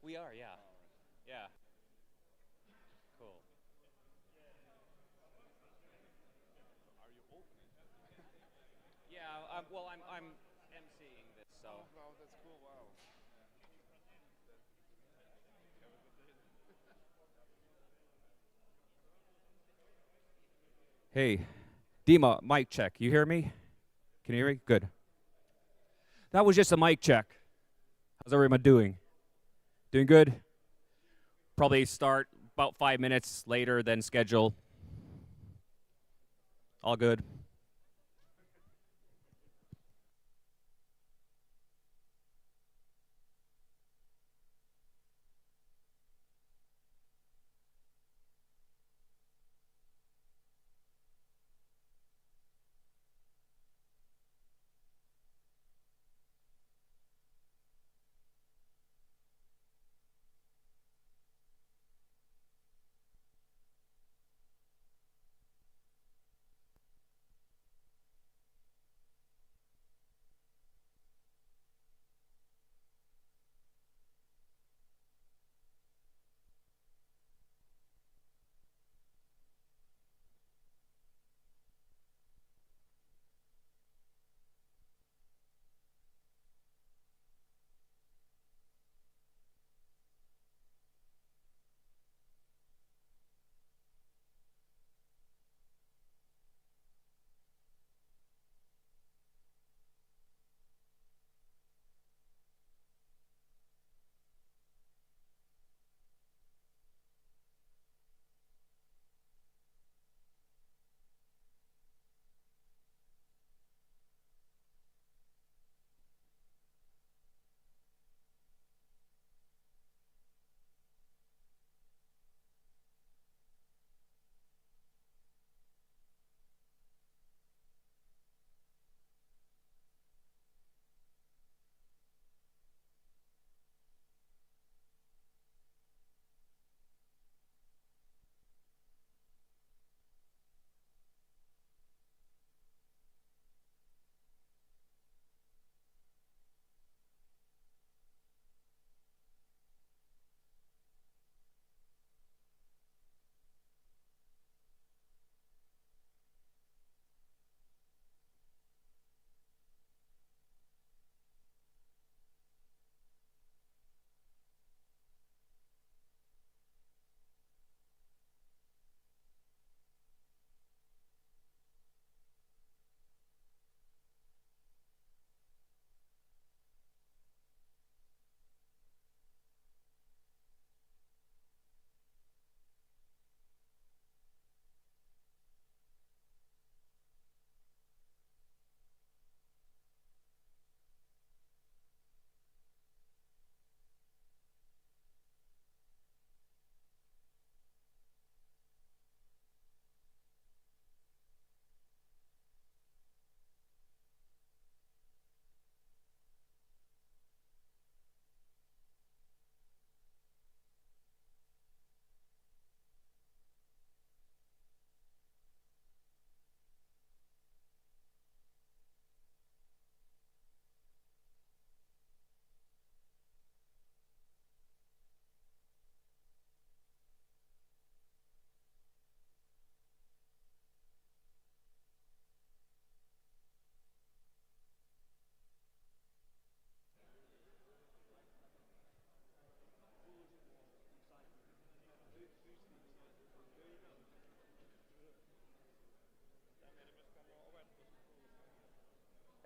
We are, yeah. Yeah. Cool. Yeah, well, I'm emceeing this, so. Oh, wow, that's cool. Wow. Hey, Dima, mic check. You hear me? Can you hear me? Good. That was just a mic check. How's everyone doing? Doing good? Probably start about 5 minutes later than scheduled. All good.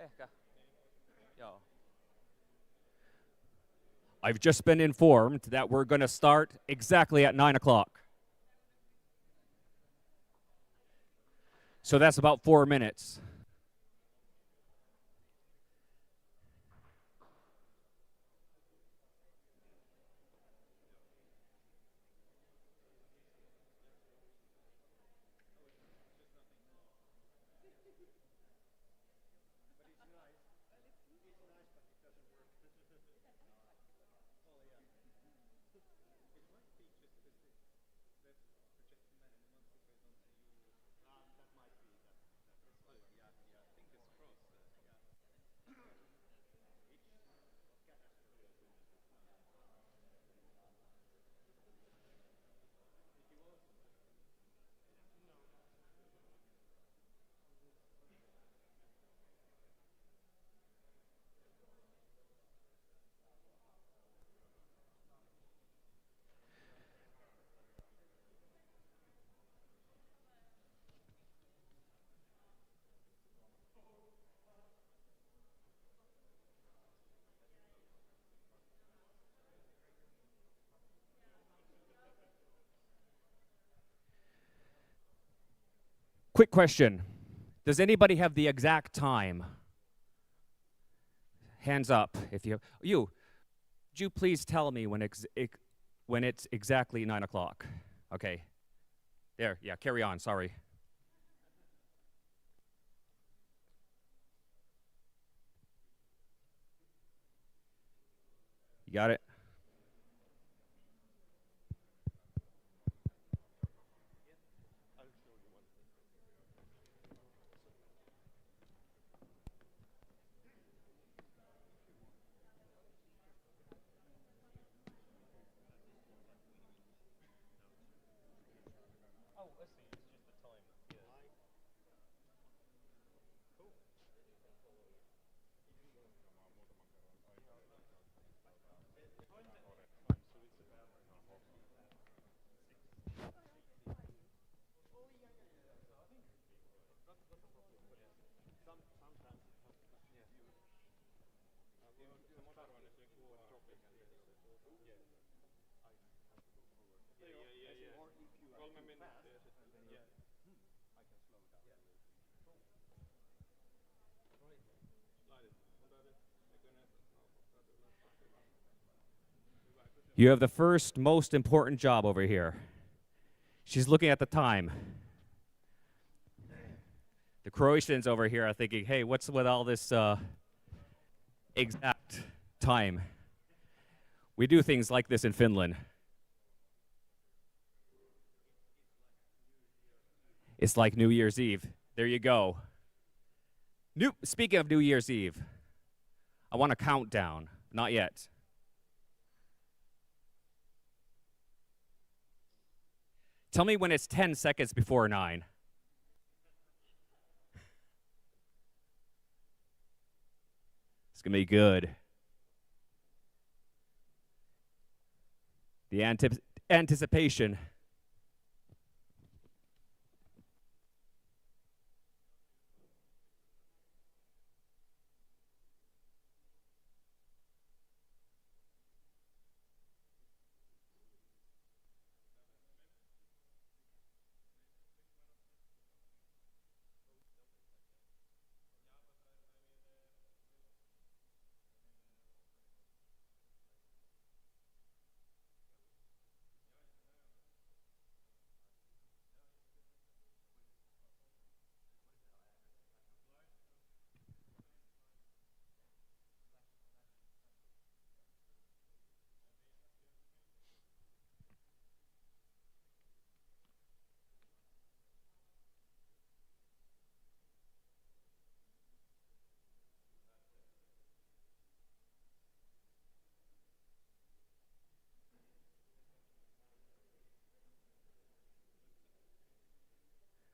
Ehkä. Joo. I've just been informed that we're going to start exactly at 9 o'clock. So that's about 4 minutes. Quick question. Does anybody have the exact time? Hands up if you. You. Would you please tell me when it's exactly 9 o'clock? Okay. There. Yeah. Carry on. Sorry. You got it. You have the first most important job over here. She's looking at the time. The Croatians over here are thinking, hey, what's with all this exact time? We do things like this in Finland. It's like New Year's Eve. There you go. Speaking of New Year's Eve, I want a countdown. Not yet. Tell me when it's 10 seconds before 9. It's going to be good. The anticipation.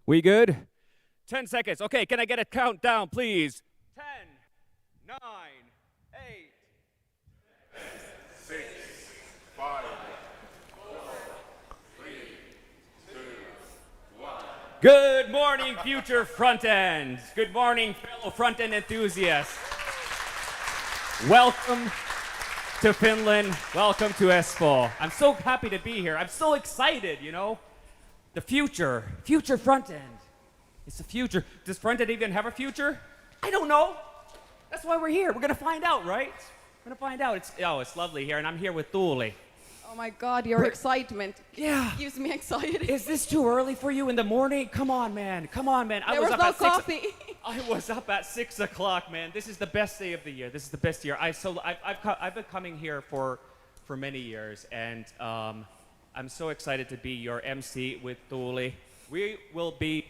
We good? 10 seconds. Okay, can I get a countdown, please? 10, 9, 8, 6, 5, 4, 3, 2, 1. Good morning, future front-end. Good morning, fellow front-end enthusiasts. Welcome to Finland. Welcome to Espoo. I'm so happy to be here. I'm so excited, you know. The future front-end. It's the future. Does front-end even have a future? I don't know. That's why we're here. We're going to find out, right? We're going to find out. It's lovely here, and I'm here with Tuuli. Oh my God, your excitement gives me anxiety. Is this too early for you in the morning? Come on, man. There was no coffee. I was up at 6 o'clock, man. This is the best day of the year. This is the best year. I've been coming here for many years, and I'm so excited to be your MC with Tuuli. We will be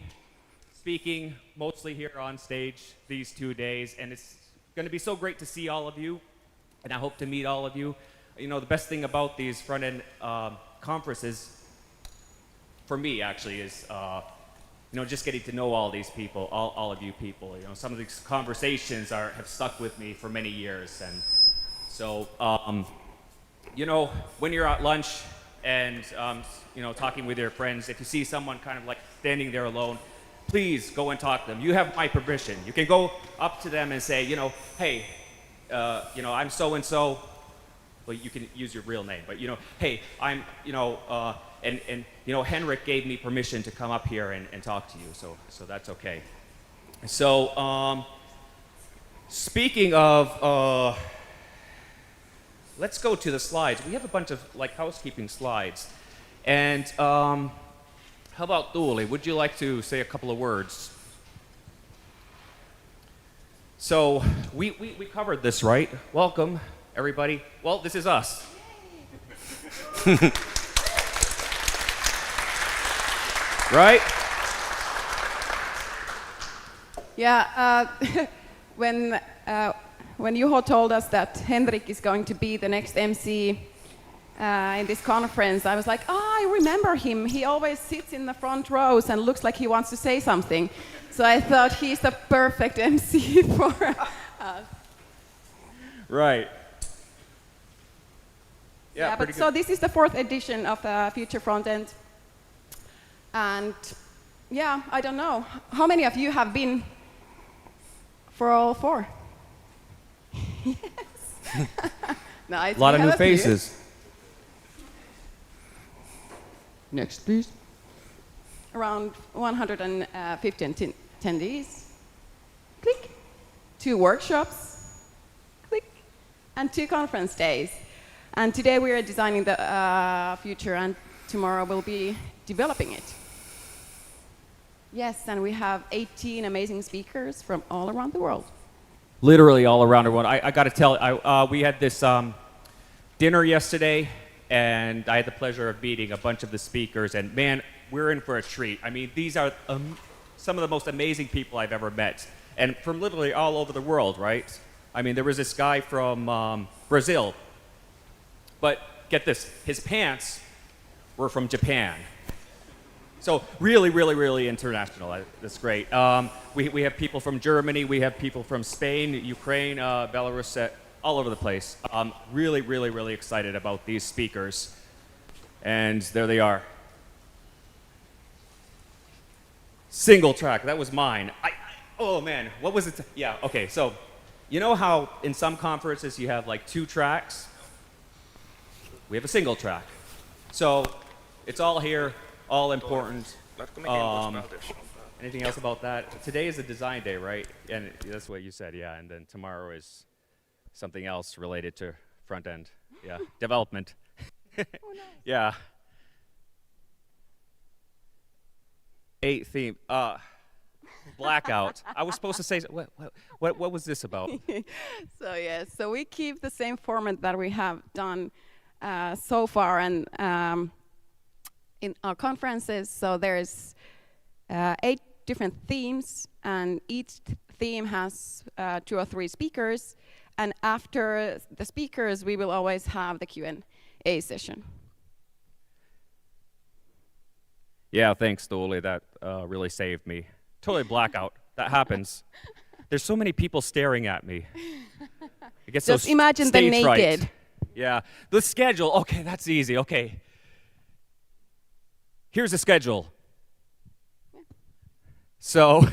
speaking mostly here on stage these 2 days, and it's going to be so great to see all of you, and I hope to meet all of you. You know, the best thing about these front-end conferences, for me actually, is you know, just getting to know all these people, all of you people. You know, some of these conversations have stuck with me for many years, and so you know, when you're at lunch and you know, talking with your friends, if you see someone kind of like standing there alone, please go and talk to them. You have my permission. You can go up to them and say, you know, hey, you know, I'm so and so. Well, you can use your real name, but you know, hey, I'm, you know, and you know, Henrik gave me permission to come up here and talk to you, so that's okay. So, speaking of, let's go to the slides. We have a bunch of like housekeeping slides, and how about Tuuli? Would you like to say a couple of words? So we covered this, right? Welcome, everybody. Well, this is us. Right? Yeah, when Juho told us that Henrik is going to be the next MC in this conference, I was like, I remember him. He always sits in the front rows and looks like he wants to say something. So I thought he's the perfect MC for us. Right. Yeah, but pretty so good. this is the 4th edition of Future Frontend. And yeah, I don't know. How many of you have been for all 4? Yes. Nice. A lot We of new have a few. faces. Next, please. Around 150 attendees. Click. 2 workshops. Click. And 2 conference days. And today we are designing the future, and tomorrow we'll be developing it. Yes, and we have 18 amazing speakers from all around the world. Literally all around the world. I got to tell, we had this dinner yesterday, and I had the pleasure of meeting a bunch of the speakers, and man, we're in for a treat. I mean, these are some of the most amazing people I've ever met, and from literally all over the world, right? I mean, there was this guy from Brazil, but get this, his pants were from Japan. So really, really, really international. That's great. We have people from Germany. We have people from Spain, Ukraine, Belarus, all over the place. Really, really, really excited about these speakers. And there they are. Single track. That was mine. Oh, man. What was it? Yeah, OK. So you know how in some conferences you have like 2 tracks? We have a single track. So it's all here. All important. Anything else about that? Today is a design day, right? And that's what you said, yeah. And then tomorrow is something else related to front end, yeah, development. Oh, nice. Yeah. 8 theme. Blackout. I was supposed to say what was this about? So yes, so we keep the same format that we have done so far, and in our conferences, so there's 8 different themes, and each theme has 2 or 3 speakers, and after the speakers, we will always have the Q&A session. Yeah, thanks, Tuuli. That really saved me. Totally blackout. That happens. There's so many people staring at me. It gets Just so imagine them stage fright. naked. Yeah, the schedule. Okay, that's easy. Okay. Here's the schedule. So,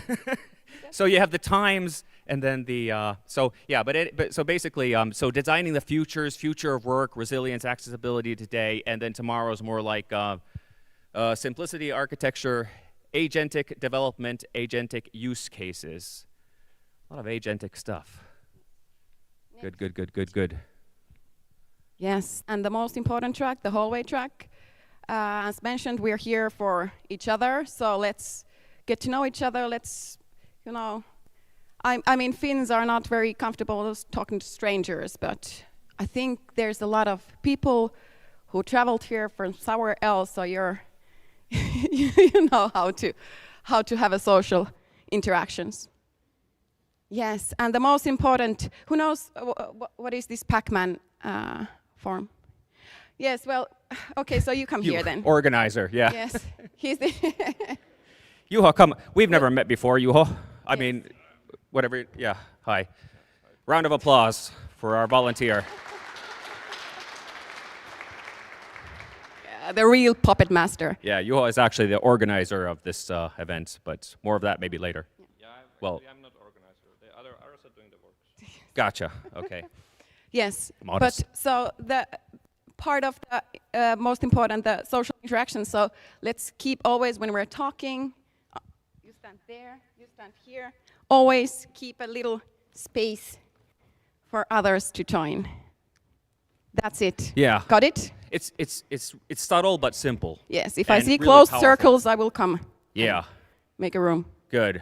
so you have the times, and then the so yeah. But so basically, so designing the future of work, resilience, accessibility today, and then tomorrow's more like simplicity, architecture, agentic development, agentic use cases. A lot of agentic stuff. Good. Yes, and the most important track, the hallway track. As mentioned, we're here for each other, so let's get to know each other. Let's, you know, I mean, Finns are not very comfortable talking to strangers, but I think there's a lot of people who traveled here from somewhere else, so you're, you know how to have a social interactions. Yes, and the most important, who knows what is this Pac-Man form? Yes, well, okay, so you come here then. Organizer, yeah. Yes, he's the Juho, come. We've never met before, Juho. I mean, whatever. Yeah, hi. Round of applause for our volunteer. the real puppet master. Yeah, Juho is actually the organizer of this event, but more of that maybe later. Yeah, Well, I'm not organizer. The others are doing the work. gotcha. Okay. Yes, Modest. but so the part of the most important, the social interaction. So let's keep always, when we're talking, you stand there, you stand here, always keep a little space for others to join. That's it. Yeah. Got it? It's subtle but simple. Yes, if I And see really closed powerful. circles, I will come. Yeah. Make a room. Good.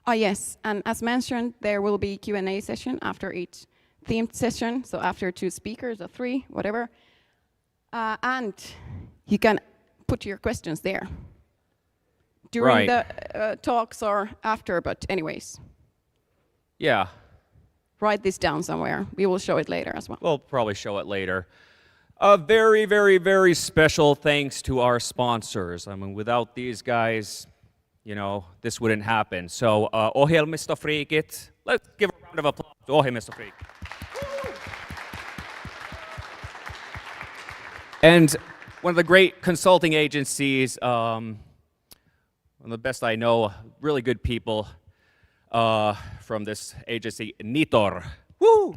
Oh yes, and as mentioned, there will be Q&A session after each themed session, so after 2 speakers or 3, whatever. And you can put your questions there during Right. the talks or after, but anyways, Yeah. write this down somewhere. We will show it later as well. We'll probably show it later. A very, very, very special thanks to our sponsors. I mean, without these guys, you know, this wouldn't happen. So, Ohjelmistofreakit, let's give a round of applause to Ohjelmistofreak. And one of the great consulting agencies, one of the best I know, really good people from this agency, Nitor. Woo!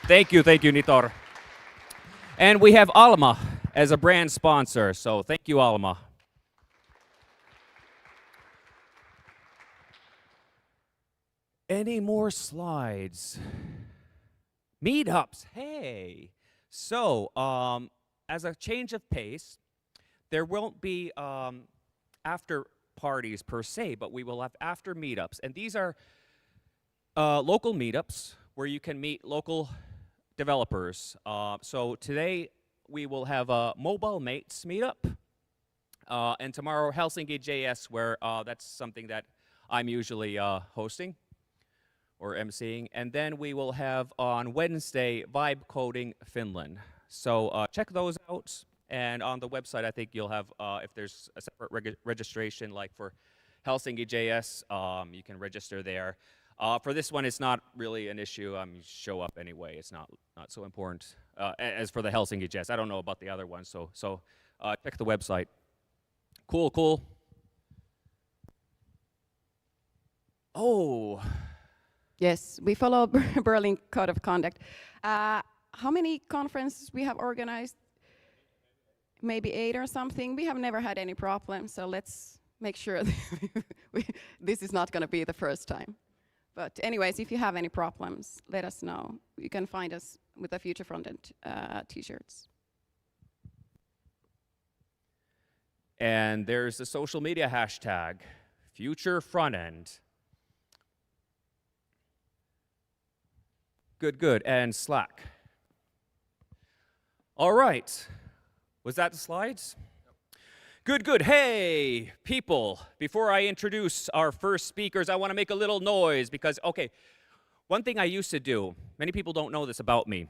Thank you, Nitor. And we have Alma as a brand sponsor, so thank you, Alma. Any more slides? Meetups, hey. So, as a change of pace, there won't be after parties per se, but we will have after meetups. And these are local meetups where you can meet local developers. So today we will have a Mobile Mates meetup. And tomorrow Helsinki JS, where that's something that I'm usually hosting or emceeing. And then we will have on Wednesday Vibe Coding Finland. So check those out. And on the website, I think you'll have, if there's a separate registration, like for Helsinki JS, you can register there. For this one, it's not really an issue. You show up anyway. It's not so important. As for the Helsinki JS, I don't know about the other ones. So check the website. Cool. Oh. Yes, we follow Berlin Code of Conduct. How many conferences we have organized? Maybe 8 or something. We have never had any problems, so let's make sure this is not going to be the first time. But anyways, if you have any problems, let us know. You can find us with the Future Frontend t-shirts. And there's the social media hashtag, Future Frontend. Good. And Slack. All right. Was that the slides? Yep. Good. Hey, people, before I introduce our first speakers, I want to make a little noise because, okay, one thing I used to do, many people don't know this about me.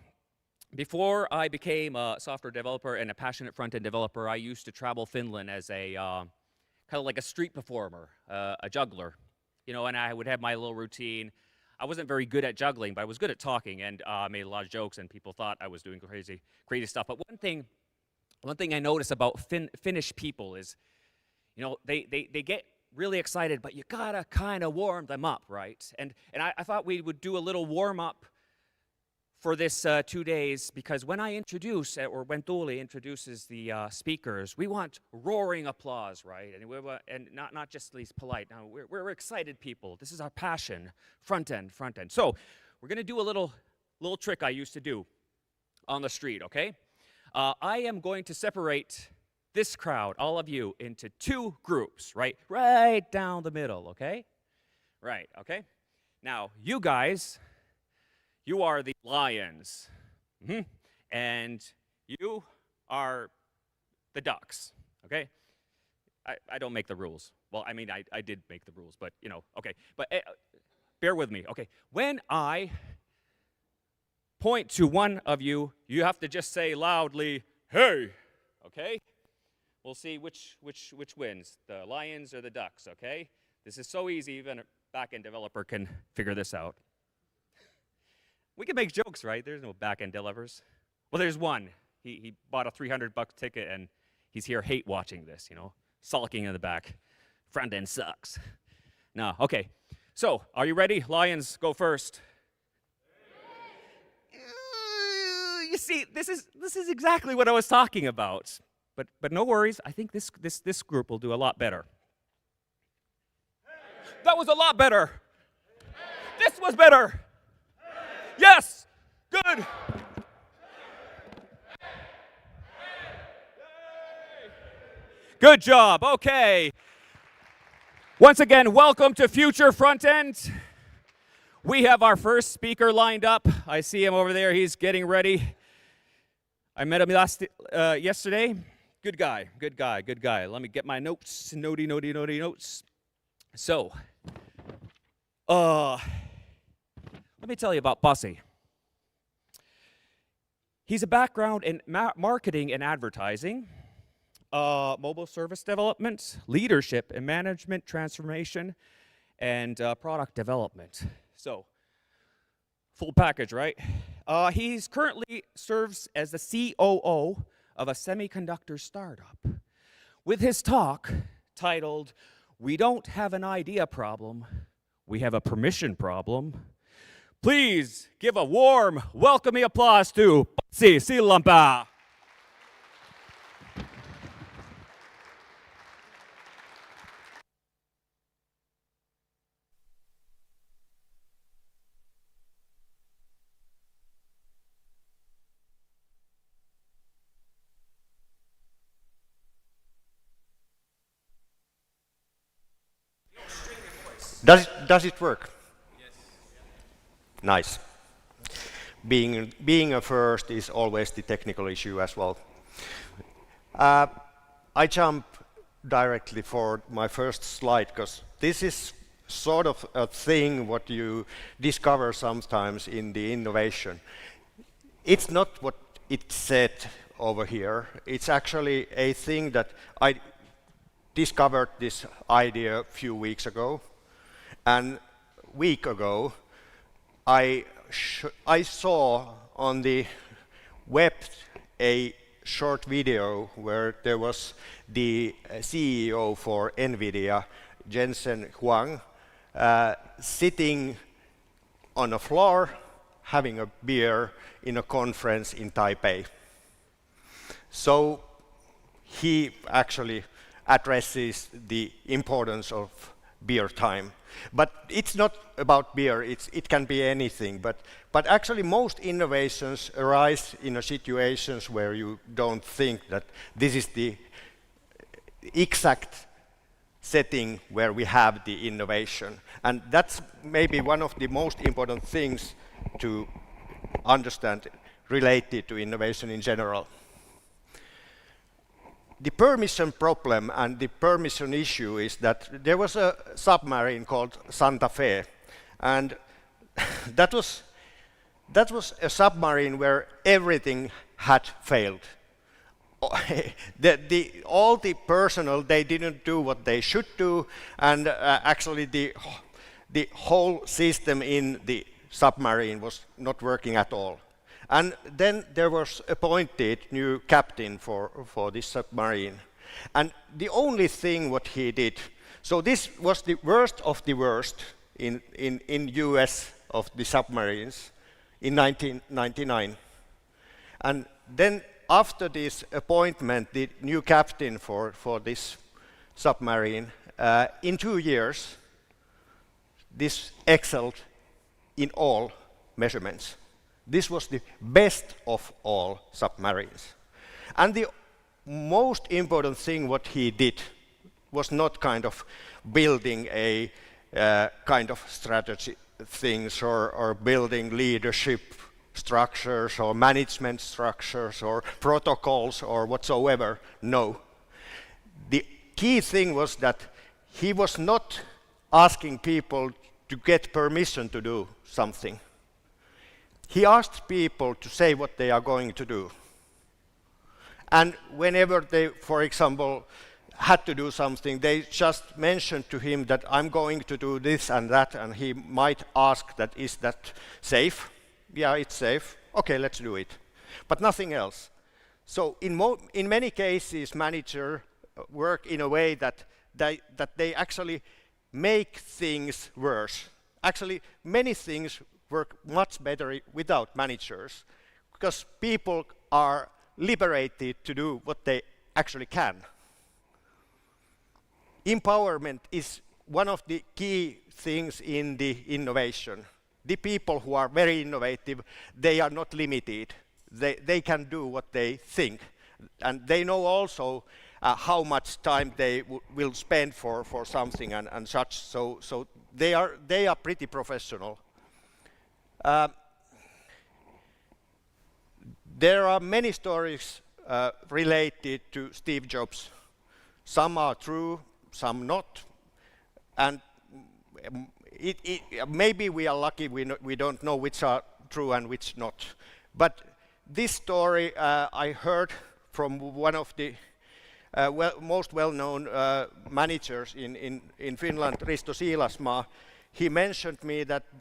Before I became a software developer and a passionate front-end developer, I used to travel Finland as a kind of like a street performer, a juggler, you know, and I would have my little routine. I wasn't very good at juggling, but I was good at talking and made a lot of jokes, and people thought I was doing crazy stuff. But one thing I notice about Finnish people is, you know, they get really excited, but you gotta kind of warm them up, right? And I thought we would do a little warm up for this 2 days, because when I introduce, or when Tuuli introduces the speakers, we want roaring applause, right? And not just these polite. Now, we're excited people. This is our passion, front end. So we're gonna do a little trick I used to do on the street, okay? I am going to separate this crowd, all of you, into 2 groups, right? Right down the middle, okay? Right, okay? Now, you guys, you are the lions, and you are the ducks, okay? I don't make the rules. Well, I mean, I did make the rules, but, you know, okay. But bear with me, okay? When I point to one of you, you have to just say loudly, hey, okay? We'll see which wins, the lions or the ducks, okay? This is so easy, even a back-end developer can figure this out. We can make jokes, right? There's no back-end developers. Well, there's one. He bought a $300 ticket, and he's here hate watching this, you know, sulking in the back. Front end sucks. No, okay. So, are you ready? Lions, go first. see, this is exactly what I was talking about. But no worries. I think this group will do a lot better. That was a lot better. This was better. Yes. Good. Good job. Okay. Once again, welcome to Future Frontend. We have our first speaker lined up. I see him over there. He's getting ready. I met him yesterday. Good guy. Let me get my notes. Notey notes. So, let me tell you about Bussy. He's a background in marketing and advertising, mobile service development, leadership and management transformation, and product development. So, full package, right? He's currently serves as the COO of a semiconductor startup. With his talk titled, "We don't have an idea problem, we have a permission problem," please give a warm, welcoming applause to Bussy Sillanpää. Does it work? Yes. Nice. Being a first is always the technical issue as well. I jump directly for my first slide because this is sort of a thing what you discover sometimes in the innovation. It's not what it said over here. It's actually a thing that I discovered this idea a few weeks ago. And a week ago, I saw on the web a short video where there was the CEO for NVIDIA, Jensen Huang, sitting on a floor having a beer in a conference in Taipei. So he actually addresses the importance of beer time. But it's not about beer, it can be anything. But actually most innovations arise in situations where you don't think that this is the exact setting where we have the innovation. And that's maybe one of the most important things to understand related to innovation in general. The permission problem and the permission issue is that there was a submarine called Santa Fe, and that was a submarine where everything had failed. All the personnel, they didn't do what they should do, and actually the whole system in the submarine was not working at all. And then there was appointed new captain for this submarine. And the only thing what he did, so this was the worst of the worst in US of the submarines in 1999. And then after this appointment, the new captain for this submarine, in 2 years, this excelled in all measurements. This was the best of all submarines. And the most important thing what he did was not kind of building a kind of strategy things or building leadership structures or management structures or protocols or whatsoever. No. The key thing was that he was not asking people to get permission to do something. He asked people to say what they are going to do. And whenever they, for example, had to do something, they just mentioned to him that I'm going to do this and that, and he might ask that, is that safe? Yeah, it's safe. Okay, let's do it. But nothing else. So in many cases, managers work in a way that they actually make things worse. Actually, many things work much better without managers, because people are liberated to do what they actually can. Empowerment is one of the key things in the innovation. The people who are very innovative, they are not limited. They can do what they think. And they know also how much time they will spend for something and such. So they are pretty professional. There are many stories related to Steve Jobs. Some are true, some not. And maybe we are lucky we don't know which are true and which not. But this story I heard from one of the most well-known managers in Finland, Risto Siilasmaa. He mentioned me that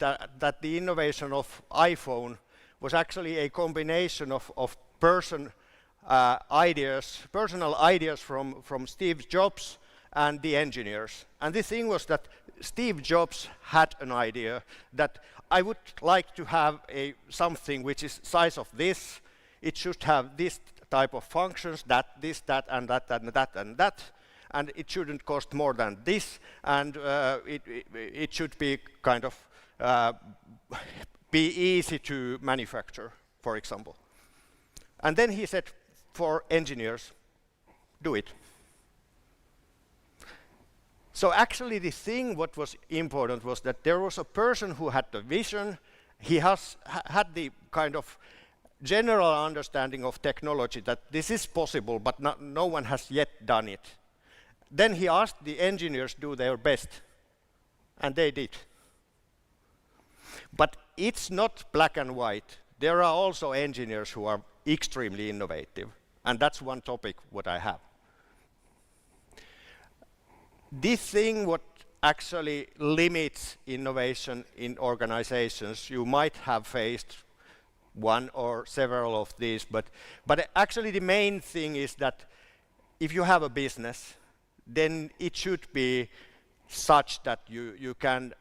the innovation of iPhone was actually a combination of personal ideas from Steve Jobs and the engineers. And the thing was that Steve Jobs had an idea that I would like to have something which is size of this. It should have this type of functions, this, that, and that, and that, and that. And it shouldn't cost more than this. And it should be kind of be easy to manufacture, for example. And then he said, for engineers, do it. So actually the thing what was important was that there was a person who had the vision. He had the kind of general understanding of technology that this is possible, but no one has yet done it. Then he asked the engineers to do their best, and they did. But it's not black and white. There are also engineers who are extremely innovative, and that's one topic what I have. This thing what actually limits innovation in organizations, you might have faced one or several of these, but actually the main thing is that if you have a business, then it should be such that you can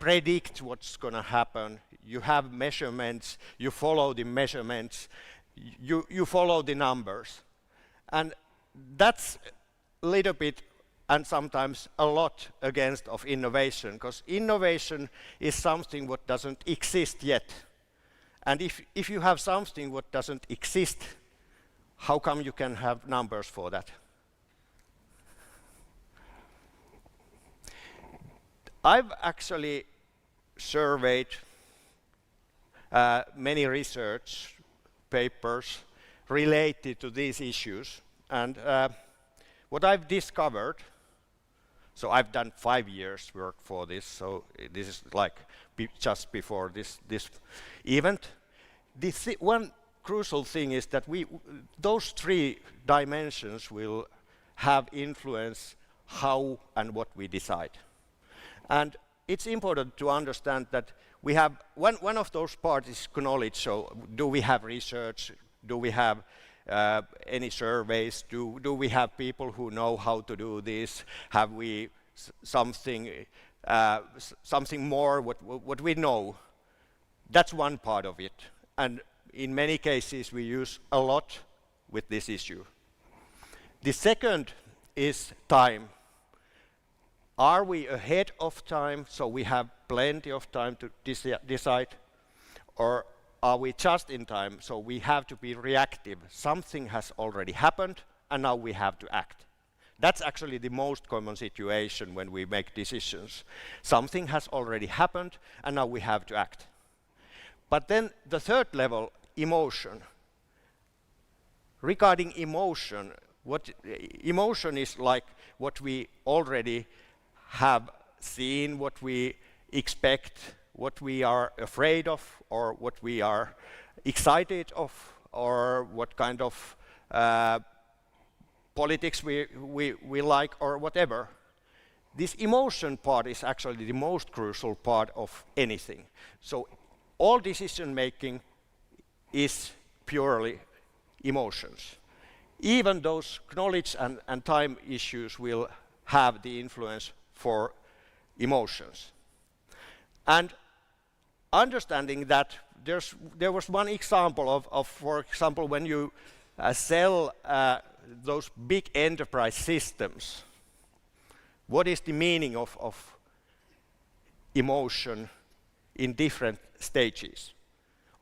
predict what's going to happen. You have measurements, you follow the measurements, you follow the numbers. And that's a little bit and sometimes a lot against of innovation, because innovation is something what doesn't exist yet. And if you have something what doesn't exist, how come you can have numbers for that? I've actually surveyed many research papers related to these issues, and what I've discovered, so I've done 5 years work for this, so this is like just before this event. One crucial thing is that those 3 dimensions will have influence how and what we decide. And it's important to understand that we have one of those parts is knowledge. So do we have research? Do we have any surveys? Do we have people who know how to do this? Have we something more what we know? That's one part of it. And in many cases we use a lot with this issue. The second is time. Are we ahead of time, so we have plenty of time to decide? Or are we just in time, so we have to be reactive? Something has already happened, and now we have to act. That's actually the most common situation when we make decisions. Something has already happened, and now we have to act. But then the third level, emotion. Regarding emotion, emotion is like what we already have seen, what we expect, what we are afraid of, or what we are excited of, or what kind of politics we like, or whatever. This emotion part is actually the most crucial part of anything. So all decision making is purely emotions. Even those knowledge and time issues will have the influence for emotions. And understanding that there was one example of for example, when you sell those big enterprise systems, what is the meaning of emotion in different stages?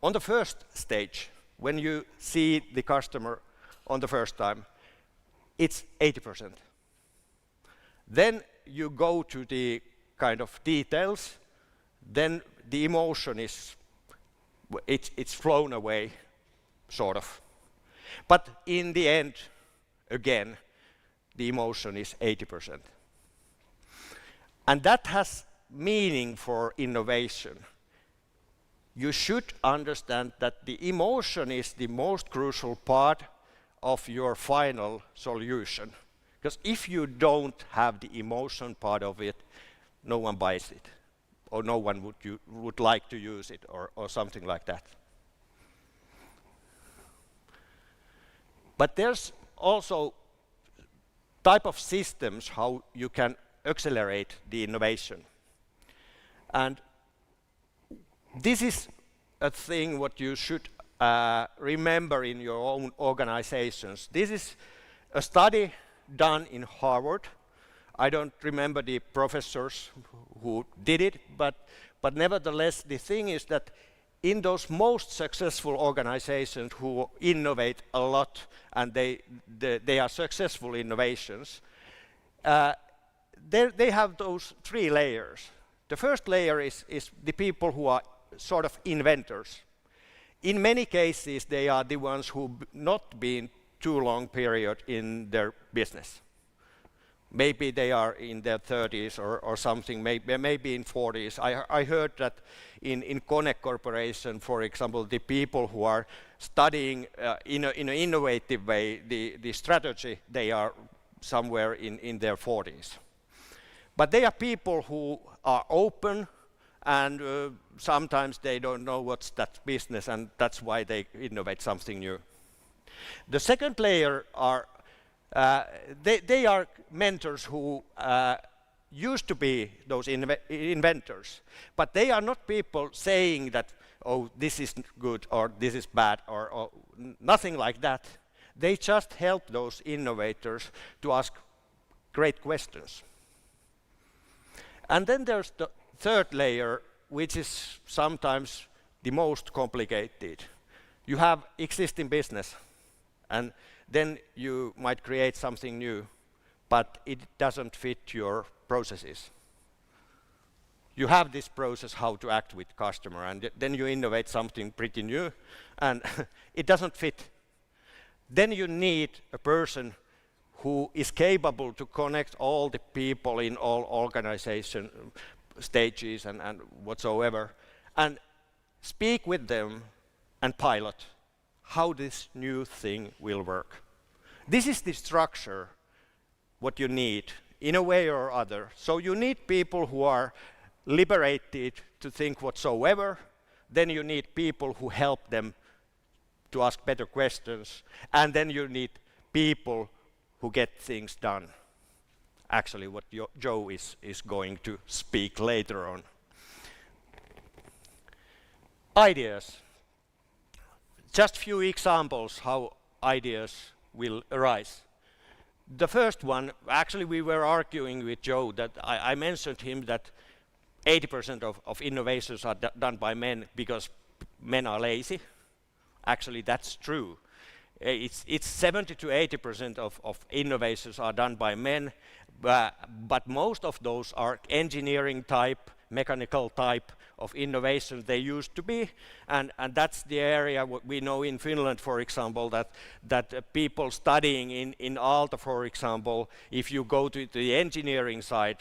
On the first stage, when you see the customer on the first time, it's 80%. Then you go to the kind of details, then the emotion it's flown away, sort of. But in the end, again, the emotion is 80%. And that has meaning for innovation. You should understand that the emotion is the most crucial part of your final solution. Because if you don't have the emotion part of it, no one buys it, or no one would like to use it, or something like that. But there's also type of systems how you can accelerate the innovation. And this is a thing what you should remember in your own organizations. This is a study done in Harvard. I don't remember the professors who did it, but nevertheless, the thing is that in those most successful organizations who innovate a lot and they are successful innovations, they have those 3 layers. The first layer is the people who are sort of inventors. In many cases, they are the ones who not been too long period in their business. Maybe they are in their 30s or something, maybe in 40s. I heard that in Connect Corporation, for example, the people who are studying in an innovative way the strategy, they are somewhere in their 40s. But they are people who are open, and sometimes they don't know what's that business, and that's why they innovate something new. The second layer are they are mentors who used to be those inventors, but they are not people saying that, oh, this is good or this is bad or nothing like that. They just help those innovators to ask great questions. And then there's the third layer, which is sometimes the most complicated. You have existing business, and then you might create something new, but it doesn't fit your processes. You have this process how to act with customer, and then you innovate something pretty new, and it doesn't fit. Then you need a person who is capable to connect all the people in all organization stages and whatsoever, and speak with them and pilot how this new thing will work. This is the structure what you need in a way or other. So you need people who are liberated to think whatsoever. Then you need people who help them to ask better questions. And then you need people who get things done. Actually, what Joe is going to speak later on. Ideas. Just few examples how ideas will arise. The first one, actually we were arguing with Joe that I mentioned him that 80% of innovations are done by men because men are lazy. Actually, that's true. It's 70 to 80% of innovations are done by men, but most of those are engineering type, mechanical type of innovation they used to be, and that's the area what we know in Finland, for example, that people studying in Aalto, for example, if you go to the engineering side,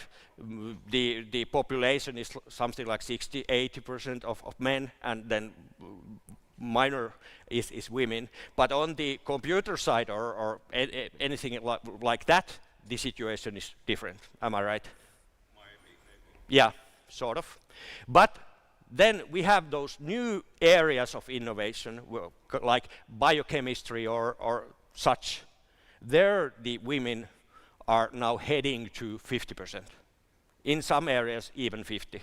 the population is something like 60-80% of men, and then minor is women. But on the computer side or anything like that, the situation is different. Am I right? Maybe. Yeah, sort of. But then we have those new areas of innovation, like biochemistry or such. There, the women are now heading to 50%. In some areas, even 50%.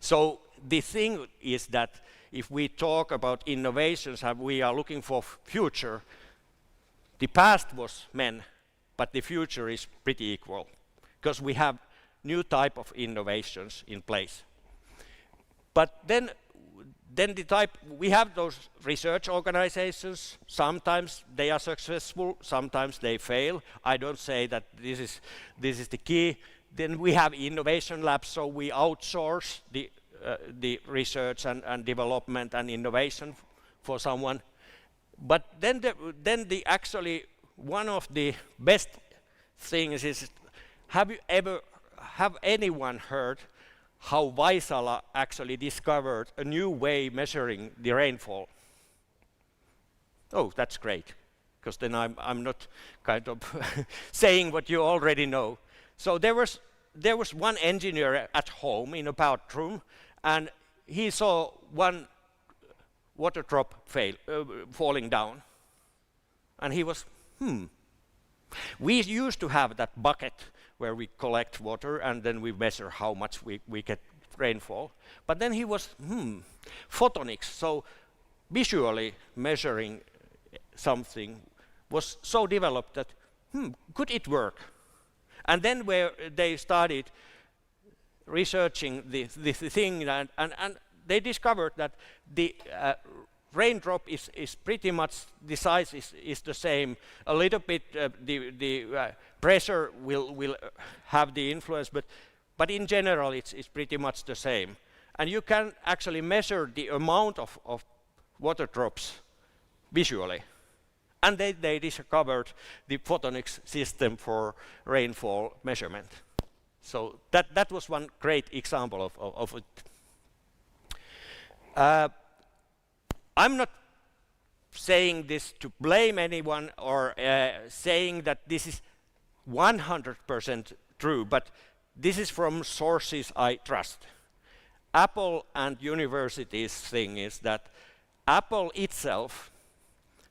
So the thing is that if we talk about innovations and we are looking for future, the past was men, but the future is pretty equal because we have new type of innovations in place. But then we have those research organizations. Sometimes they are successful, sometimes they fail. I don't say that this is the key. Then we have innovation labs, so we outsource the research and development and innovation for someone. But then actually one of the best things is, have anyone heard how Vaisala actually discovered a new way measuring the rainfall? Oh, that's great, because then I'm not kind of saying what you already know. So there was one engineer at home in a bathroom, and he saw one water drop falling down. And he was, We used to have that bucket where we collect water and then we measure how much we get rainfall. But then he was, photonics, so visually measuring something was so developed that, could it work? And then where they started researching the thing, and they discovered that the raindrop is pretty much, the size is the same. A little bit the pressure will have the influence, but in general it's pretty much the same. And you can actually measure the amount of water drops visually. And they discovered the photonics system for rainfall measurement. So that was one great example of it. I'm not saying this to blame anyone or saying that this is 100% true, but this is from sources I trust. Apple and universities thing is that Apple itself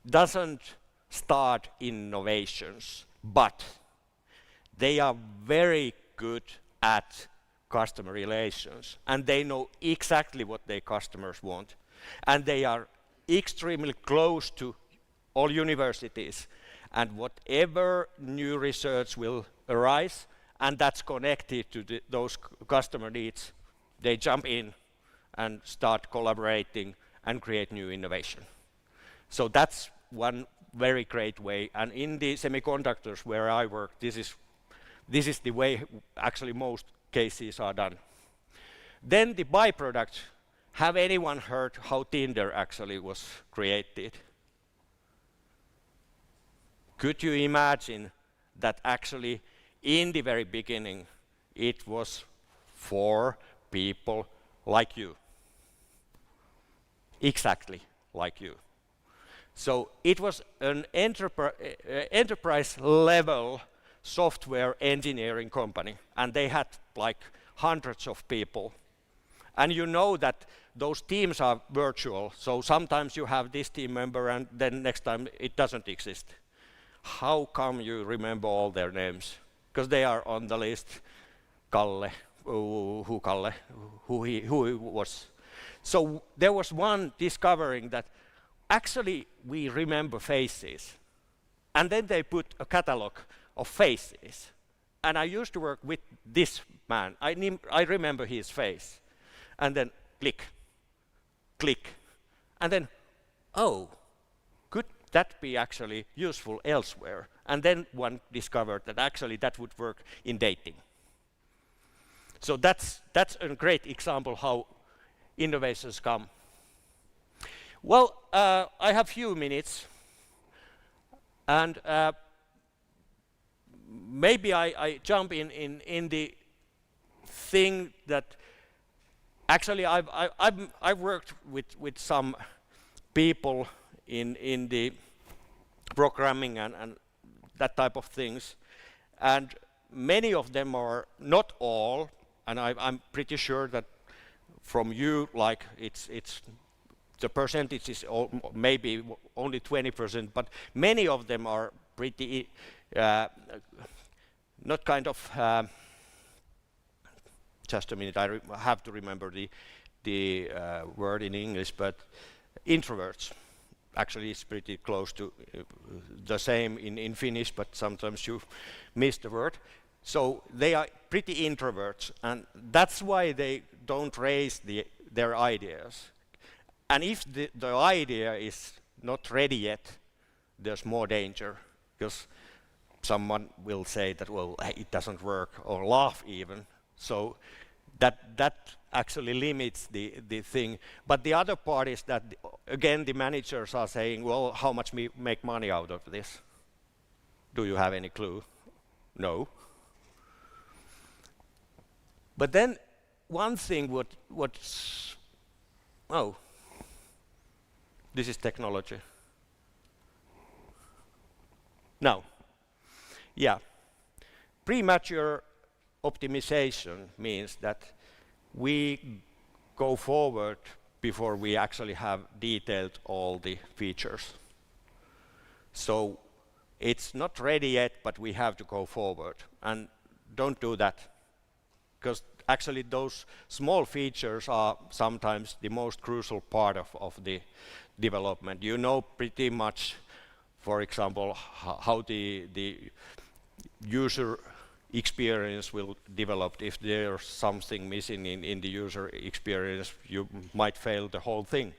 doesn't start innovations, but they are very good at customer relations, and they know exactly what their customers want, and they are extremely close to all universities, and whatever new research will arise and that's connected to those customer needs, they jump in and start collaborating and create new innovation. So that's one very great way, and in the semiconductors where I work, this is the way actually most cases are done. Then the byproduct. Have anyone heard how Tinder actually was created? Could you imagine that actually in the very beginning it was for people like you? Exactly like you. So it was an enterprise level software engineering company, and they had like hundreds of people. And you know that those teams are virtual, so sometimes you have this team member and then next time it doesn't exist. How come you remember all their names? Because they are on the list. Kalle, who he was. So there was one discovering that actually we remember faces. And then they put a catalog of faces. And I used to work with this man. I remember his face. And then click, click, and then, oh, could that be actually useful elsewhere? And then one discovered that actually that would work in dating. So that's a great example how innovations come. Well, I have few minutes, and maybe I jump in the thing that actually, I've worked with some people in the programming and that type of things, and many of them are, not all, and I'm pretty sure that from you, like it's the percentage is maybe only 20%, but many of them are pretty not kind of just a minute, I have to remember the word in English, but introverts. Actually, it's pretty close to the same in Finnish, but sometimes you miss the word. So they are pretty introverts, and that's why they don't raise their ideas. And if the idea is not ready yet, there's more danger, because someone will say that, well, it doesn't work, or laugh even. So that actually limits the thing. But the other part is that, again, the managers are saying, well, how much we make money out of this? Do you have any clue? No. But then one thing oh, this is technology. Now, yeah, premature optimization means that we go forward before we actually have detailed all the features. So it's not ready yet, but we have to go forward. And don't do that, because actually those small features are sometimes the most crucial part of the development. You know pretty much, for example, how the user experience will develop. If there's something missing in the user experience, you might fail the whole thing.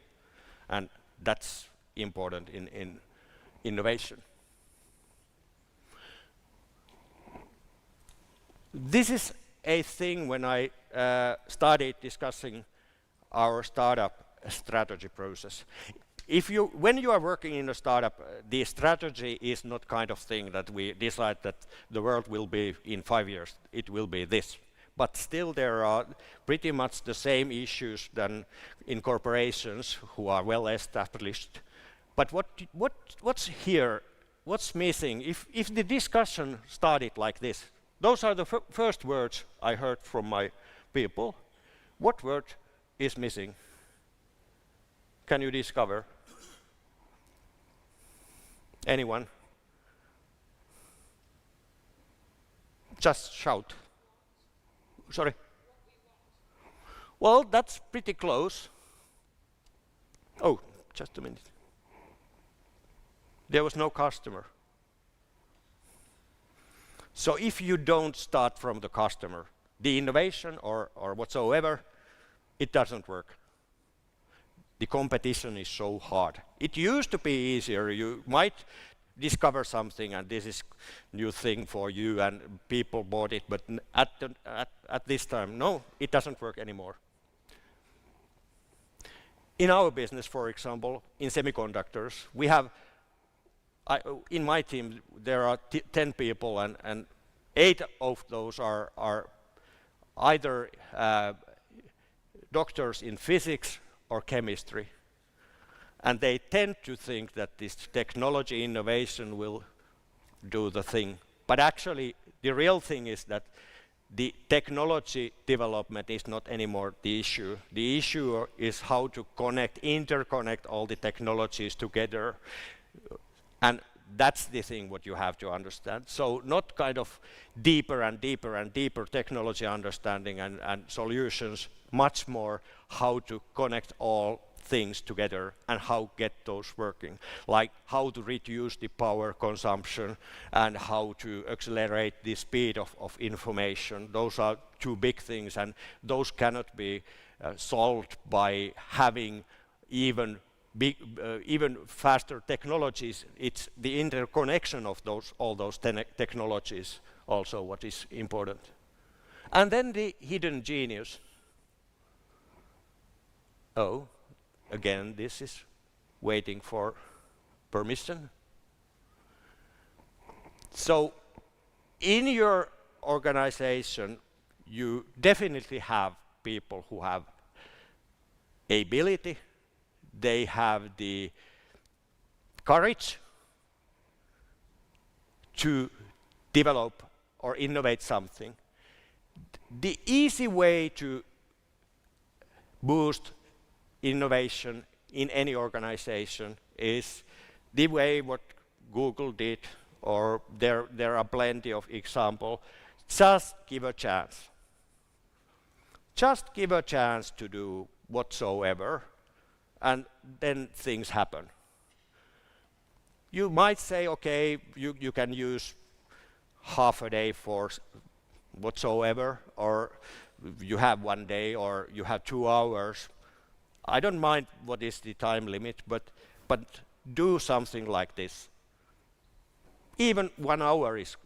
And that's important in innovation. This is a thing when I started discussing our startup strategy process. When you are working in a startup, the strategy is not kind of thing that we decide that the world will be in 5 years, it will be this. But still there are pretty much the same issues than in corporations who are well established. But what's here, what's missing? If the discussion started like this, those are the first words I heard from my people. What word is missing? Can you discover? Anyone? Just shout. Sorry. Well, that's pretty close. Oh, just a minute. There was no customer. So if you don't start from the customer, the innovation or whatsoever, it doesn't work. The competition is so hard. It used to be easier. You might discover something and this is new thing for you and people bought it, but at this time, no, it doesn't work anymore. In our business, for example, in semiconductors, we have, in my team, there are 10 people and 8 of those are either doctors in physics or chemistry. And they tend to think that this technology innovation will do the thing. But actually, the real thing is that the technology development is not anymore the issue. The issue is how to interconnect all the technologies together. And that's the thing what you have to understand. So not kind of deeper and deeper and deeper technology understanding and solutions, much more how to connect all things together and how get those working, like how to reduce the power consumption and how to accelerate the speed of information. Those are two big things, and those cannot be solved by having even faster technologies. It's the interconnection of all those technologies also what is important. And then the hidden genius. Oh, again, this is waiting for permission. So in your organization, you definitely have people who have ability, they have the courage to develop or innovate something. The easy way to boost innovation in any organization is the way what Google did, or there are plenty of examples. Just give a chance. Just give a chance to do whatsoever, and then things happen. You might say, okay, you can use half a day for whatsoever, or you have 1 day, or you have 2 hours. I don't mind what is the time limit, but do something like this. Even 1 hour is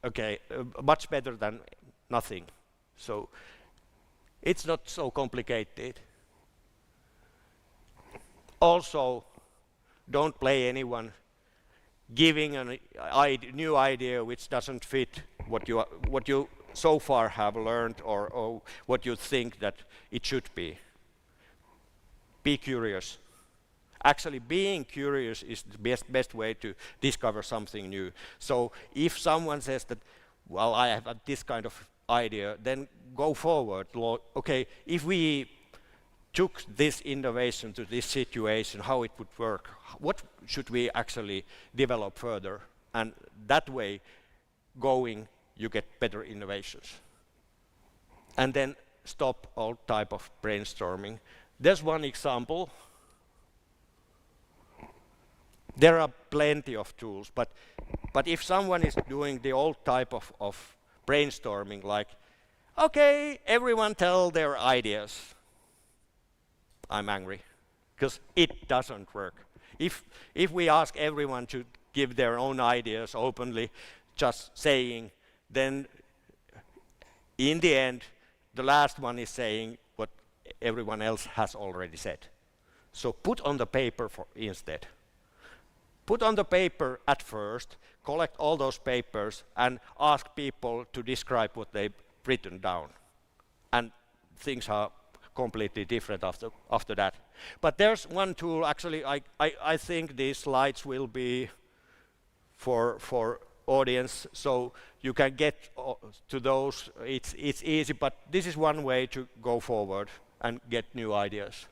okay, much better than nothing. So it's not so complicated. Also, don't play anyone giving a new idea which doesn't fit what you so far have learned, or what you think that it should be. Be curious. Actually, being curious is the best way to discover something new. So if someone says that, well, I have this kind of idea, then go forward. Okay, if we took this innovation to this situation, how it would work, what should we actually develop further? And that way, you get better innovations. And then stop all type of brainstorming. There's one example. There are plenty of tools, but if someone is doing the old type of brainstorming, like, okay, everyone tell their ideas, I'm angry, because it doesn't work. If we ask everyone to give their own ideas openly, just saying, then in the end, the last one is saying what everyone else has already said. So put on the paper instead. Put on the paper at first, collect all those papers, and ask people to describe what they've written down. And things are completely different after that. But there's one tool, actually, I think these slides will be for audience, so you can get to those. It's easy, but this is one way to go forward and get new ideas.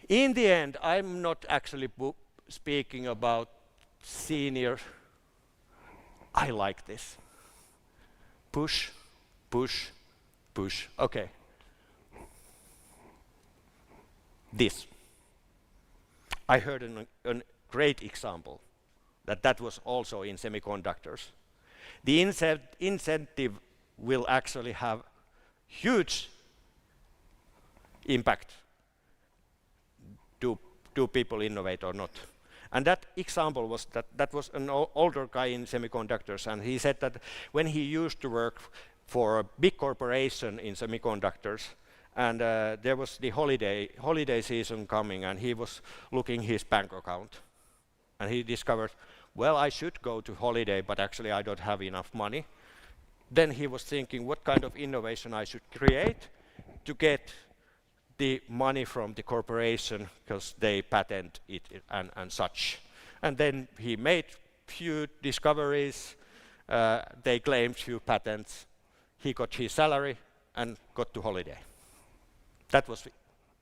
In the end, I'm not actually speaking about senior. I like this. Push, push, push. Okay. This. I heard a great example that was also in semiconductors. The incentive will actually have huge impact. Do people innovate or not? And that example was that was an older guy in semiconductors, and he said that when he used to work for a big corporation in semiconductors, and there was the holiday season coming, and he was looking his bank account, and he discovered, well, I should go to holiday, but actually I don't have enough money. Then he was thinking, what kind of innovation I should create to get the money from the corporation, because they patent it and such. And then he made few discoveries, they claimed few patents, he got his salary and got to holiday. That was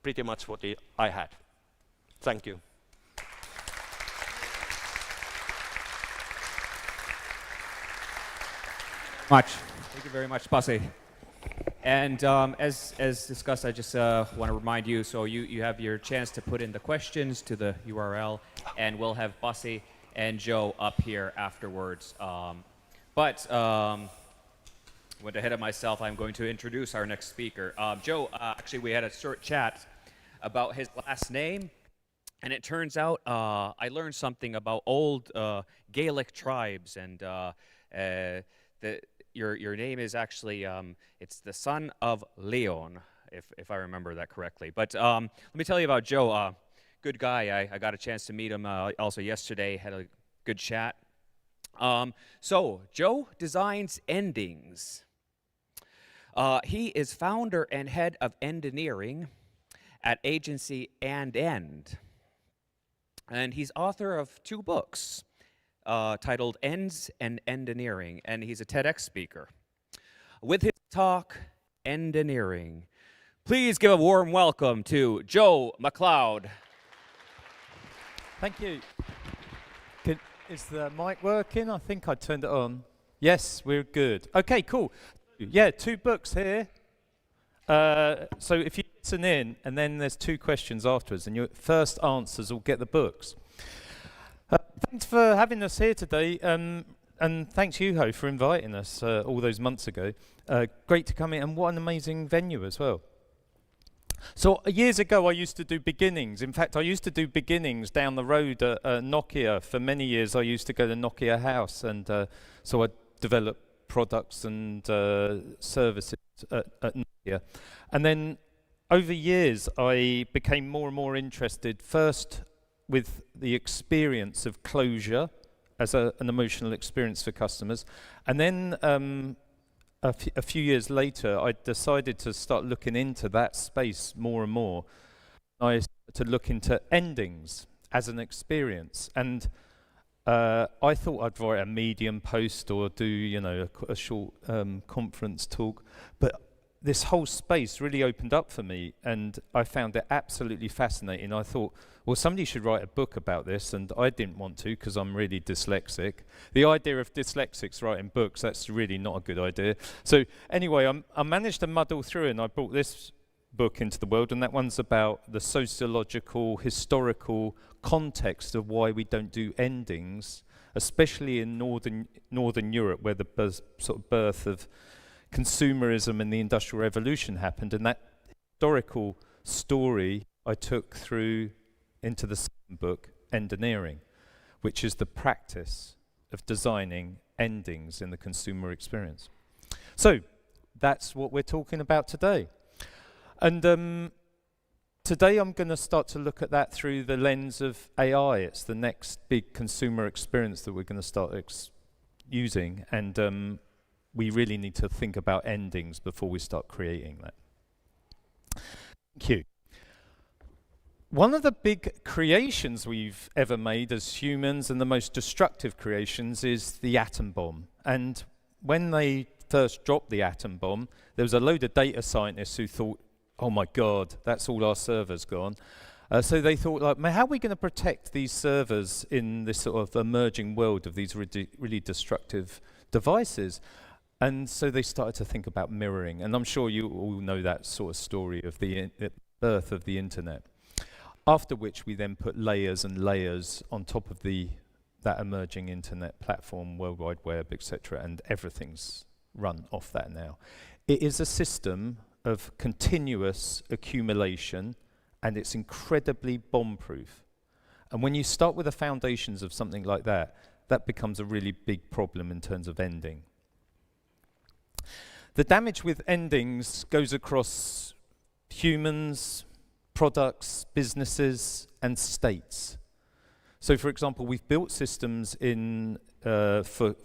pretty much what I had. Thank you. Thank you very much, Pasi. And as discussed, I just want to remind you, so you have your chance to put in the questions to the URL, and we'll have Pasi and Joe up here afterwards. But went ahead of myself, I'm going to introduce our next speaker. Joe, actually we had a short chat about his last name, and it turns out I learned something about old Gaelic tribes, and your name is actually, it's the son of Leon, if I remember that correctly. But let me tell you about Joe. Good guy. I got a chance to meet him also yesterday, had a good chat. So Joe designs endings. He is founder and head of engineering at agency End. And he's author of 2 books. Titled Ends and Engineering, and he's a TEDx speaker. With his talk, Engineering, please give a warm welcome to Joe McLeod. Thank you. Is the mic working? I think I turned it on. Yes, we're good. Okay, cool. Yeah, 2 books here. So if you listen in, and then there's 2 questions afterwards, and your first answers will get the books. Thanks for having us here today, and thanks Juho for inviting us all those months ago. Great to come in, and what an amazing venue as well. So years ago I used to do beginnings. In fact, I used to do beginnings down the road at Nokia. For many years I used to go to Nokia House, and so I developed products and services at Nokia. And then over years I became more and more interested, first with the experience of closure as an emotional experience for customers. And then a few years later, I decided to start looking into that space more and more. I started to look into endings as an experience. And I thought I'd write a Medium post or do, you know, a short conference talk. But this whole space really opened up for me, and I found it absolutely fascinating. I thought, well, somebody should write a book about this, and I didn't want to because I'm really dyslexic. The idea of dyslexics writing books, that's really not a good idea. So anyway, I managed to muddle through, and I brought this book into the world, and that one's about the sociological, historical context of why we don't do endings, especially in Northern Europe, where the sort of birth of consumerism and the Industrial Revolution happened. And that historical story I took through into the second book, Engineering, which is the practice of designing endings in the consumer experience. So that's what we're talking about today. And today I'm going to start to look at that through the lens of AI. It's the next big consumer experience that we're going to start using. And we really need to think about endings before we start creating that. Thank you. One of the big creations we've ever made as humans, and the most destructive creations, is the atom bomb. And when they first dropped the atom bomb, there was a load of data scientists who thought, oh my God, that's all our servers gone. So they thought, like, how are we going to protect these servers in this sort of emerging world of these really destructive devices? And so they started to think about mirroring. And I'm sure you all know that sort of story of the birth of the internet. After which we then put layers and layers on top of that emerging internet platform, World Wide Web, etc., and everything's run off that now. It is a system of continuous accumulation, and it's incredibly bomb-proof. And when you start with the foundations of something like that, that becomes a really big problem in terms of ending. The damage with endings goes across humans, products, businesses, and states. So, for example, we've built systems in for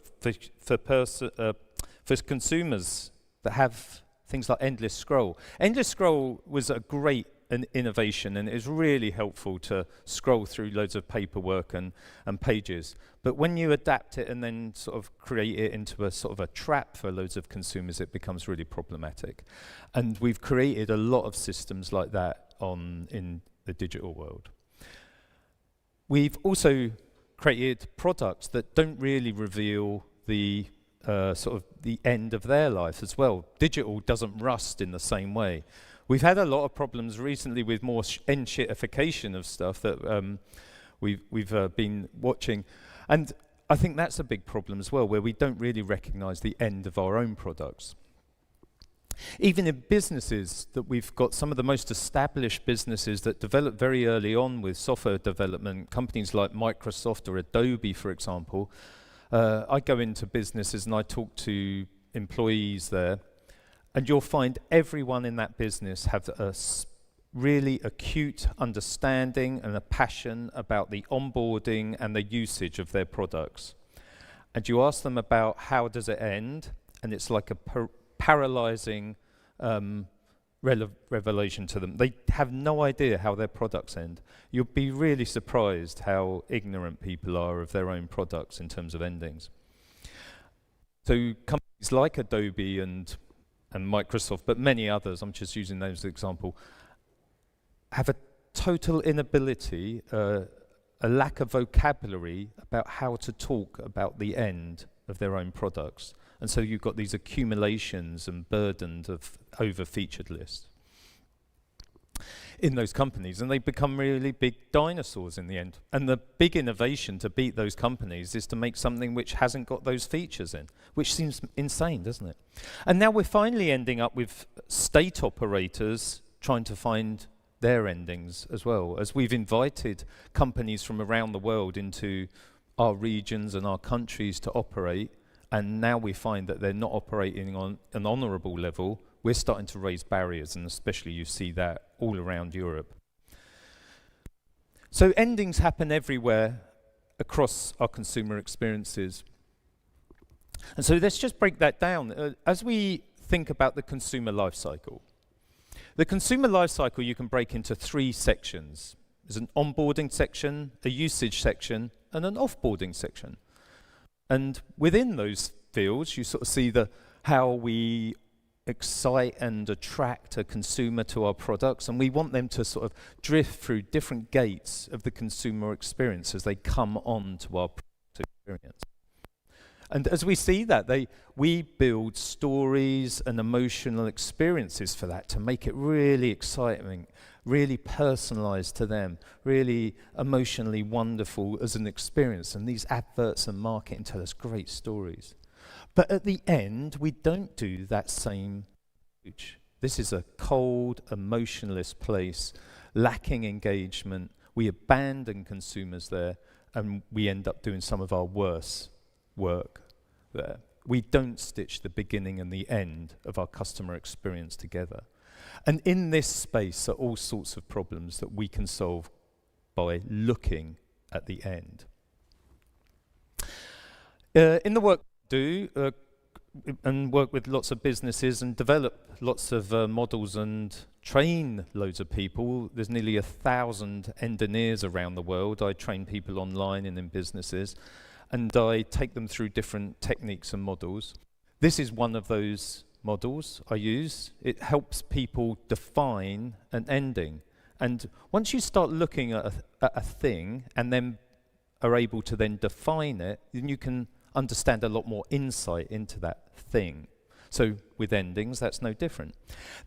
consumers that have things like endless scroll. Endless scroll was a great innovation, and it is really helpful to scroll through loads of paperwork and pages. But when you adapt it and then sort of create it into a sort of a trap for loads of consumers, it becomes really problematic. And we've created a lot of systems like that in the digital world. We've also created products that don't really reveal the sort of the end of their life as well. Digital doesn't rust in the same way. We've had a lot of problems recently with more end-shitification of stuff that we've been watching. And I think that's a big problem as well, where we don't really recognize the end of our own products. Even in businesses, that we've got some of the most established businesses that developed very early on with software development, companies like Microsoft or Adobe, for example. I go into businesses and I talk to employees there, and you'll find everyone in that business have a really acute understanding and a passion about the onboarding and the usage of their products. And you ask them about how does it end, and it's like a paralyzing revelation to them. They have no idea how their products end. You'll be really surprised how ignorant people are of their own products in terms of endings. So companies like Adobe and Microsoft, but many others, I'm just using those as an example, have a total inability, a lack of vocabulary about how to talk about the end of their own products. And so you've got these accumulations and burdened of over-featured lists in those companies, and they become really big dinosaurs in the end. And the big innovation to beat those companies is to make something which hasn't got those features in, which seems insane, doesn't it? And now we're finally ending up with state operators trying to find their endings as well, as we've invited companies from around the world into our regions and our countries to operate, and now we find that they're not operating on an honourable level. We're starting to raise barriers, and especially you see that all around Europe. So endings happen everywhere across our consumer experiences. And so let's just break that down. As we think about the consumer life cycle, the consumer life cycle you can break into 3 sections. There's an onboarding section, a usage section, and an offboarding section. And within those fields, you sort of see how we excite and attract a consumer to our products, and we want them to sort of drift through different gates of the consumer experience as they come on to our product experience. And as we see that, we build stories and emotional experiences for that to make it really exciting, really personalized to them, really emotionally wonderful as an experience. And these adverts and marketing tell us great stories. But at the end, we don't do that same approach. This is a cold, emotionless place, lacking engagement. We abandon consumers there, and we end up doing some of our worst work there. We don't stitch the beginning and the end of our customer experience together. And in this space are all sorts of problems that we can solve by looking at the end. In the work we do, and work with lots of businesses and develop lots of models and train loads of people. There's nearly 1,000 engineers around the world. I train people online and in businesses, and I take them through different techniques and models. This is one of those models I use. It helps people define an ending. And once you start looking at a thing and then are able to then define it, then you can understand a lot more insight into that thing. So with endings, that's no different.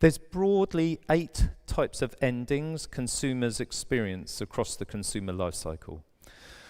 There's broadly 8 types of endings consumers experience across the consumer life cycle.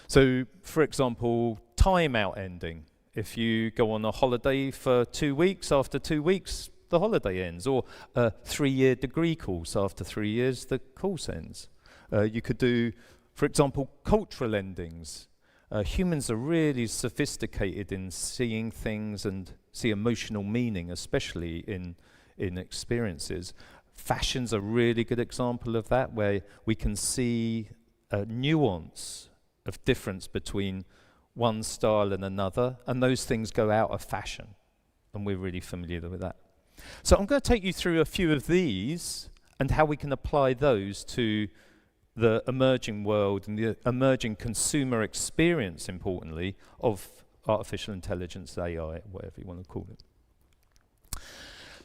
So, for example, timeout ending. If you go on a holiday for 2 weeks, after 2 weeks, the holiday ends. Or a 3-year degree course, after 3 years, the course ends. You could do, for example, cultural endings. Humans are really sophisticated in seeing things and see emotional meaning, especially in experiences. Fashion's a really good example of that, where we can see a nuance of difference between one style and another, and those things go out of fashion, and we're really familiar with that. So I'm going to take you through a few of these and how we can apply those to the emerging world and the emerging consumer experience, importantly, of artificial intelligence, AI, whatever you want to call it.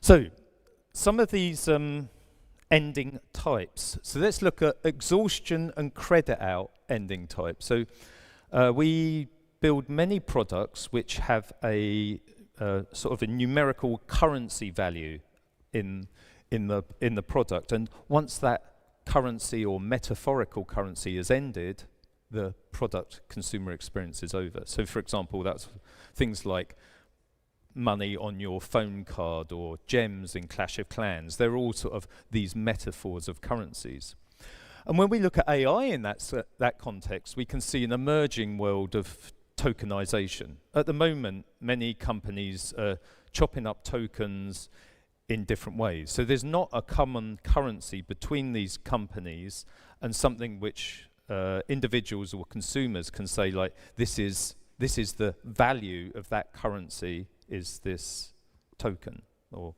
So, some of these ending types. So let's look at exhaustion and credit out ending types. So we build many products which have a sort of a numerical currency value in the product, and once that currency or metaphorical currency is ended, the product consumer experience is over. So for example, that's things like money on your phone card or gems in Clash of Clans. They're all sort of these metaphors of currencies. And when we look at AI in that context, we can see an emerging world of tokenization. At the moment, many companies are chopping up tokens in different ways. So there's not a common currency between these companies and something which individuals or consumers can say, like, this is the value of that currency, is this token. Or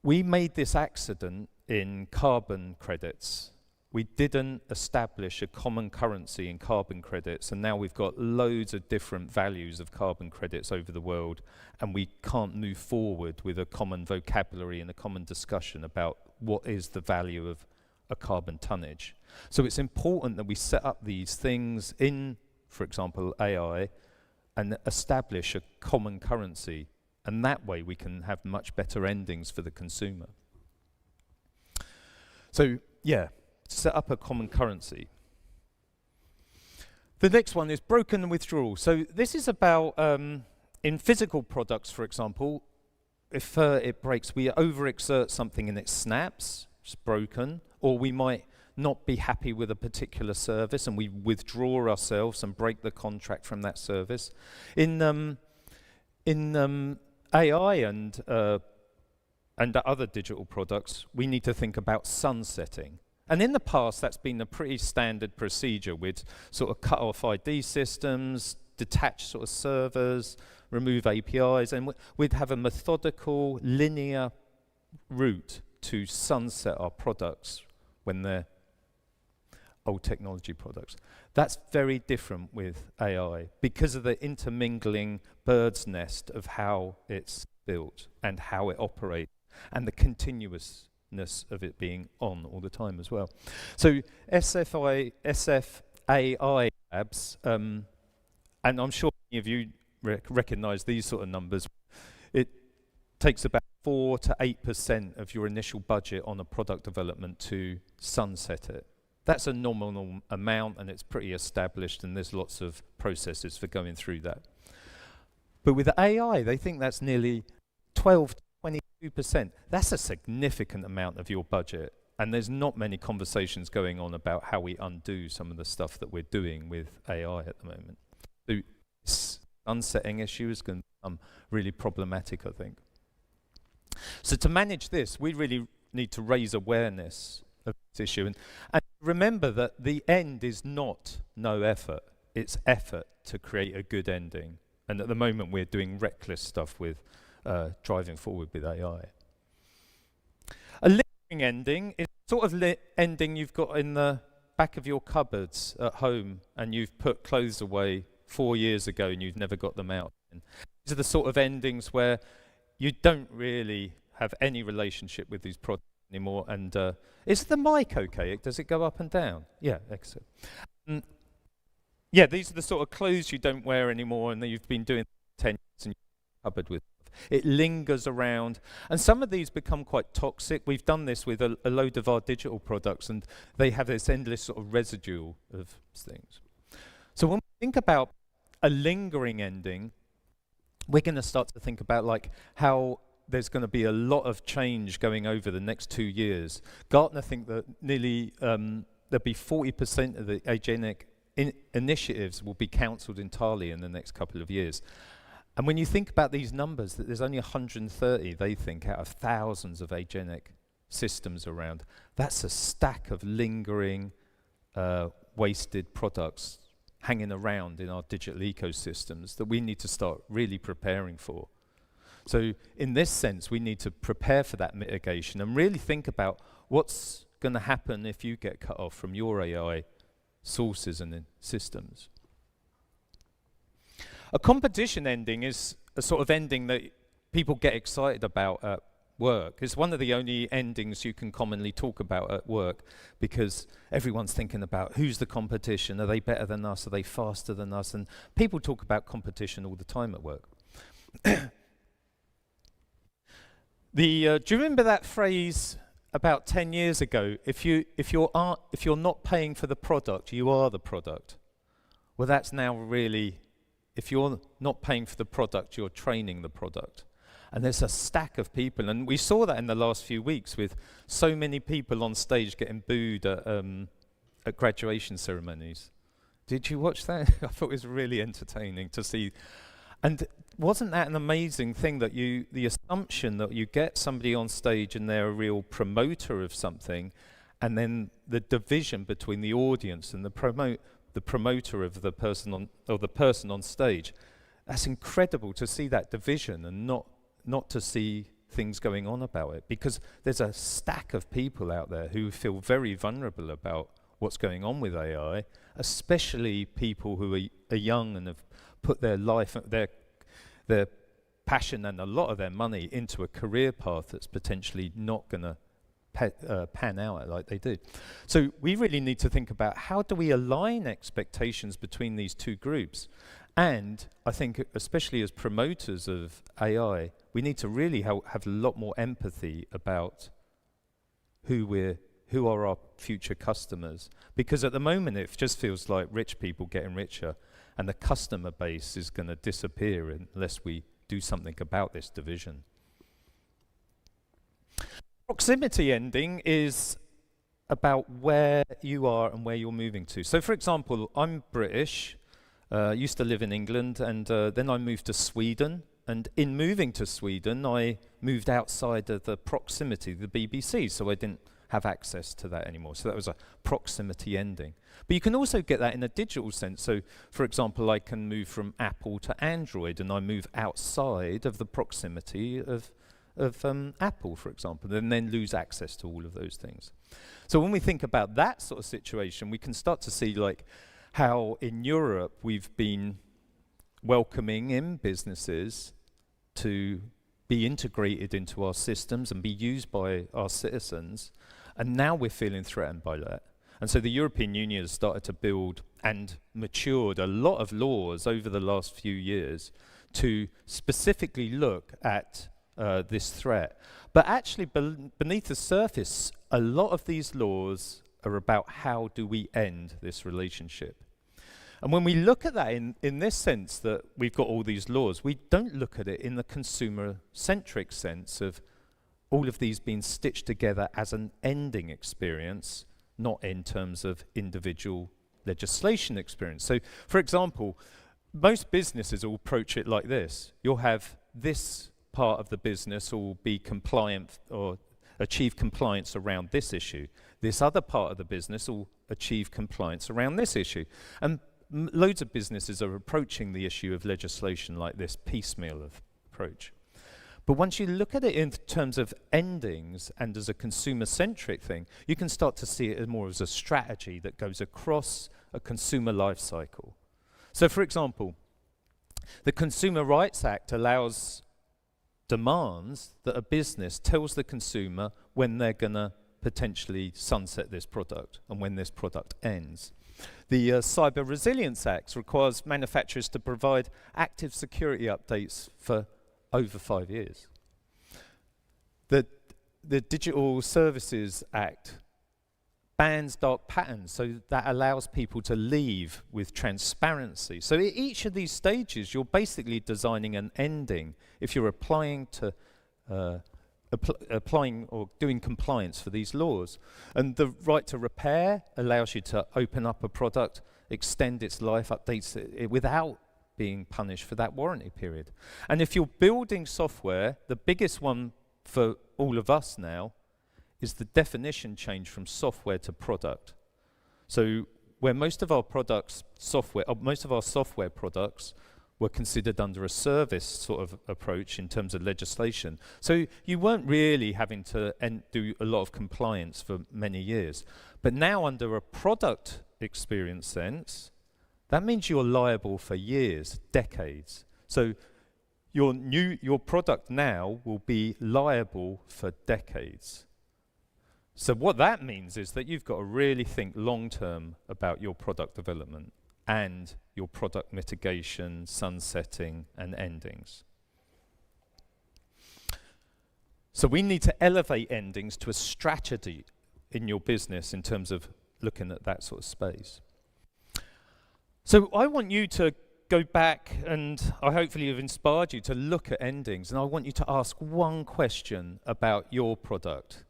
we made this accident in carbon credits. We didn't establish a common currency in carbon credits, and now we've got loads of different values of carbon credits over the world, and we can't move forward with a common vocabulary and a common discussion about what is the value of a carbon tonnage. So it's important that we set up these things in, for example, AI, and establish a common currency. And that way we can have much better endings for the consumer. So yeah, set up a common currency. The next one is broken withdrawal. So this is about, in physical products, for example, if it breaks, we overexert something and it snaps, it's broken, or we might not be happy with a particular service and we withdraw ourselves and break the contract from that service. In AI and other digital products, we need to think about sunsetting. And in the past, that's been a pretty standard procedure. We'd sort of cut off ID systems, detach sort of servers, remove APIs, and we'd have a methodical, linear route to sunset our products when they're old technology products. That's very different with AI because of the intermingling bird's nest of how it's built and how it operates and the continuousness of it being on all the time as well. So SFAI labs, and I'm sure many of you recognize these sort of numbers, it takes about 4 to 8% of your initial budget on a product development to sunset it. That's a nominal amount and it's pretty established and there's lots of processes for going through that. But with AI, they think that's nearly 12 to 22%. That's a significant amount of your budget. And there's not many conversations going on about how we undo some of the stuff that we're doing with AI at the moment. So this sunsetting issue is going to become really problematic, I think. So to manage this, we really need to raise awareness of this issue. And remember that the end is not no effort. It's effort to create a good ending. And at the moment, we're doing reckless stuff with driving forward with AI. A lingering ending is sort of ending you've got in the back of your cupboards at home and you've put clothes away 4 years ago and you've never got them out. And these are the sort of endings where you don't really have any relationship with these products anymore. And is the mic okay? Does it go up and down? Yeah, excellent. Yeah, these are the sort of clothes you don't wear anymore and that you've been doing 10 years and you're covered with. It lingers around. And some of these become quite toxic. We've done this with a load of our digital products and they have this endless sort of residue of things. So when we think about a lingering ending, we're going to start to think about like how there's going to be a lot of change going over the next 2 years. Gartner think that nearly there'll be 40% of the agentic initiatives will be cancelled entirely in the next couple of years. And when you think about these numbers, that there's only 130, they think, out of thousands of agentic systems around, that's a stack of lingering, wasted products hanging around in our digital ecosystems that we need to start really preparing for. So in this sense, we need to prepare for that mitigation and really think about what's going to happen if you get cut off from your AI sources and systems. A competition ending is a sort of ending that people get excited about at work. It's one of the only endings you can commonly talk about at work because everyone's thinking about who's the competition, are they better than us, are they faster than us, and people talk about competition all the time at work. Do you remember that phrase about 10 years ago, if you're not paying for the product, you are the product? Well, that's now really, if you're not paying for the product, you're training the product. And there's a stack of people, and we saw that in the last few weeks with so many people on stage getting booed at graduation ceremonies. Did you watch that? I thought it was really entertaining to see. And wasn't that an amazing thing that the assumption that you get somebody on stage and they're a real promoter of something, and then the division between the audience and the promoter of the person on stage. That's incredible to see that division and not to see things going on about it, because there's a stack of people out there who feel very vulnerable about what's going on with AI, especially people who are young and have put their life, their passion and a lot of their money into a career path that's potentially not going to pan out like they did. So we really need to think about how do we align expectations between these two groups And I think, especially as promoters of AI, we need to really have a lot more empathy about who are our future customers. Because at the moment, it just feels like rich people getting richer, and the customer base is going to disappear unless we do something about this division. Proximity ending is about where you are and where you're moving to. So for example, I'm British, used to live in England, and then I moved to Sweden. And in moving to Sweden, I moved outside of the proximity, the BBC, so I didn't have access to that anymore. So that was a proximity ending. But you can also get that in a digital sense. So for example, I can move from Apple to Android, and I move outside of the proximity of Apple, for example, and then lose access to all of those things. So when we think about that sort of situation, we can start to see like how in Europe we've been welcoming in businesses to be integrated into our systems and be used by our citizens, and now we're feeling threatened by that. And so the European Union has started to build and matured a lot of laws over the last few years to specifically look at this threat. But actually beneath the surface, a lot of these laws are about how do we end this relationship. And when we look at that in this sense that we've got all these laws, we don't look at it in the consumer-centric sense of all of these being stitched together as an ending experience, not in terms of individual legislation experience. So, for example, most businesses will approach it like this. You'll have this part of the business will be compliant or achieve compliance around this issue. This other part of the business will achieve compliance around this issue. And loads of businesses are approaching the issue of legislation like this piecemeal approach. But once you look at it in terms of endings and as a consumer-centric thing, you can start to see it more as a strategy that goes across a consumer life cycle. So for example, the Consumer Rights Act demands that a business tells the consumer when they're going to potentially sunset this product and when this product ends. The Cyber Resilience Act requires manufacturers to provide active security updates for over 5 years. The Digital Services Act bans dark patterns, so that allows people to leave with transparency. So at each of these stages, you're basically designing an ending if you're applying to applying or doing compliance for these laws. And the right to repair allows you to open up a product, extend its life, updates it without being punished for that warranty period. And if you're building software, the biggest one for all of us now is the definition change from software to product. So where most of our software products were considered under a service sort of approach in terms of legislation. So you weren't really having to do a lot of compliance for many years. But now under a product experience sense, that means you're liable for years, decades. So your product now will be liable for decades. So what that means is that you've got to really think long-term about your product development and your product mitigation, sunsetting, and endings. So we need to elevate endings to a strategy in your business in terms of looking at that sort of space. So I want you to go back, and I hopefully have inspired you to look at endings, and I want you to ask one question about your product.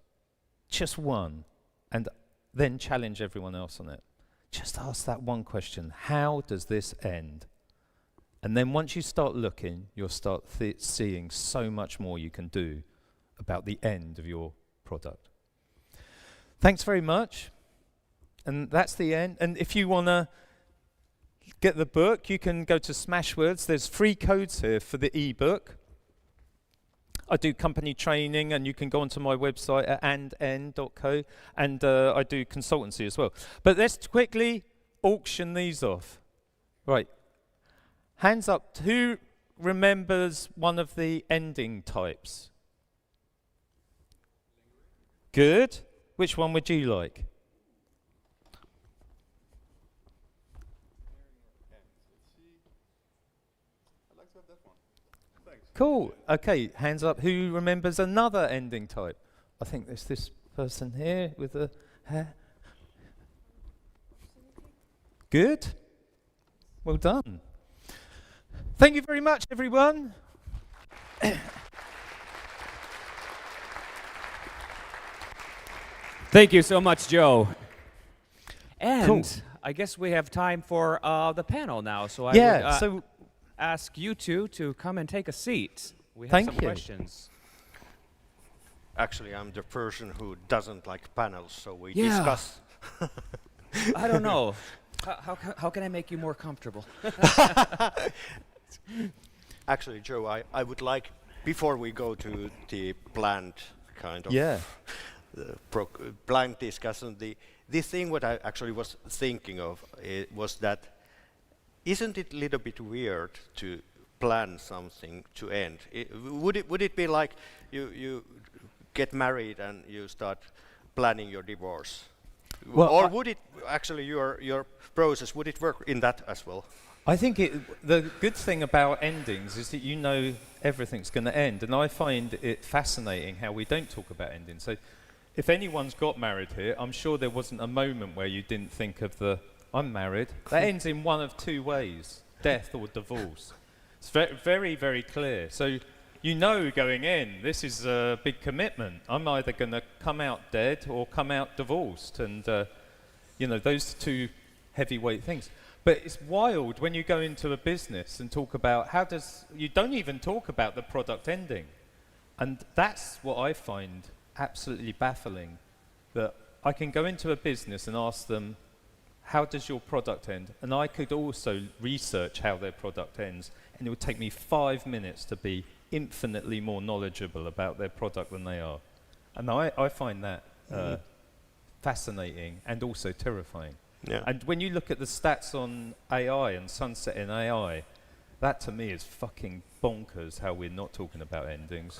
Just one, and then challenge everyone else on it. Just ask that one question. How does this end? And then once you start looking, you'll start seeing so much more you can do about the end of your product. Thanks very much. And that's the end. And if you want to get the book, you can go to Smashwords. There's free codes here for the ebook. I do company training, and you can go onto my website at andn.co, and I do consultancy as well. But let's quickly auction these off. Right. Hands up. Who remembers one of the ending types? Good. Which one would you like? like to have that one. Thanks. Cool. Okay, hands up. Who remembers another ending type? I think there's this person here with the hair. Good. Well done. Thank you very much, everyone. Thank you so much, Joe. And Cool. I guess we have time for the panel now. So I Yeah, would so ask you two to come and take a seat. We have Thank some you. questions. Actually, I'm the person who doesn't like panels, so we Yeah. discuss. I don't know. How can I make you more comfortable? Actually, Joe, I would like, before we go to the planned kind of yeah. planned discussion, the thing what I actually was thinking of was that isn't it a little bit weird to plan something to end? Would it be like you get married and you start planning your divorce? Well, Or would it actually your process, would it work in that as well? I think the good thing about endings is that you know everything's going to end, and I find it fascinating how we don't talk about endings. So if anyone's got married here, I'm sure there wasn't a moment where you didn't think of the, I'm married. That ends in one of two ways, death or divorce. It's very, very clear. So you know going in, this is a big commitment. I'm either going to come out dead or come out divorced, and you know, those two heavyweight things. But it's wild when you go into a business and talk about you don't even talk about the product ending. And that's what I find absolutely baffling, that I can go into a business and ask them, how does your product end? And I could also research how their product ends, and it would take me 5 minutes to be infinitely more knowledgeable about their product than they are. And I find that fascinating and also terrifying. Yeah. And when you look at the stats on AI and sunset in AI, that to me is fucking bonkers how we're not talking about endings.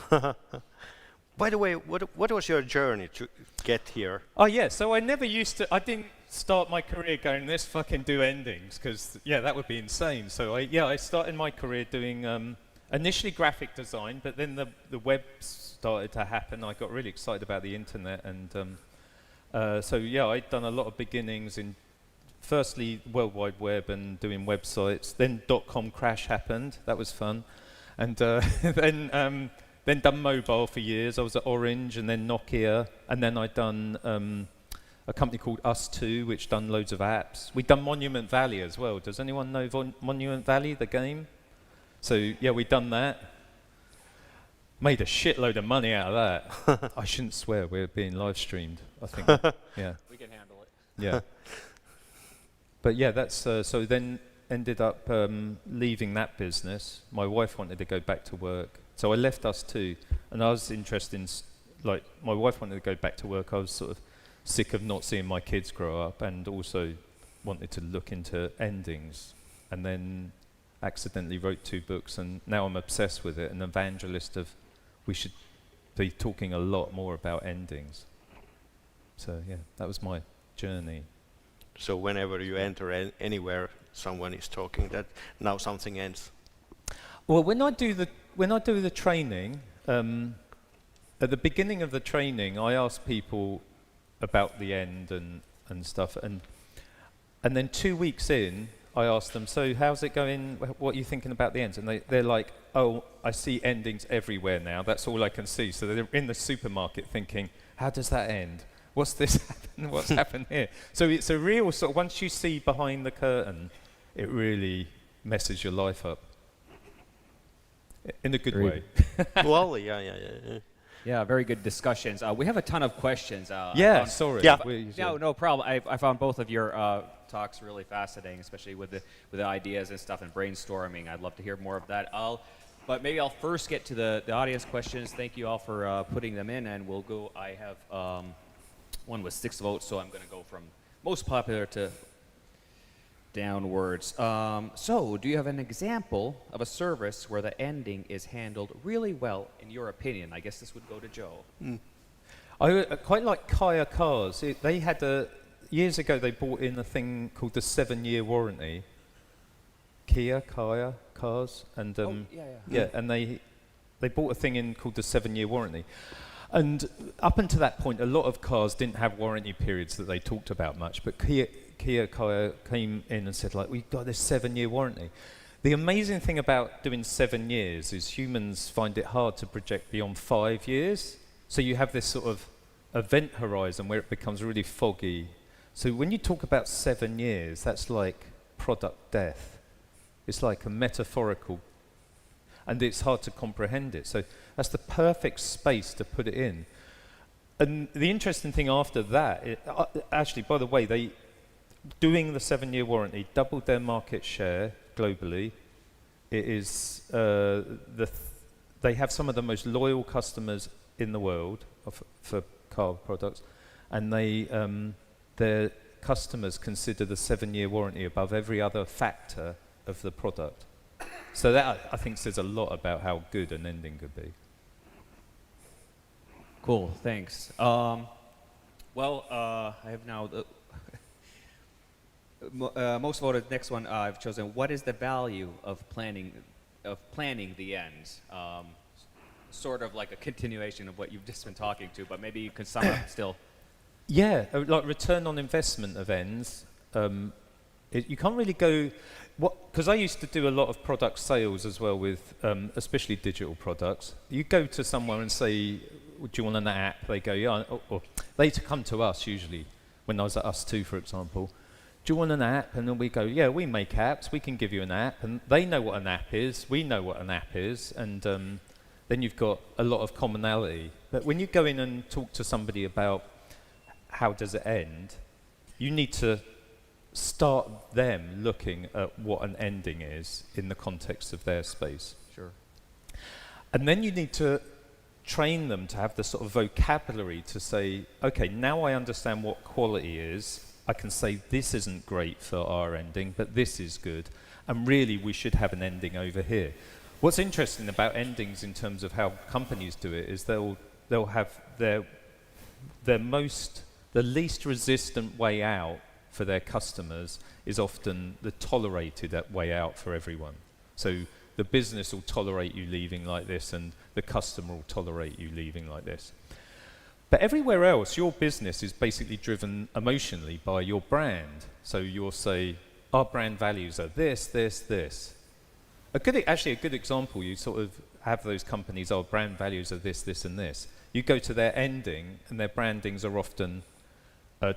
By the way, what was your journey to get here? Oh yeah, so I didn't start my career going, let's fucking do endings, because yeah, that would be insane. So I started my career doing initially graphic design, but then the web started to happen. I got really excited about the internet, and so yeah, I'd done a lot of beginnings in firstly World Wide Web and doing websites. Then .com crash happened. That was fun, and then done mobile for years. I was at Orange and then Nokia, and then I'd done a company called Us2, which done loads of apps. We'd done Monument Valley as well. Does anyone know Monument Valley, the game? So yeah, we'd done that. Made a shitload of money out of that. I shouldn't swear, we're being live streamed, I think. Yeah. We can handle it. Yeah. But yeah, that's so then ended up leaving that business. My wife wanted to go back to work. So I left Us2, and I was interested in, like, my wife wanted to go back to work. I was sort of sick of not seeing my kids grow up, and also wanted to look into endings. And then accidentally wrote 2 books, and now I'm obsessed with it, an evangelist of we should be talking a lot more about endings. So yeah, that was my journey. So whenever you enter anywhere, someone is talking that now something ends. Well, when I do the training, at the beginning of the training, I ask people about the end and stuff, and then 2 weeks in, I ask them, so how's it going? What are you thinking about the ends? And they're like, oh, I see endings everywhere now. That's all I can see. So they're in the supermarket thinking, how does that end? What's this happen? What's happened here? So it's a real sort of, once you see behind the curtain, it really messes your life up. In a good way. Well, yeah. Yeah, very good discussions. We have a ton of questions. Yeah, sorry. Yeah. No problem. I found both of your talks really fascinating, especially with the ideas and stuff and brainstorming. I'd love to hear more of that. But maybe I'll first get to the audience questions. Thank you all for putting them in, and we'll go. I have one with 6 votes, so I'm going to go from most popular to downwards. So, do you have an example of a service where the ending is handled really well, in your opinion? I guess this would go to Joe. I quite like Kaya Cars. They had years ago they brought in a thing called the 7-year warranty, Kia cars, and yeah. and they bought a thing in called the 7-year warranty. And up until that point, a lot of cars didn't have warranty periods that they talked about much, but Kia came in and said, like, we've got this 7-year warranty. The amazing thing about doing 7 years is humans find it hard to project beyond 5 years. So you have this sort of event horizon where it becomes really foggy. So when you talk about 7 years, that's like product death. It's like a metaphorical, and it's hard to comprehend it. So that's the perfect space to put it in. And the interesting thing after that, actually, by the way, they doing the 7-year warranty doubled their market share globally. It is they have some of the most loyal customers in the world for car products, and their customers consider the 7-year warranty above every other factor of the product. So that, I think, says a lot about how good an ending could be. Cool, thanks. I have now the most voted. Next one I've chosen. What is the value of planning the ends? Sort of like a continuation of what you've just been talking to, but maybe you can sum up still. Yeah, like return on investment of ends. You can't really go, because I used to do a lot of product sales as well with, especially digital products. You go to someone and say, do you want an app? They go, yeah, or they come to us usually, when I was at Us2, for example. Do you want an app? And then we go, yeah, we make apps, we can give you an app. And they know what an app is, we know what an app is, and then you've got a lot of commonality. But when you go in and talk to somebody about how does it end, you need to start them looking at what an ending is in the context of their space. Sure. And then you need to train them to have the sort of vocabulary to say, okay, now I understand what quality is. I can say this isn't great for our ending, but this is good. And really, we should have an ending over here. What's interesting about endings in terms of how companies do it is they'll have the least resistant way out for their customers is often the tolerated way out for everyone. So the business will tolerate you leaving like this, and the customer will tolerate you leaving like this. But everywhere else, your business is basically driven emotionally by your brand. So you'll say, our brand values are this, this, this. A good example, you sort of have those companies, our brand values are this, this, and this. You go to their ending, and their brandings are often,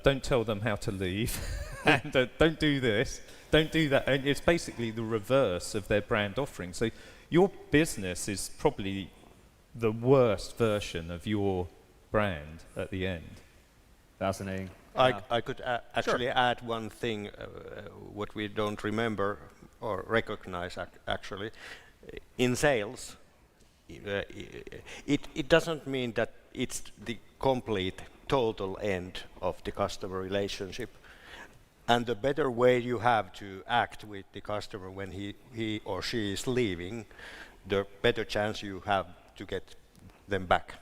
don't tell them how to leave, and don't do this, don't do that. And it's basically the reverse of their brand offering. So your business is probably the worst version of your brand at the end. Fascinating. I could actually add one thing, what we don't remember or recognize actually. In sales, it doesn't mean that it's the complete, total end of the customer relationship. And the better way you have to act with the customer when he or she is leaving, the better chance you have to get them back.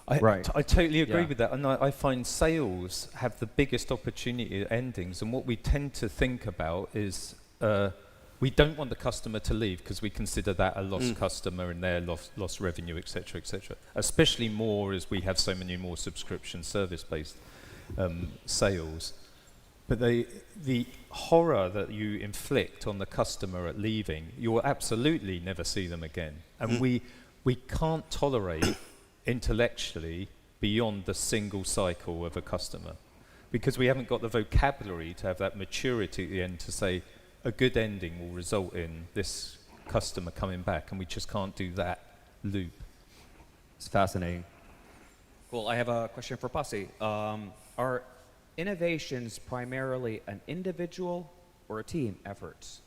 I totally agree with that, and I find sales have the biggest opportunity at endings, and what we tend to think about is we don't want the customer to leave because we consider that a lost customer and their lost revenue, etc., etc. Especially more as we have so many more subscription service-based sales. But the horror that you inflict on the customer at leaving, you will absolutely never see them again, and we can't tolerate intellectually beyond the single cycle of a customer, because we haven't got the vocabulary to have that maturity at the end to say a good ending will result in this customer coming back, and we just can't do that loop. It's fascinating. Cool. I have a question for Pasi. Are innovations primarily an individual or a team efforts?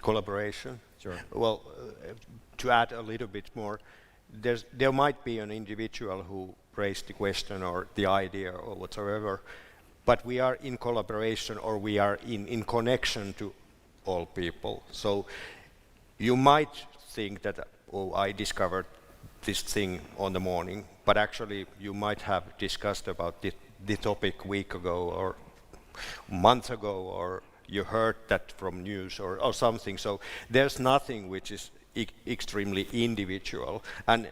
Collaboration. Sure. Well, to add a little bit more, there might be an individual who raised the question or the idea or whatsoever, but we are in collaboration, or we are in connection to all people. So you might think that, oh, I discovered this thing on the morning, but actually you might have discussed about the topic a week ago or a month ago or you heard that from news or something. So there's nothing which is extremely individual. And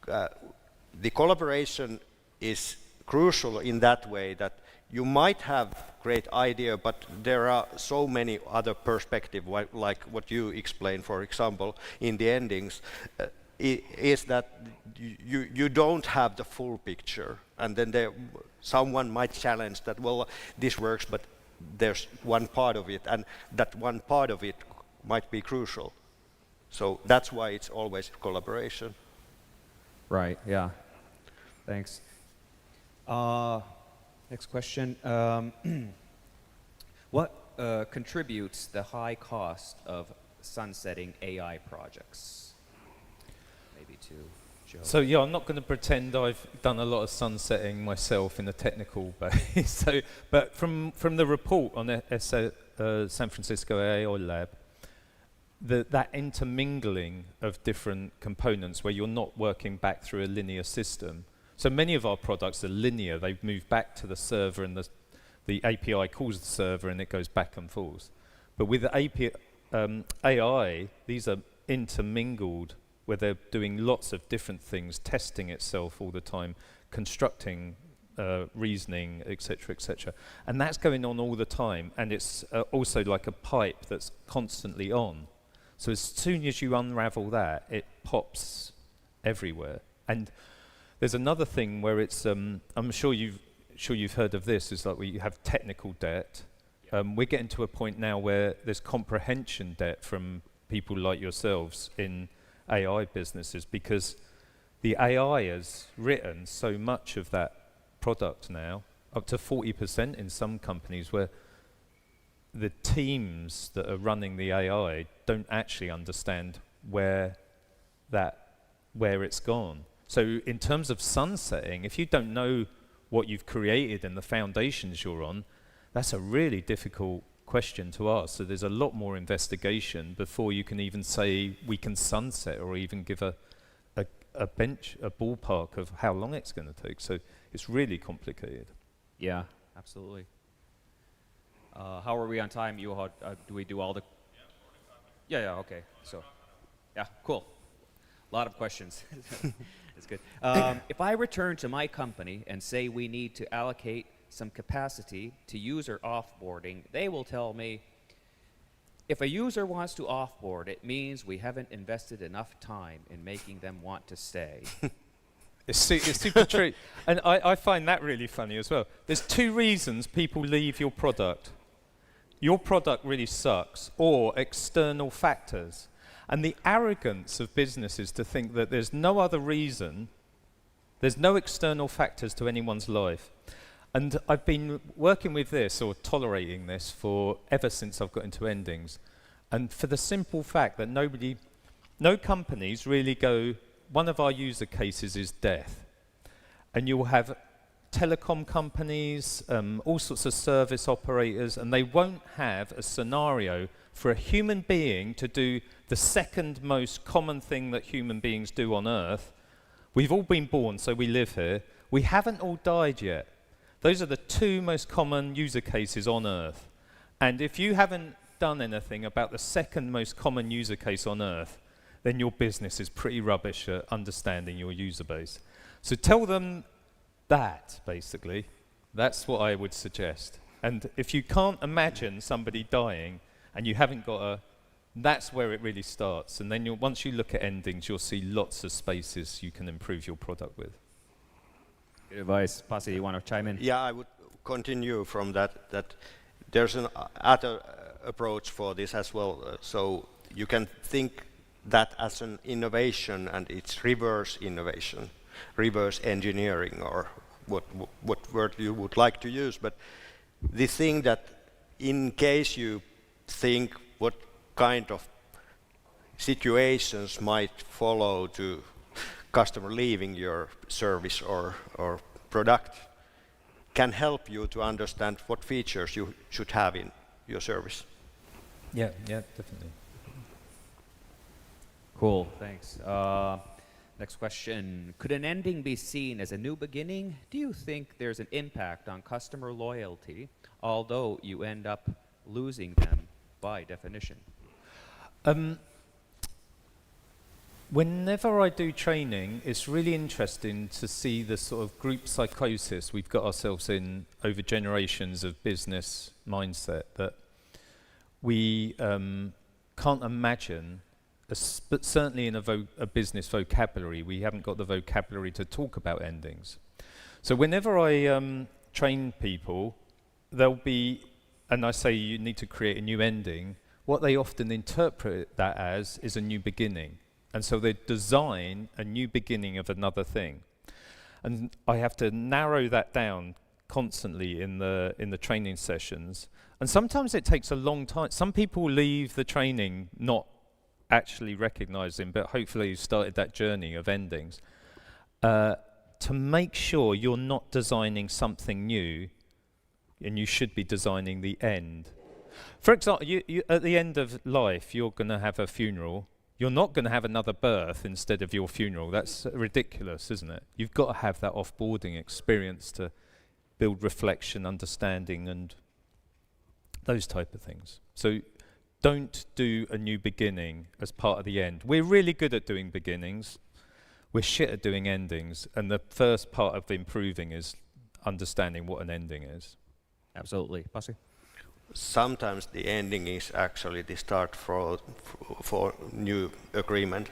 the collaboration is crucial in that way that you might have great idea, but there are so many other perspectives, like what you explained, for example, in the endings, is that you don't have the full picture, and then someone might challenge that, well, this works, but there's one part of it, and that one part of it might be crucial. So that's why it's always collaboration. Right, yeah. Thanks. Next question. What contributes the high cost of sunsetting AI projects? Maybe to Joe. So yeah, I'm not going to pretend I've done a lot of sunsetting myself in a technical base. But from the report on San Francisco AI Lab, that intermingling of different components where you're not working back through a linear system. So many of our products are linear. They move back to the server, and the API calls the server, and it goes back and forth. But with the AI, these are intermingled, where they're doing lots of different things, testing itself all the time, constructing reasoning, etc., etc. And that's going on all the time, and it's also like a pipe that's constantly on. So as soon as you unravel that, it pops everywhere. And there's another thing where it's, I'm sure you've heard of this, is like where you have technical debt. We're getting to a point now where there's comprehension debt from people like yourselves in AI businesses, because the AI has written so much of that product now, up to 40% in some companies, where the teams that are running the AI don't actually understand where it's gone. So in terms of sunsetting, if you don't know what you've created and the foundations you're on, that's a really difficult question to ask. So there's a lot more investigation before you can even say we can sunset, or even give a ballpark of how long it's going to take. So it's really complicated. Yeah, absolutely. How are we on time? Do we do all the? Yeah, okay. So, yeah, cool. A lot of questions. That's good. If I return to my company and say we need to allocate some capacity to user offboarding, they will tell me, if a user wants to offboard, it means we haven't invested enough time in making them want to stay. It's super true. And I find that really funny as well. There's two reasons people leave your product. Your product really sucks, or external factors. And the arrogance of businesses to think that there's no other reason, there's no external factors to anyone's life. And I've been working with this, or tolerating this, for ever since I've got into endings. And for the simple fact that no companies really go, one of our user cases is death. And you'll have telecom companies, all sorts of service operators, and they won't have a scenario for a human being to do the second most common thing that human beings do on Earth. We've all been born, so we live here. We haven't all died yet. Those are the two most common user cases on Earth. And if you haven't done anything about the second most common user case on Earth, then your business is pretty rubbish at understanding your user base. So tell them that, basically. That's what I would suggest. And if you can't imagine somebody dying and you haven't got that's where it really starts. And then once you look at endings, you'll see lots of spaces you can improve your product with. Good advice. Pasi, you want to chime in? Yeah, I would continue from that there's an other approach for this as well. So you can think that as an innovation, and it's reverse innovation, reverse engineering, or what word you would like to use. But the thing that, in case you think what kind of situations might follow to customer leaving your service or product, can help you to understand what features you should have in your service. Yeah, definitely. Cool, thanks. Next question. Could an ending be seen as a new beginning? Do you think there's an impact on customer loyalty, although you end up losing them by definition? Whenever I do training, it's really interesting to see the sort of group psychosis we've got ourselves in over generations of business mindset, that we can't imagine, but certainly in a business vocabulary, we haven't got the vocabulary to talk about endings. So whenever I train people, there'll be, and I say you need to create a new ending, what they often interpret that as is a new beginning. And so they design a new beginning of another thing. And I have to narrow that down constantly in the training sessions. And sometimes it takes a long time. Some people leave the training not actually recognizing, but hopefully you started that journey of endings. To make sure you're not designing something new, and you should be designing the end. For example, you at the end of life, you're going to have a funeral. You're not going to have another birth instead of your funeral. That's ridiculous, isn't it? You've got to have that offboarding experience to build reflection, understanding, and those type of things. So don't do a new beginning as part of the end. We're really good at doing beginnings. We're shit at doing endings. And the first part of improving is understanding what an ending is. Absolutely. Pasi? Sometimes the ending is actually the start for new agreement.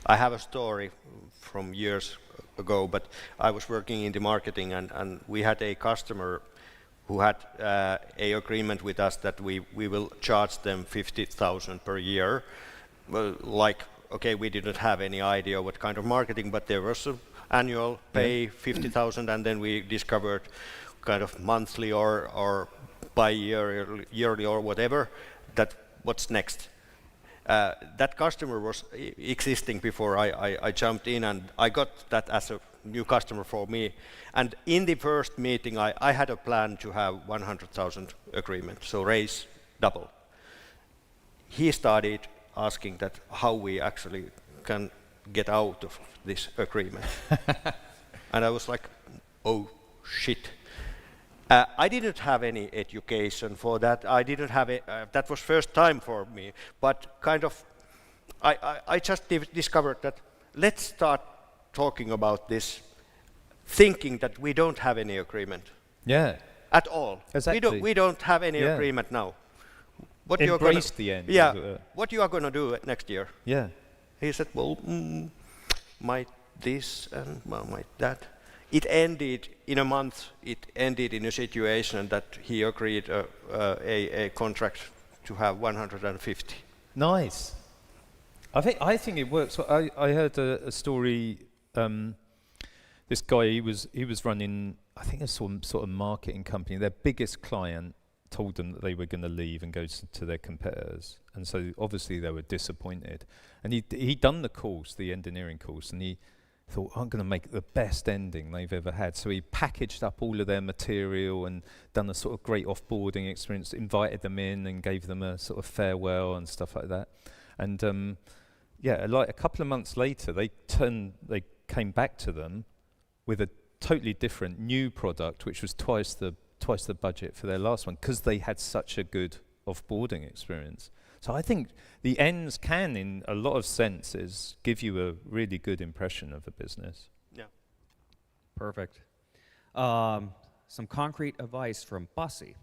I have a story from years ago, but I was working in the marketing, and we had a customer who had a agreement with us that we will charge them 50,000 per year. Well, like, okay, we didn't have any idea what kind of marketing, but there was an annual pay, 50,000, and then we discovered kind of monthly or yearly or whatever, that what's next. That customer was existing before I jumped in, and I got that as a new customer for me. And in the first meeting, I had a plan to have 100,000 agreement, so raise double. He started asking that how we actually can get out of this agreement. And I was like, oh shit. I didn't have any education for that. I didn't have that was first time for me. But kind of, I just discovered that let's start talking about this, thinking that we don't have any agreement. Yeah. At all. Exactly. We don't have any agreement now. What Embrace the end. Yeah. What you are going to do next year? Yeah. He said, well, might this and might that. It ended in a month. It ended in a situation that he agreed a contract to have 150. Nice. I think it works. I heard a story. This guy, he was running, I think, a sort of marketing company. Their biggest client told them that they were going to leave and go to their competitors, and so obviously they were disappointed. And he'd done the course, the engineering course, and he thought, I'm going to make the best ending they've ever had. So he packaged up all of their material and done a sort of great offboarding experience, invited them in and gave them a sort of farewell and stuff like that. And like a couple of months later, they came back to them with a totally different new product, which was twice the budget for their last one, because they had such a good offboarding experience. So I think the ends can, in a lot of senses, give you a really good impression of a business. Yeah. Perfect. Some concrete advice from Pasi.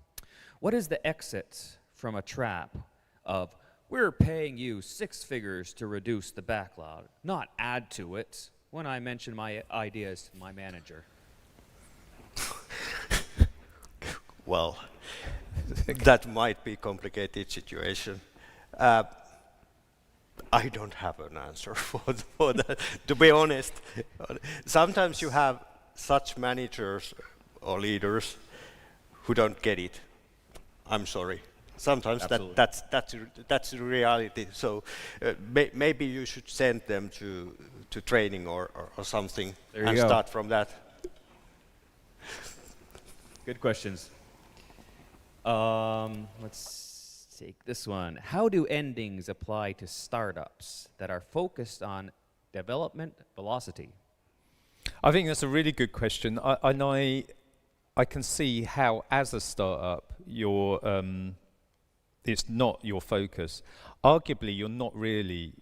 What is the exit from a trap of, we're paying you 6 figures to reduce the backlog, not add to it, when I mention my ideas to my manager? Well, that might be a complicated situation. I don't have an answer for that, to be honest. Sometimes you have such managers or leaders who don't get it. I'm sorry. Sometimes that's the reality. So maybe you should send them to training or something and start from that. Good questions. Let's take this one. How do endings apply to startups that are focused on development velocity? I think that's a really good question. I can see how, as a startup, it's not your focus. Arguably,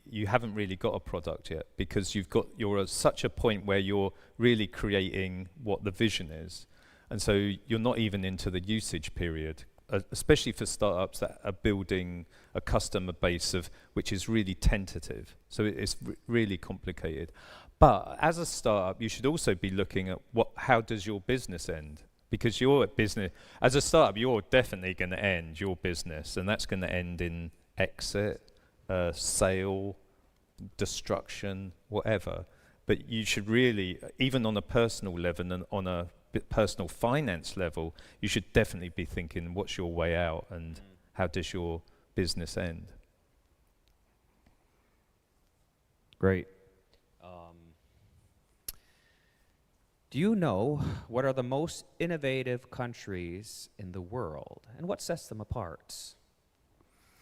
you haven't really got a product yet, because you're at such a point where you're really creating what the vision is. And so you're not even into the usage period, especially for startups that are building a customer base which is really tentative. So it's really complicated. But as a startup, you should also be looking at how does your business end? Because as a startup, you're definitely going to end your business, and that's going to end in exit, sale, destruction, whatever. But you should really, even on a personal level and on a personal finance level, you should definitely be thinking, what's your way out and how does your business end? Great. Do you know what are the most innovative countries in the world, and what sets them apart?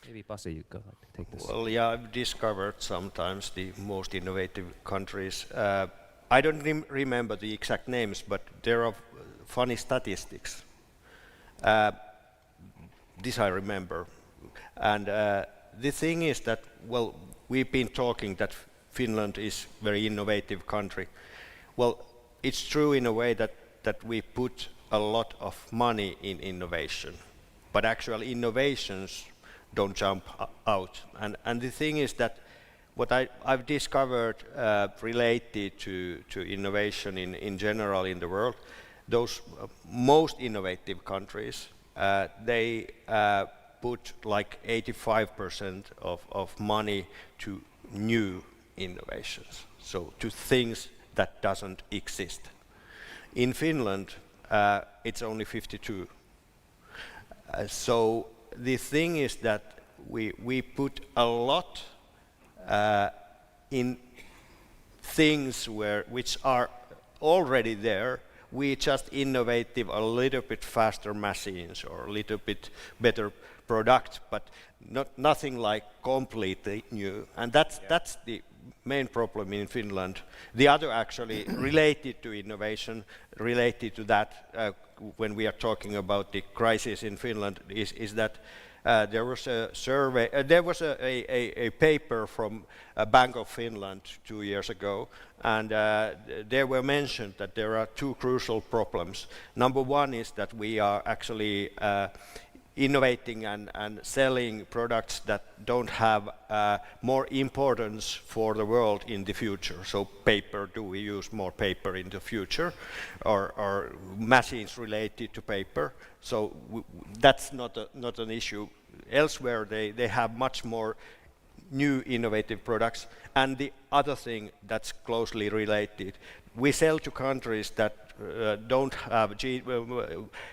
Maybe Pasi, you go take this. Well, yeah, I've discovered sometimes the most innovative countries. I don't remember the exact names, but there are funny statistics. This I remember. And the thing is that, well, we've been talking that Finland is a very innovative country. Well, it's true in a way that we put a lot of money in innovation, but actual innovations don't jump out. And the thing is that what I've discovered related to innovation in general in the world, those most innovative countries, they put like 85% of money to new innovations, so to things that doesn't exist. In Finland, it's only 52. So the thing is that we put a lot in things which are already there. We just innovative a little bit faster machines or a little bit better product, but nothing like completely new. And that's the main problem in Finland. The other actually related to innovation, related to that when we are talking about the crisis in Finland, is that there was a survey, there was a paper from Bank of Finland 2 years ago, and there were mentioned that there are two crucial problems. Number one is that we are actually innovating and selling products that don't have more importance for the world in the future. So paper, do we use more paper in the future, or machines related to paper? So that's not an issue. Elsewhere they have much more new innovative products. And the other thing that's closely related, we sell to countries that don't have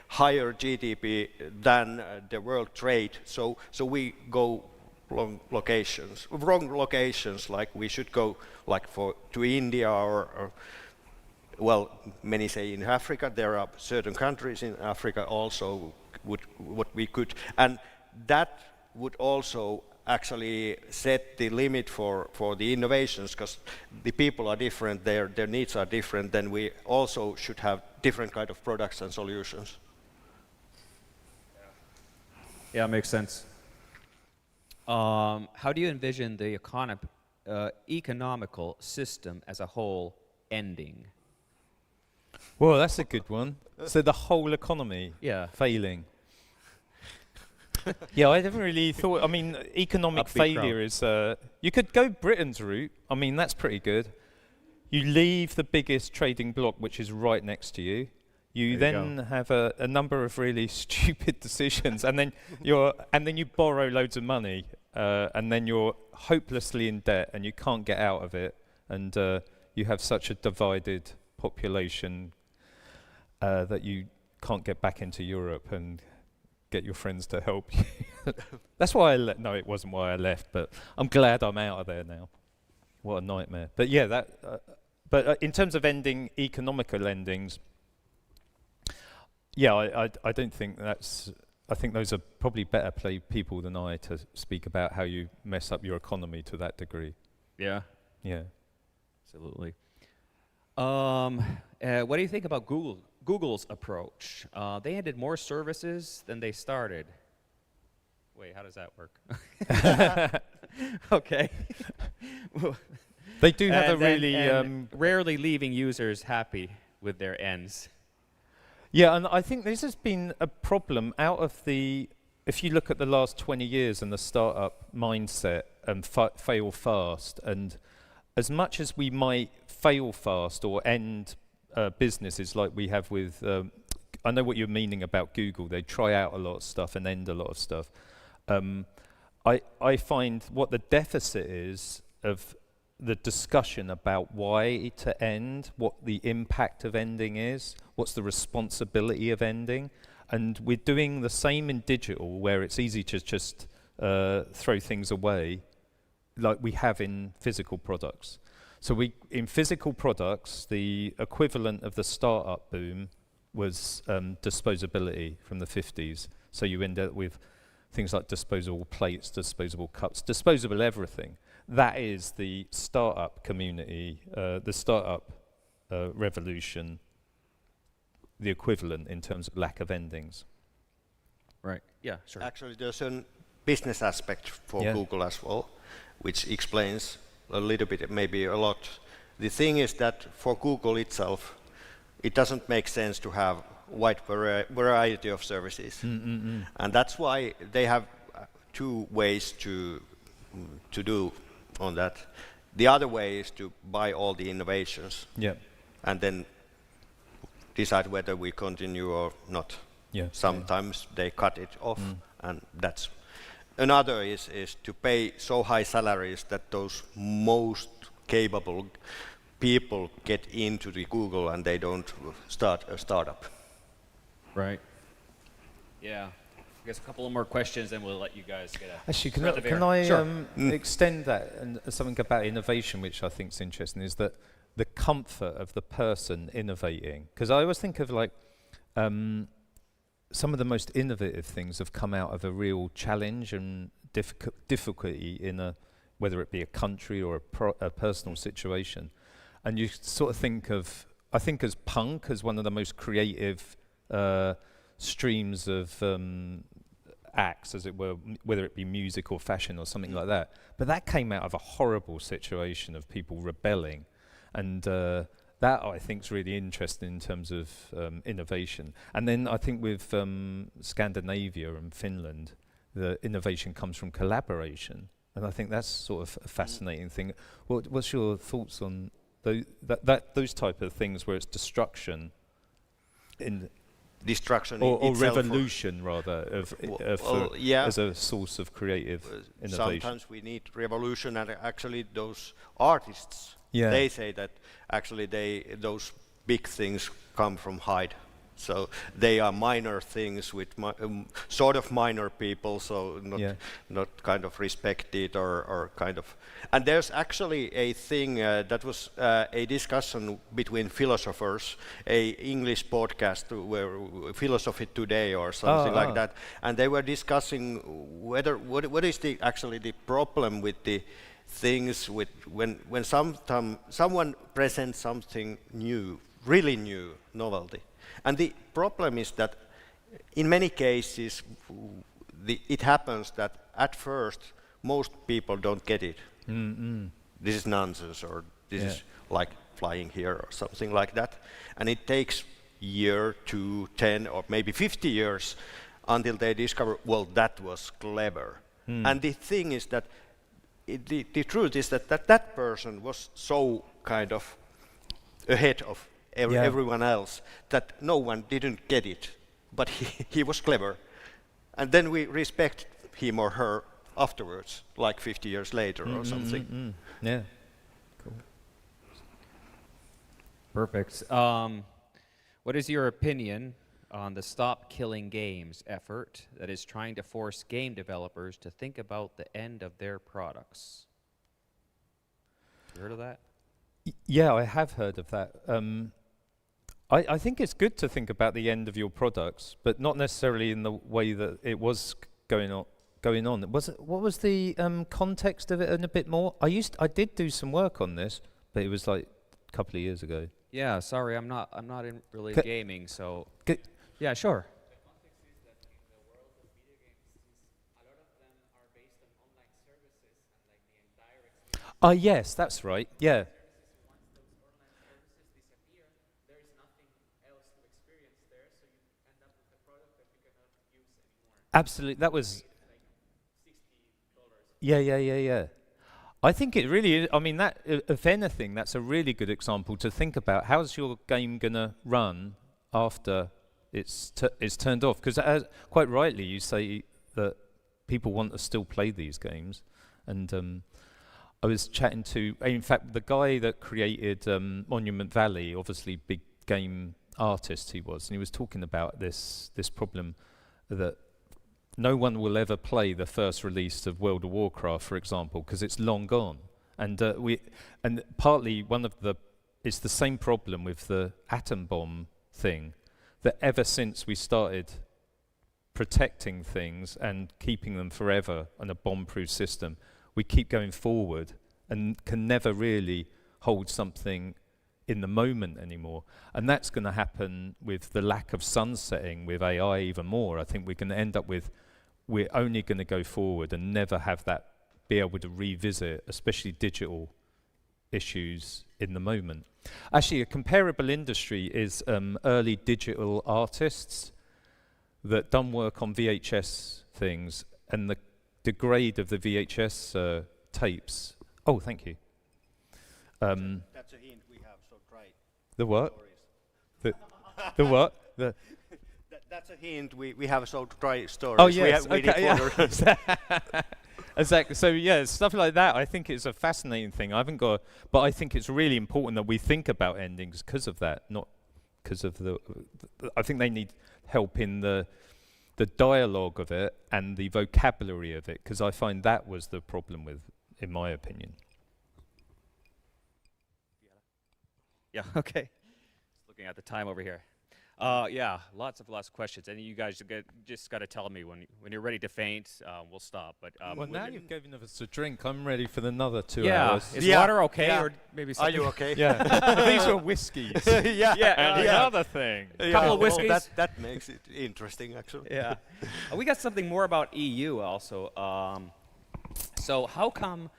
higher GDP than the world trade, so we go wrong locations, like we should go like to India or well, many say in Africa. There are certain countries in Africa also what we could, and that would also actually set the limit for the innovations, because the people are different, their needs are different, then we also should have different kind of products and solutions. Yeah, makes sense. How do you envision the economical system as a whole ending? Well, that's a good one. So the whole economy failing. Yeah, I haven't really thought. I mean, economic failure is. You could go Britain's route. I mean, that's pretty good. You leave the biggest trading bloc, which is right next to you. You then have a number of really stupid decisions, and then you borrow loads of money, and then you're hopelessly in debt, and you can't get out of it, and you have such a divided population that you can't get back into Europe and get your friends to help you. That's why no, it wasn't why I left, but I'm glad I'm out of there now. What a nightmare. But yeah, but in terms of ending economical endings, yeah, I don't think that's. I think those are probably better people than I to speak about how you mess up your economy to that degree. Yeah. Yeah. Absolutely. What do you think about Google's approach? They ended more services than they started. Wait, how does that work? Okay. They do have a And then- really and rarely leaving users happy with their ends. yeah, and I think this has been a problem out of the. If you look at the last 20 years and the startup mindset and fail fast, and as much as we might fail fast or end businesses like we have with, I know what you're meaning about Google. They try out a lot of stuff and end a lot of stuff. I find what the deficit is of the discussion about why to end, what the impact of ending is, what's the responsibility of ending. And we're doing the same in digital, where it's easy to just throw things away, like we have in physical products. So in physical products, the equivalent of the startup boom was disposability from the 50s. So you end up with things like disposable plates, disposable cups, disposable everything. That is the startup community, the startup revolution, the equivalent in terms of lack of endings. Right. Yeah, sure. Actually, there's a business aspect for Yeah. Google as well, which explains a little bit, maybe a lot. The thing is that for Google itself, it doesn't make sense to have wide variety of services. And that's why they have two ways to do on that. The other way is to buy all the innovations Yeah. and then decide whether we continue or not. Yeah. Sometimes they cut it off, and that's another is to pay so high salaries that those most capable people get into the Google and they don't start a startup. Right. Yeah. I guess a couple of more questions, then we'll let you guys get a Actually, breath of can air. I Sure. extend that and something about innovation, which I think is interesting, is that the comfort of the person innovating. Because I always think of like some of the most innovative things have come out of a real challenge and difficulty in whether it be a country or a personal situation. And you sort of think of, I think as punk as one of the most creative streams of acts, as it were, whether it be music or fashion or something like that. But that came out of a horrible situation of people rebelling. And that I think is really interesting in terms of innovation. And then I think with Scandinavia and Finland, the innovation comes from collaboration. And I think that's sort of a fascinating thing. What's your thoughts on those type of things where it's destruction or revolution rather as a source of creative innovation? Sometimes we need revolution, and actually those artists, they say that actually those big things come from Hyde. So they are minor things with sort of minor people, so not kind of respected or kind of. And there's actually a thing that was a discussion between philosophers, a English podcast where Philosophy Today or something like that, and they were discussing what is actually the problem with the things with when someone presents something new, really new, novelty. And the problem is that in many cases it happens that at first most people don't get it. This is nonsense, or this is like flying here or something like that. And it takes year, 2, 10 or maybe 50 years until they discover, well, that was clever. And the thing is that the truth is that person was so kind of ahead of everyone else that no one didn't get it, but he was clever. And then we respect him or her afterwards, like 50 years later or something. Yeah. Cool. Perfect. What is your opinion on the Stop Killing Games effort that is trying to force game developers to think about the end of their products? You heard of that? Yeah, I have heard of that. I think it's good to think about the end of your products, but not necessarily in the way that it was going on. What was the context of it and a bit more? I did do some work on this, but it was like a couple of years ago. Yeah, sorry, I'm not in really gaming, so yeah, sure. The context is that in the world of video games, since a lot of Oh, yes, that's right. Yeah. Absolutely. That was. Yeah. I think it really is. I mean, that, if anything, that's a really good example to think about. How's your game going to run after it's turned off? Because quite rightly, you say that people want to still play these games. And I was chatting to, in fact, the guy that created Monument Valley, obviously big game artist he was, and he was talking about this problem that no one will ever play the first release of World of Warcraft, for example, because it's long gone. And partly it's the same problem with the atom bomb thing, that ever since we started protecting things and keeping them forever on a bomb-proof system, we keep going forward and can never really hold something in the moment anymore. And that's going to happen with the lack of sunsetting with AI even more. I think we're going to end up with, we're only going to go forward and never have that, be able to revisit, especially digital issues in the moment. Actually, a comparable industry is early digital artists that done work on VHS things, and the degrade of the VHS tapes. Oh, thank you. That's a hint we have, so try. The what? The what? That's a hint we have, so try stories. Oh yes, we okay, yeah. Exactly. So yeah, stuff like that. I think it's a fascinating thing. I haven't got, but I think it's really important that we think about endings because of that, not because of the. I think they need help in the dialogue of it and the vocabulary of it, because I find that was the problem with, in my opinion. Yeah, okay. Just looking at the time over here. Yeah, lots of questions, and you guys just got to tell me when you're ready to faint. We'll stop. But well, now you've given us a drink. I'm ready for another 2 yeah, hours. is water okay, or maybe? Are you okay? Yeah, these were whiskies. Yeah, another thing. A couple of whiskeys. Well, that makes it interesting, actually. Yeah. We got something more about EU also. So how come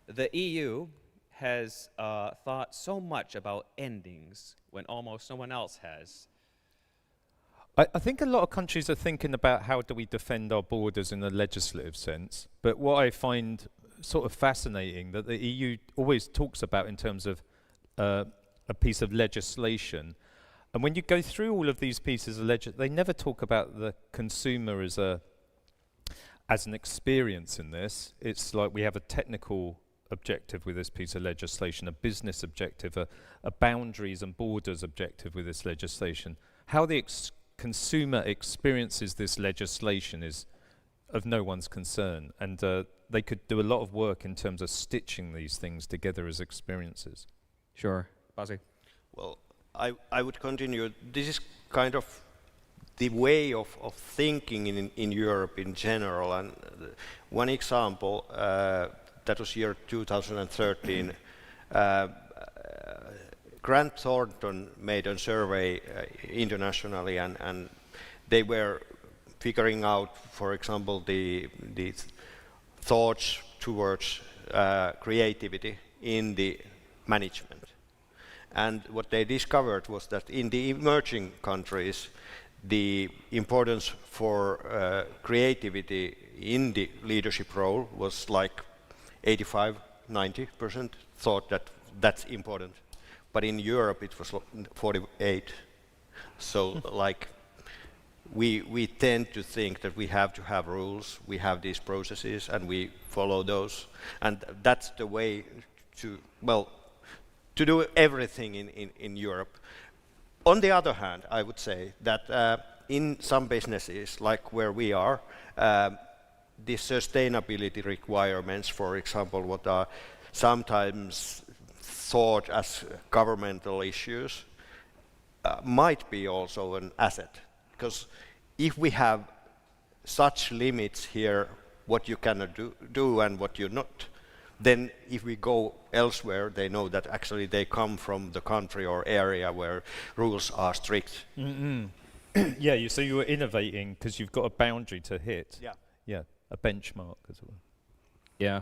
the EU has thought so much about endings when almost no one else has? I think a lot of countries are thinking about how do we defend our borders in a legislative sense. But what I find sort of fascinating that the EU always talks about in terms of a piece of legislation. And when you go through all of these pieces of legislation, they never talk about the consumer as an experience in this. It's like we have a technical objective with this piece of legislation, a business objective, a boundaries and borders objective with this legislation. How the consumer experiences this legislation is of no one's concern, and they could do a lot of work in terms of stitching these things together as experiences. Sure. Basi? Well, I would continue. This is kind of the way of thinking in Europe in general, and one example, that was year 2013, Grant Thornton made a survey internationally, and they were figuring out, for example, the thoughts towards creativity in the management. And what they discovered was that in the emerging countries, the importance for creativity in the leadership role was like 85–90% thought that that's important. But in Europe it was 48. So like we tend to think that we have to have rules, we have these processes, and we follow those. And that's the way to, well, to do everything in Europe. On the other hand, I would say that in some businesses, like where we are, the sustainability requirements, for example, what are sometimes thought as governmental issues, might be also an asset. Because if we have such limits here, what you cannot do and what you not, then if we go elsewhere, they know that actually they come from the country or area where rules are strict. Yeah, so you were innovating because you've got a boundary to hit. Yeah. Yeah, a benchmark as well. Yeah.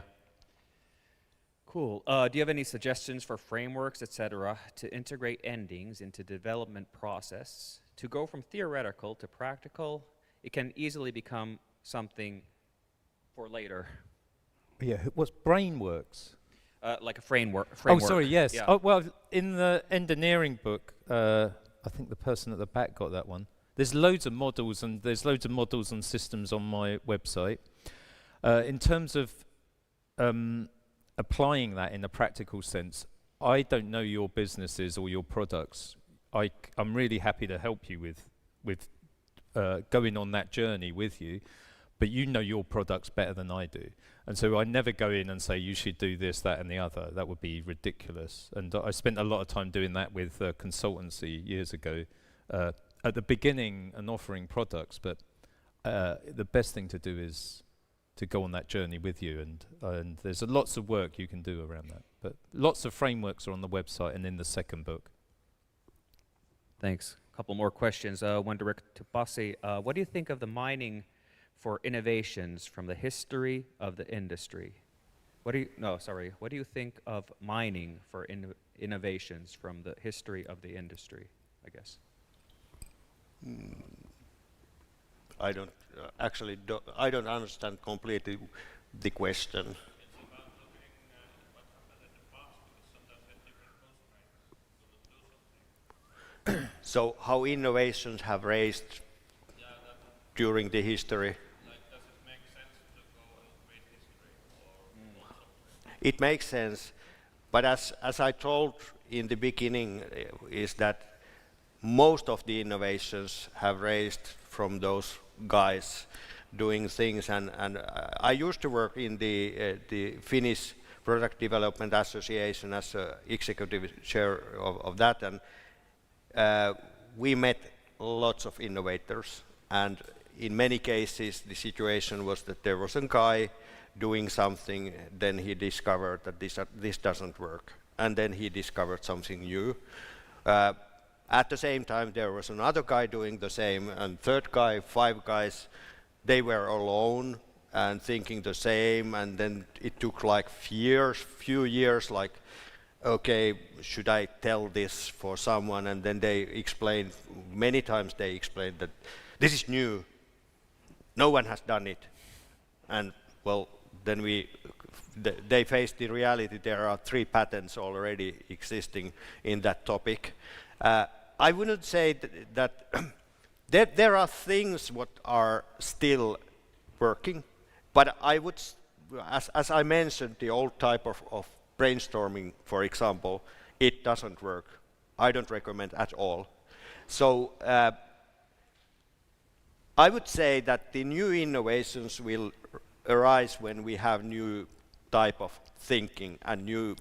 Cool. Do you have any suggestions for frameworks, etc., to integrate endings into development process to go from theoretical to practical? It can easily become something for later, Yeah, what's Brainworks? like a framework. Oh, sorry, yes. Yeah. Oh, well, in the engineering book, I think the person at the back got that one. There's loads of models, and there's loads of models and systems on my website. In terms of applying that in a practical sense, I don't know your businesses or your products. I'm really happy to help you with going on that journey with you, but you know your products better than I do. And so I never go in and say you should do this, that and the other. That would be ridiculous. And I spent a lot of time doing that with consultancy years ago at the beginning and offering products, but the best thing to do is to go on that journey with you, and there's lots of work you can do around that. But lots of frameworks are on the website and in the second book. Thanks. A couple more questions. One direct to Pasi. What do you think of the mining for innovations from the history of the industry? What do you think of mining for innovations from the history of the industry, I guess? I don't I don't understand completely the question. So how innovations have raised during the history? It makes sense, but as I told in the beginning, is that most of the innovations have raised from those guys doing things, and I used to work in the Finnish Product Development Association as a executive chair of that, and we met lots of innovators, and in many cases the situation was that there was a guy doing something, then he discovered that this doesn't work, and then he discovered something new. At the same time there was another guy doing the same, and third guy, 5 guys, they were alone and thinking the same, and then it took like few years, like, okay, should I tell this for someone? And then they explained, many times they explained that this is new, no one has done it. And well, then they faced the reality, there are 3 patents already existing in that topic. I wouldn't say that there are things what are still working, but I would, as I mentioned, the old type of brainstorming, for example, it doesn't work. I don't recommend at all. So I would say that the new innovations will arise when we have new type of thinking and new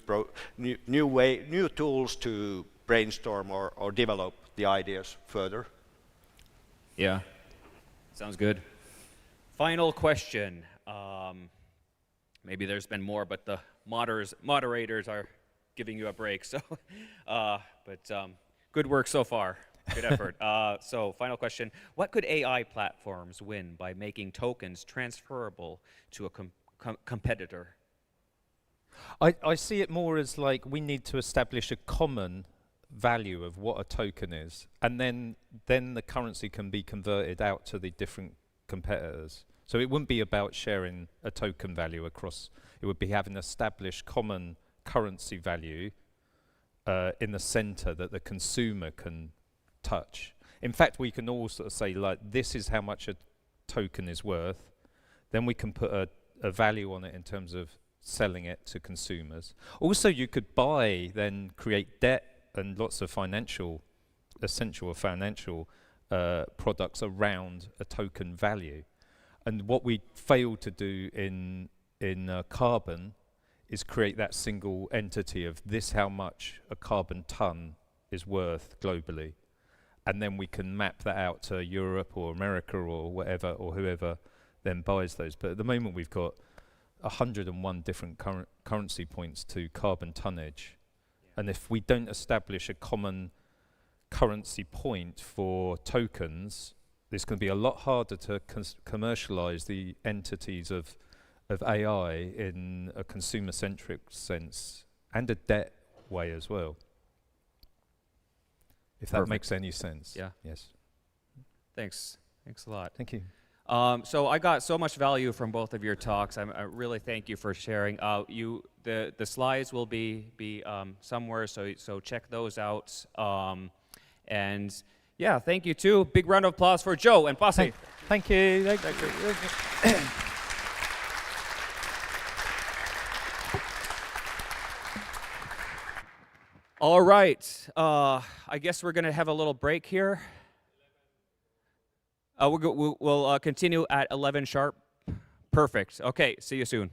tools to brainstorm or develop the ideas further. Yeah, sounds good. Final question. Maybe there's been more, but the moderators are giving you a break. So, good work so far. Good effort. So, final question. What could AI platforms win by making tokens transferable to a competitor? I see it more as like we need to establish a common value of what a token is, and then the currency can be converted out to the different competitors. So it wouldn't be about sharing a token value across, it would be having established common currency value in the center that the consumer can touch. In fact, we can all sort of say, like, this is how much a token is worth, then we can put a value on it in terms of selling it to consumers. Also, you could buy, then create debt and lots of essential financial products around a token value. And what we failed to do in carbon is create that single entity of this how much a carbon ton is worth globally. And then we can map that out to Europe or America or whatever, or whoever then buys those. But at the moment we've got 101 different currency points to carbon tonnage. Yeah. And if we don't establish a common currency point for tokens, it's going to be a lot harder to commercialize the entities of of AI in a consumer-centric sense and a debt way as well. If that Perfect. makes any sense. Yeah. Yes. Thanks. Thanks a lot. Thank you. So I got so much value from both of your talks. I really thank you for sharing. The slides will be somewhere, so check those out. And yeah, thank you too. Big round of applause for Joe and Pasi. Thank you. Thank you. All right. I guess we're gonna have a little break here. We'll continue at 11 sharp. Perfect. Okay. See you soon.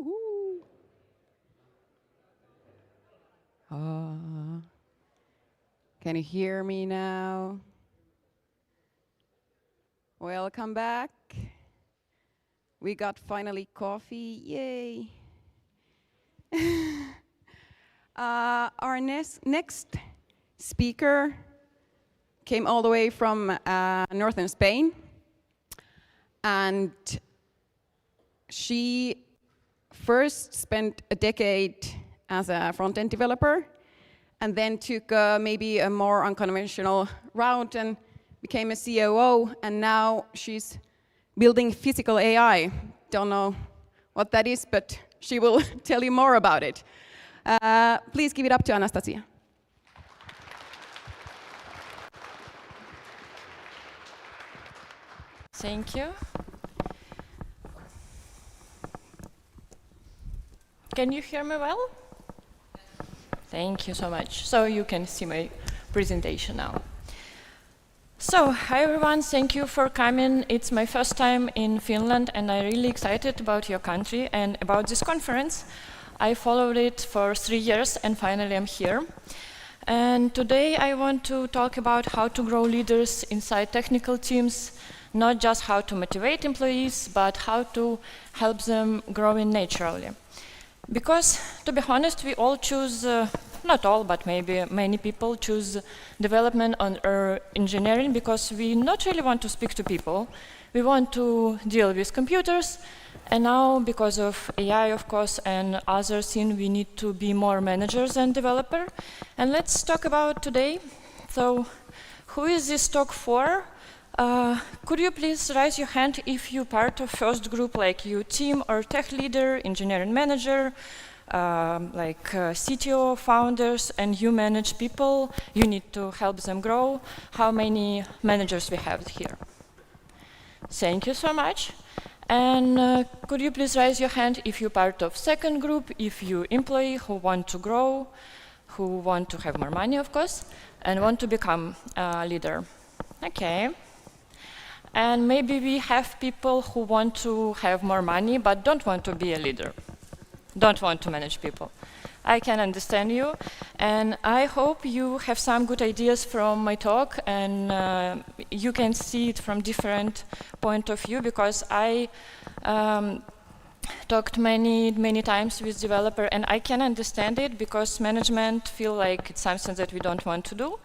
Ooh. Can you hear me now? Welcome back. We got finally coffee, yay. Our next speaker came all the way from northern Spain, and she first spent a decade as a front-end developer, and then took maybe a more unconventional route and became a COO, and now she's building physical AI. Don't know what that is, but she will tell you more about it. Please give it up to Anastasia. Thank you. Can you hear me well? Thank you so much. So you can see my presentation now. So, hi everyone, thank you for coming. It's my first time in Finland and I'm really excited about your country and about this conference. I followed it for 3 years and finally I'm here. And today I want to talk about how to grow leaders inside technical teams, not just how to motivate employees, but how to help them growing naturally. Because, to be honest, we all choose, not all, but maybe many people choose development or engineering because we not really want to speak to people. We want to deal with computers, and now, because of AI, of course, and other things, we need to be more managers than developer. And let's talk about today. So, who is this talk for? Could you please raise your hand if you're part of first group, like you team or tech leader, engineering manager, CTO, founders, and you manage people, you need to help them grow. How many managers we have here? Thank you so much. And could you please raise your hand if you're part of second group, if you're employee who want to grow, who want to have more money, of course, and want to become a leader? Okay. And maybe we have people who want to have more money, but don't want to be a leader, don't want to manage people. I can understand you, and I hope you have some good ideas from my talk, and you can see it from different point of view, because I talked many times with developer, and I can understand it, because management feel like it's something that we don't want to do,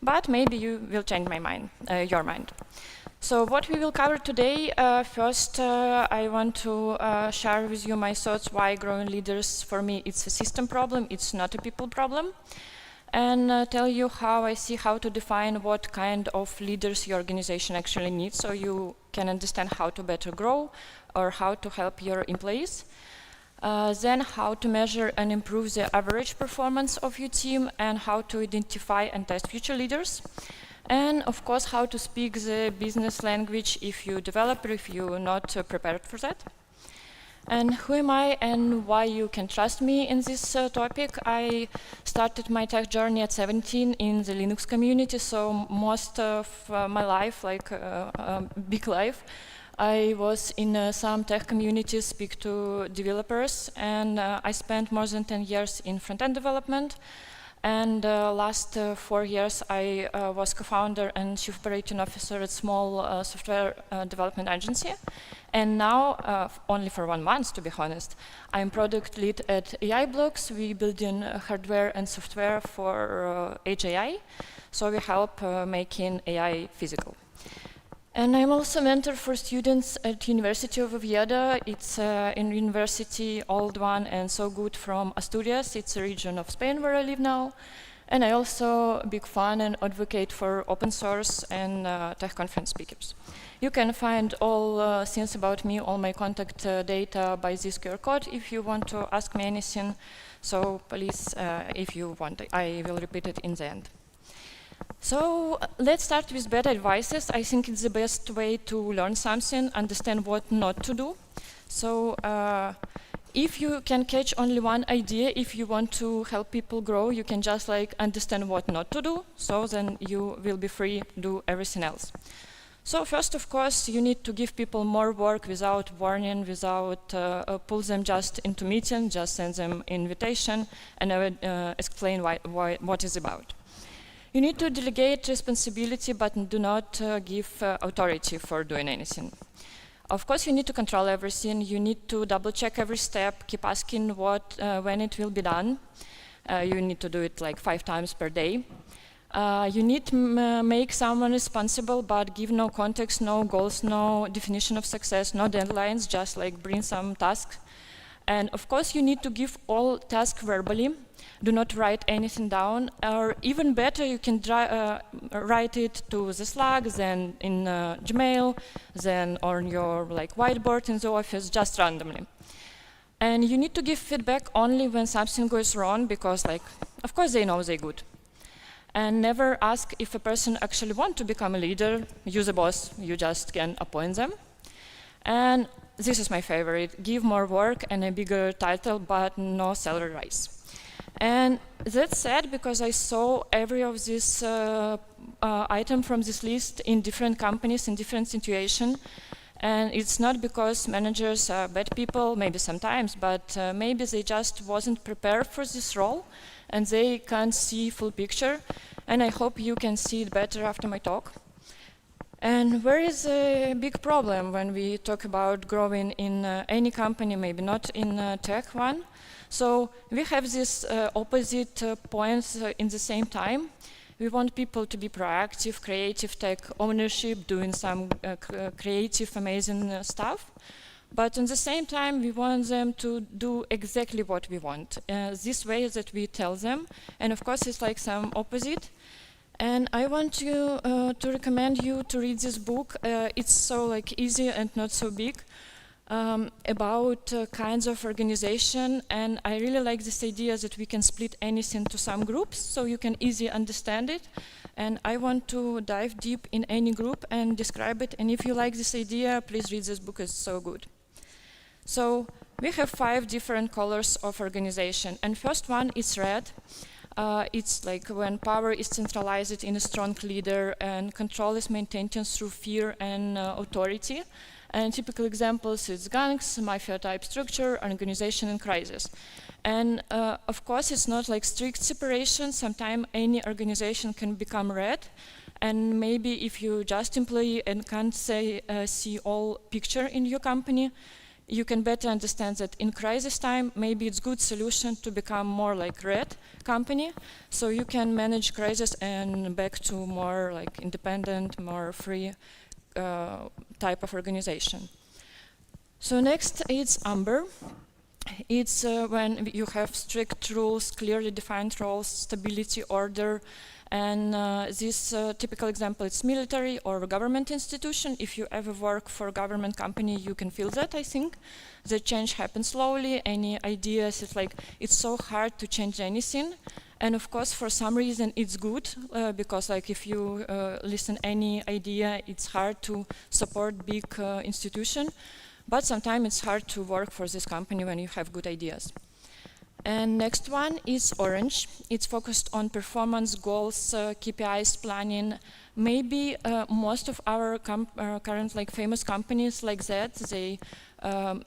but maybe you will change my mind, your mind. So what we will cover today, first I want to share with you my thoughts why growing leaders, for me, it's a system problem, it's not a people problem. And tell you how I see how to define what kind of leaders your organization actually needs, so you can understand how to better grow or how to help your employees. Then how to measure and improve the average performance of your team, and how to identify and test future leaders. And of course, how to speak the business language if you're a developer, if you're not prepared for that. And who am I and why you can trust me in this topic? I started my tech journey at 17 in the Linux community, so most of my life, like big life, I was in some tech communities, speak to developers, and I spent more than 10 years in front-end development. And last 4 years, I was co-founder and chief operating officer at small software development agency. And now, only for 1 month, to be honest, I'm product lead at AI Blocks. We building hardware and software for Edge AI. So we help making AI physical. And I'm also mentor for students at University of Oviedo. It's a university, old one and so good, from Asturias. It's a region of Spain where I live now. And I also big fan and advocate for open source and tech conference speakers. You can find all things about me, all my contact data by this QR code if you want to ask me anything. So please, if you want, I will repeat it in the end. So let's start with bad advices. I think it's the best way to learn something, understand what not to do. So if you can catch only one idea, if you want to help people grow, you can just understand what not to do, so then you will be free to do everything else. So first, of course, you need to give people more work without warning, without pull them just into meeting, just send them invitation, and I would explain what it's about. You need to delegate responsibility, but do not give authority for doing anything. Of course, you need to control everything. You need to double check every step, keep asking when it will be done. You need to do it like 5 times per day. You need to make someone responsible, but give no context, no goals, no definition of success, no deadlines, just like bring some tasks. And of course, you need to give all tasks verbally. Do not write anything down, or even better, you can write it to the Slack, then in Gmail, then on your whiteboard in the office, just randomly. And you need to give feedback only when something goes wrong, because of course they know they're good. And never ask if a person actually wants to become a leader. Use a boss, you just can appoint them. And this is my favorite, give more work and a bigger title, but no salary rise. And that's sad, because I saw every of this item from this list in different companies, in different situations. And it's not because managers are bad people, maybe sometimes, but maybe they just wasn't prepared for this role, and they can't see full picture. And I hope you can see it better after my talk. And where is a big problem when we talk about growing in any company, maybe not in tech one? So we have these opposite points in the same time. We want people to be proactive, creative, take ownership, doing some creative, amazing stuff. But at the same time, we want them to do exactly what we want. This way that we tell them. And of course, it's like some opposite. And I want you to recommend you to read this book. It's so easy and not so big. About kinds of organization, and I really like this idea that we can split anything to some groups so you can easily understand it. And I want to dive deep in any group and describe it. And if you like this idea, please read this book, it's so good. So we have 5 different colors of organization, and first one is red. It's like when power is centralized in a strong leader and control is maintained through fear and authority. And typical examples is gangs, mafia-type structure, organization in crisis. And of course, it's not like strict separation. Sometimes any organization can become red. And maybe if you just employee and can't see all picture in your company, you can better understand that in crisis time, maybe it's good solution to become more like red company. So you can manage crisis and back to more like independent, more free type of organization. So next it's amber. It's when you have strict rules, clearly defined roles, stability, order, and this typical example is military or government institution. If you ever work for a government company, you can feel that, I think. The change happens slowly, any ideas, it's so hard to change anything. And of course, for some reason, it's good, because if you listen any idea, it's hard to support big institution. But sometimes it's hard to work for this company when you have good ideas. And next one is orange. It's focused on performance goals, KPIs, planning. Maybe most of our current famous companies like that, they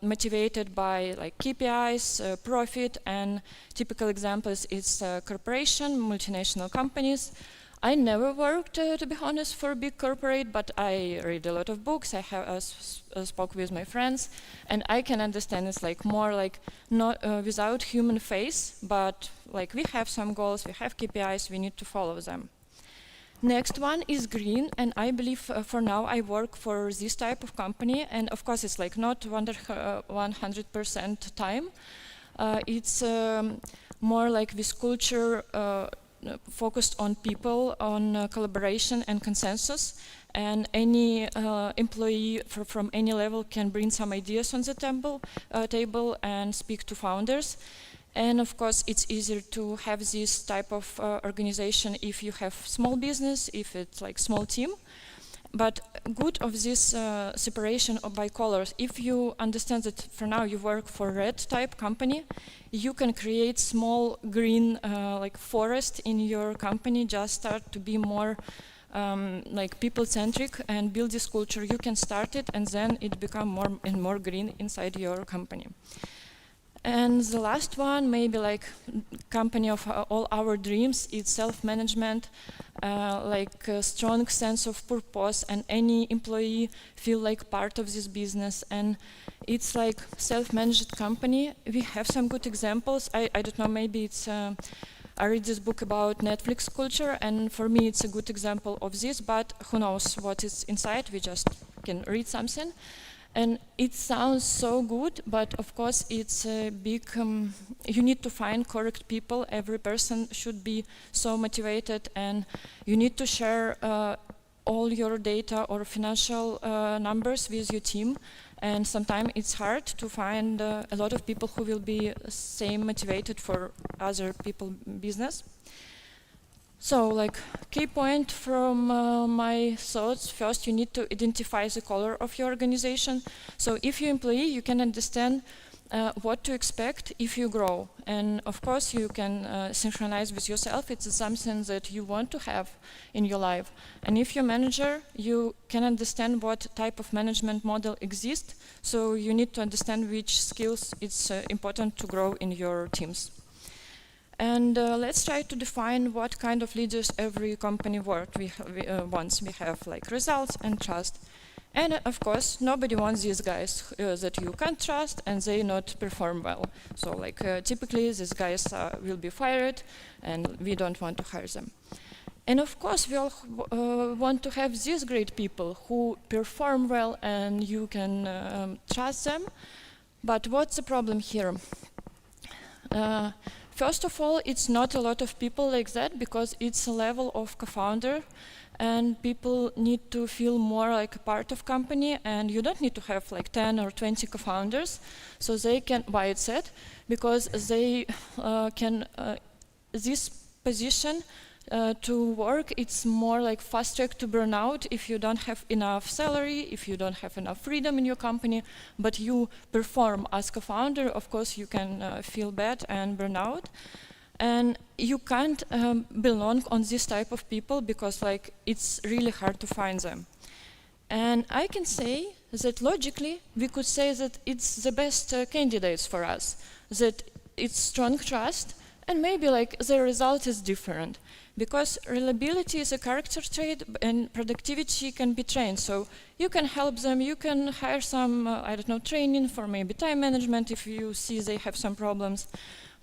motivated by KPIs, profit, and typical examples is corporation, multinational companies. I never worked, to be honest, for a big corporate, but I read a lot of books. I have spoke with my friends, and I can understand it's more not without human face, but we have some goals, we have KPIs, we need to follow them. Next one is green, and I believe for now I work for this type of company, and of course it's not 100% time. It's more this culture focused on people, on collaboration and consensus, and any employee from any level can bring some ideas on the table and speak to founders. And of course, it's easier to have this type of organization if you have small business, if it's small team. But good of this separation by colors, if you understand that for now you work for red type company, you can create small green forest in your company, just start to be more like people-centric and build this culture, you can start it and then it become more and more green inside your company. And the last one, maybe like company of all our dreams, it's self-management, like a strong sense of purpose, and any employee feel like part of this business. And it's like self-managed company. We have some good examples. I don't know, maybe it's, I read this book about Netflix culture, and for me it's a good example of this, but who knows what is inside, we just can read something. And it sounds so good, but of course it's a big, you need to find correct people. Every person should be so motivated, and you need to share all your data or financial numbers with your team. And sometimes it's hard to find a lot of people who will be same motivated for other people business. So, like, key point from my thoughts, first you need to identify the color of your organization. So if you're employee, you can understand what to expect if you grow. And of course you can synchronize with yourself. It's something that you want to have in your life. And if you're manager, you can understand what type of management model exists. So you need to understand which skills it's important to grow in your teams. And let's try to define what kind of leaders every company wants. We have like results and trust. And of course, nobody wants these guys that you can't trust and they not perform well. So like typically these guys will be fired and we don't want to hire them. And of course, we all want to have these great people who perform well and you can trust them. But what's the problem here? First of all, it's not a lot of people like that because it's a level of co-founder and people need to feel more like a part of company, and you don't need to have like 10 or 20 co-founders. So they can, why it's that? Because they can, this position to work, it's more like fast track to burnout if you don't have enough salary, if you don't have enough freedom in your company, but you perform as co-founder, of course you can feel bad and burn out. And you can't belong on this type of people because like it's really hard to find them. And I can say that logically we could say that it's the best candidates for us, that it's strong trust and maybe like the result is different. Because reliability is a character trait and productivity can be trained. So you can help them, you can hire some, I don't know, training for maybe time management if you see they have some problems.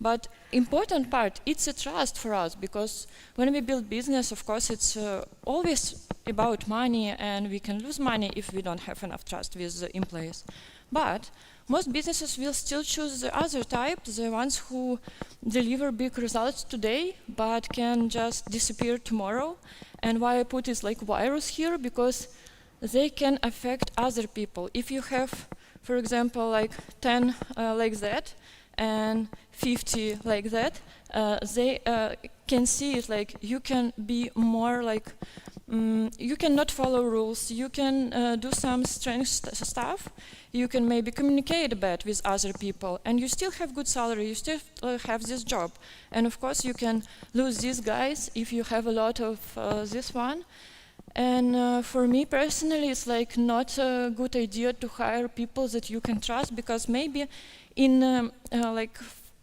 But important part, it's a trust for us because when we build business, of course, it's always about money and we can lose money if we don't have enough trust with the employees. But most businesses will still choose the other type, the ones who deliver big results today, but can just disappear tomorrow. And why I put it like virus here, because they can affect other people. If you have, for example, like 10 like that, and 50 like that, they can see it like you can be more like, you cannot follow rules, you can do some strange stuff, you can maybe communicate a bit with other people, and you still have good salary, you still have this job. And of course you can lose these guys if you have a lot of this one. And for me personally, it's like not a good idea to hire people that you can trust, because maybe in like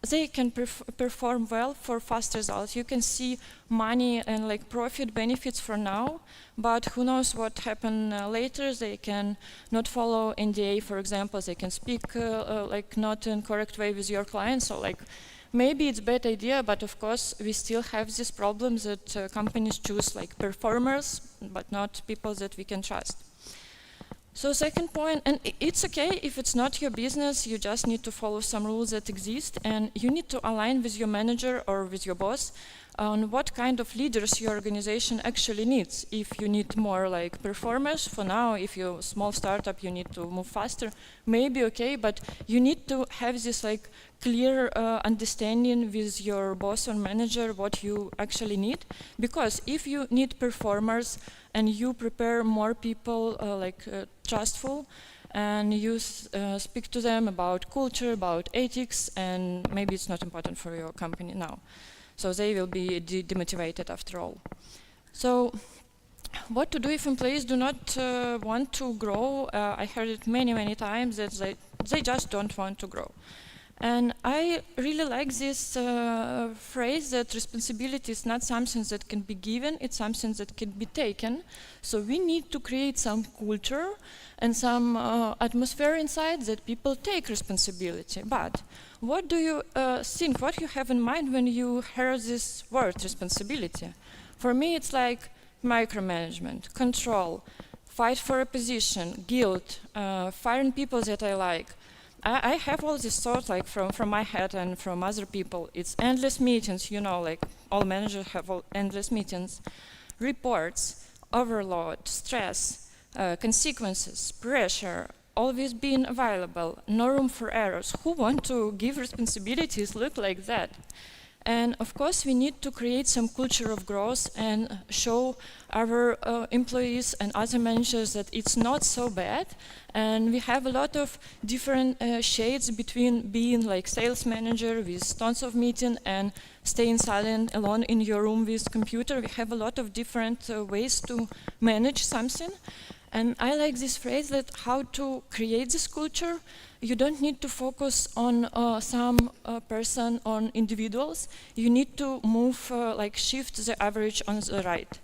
they can perform well for fast results. You can see money and like profit benefits for now, but who knows what happen later. They can not follow NDA, for example. They can speak like not in correct way with your clients. So like maybe it's a bad idea, but of course we still have this problem that companies choose like performers, but not people that we can trust. So second point, and it's okay if it's not your business, you just need to follow some rules that exist, and you need to align with your manager or with your boss on what kind of leaders your organization actually needs. If you need more like performers, for now, if you're a small startup, you need to move faster, maybe okay, but you need to have this like clear understanding with your boss or manager what you actually need. Because if you need performers and you prepare more people trustful, and you speak to them about culture, about ethics, and maybe it's not important for your company now. So they will be demotivated after all. So what to do if employees do not want to grow? I heard it many, many times that they just don't want to grow. And I really like this phrase that responsibility is not something that can be given, it's something that can be taken. So we need to create some culture and some atmosphere inside that people take responsibility. But what do you think, what you have in mind when you hear this word, responsibility? For me, it's like micromanagement, control, fight for a position, guilt, firing people that I like. I have all this thought like from my head and from other people. It's endless meetings, you know, like all managers have endless meetings, reports, overload, stress, consequences, pressure, always being available, no room for errors. Who want to give responsibilities look like that? And of course, we need to create some culture of growth and show our employees and other managers that it's not so bad. And we have a lot of different shades between being like sales manager with tons of meeting and staying silent alone in your room with computer. We have a lot of different ways to manage something. And I like this phrase that how to create this culture. You don't need to focus on some person, on individuals. You need to move, like shift the average on the right.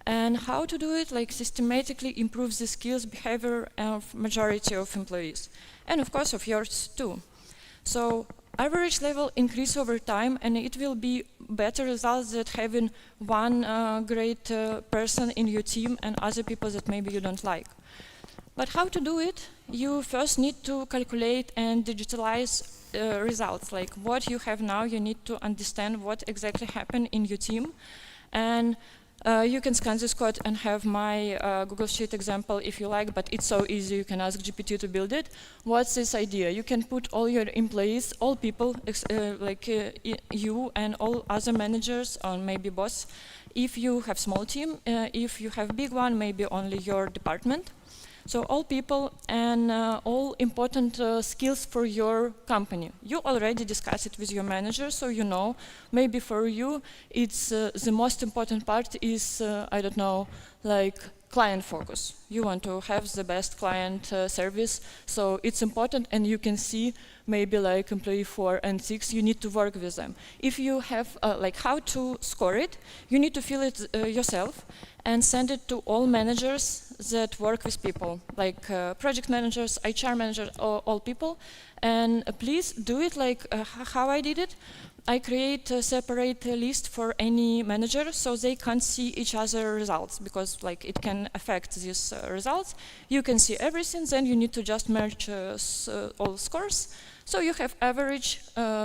And how to do it, like systematically improve the skills, behavior of majority of employees. And of course of yours too. So average level increase over time, and it will be better results than having one great person in your team and other people that maybe you don't like. But how to do it? You first need to calculate and digitalize results. Like what you have now, you need to understand what exactly happened in your team. And you can scan this code and have my Google Sheet example if you like, but it's so easy, you can ask GPT to build it. What's this idea? You can put all your employees, all people, like you and all other managers, or maybe boss. If you have small team, if you have big one, maybe only your department. So all people and all important skills for your company. You already discussed it with your manager, so you know, maybe for you, it's the most important part is, I don't know, like client focus. You want to have the best client service, so it's important, and you can see maybe like employee 4 and 6, you need to work with them. If you have like how to score it, you need to fill it yourself and send it to all managers that work with people, like project managers, HR managers, all people. And please do it like how I did it. I create a separate list for any manager so they can't see each other results, because like it can affect these results. You can see everything, then you need to just merge all scores. So you have average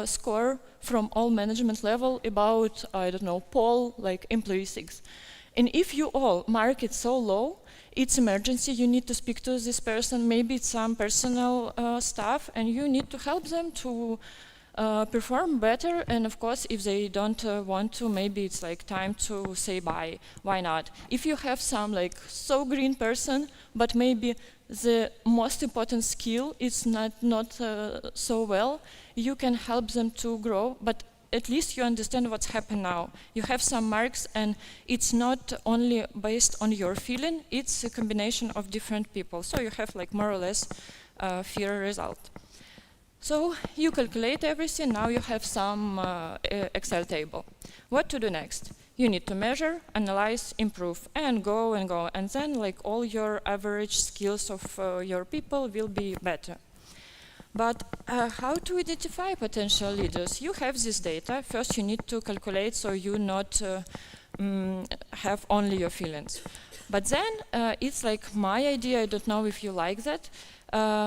score from all management level about, I don't know, poll, like employee 6. And if you all mark it so low, it's emergency, you need to speak to this person, maybe it's some personal stuff, and you need to help them to perform better. And of course, if they don't want to, maybe it's like time to say bye. Why not? If you have some like so green person, but maybe the most important skill is not so well, you can help them to grow, but at least you understand what's happened now. You have some marks, and it's not only based on your feeling, it's a combination of different people. So you have like more or less fair result. So you calculate everything, now you have some Excel table. What to do next? You need to measure, analyze, improve, and go, and then like all your average skills of your people will be better. But how to identify potential leaders? You have this data. First, you need to calculate so you not have only your feelings. But then it's like my idea. I don't know if you like that.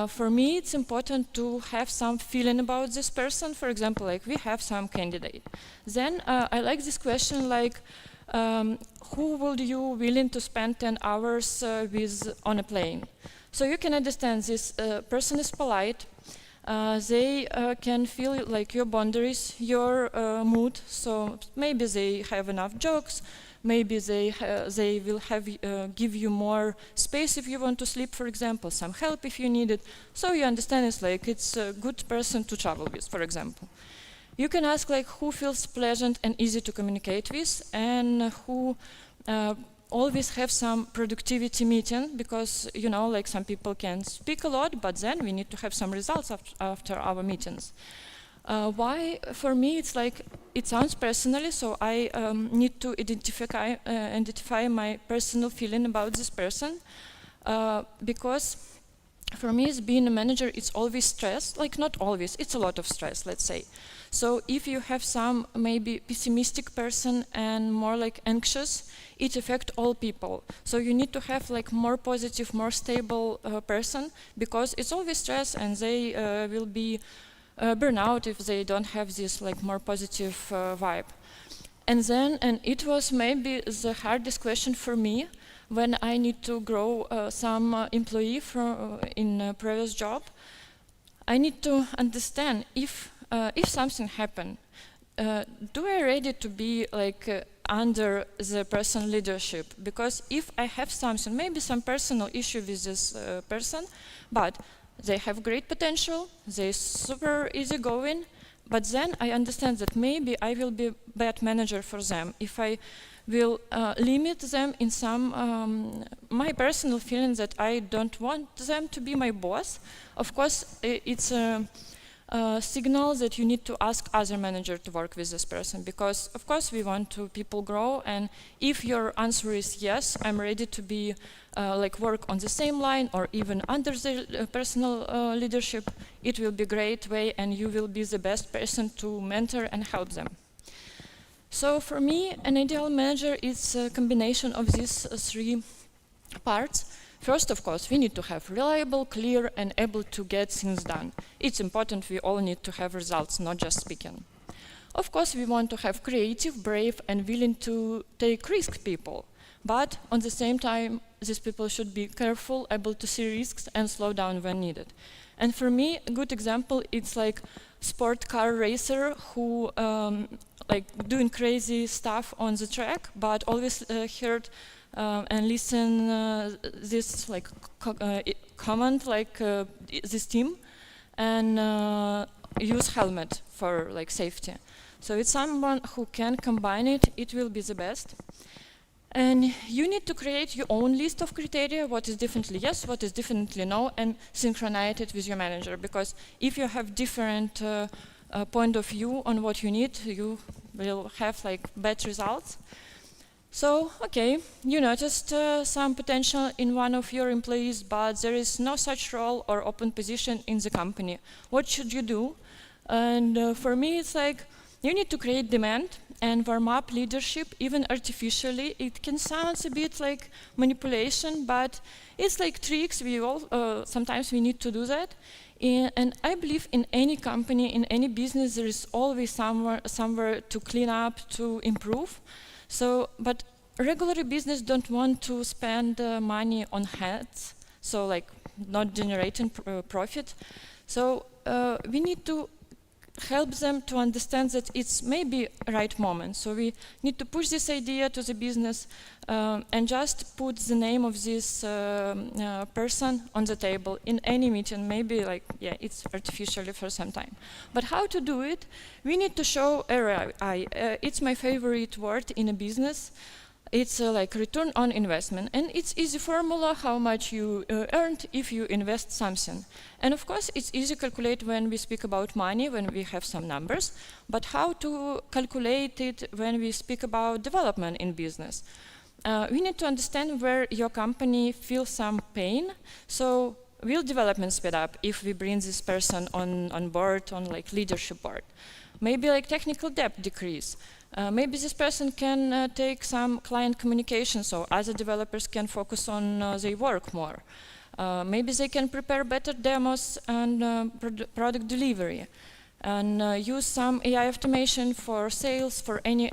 For me, it's important to have some feeling about this person. For example, like we have some candidate. Then I like this question like, who would you willing to spend 10 hours with on a plane? So you can understand this person is polite. They can feel like your boundaries, your mood. So maybe they have enough jokes. Maybe they will give you more space if you want to sleep, for example, some help if you need it. So you understand it's a good person to travel with, for example. You can ask like who feels pleasant and easy to communicate with, and who always have some productivity meeting because, you know, like some people can speak a lot, but then we need to have some results after our meetings. Why? For me, it's like, it sounds personally, so I need to identify my personal feeling about this person, because for me, as being a manager, it's always stress, like not always, it's a lot of stress, let's say. So if you have some maybe pessimistic person and more like anxious, it affects all people. So you need to have like more positive, more stable person, because it's always stress and they will be burn out if they don't have this like more positive vibe. And then, and it was maybe the hardest question for me when I need to grow some employee from in a previous job. I need to understand if something happen, do I ready to be like under the person leadership? Because if I have something, maybe some personal issue with this person, but they have great potential, they're super easygoing, but then I understand that maybe I will be bad manager for them if I will limit them in some my personal feeling that I don't want them to be my boss. Of course, it's a signal that you need to ask other manager to work with this person, because of course we want to people grow, and if your answer is yes, I'm ready to be like work on the same line or even under the personal leadership, it will be a great way and you will be the best person to mentor and help them. So for me, an ideal manager is a combination of these three parts. First, of course, we need to have reliable, clear, and able to get things done. It's important we all need to have results, not just speaking. Of course, we want to have creative, brave, and willing to take risk people. But on the same time, these people should be careful, able to see risks, and slow down when needed. And for me, a good example, it's like sport car racer who like doing crazy stuff on the track, but always heard and listen this like comment like this team, and use helmet for like safety. So it's someone who can combine it, it will be the best. And you need to create your own list of criteria, what is definitely yes, what is definitely no, and synchronize it with your manager. Because if you have different point of view on what you need, you will have like bad results. So, okay, you noticed some potential in one of your employees, but there is no such role or open position in the company. What should you do? And for me, it's like you need to create demand and warm up leadership, even artificially. It can sound a bit like manipulation, but it's like tricks. We all sometimes we need to do that. And I believe in any company, in any business, there is always somewhere to clean up, to improve. So, but regular business don't want to spend money on heads, so like not generating profit. So we need to help them to understand that it's maybe right moment. So we need to push this idea to the business and just put the name of this person on the table in any meeting. Maybe like, yeah, it's artificially for some time. But how to do it? We need to show ROI. It's my favorite word in a business. It's like return on investment, and it's easy formula how much you earned if you invest something. And of course, it's easy to calculate when we speak about money, when we have some numbers, but how to calculate it when we speak about development in business? We need to understand where your company feels some pain. So will development speed up if we bring this person on board, on like leadership board? Maybe like technical debt decrease. Maybe this person can take some client communication so other developers can focus on their work more. Maybe they can prepare better demos and product delivery, and use some AI automation for sales for any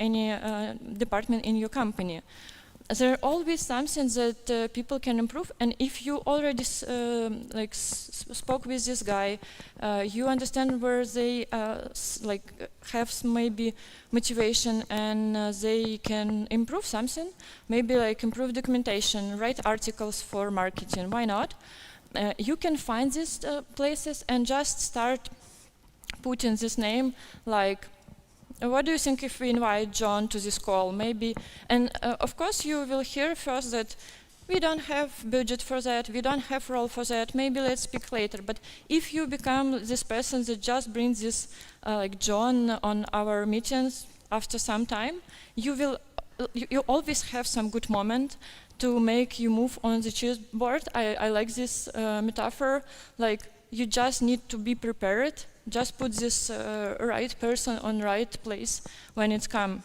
department in your company. There are always something that people can improve, and if you already spoke with this guy, you understand where they have maybe motivation and they can improve something, maybe like improve documentation, write articles for marketing, why not? You can find these places and just start putting this name like what do you think if we invite John to this call? Maybe, and of course you will hear first that we don't have budget for that, we don't have role for that, maybe let's speak later. But if you become this person that just brings this, like John on our meetings after some time, you always have some good moment to make you move on the chessboard. I like this metaphor, like you just need to be prepared, just put this right person on right place when it's come.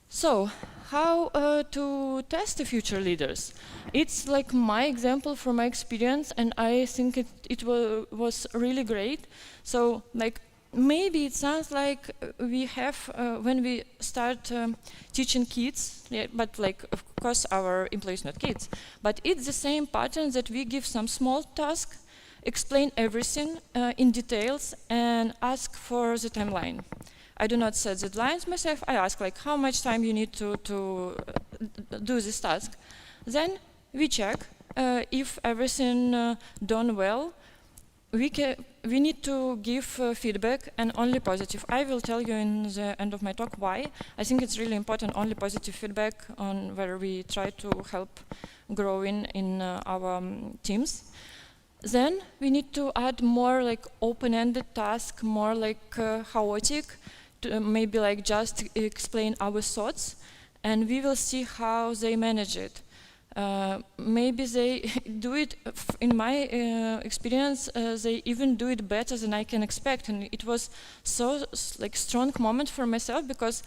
So, how to test the future leaders? It's like my example from my experience, and I think it was really great. So, like, maybe it sounds like we have, when we start teaching kids, yeah, but like, of course, our employees not kids, but it's the same pattern that we give some small task, explain everything in details, and ask for the timeline. I do not set deadlines myself. I ask like how much time you need to do this task. Then we check if everything done well. We need to give feedback, and only positive. I will tell you in the end of my talk why. I think it's really important, only positive feedback on where we try to help growing in our teams. Then we need to add more like open-ended task, more like chaotic, to maybe like just explain our thoughts, and we will see how they manage it. Maybe they do it, in my experience, they even do it better than I can expect, and it was so like strong moment for myself, because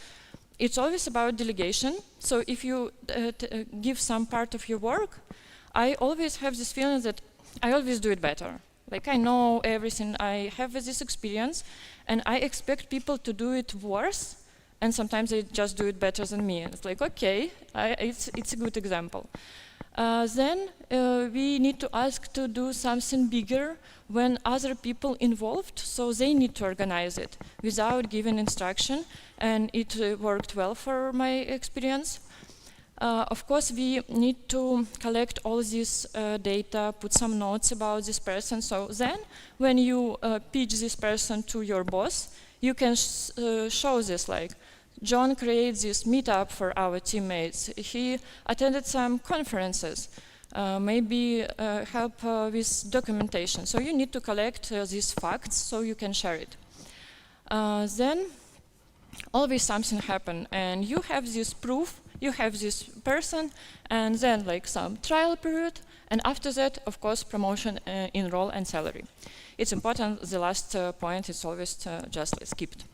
it's always about delegation. So if you give some part of your work, I always have this feeling that I always do it better. Like I know everything, I have this experience, and I expect people to do it worse, and sometimes they just do it better than me. It's like, okay, it's a good example. Then we need to ask to do something bigger when other people involved, so they need to organize it without giving instruction, and it worked well for my experience. Of course, we need to collect all this data, put some notes about this person. So then, when you pitch this person to your boss, you can show this, like, John creates this meetup for our teammates. He attended some conferences, maybe help with documentation. So you need to collect these facts so you can share it. Then, always something happen, and you have this proof. You have this person, and then like some trial period, and after that, of course, promotion in role and salary. It's important, the last point is always just skipped.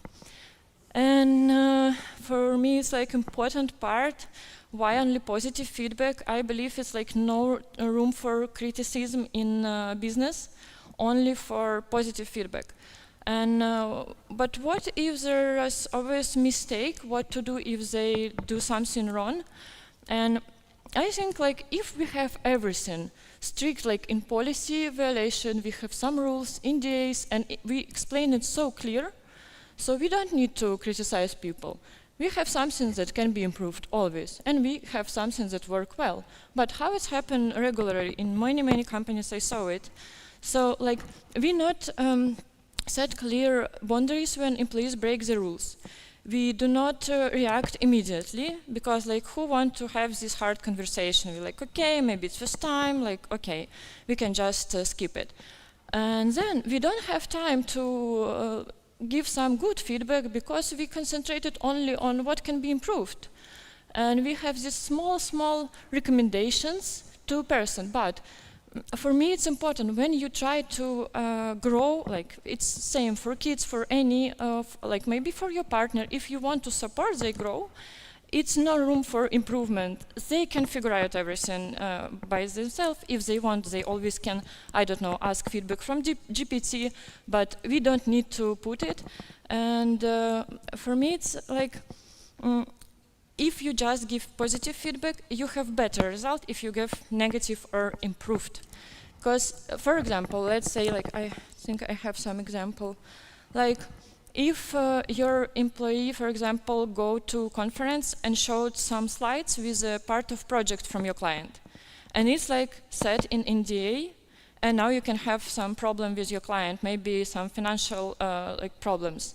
And for me, it's like important part, why only positive feedback? I believe it's like no room for criticism in business, only for positive feedback. And but what if there is always mistake? What to do if they do something wrong? And I think like if we have everything strict, like in policy violation, we have some rules, NDAs, and we explain it so clear, so we don't need to criticize people. We have something that can be improved always, and we have something that work well. But how it's happened regularly in many companies, I saw it. So like we not set clear boundaries when employees break the rules. We do not react immediately, because like who want to have this hard conversation? We're like, okay, maybe it's first time, like, okay, we can just skip it. And then we don't have time to give some good feedback, because we concentrated only on what can be improved. And we have these small recommendations to a person, but for me, it's important when you try to grow, like it's same for kids, for any of, like maybe for your partner, if you want to support they grow, it's no room for improvement. They can figure out everything by themselves. If they want, they always can, I don't know, ask feedback from GPT, but we don't need to put it. And for me, it's like, if you just give positive feedback, you have better result if you give negative or improved. Because, for example, let's say, like, I think I have some example. Like, if your employee, for example, go to conference and showed some slides with a part of project from your client, and it's like set in NDA, and now you can have some problem with your client, maybe some financial like problems.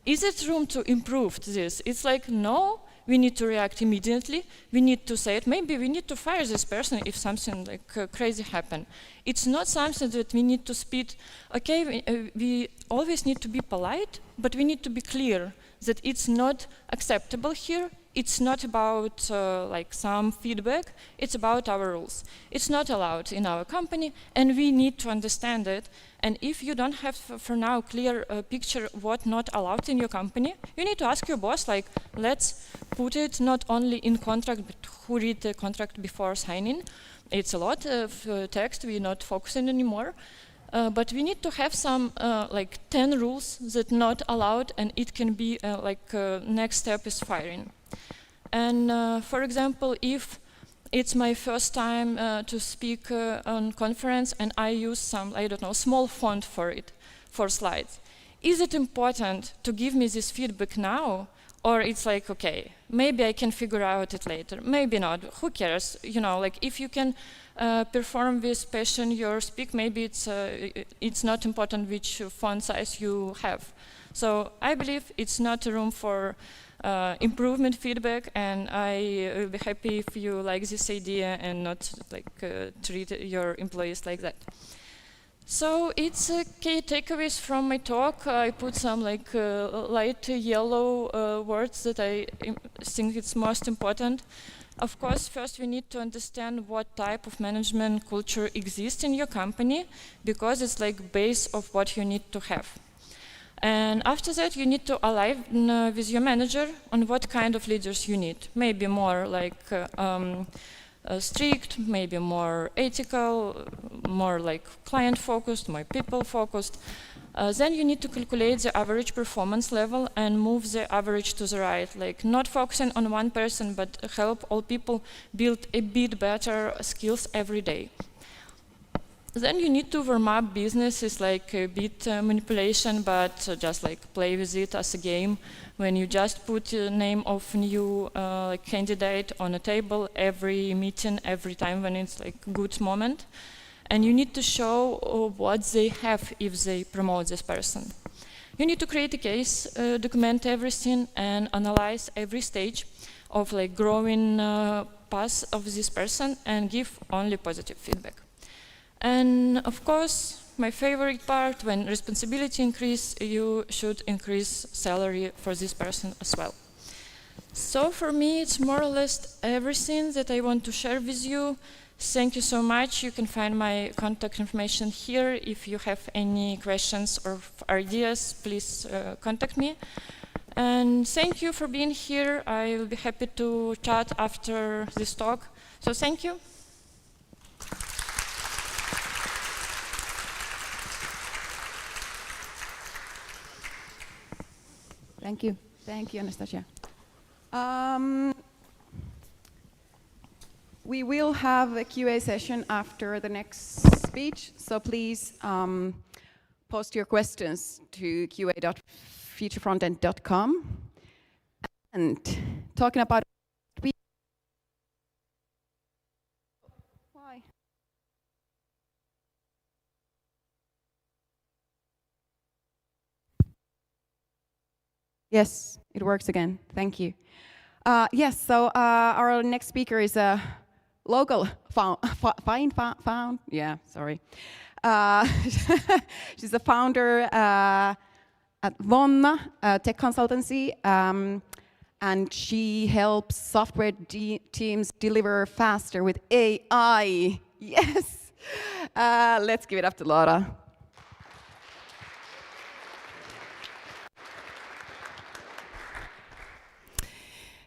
Is it room to improve this? It's like, no, we need to react immediately. We need to say it. Maybe we need to fire this person if something like crazy happen. It's not something that we need to speed. Okay, we always need to be polite, but we need to be clear that it's not acceptable here. It's not about like some feedback. It's about our rules. It's not allowed in our company, and we need to understand it. And if you don't have, for now, clear picture what not allowed in your company, you need to ask your boss, like, let's put it not only in contract, but who read the contract before signing. It's a lot of text. We're not focusing anymore. But we need to have some like 10 rules that not allowed, and it can be like next step is firing. And for example, if it's my first time to speak on conference and I use some, I don't know, small font for it, for slides, is it important to give me this feedback now? Or it's like, okay, maybe I can figure out it later, maybe not, who cares? You know, like if you can perform with passion your speak, maybe it's not important which font size you have. So I believe it's not a room for improvement feedback, and I will be happy if you like this idea and not like treat your employees like that. So it's key takeaways from my talk. I put some like light yellow words that I think it's most important. Of course, first we need to understand what type of management culture exists in your company, because it's like base of what you need to have. And after that, you need to align with your manager on what kind of leaders you need. Maybe more like strict, maybe more ethical, more like client-focused, more people-focused. Then you need to calculate the average performance level and move the average to the right, like not focusing on one person, but help all people build a bit better skills every day. Then you need to warm up business. It's like a bit manipulation, but just like play with it as a game. When you just put the name of new candidate on a table every meeting, every time when it's like good moment. And you need to show what they have if they promote this person. You need to create a case, document everything, and analyze every stage of like growing path of this person, and give only positive feedback. And of course, my favorite part, when responsibility increase, you should increase salary for this person as well. So for me, it's more or less everything that I want to share with you. Thank you so much. You can find my contact information here. If you have any questions or ideas, please contact me. And thank you for being here. I will be happy to chat after this talk. So thank you. Thank you. Thank you, Anastasia. We will have a QA session after the next speech, so please post your questions to qa.futurefrontend.com. And talking about why? Yes, it works again. Thank you. Yes, so our next speaker is a local yeah, sorry. She's a founder at Vonna tech consultancy, and she helps software teams deliver faster with AI. Yes, let's give it up to Laura.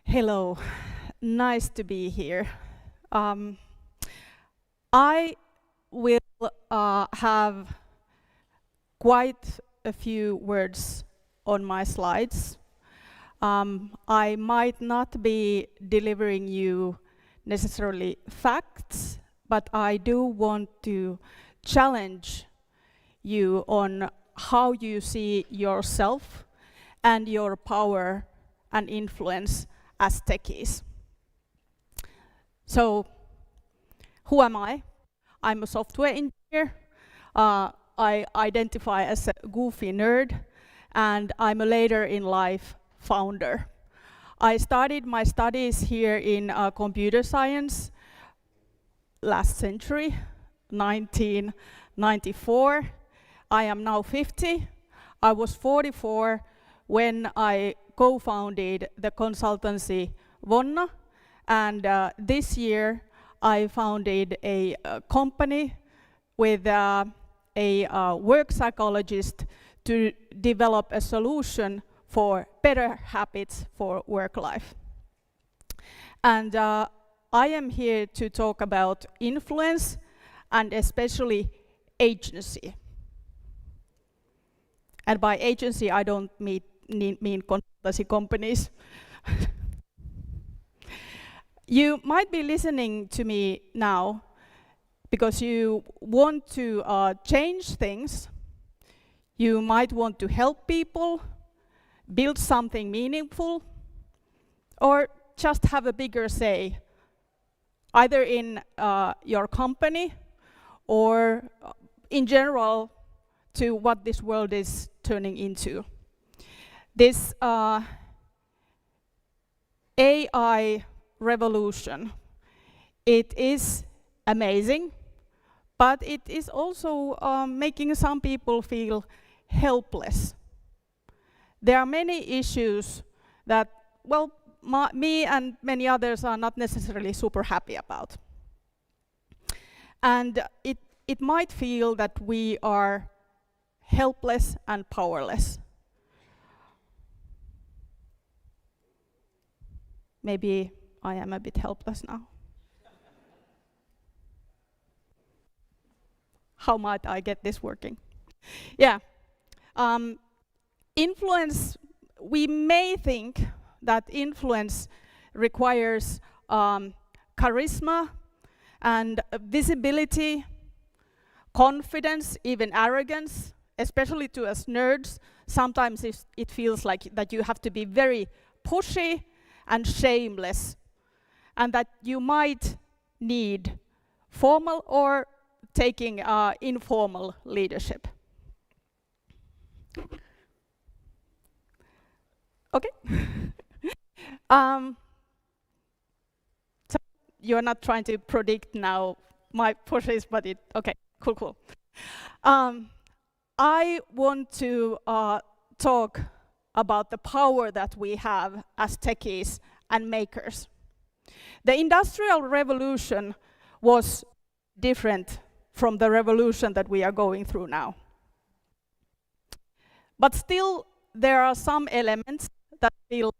Hello, nice to be here. I will have quite a few words on my slides. I might not be delivering you necessarily facts, but I do want to challenge you on how you see yourself and your power and influence as techies. So, who am I? I'm a software engineer. I identify as a goofy nerd, and I'm a later in life founder. I started my studies here in computer science last century, 1994. I am now 50. I was 44 when I co-founded the consultancy Vonna, and this year I founded a company with a work psychologist to develop a solution for better habits for work life. And I am here to talk about influence and especially agency. And by agency, I don't mean consultancy companies. You might be listening to me now because you want to change things. You might want to help people, build something meaningful, or just have a bigger say, either in your company or in general to what this world is turning into. This AI revolution, it is amazing, but it is also making some people feel helpless. There are many issues that, well, me and many others are not necessarily super happy about. And it might feel that we are helpless and powerless. Maybe I am a bit helpless now. How might I get this working? Yeah. Influence, we may think that influence requires charisma and visibility, confidence, even arrogance, especially to us nerds. Sometimes it feels like that you have to be very pushy and shameless, and that you might need formal or taking informal leadership. Okay. So you're not trying to predict now my pushes, but okay, cool. I want to talk about the power that we have as techies and makers. The Industrial Revolution was different from the revolution that we are going through now. But still, there are some elements that feel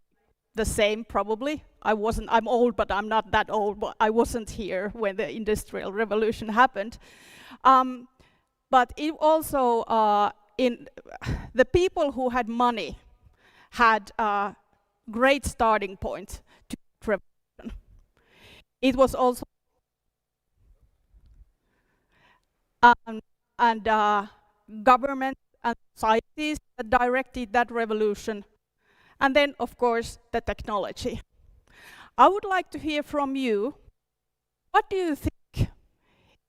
the same, probably. I'm old, but I'm not that old. But I wasn't here when the Industrial Revolution happened. But it also, the people who had money had a great starting point to revolution. It was also, government and societies that directed that revolution. And then, of course, the technology. I would like to hear from you, what do you think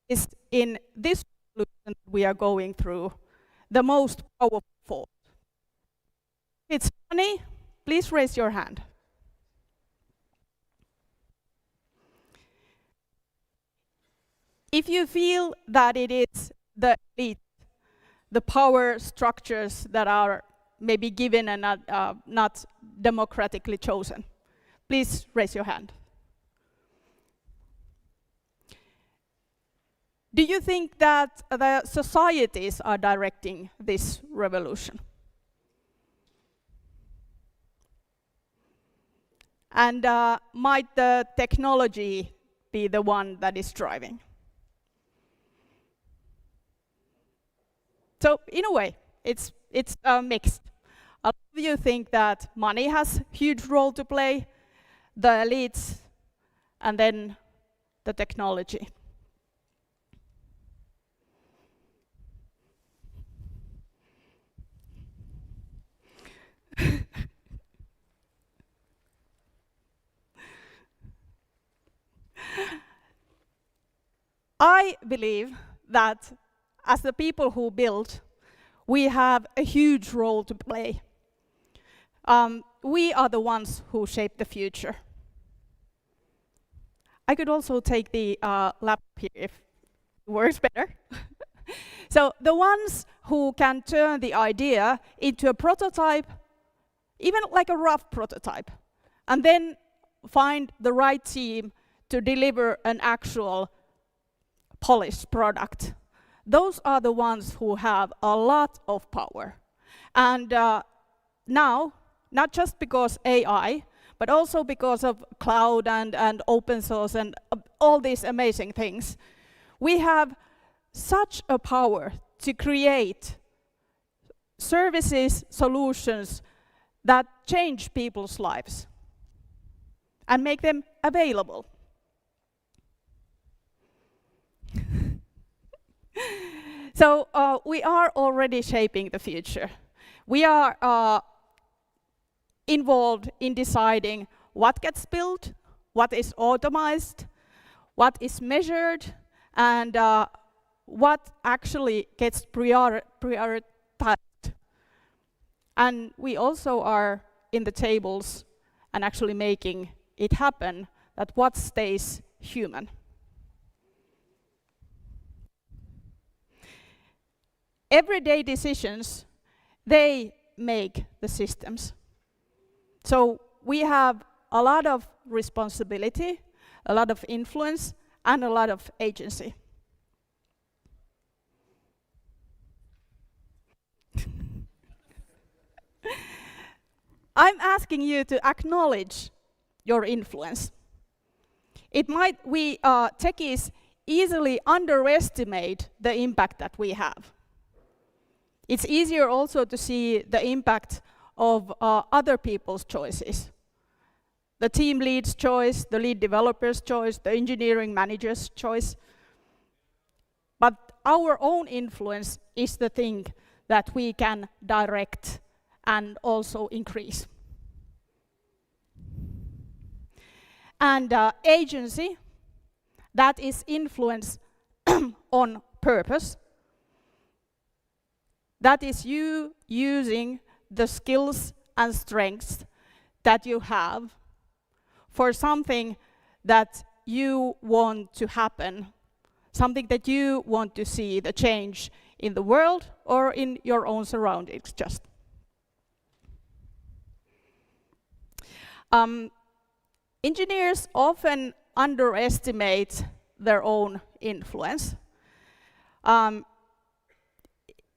is in this revolution we are going through the most powerful force? If it's money, please raise your hand. If you feel that it is the elite, the power structures that are maybe given and not democratically chosen, please raise your hand. Do you think that the societies are directing this revolution? And might the technology be the one that is driving? So in a way, it's mixed. A lot of you think that money has a huge role to play, the elites, and then the technology. I believe that as the people who build, we have a huge role to play. We are the ones who shape the future. I could also take the laptop here if it works better. So the ones who can turn the idea into a prototype, even like a rough prototype, and then find the right team to deliver an actual polished product. Those are the ones who have a lot of power. And now, not just because AI, but also because of cloud and open source and all these amazing things, we have such a power to create services, solutions that change people's lives and make them available. So we are already shaping the future. We are involved in deciding what gets built, what is automized, what is measured, and what actually gets prioritized. And we also are in the tables and actually making it happen, that what stays human. Everyday decisions, they make the systems. So we have a lot of responsibility, a lot of influence, and a lot of agency. I'm asking you to acknowledge your influence. We techies easily underestimate the impact that we have. It's easier also to see the impact of other people's choices. The team lead's choice, the lead developer's choice, the engineering manager's choice. But our own influence is the thing that we can direct and also increase. And agency, that is influence on purpose. That is you using the skills and strengths that you have for something that you want to happen, something that you want to see the change in the world or in your own surroundings just. Engineers often underestimate their own influence.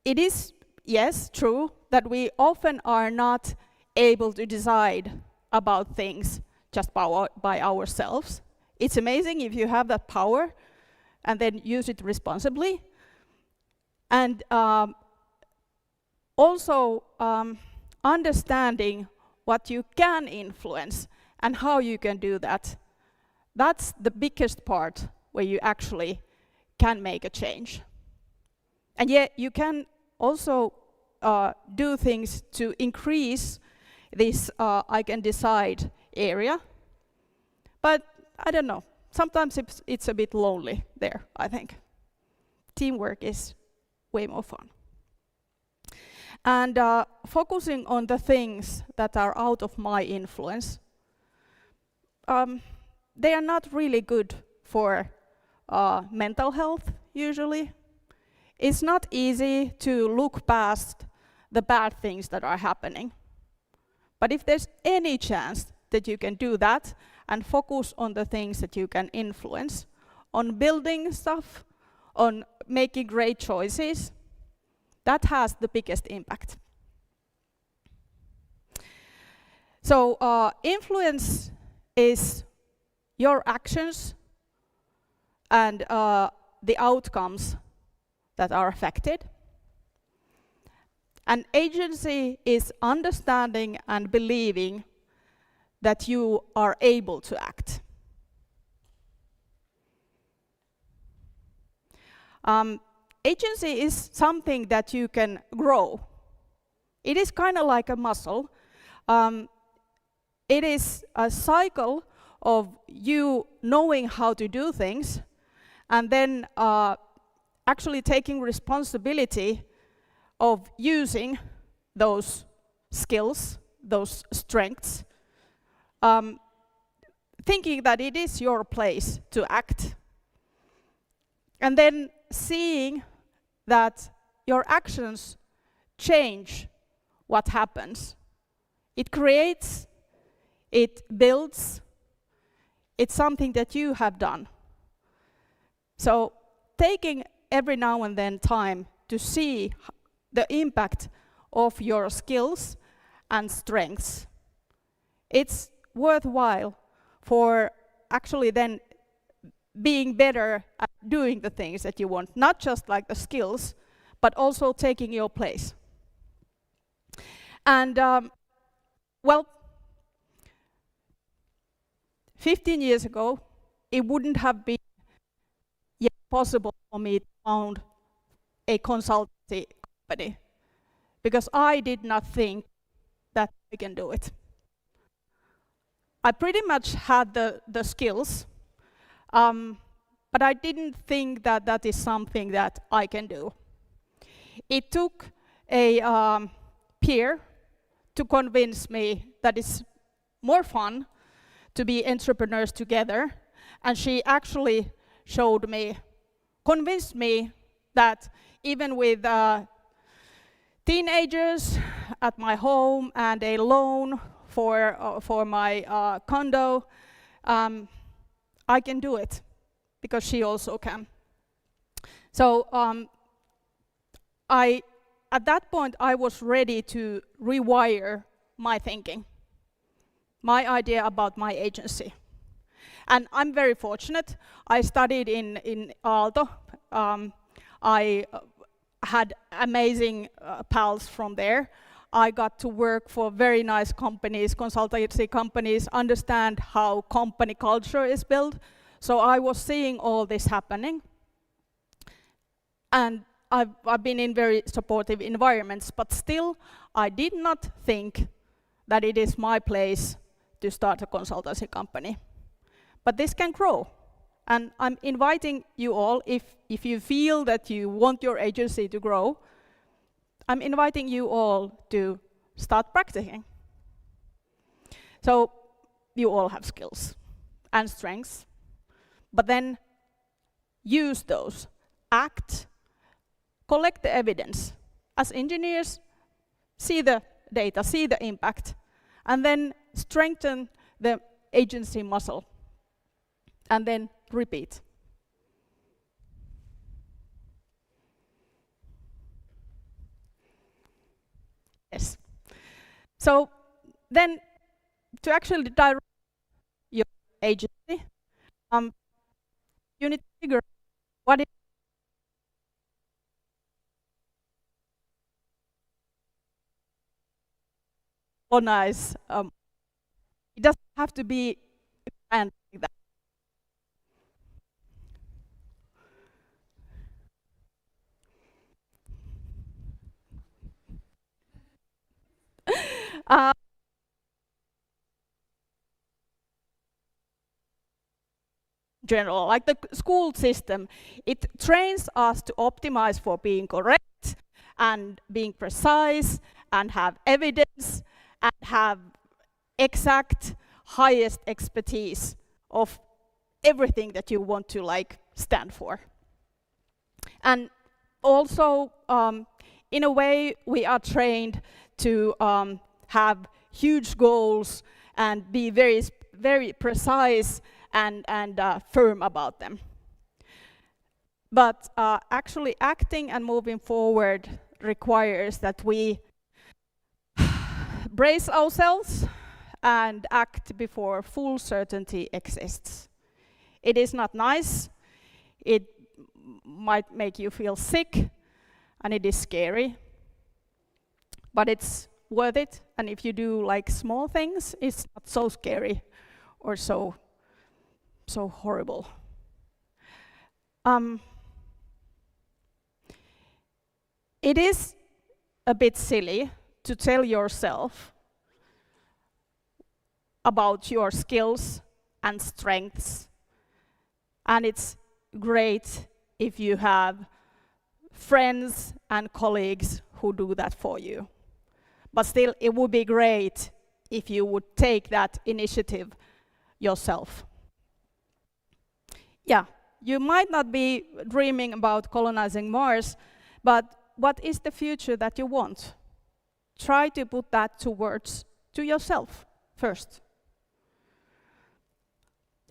It is, yes, true that we often are not able to decide about things just by ourselves. It's amazing if you have that power and then use it responsibly. And also understanding what you can influence and how you can do that. That's the biggest part where you actually can make a change. And yet you can also do things to increase this I can decide area. But I don't know, sometimes it's a bit lonely there, I think. Teamwork is way more fun. And focusing on the things that are out of my influence, they are not really good for mental health, usually. It's not easy to look past the bad things that are happening. But if there's any chance that you can do that and focus on the things that you can influence, on building stuff, on making great choices, that has the biggest impact. So influence is your actions and the outcomes that are affected. And agency is understanding and believing that you are able to act. Agency is something that you can grow. It is kind of like a muscle. It is a cycle of you knowing how to do things and then actually taking responsibility of using those skills, those strengths, thinking that it is your place to act, and then seeing that your actions change what happens. It creates, it builds, it's something that you have done. So taking every now and then time to see the impact of your skills and strengths, it's worthwhile for actually then being better at doing the things that you want, not just like the skills, but also taking your place. And well, 15 years ago, it wouldn't have been yet possible for me to found a consultancy company, because I did not think that I can do it. I pretty much had the skills, but I didn't think that that is something that I can do. It took a peer to convince me that it's more fun to be entrepreneurs together, and she actually showed me, convinced me that even with teenagers at my home and a loan for my condo, I can do it, because she also can. So at that point, I was ready to rewire my thinking, my idea about my agency. And I'm very fortunate. I studied in Aalto. I had amazing pals from there. I got to work for very nice companies, consultancy companies, understand how company culture is built. So I was seeing all this happening. And I've been in very supportive environments, but still, I did not think that it is my place to start a consultancy company. But this can grow. And I'm inviting you all, if you feel that you want your agency to grow, I'm inviting you all to start practicing. So you all have skills and strengths, but then use those, act, collect the evidence. As engineers, see the data, see the impact, and then strengthen the agency muscle, and then repeat. Yes. So then, to actually direct your agency, you need to figure out what is nice. It doesn't have to be grand like that. General, like the school system, it trains us to optimize for being correct and being precise and have evidence and have exact highest expertise of everything that you want to like stand for. And also, in a way, we are trained to have huge goals and be very precise and firm about them. But actually acting and moving forward requires that we brace ourselves and act before full certainty exists. It is not nice, it might make you feel sick, and it is scary, but it's worth it. And if you do like small things, it's not so scary or so horrible. It is a bit silly to tell yourself about your skills and strengths, and it's great if you have friends and colleagues who do that for you. But still, it would be great if you would take that initiative yourself. Yeah, you might not be dreaming about colonizing Mars, but what is the future that you want? Try to put that towards to yourself first.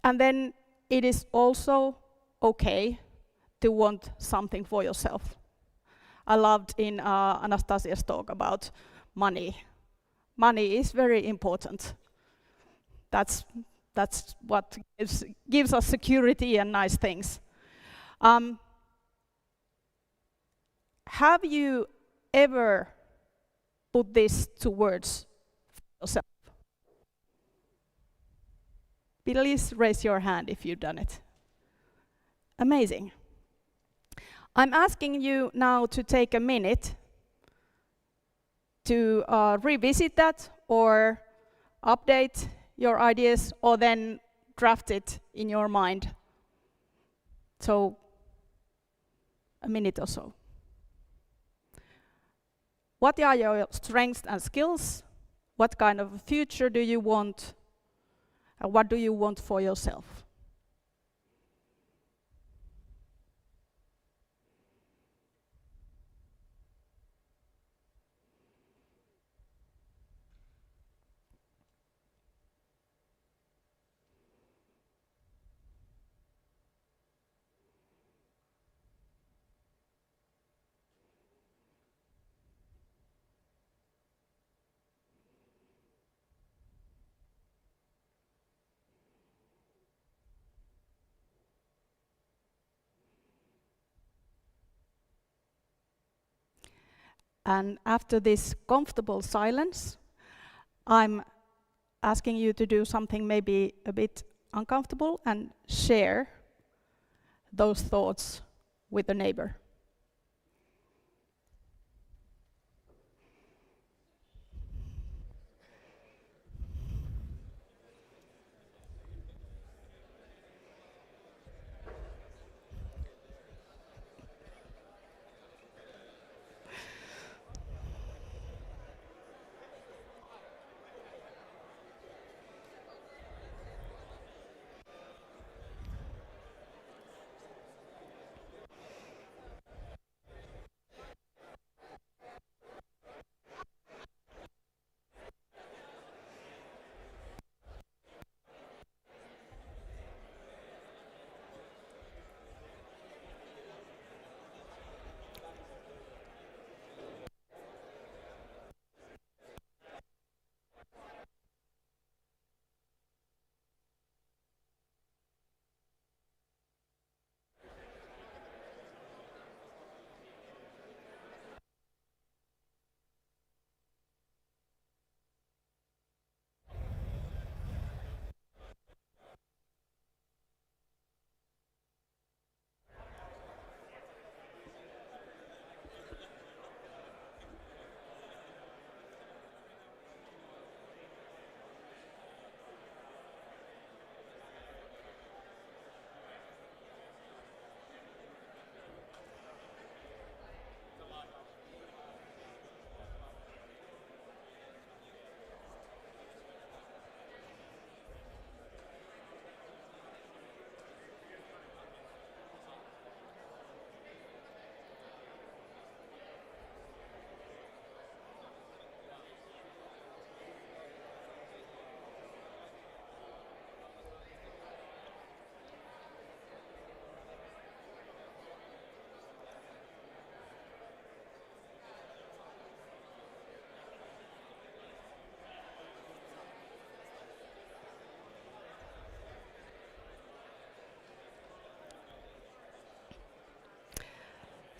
And then it is also okay to want something for yourself. I loved in Anastasia's talk about money. Money is very important. That's what gives us security and nice things. Have you ever put this to words for yourself? Please raise your hand if you've done it. Amazing. I'm asking you now to take a minute to revisit that or update your ideas or then draft it in your mind. So, a minute or so. What are your strengths and skills? What kind of future do you want? And what do you want for yourself? And after this comfortable silence, I'm asking you to do something maybe a bit uncomfortable and share those thoughts with a neighbor.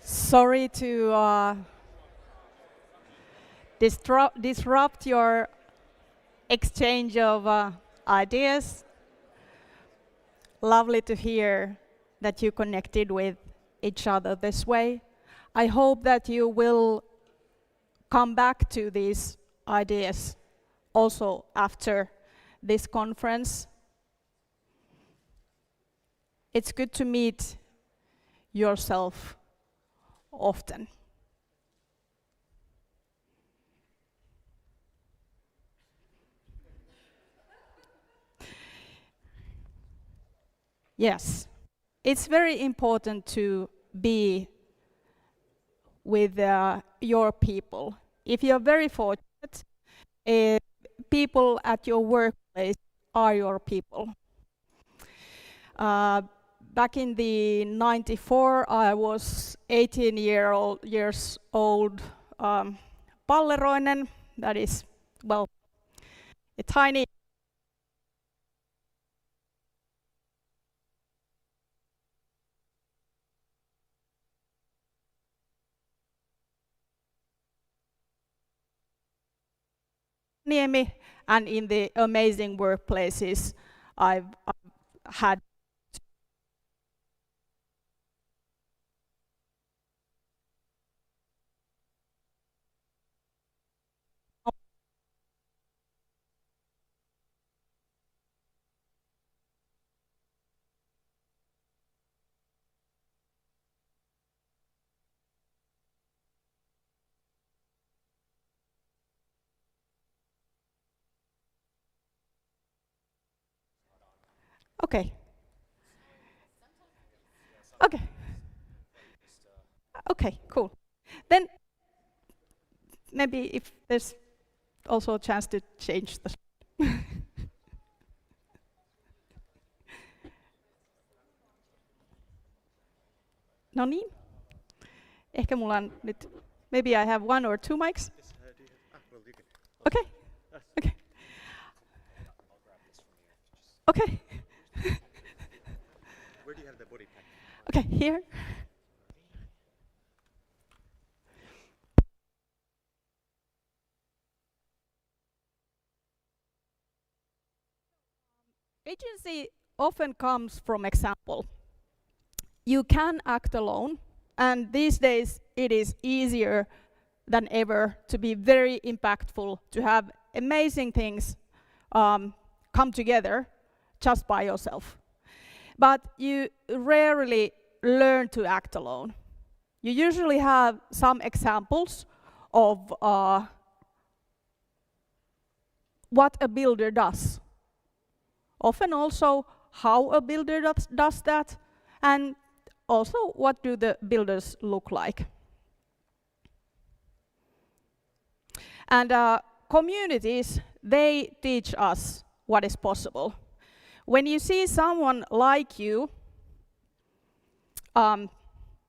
Sorry to disrupt your exchange of ideas. Lovely to hear that you connected with each other this way. I hope that you will come back to these ideas also after this conference. It's good to meet yourself often. Yes, it's very important to be with your people. If you're very fortunate, people at your workplace are your people. Back in the 94, I was 18 years old, palleroinen, that is, well, a tiny Niemi, and in the amazing workplaces I've had. Okay. Okay. Okay, cool. Then maybe if there's also a chance to change the No niin. Ehkä mulla on nyt, maybe I have one or two mics. Okay. Okay. Okay. Where do you have the body pack? Okay, here. Agency often comes from example. You can act alone, and these days it is easier than ever to be very impactful, to have amazing things come together just by yourself. But you rarely learn to act alone. You usually have some examples of what a builder does. Often also how a builder does that, and also what do the builders look like. And communities, they teach us what is possible. When you see someone like you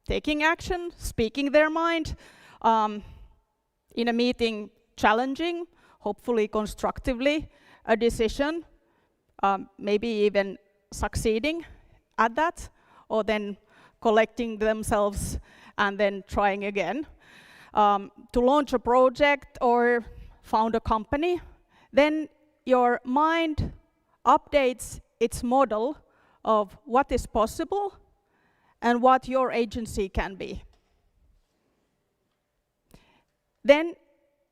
taking action, speaking their mind, in a meeting challenging, hopefully constructively, a decision, maybe even succeeding at that, or then collecting themselves and then trying again, to launch a project or found a company, then your mind updates its model of what is possible and what your agency can be. Then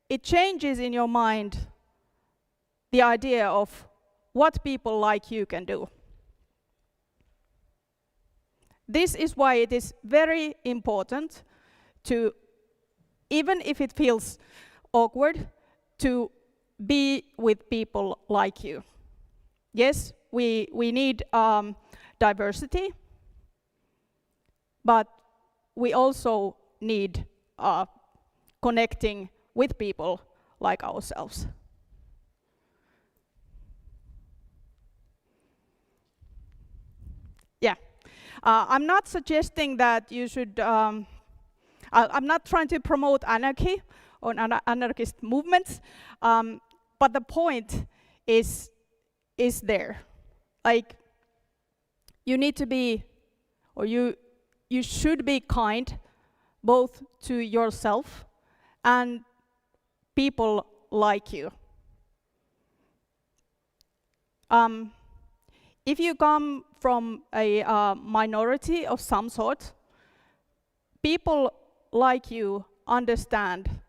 it changes in your mind the idea of what people like you can do. This is why it is very important to, even if it feels awkward, to be with people like you. Yes, we need diversity, but we also need connecting with people like ourselves. Yeah, I'm not suggesting that you should, I'm not trying to promote anarchy or anarchist movements, but the point is there. Like, you need to be, or you should be kind both to yourself and people like you. If you come from a minority of some sort, people like you understand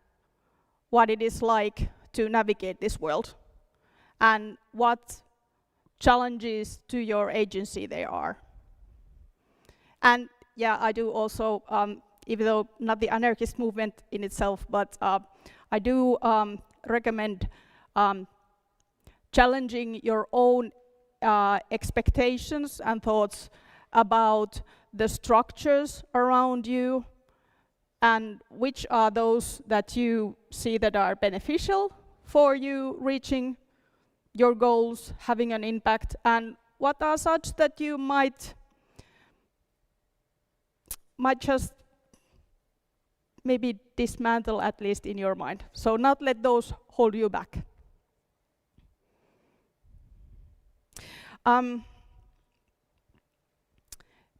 what it is like to navigate this world and what challenges to your agency there are. And yeah, I do also, even though not the anarchist movement in itself, but I do recommend challenging your own expectations and thoughts about the structures around you and which are those that you see that are beneficial for you reaching your goals, having an impact, and what are such that you might just maybe dismantle, at least in your mind. So not let those hold you back.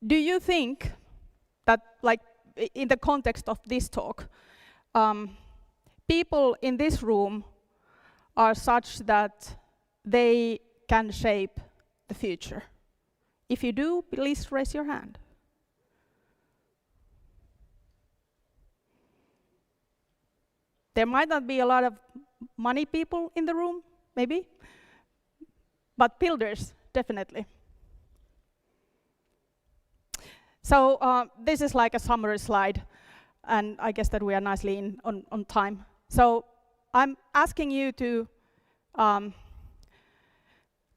Do you think that, like, in the context of this talk, people in this room are such that they can shape the future? If you do, please raise your hand. There might not be a lot of money people in the room, maybe, but builders, definitely. So this is like a summary slide, and I guess that we are nicely on time. So I'm asking you to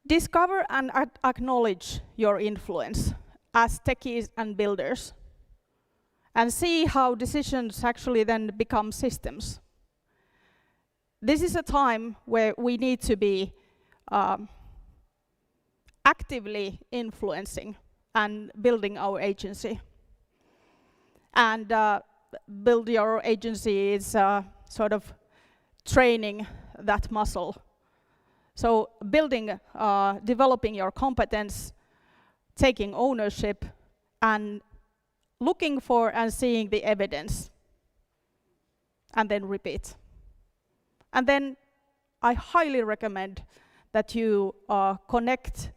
discover and acknowledge your influence as techies and builders, and see how decisions actually then become systems. This is a time where we need to be actively influencing and building our agency. And build your agency is sort of training that muscle. So building, developing your competence, taking ownership, and looking for and seeing the evidence, and then repeat. And then I highly recommend that you connect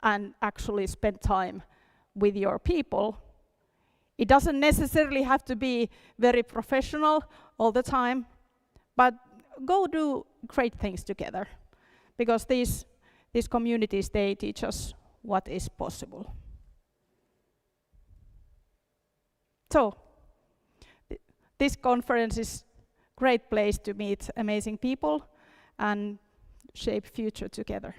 and actually spend time with your people. It doesn't necessarily have to be very professional all the time, but go do great things together, because these communities, they teach us what is possible. So, this conference is a great place to meet amazing people and shape future together.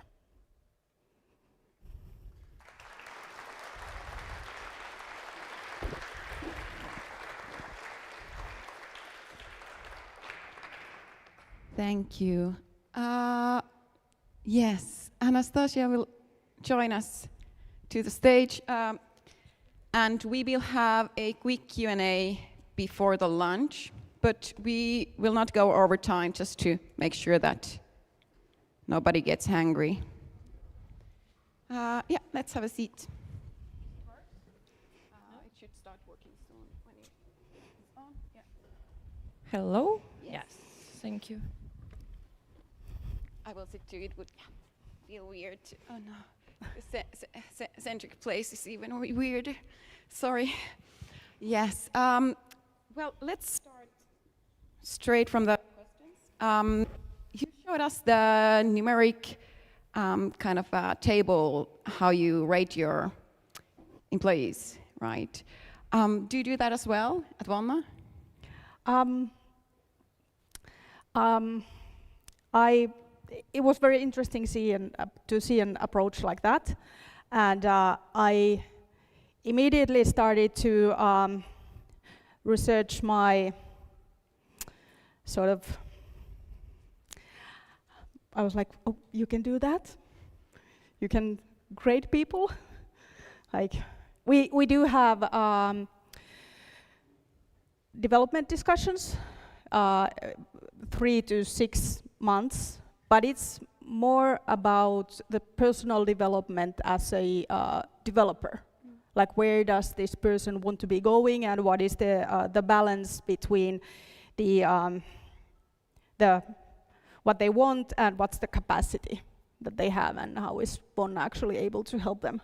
Thank you. Yes, Anastasia will join us to the stage, and we will have a quick Q&A before the lunch, but we will not go over time, just to make sure that nobody gets hungry. Yeah, let's have a seat. It should start working soon when it's on. Yeah. Hello? Yes. Thank you. I will sit too. It would feel weird. Oh no, the centric place is even weirder. Sorry. Yes. Well, let's start straight from the questions. You showed us the numeric kind of table, how you rate your employees, right? Do you do that as well at Vonna? It was very interesting to see an approach like that, and I immediately started to research my sort of. I was like, oh, you can do that? You can grade people? Like, we do have development discussions, 3 to 6 months, but it's more about the personal development as a developer. Like, where does this person want to be going, and what is the balance between what they want and what's the capacity that they have, and how is Vonna actually able to help them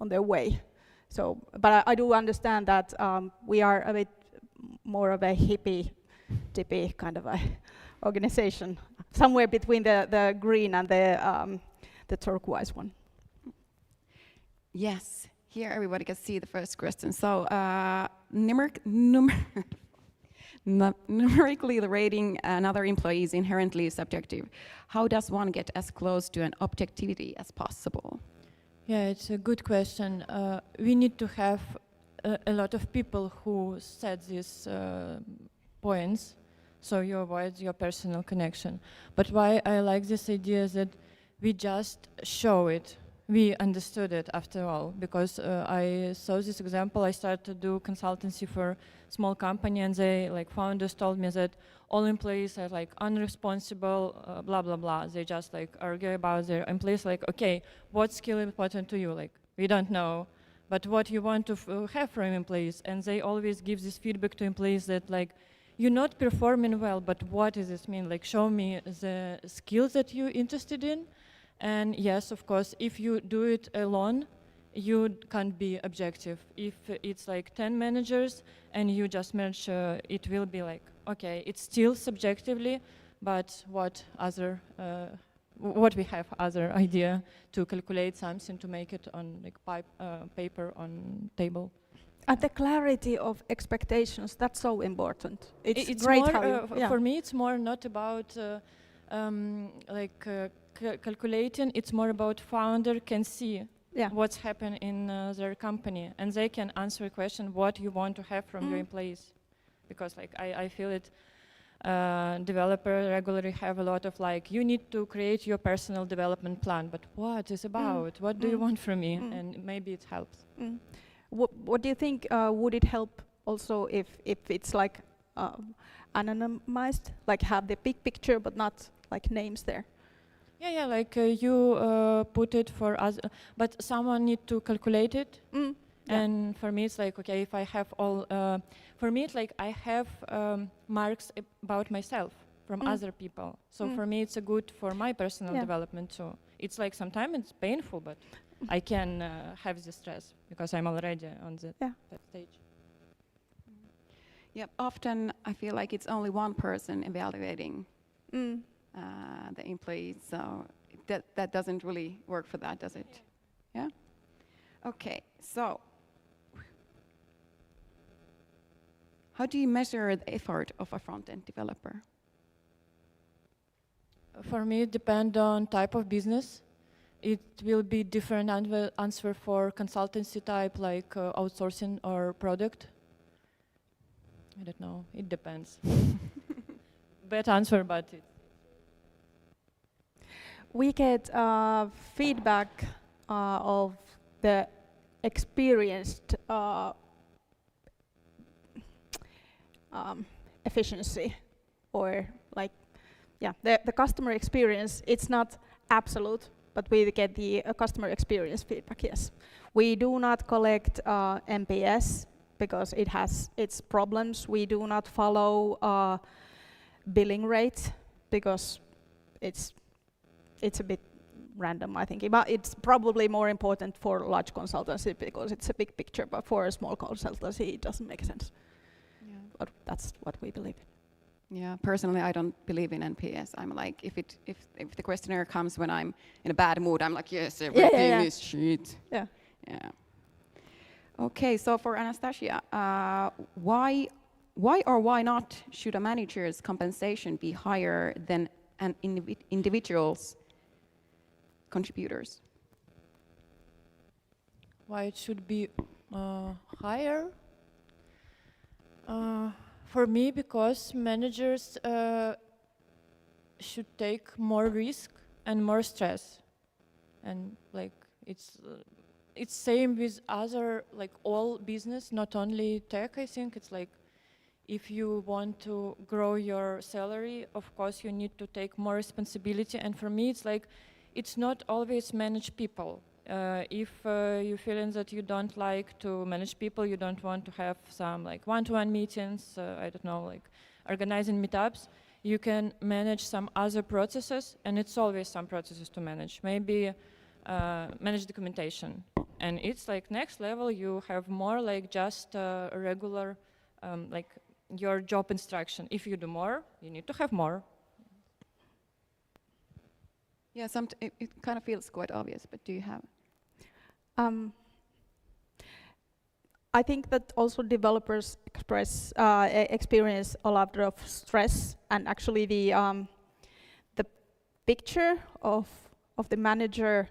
on their way. So, but I do understand that we are a bit more of a hippie-dippy kind of a organization, somewhere between the green and the turquoise one. Yes, here everybody can see the first question. So, numerically rating another employee is inherently subjective. How does one get as close to an objectivity as possible? Yeah, it's a good question. We need to have a lot of people who set these points, so you avoid your personal connection. But why I like this idea is that we just show it. We understood it after all, because I saw this example. I started to do consultancy for small company, and they, like, founders told me that all employees are like unresponsible, blah blah blah. They just like argue about their employees, like, okay, what skill is important to you? Like, we don't know, but what you want to have from employees? And they always give this feedback to employees that, like, you're not performing well, but what does this mean? Like, show me the skills that you're interested in. And yes, of course, if you do it alone, you can't be objective. If it's like 10 managers and you just manage, it will be like, okay, it's still subjectively, but what we have other idea to calculate something to make it on like paper on table. And the clarity of expectations, that's so important. It's great more, how you, yeah. For me, it's more not about calculating, it's more about founder can see what's happening in their company, and they can answer a question what you want to have from your employees. Because like I feel it, developer regularly have a lot of like, you need to create your personal development plan, but what is about? What do you want from me? And maybe it helps. What do you think, would it help also if it's like anonymized, like have the big picture but not like names there? Yeah, like you put it for us, but someone need to calculate it. And for me, it's like, okay, if I have all, for me, it's like I have marks about myself from other people. So for me, it's a good for my personal development too. It's like sometimes it's painful, but I can have the stress because I'm already on that stage. Yeah, often I feel like it's only one person evaluating the employees, so that doesn't really work for that, does it? Yeah? Okay, so how do you measure the effort of a front-end developer? For me, it depends on type of business. It will be different answer for consultancy type, like outsourcing or product. I don't know, it depends. Bad answer, but it. We get feedback of the experienced efficiency, or like, the customer experience. It's not absolute, but we get the customer experience feedback, yes. We do not collect NPS because it has its problems. We do not follow billing rate because it's a bit random, I think. But it's probably more important for large consultancy because it's a big picture, but for a small consultancy, it doesn't make sense. Yeah. But that's what we believe in. Yeah, personally, I don't believe in NPS. I'm like, if the questionnaire comes when I'm in a bad mood, I'm like, yes, everything is shit. Yeah. Yeah. Okay, so for Anastasia, why or why not should a manager's compensation be higher than an individual's contributors? Why it should be higher? For me, because managers should take more risk and more stress, and like it's same with other, like all business, not only tech. I think it's like if you want to grow your salary, of course you need to take more responsibility. And for me, it's like it's not always manage people. If you're feeling that you don't like to manage people, you don't want to have some like one-to-one meetings, I don't know, like organizing meetups, you can manage some other processes, and it's always some processes to manage. Maybe manage documentation. And it's like next level, you have more like just regular, like your job instruction. If you do more, you need to have more. Yeah, it kind of feels quite obvious, but do you have? I think that also developers experience a lot of stress, and actually the picture of the manager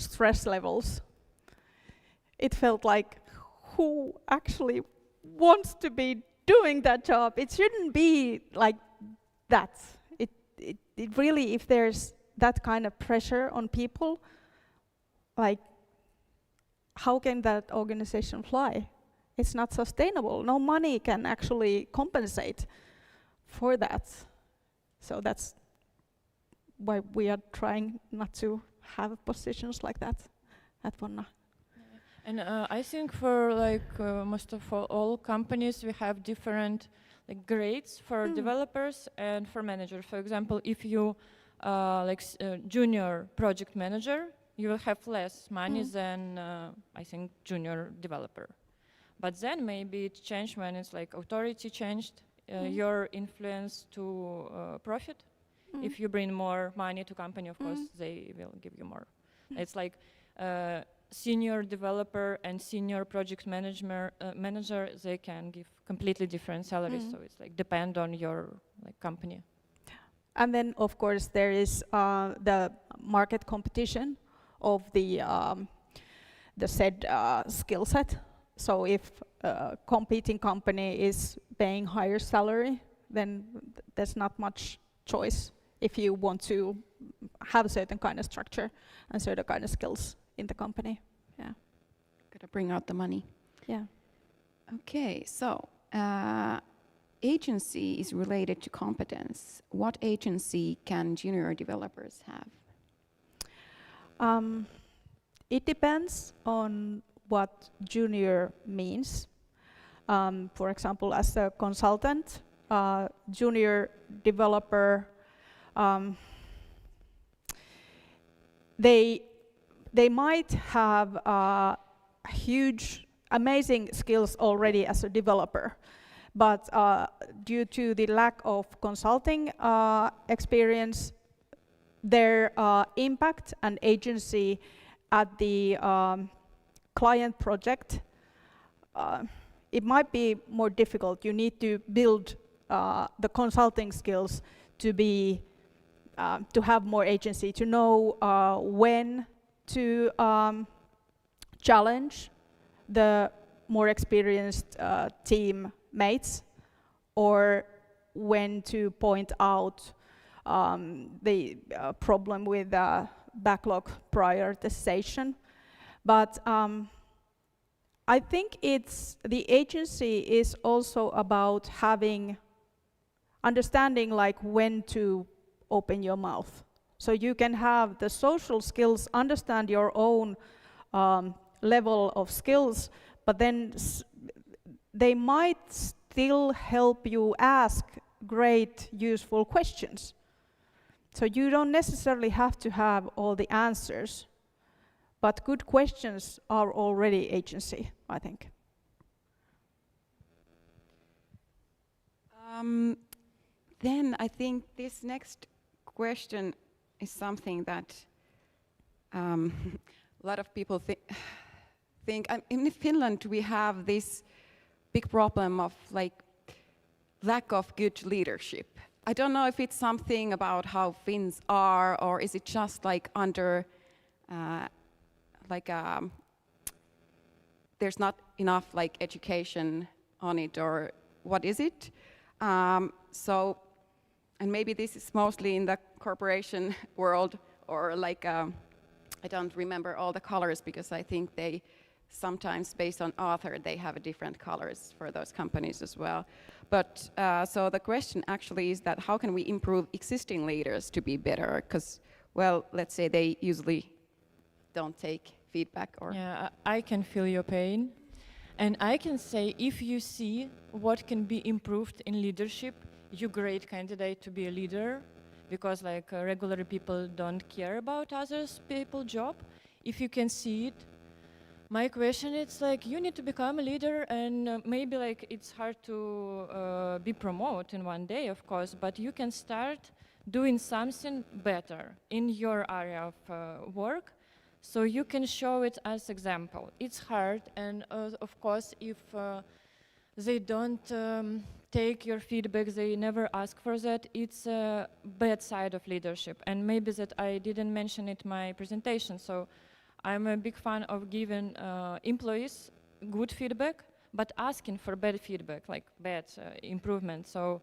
stress levels. It felt like, who actually wants to be doing that job? It shouldn't be like that. It really, if there's that kind of pressure on people, like, how can that organization fly? It's not sustainable. No money can actually compensate for that. So that's why we are trying not to have positions like that at Vonna. And I think for like most of all companies, we have different like grades for developers and for managers. For example, if you junior project manager, you will have less money than I think junior developer. But then maybe it changed when it's like authority changed your influence to profit. If you bring more money to company, of course, they will give you more. It's like senior developer and senior project manager, they can give completely different salaries. So it's like depend on your like company. And then, of course, there is the market competition of the said skill set. So if a competing company is paying higher salary, then there's not much choice if you want to have a certain kind of structure and certain kind of skills in the company. Yeah. Gotta bring out the money. Yeah. Okay, so agency is related to competence. What agency can junior developers have? It depends on what junior means. For example, as a consultant, junior developer, they might have huge, amazing skills already as a developer, but due to the lack of consulting experience, their impact and agency at the client project, it might be more difficult. You need to build the consulting skills to be to have more agency, to know when to challenge the more experienced teammates, or when to point out the problem with backlog prioritization. But I think the agency is also about understanding like when to open your mouth. So you can have the social skills, understand your own level of skills, but then they might still help you ask great, useful questions. So you don't necessarily have to have all the answers, but good questions are already agency, I think. Then I think this next question is something that a lot of people think. In Finland, we have this big problem of like lack of good leadership. I don't know if it's something about how Finns are, or is it just like under there's not enough like education on it, or what is it? And maybe this is mostly in the corporation world, or like I don't remember all the colors, because I think they sometimes, based on author, they have different colors for those companies as well. But so the question actually is that how can we improve existing leaders to be better? Because, well, let's say they usually don't take feedback. Or Yeah, I can feel your pain. And I can say, if you see what can be improved in leadership, you're a great candidate to be a leader, because like regular people don't care about others people's job. If you can see it, my question is like, you need to become a leader, and maybe like it's hard to be promoted in one day, of course, but you can start doing something better in your area of work, so you can show it as example. It's hard, and of course, if they don't take your feedback, they never ask for that, it's a bad side of leadership. And maybe that I didn't mention it in my presentation. So I'm a big fan of giving employees good feedback, but asking for bad feedback, like bad improvement. So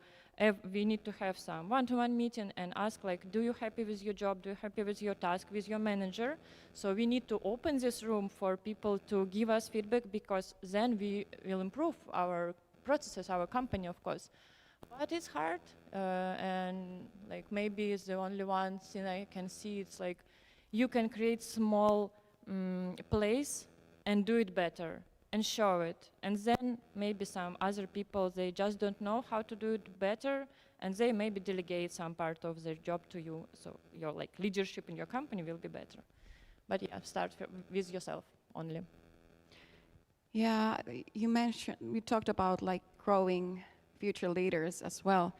we need to have some one-to-one meeting and ask, like, do you happy with your job? Do you happy with your task, with your manager? So we need to open this room for people to give us feedback, because then we will improve our processes, our company, of course. But it's hard, and like maybe it's the only one thing I can see. It's like you can create small place and do it better and show it, and then maybe some other people, they just don't know how to do it better, and they maybe delegate some part of their job to you, so your like leadership in your company will be better. But yeah, start with yourself only. Yeah, we talked about like growing future leaders as well.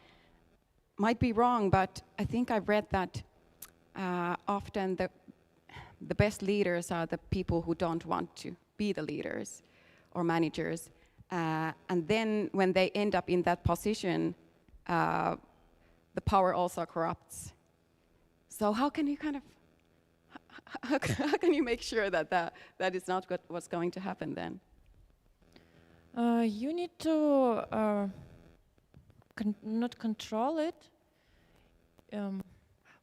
Might be wrong, but I think I've read that often the best leaders are the people who don't want to be the leaders or managers. And then when they end up in that position, the power also corrupts. So how can you kind of, how can you make sure that that is not what's going to happen then? You need to not control it.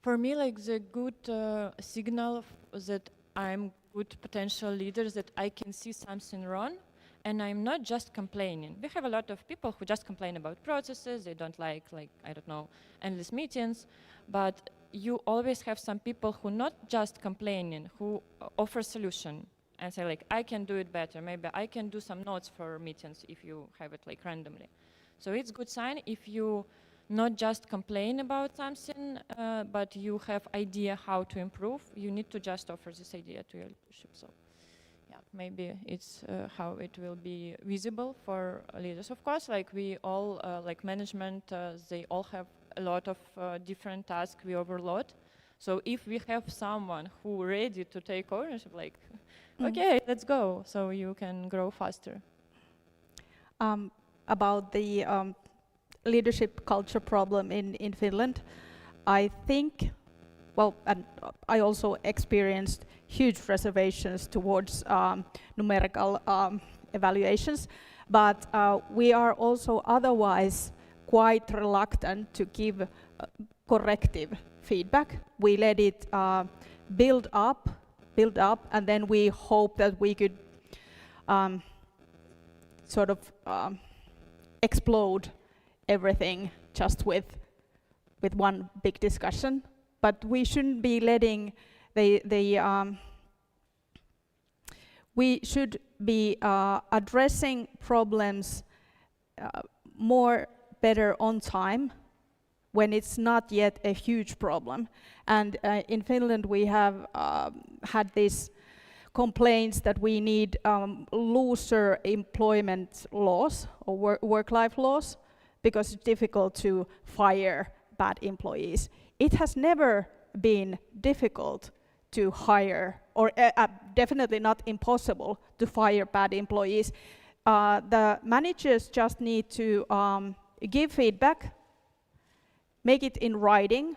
For me, like the good signal that I'm good potential leader, that I can see something wrong, and I'm not just complaining. We have a lot of people who just complain about processes. They don't like I don't know, endless meetings. But you always have some people who not just complaining, who offer solution and say like, I can do it better. Maybe I can do some notes for meetings if you have it like randomly. So it's good sign if you not just complain about something, but you have idea how to improve. You need to just offer this idea to your leadership. So yeah, maybe it's how it will be visible for leaders. Of course, like we all, like management, they all have a lot of different tasks we overload. So if we have someone who ready to take ownership, like, okay, let's go, so you can grow faster. About the leadership culture problem in Finland, I think, well, and I also experienced huge reservations towards numerical evaluations, but we are also otherwise quite reluctant to give corrective feedback. We let it build up, and then we hope that we could sort of explode everything just with one big discussion. But we shouldn't be letting we should be addressing problems better on time when it's not yet a huge problem. And in Finland we have had these complaints that we need looser employment laws or work-life laws, because it's difficult to fire bad employees. It has never been difficult to hire, or definitely not impossible to fire bad employees. The managers just need to give feedback, make it in writing,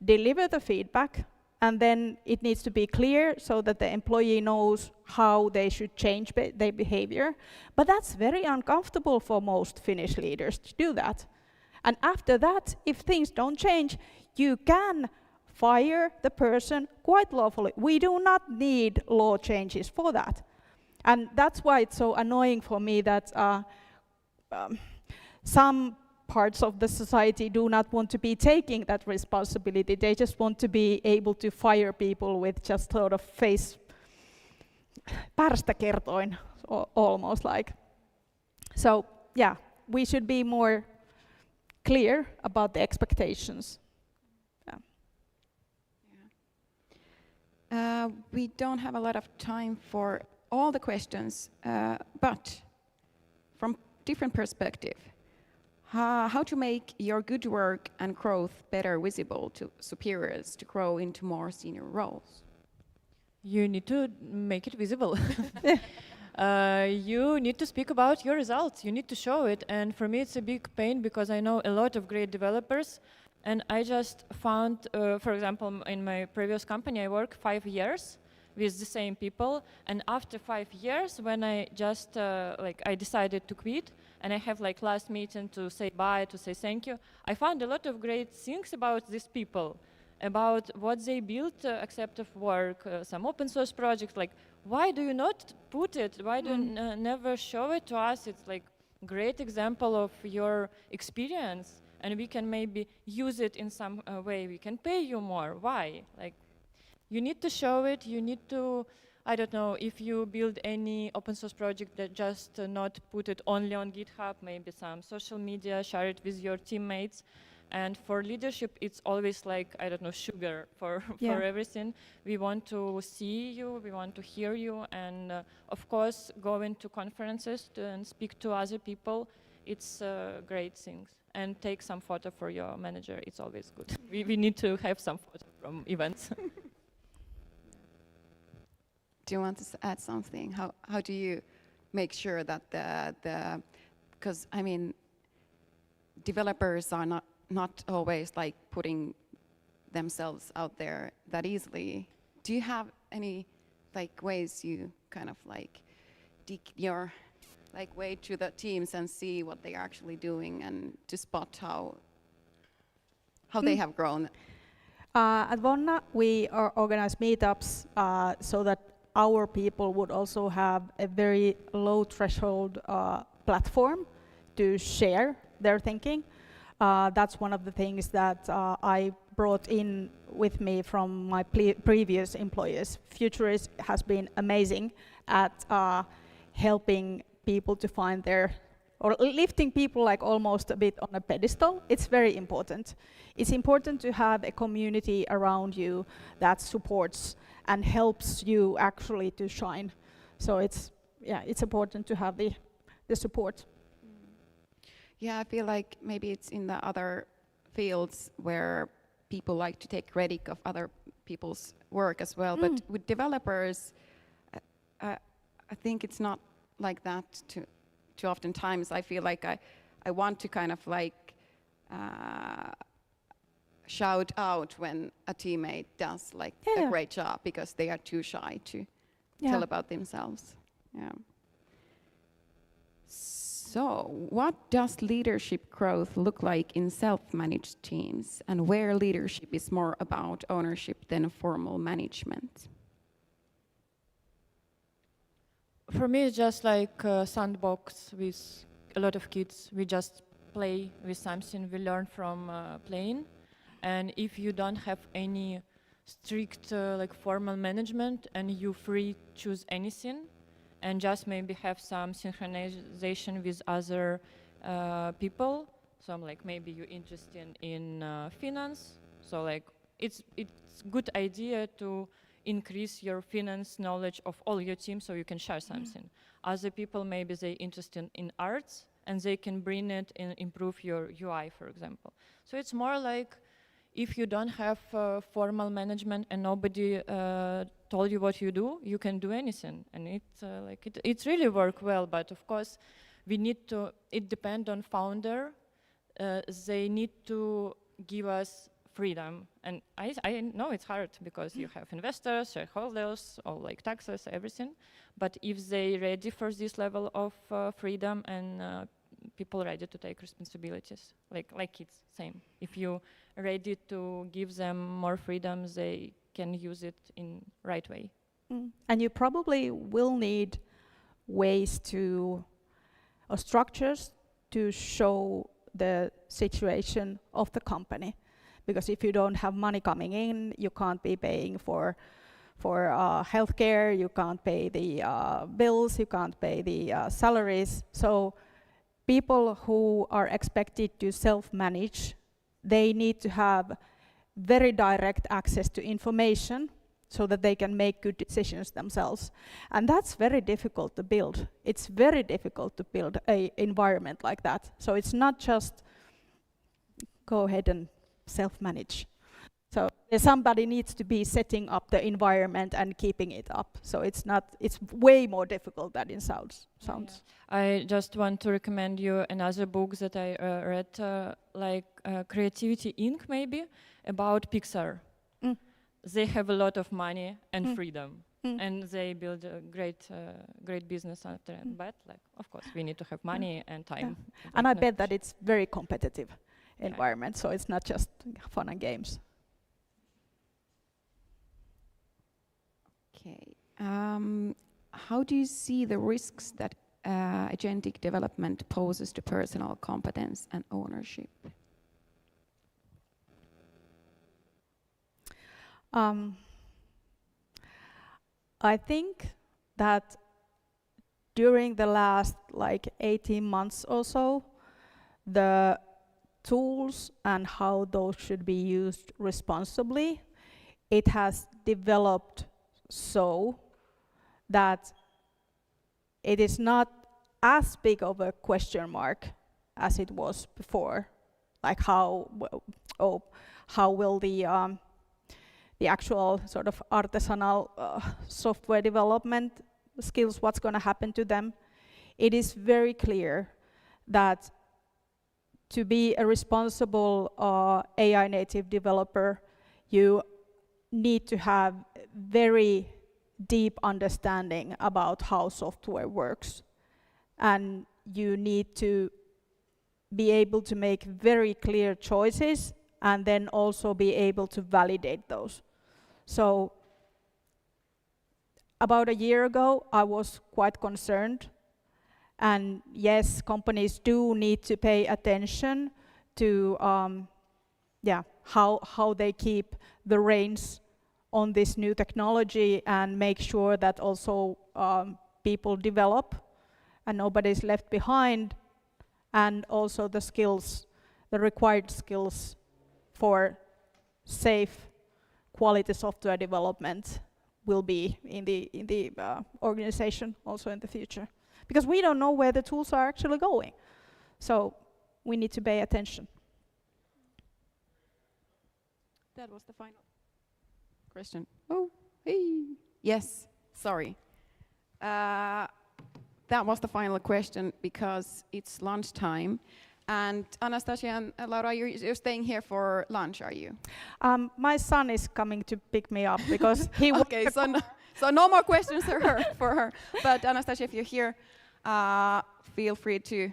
deliver the feedback, and then it needs to be clear so that the employee knows how they should change their behavior. But that's very uncomfortable for most Finnish leaders to do that. And after that, if things don't change, you can fire the person quite lawfully. We do not need law changes for that. And that's why it's so annoying for me that some parts of the society do not want to be taking that responsibility. They just want to be able to fire people with just sort of face pärstä kertoin, almost like. So yeah, we should be more clear about the expectations. Yeah. We don't have a lot of time for all the questions, but from different perspective. How to make your good work and growth better visible to superiors to grow into more senior roles? You need to make it visible. You need to speak about your results. You need to show it. And for me, it's a big pain because I know a lot of great developers. And I just found, for example, in my previous company, I worked 5 years. with the same people. And after 5 years, when I just I decided to quit, and I have like last meeting to say bye, to say thank you, I found a lot of great things about these people, about what they built, accepted work, some open source projects. Like, why do you not put it? Why do you never show it to us? It's like great example of your experience, and we can maybe use it in some way. We can pay you more. Why? Like, you need to show it. You need to, I don't know, if you build any open source project, that just not put it only on GitHub, maybe some social media, share it with your teammates. And for leadership, it's always like, I don't know, sugar for everything. We want to see you, we want to hear you, and of course, going to conferences and speak to other people, it's great things. And take some photo for your manager, it's always good. we need to have some photo from events. Do you want to add something? How do you make sure that because I mean, developers are not always like putting themselves out there that easily. Do you have any like ways you kind of like dig your like way to the teams and see what they are actually doing and to spot how they have grown? At Vonna, we organize meetups so that our people would also have a very low threshold platform to share their thinking. That's one of the things that I brought in with me from my previous employers. Futurist has been amazing at helping people to find or lifting people like almost a bit on a pedestal. It's very important. It's important to have a community around you that supports and helps you actually to shine. So it's important to have the support. Yeah, I feel like maybe it's in the other fields where people like to take credit of other people's work as well. But with developers, I think it's not like that too often times. I feel like I want to kind of like shout out when a teammate does like a great job because they are too shy to tell about themselves. Yeah. So, what does leadership growth look like in self-managed teams, and where leadership is more about ownership than formal management? For me, it's just like a sandbox with a lot of kids. We just play with something we learn from playing. And if you don't have any strict like formal management and you free choose anything, and just maybe have some synchronization with other people. So like maybe you're interested in finance. So like it's good idea to increase your finance knowledge of all your team so you can share something. Other people maybe they're interested in arts and they can bring it and improve your UI, for example. So it's more like if you don't have formal management and nobody told you what you do, you can do anything, and it's really work well. But of course, we need to. It depends on founder. They need to give us freedom, and I know it's hard because you have investors, shareholders, all like taxes, everything. But if they ready for this level of freedom and people ready to take responsibilities, like kids, same. If you ready to give them more freedom, they can use it in right way. And you probably will need ways or structures to show the situation of the company. Because if you don't have money coming in, you can't be paying for healthcare, you can't pay the bills, you can't pay the salaries. So people who are expected to self-manage, they need to have very direct access to information so that they can make good decisions themselves. And that's very difficult to build. It's very difficult to build an environment like that. So it's not just go ahead and self-manage. So somebody needs to be setting up the environment and keeping it up. So it's way more difficult than it sounds. Yeah. I just want to recommend you another book that I read, like Creativity Inc. maybe, about Pixar. they have a lot of money and freedom, and they build a great business after it. But like, of course, we need to have money and time. And I bet that it's very competitive environment, so it's not just fun and games. Okay. How do you see the risks that agentic development poses to personal competence and ownership? I think that during the last 18 months or so, the tools and how those should be used responsibly, it has developed so that it is not as big of a question mark as it was before. Like how will the actual sort of artisanal software development skills, what's going to happen to them? It is very clear that to be a responsible AI native developer, you need to have very deep understanding about how software works. And you need to be able to make very clear choices and then also be able to validate those. So about a year ago, I was quite concerned. And yes, companies do need to pay attention to how they keep the reins on this new technology and make sure that also people develop and nobody's left behind, and also the skills, the required skills for safe quality software development will be in the organization also in the future. Because we don't know where the tools are actually going. So we need to pay attention. That was the final question. Oh, hey. Yes, sorry. That was the final question because it's lunchtime. And Anastasia and Laura, you're staying here for lunch, are you? My son is coming to pick me up because he Okay, so no more questions for her. But Anastasia, if you're here, feel free to,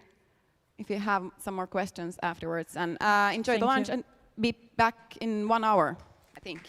if you have some more questions afterwards. And enjoy the lunch and be back in 1 hour, I think.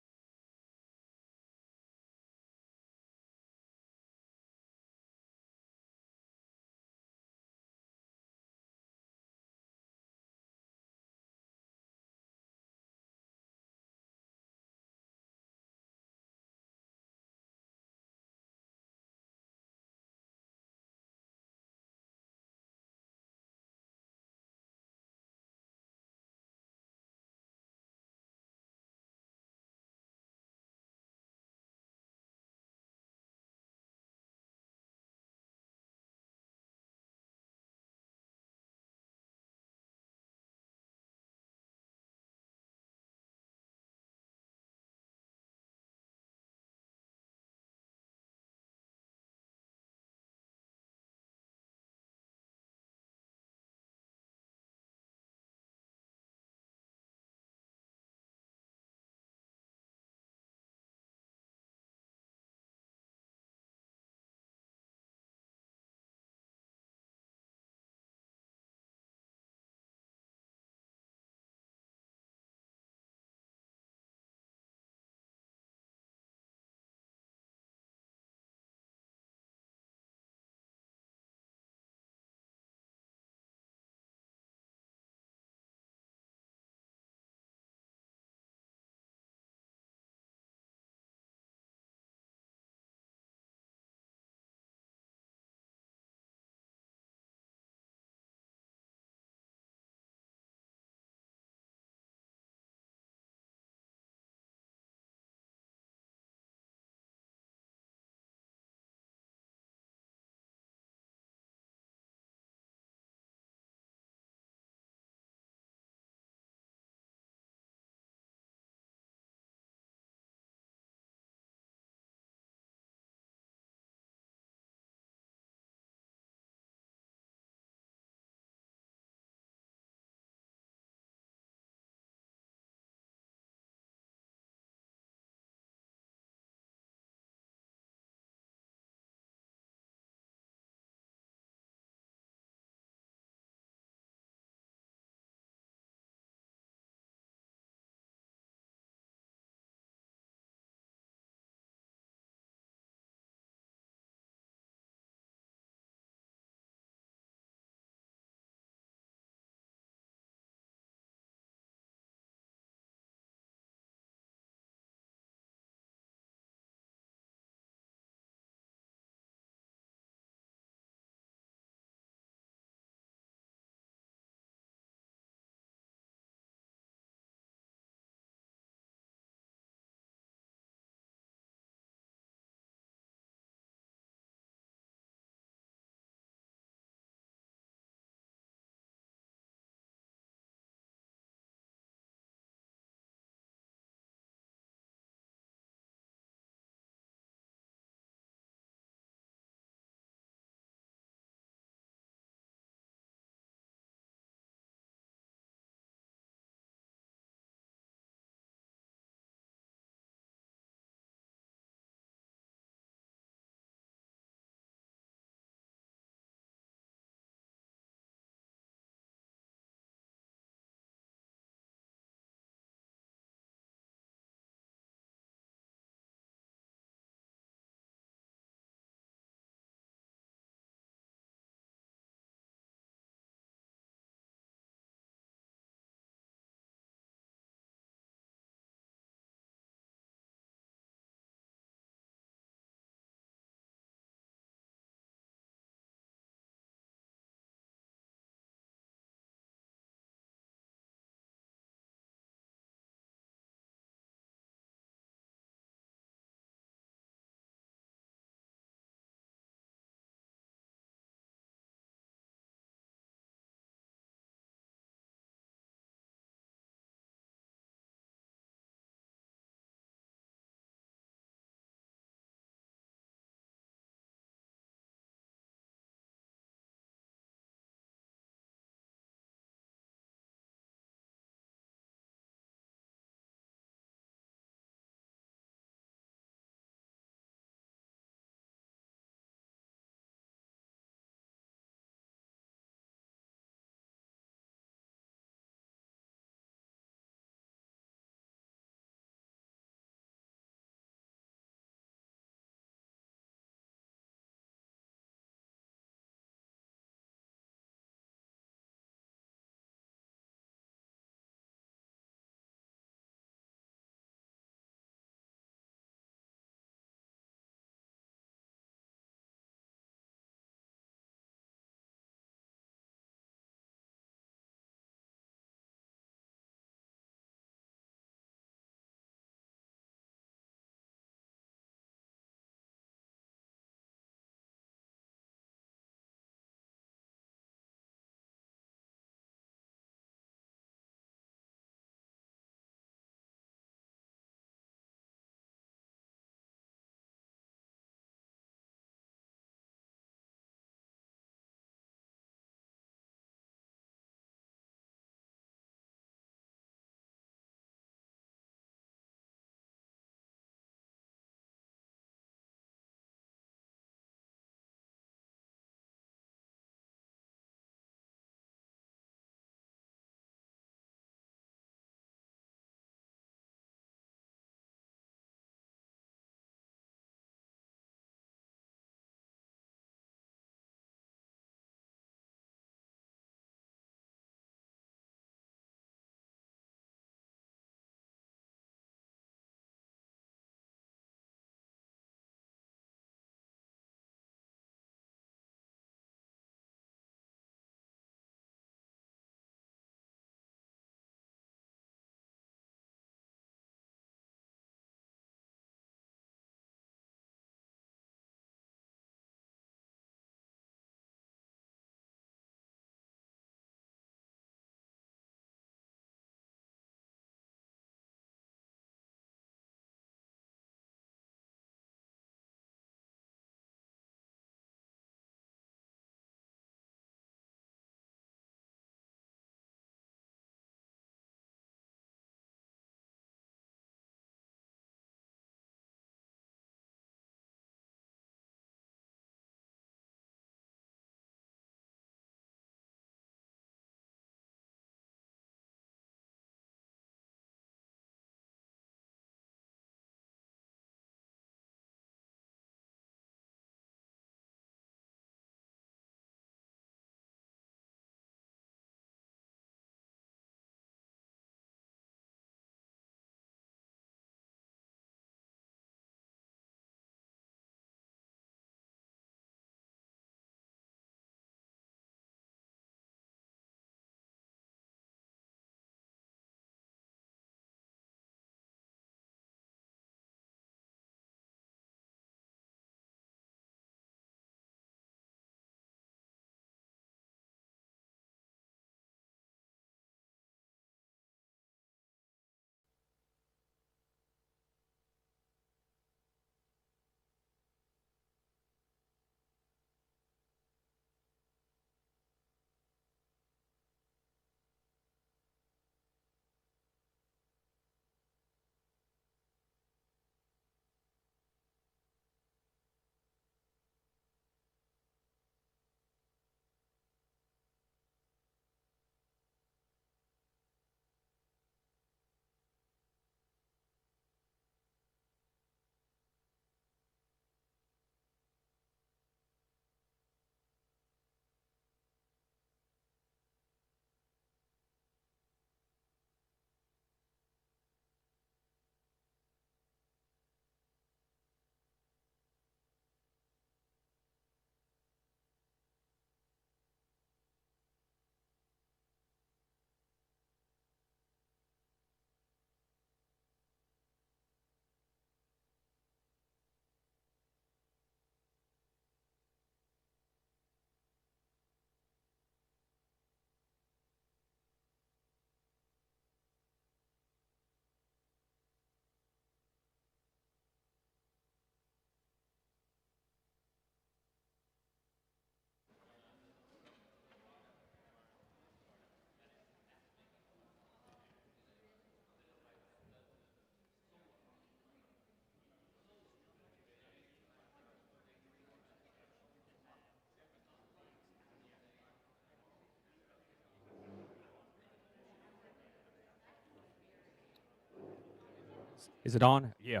Is it on? Yeah.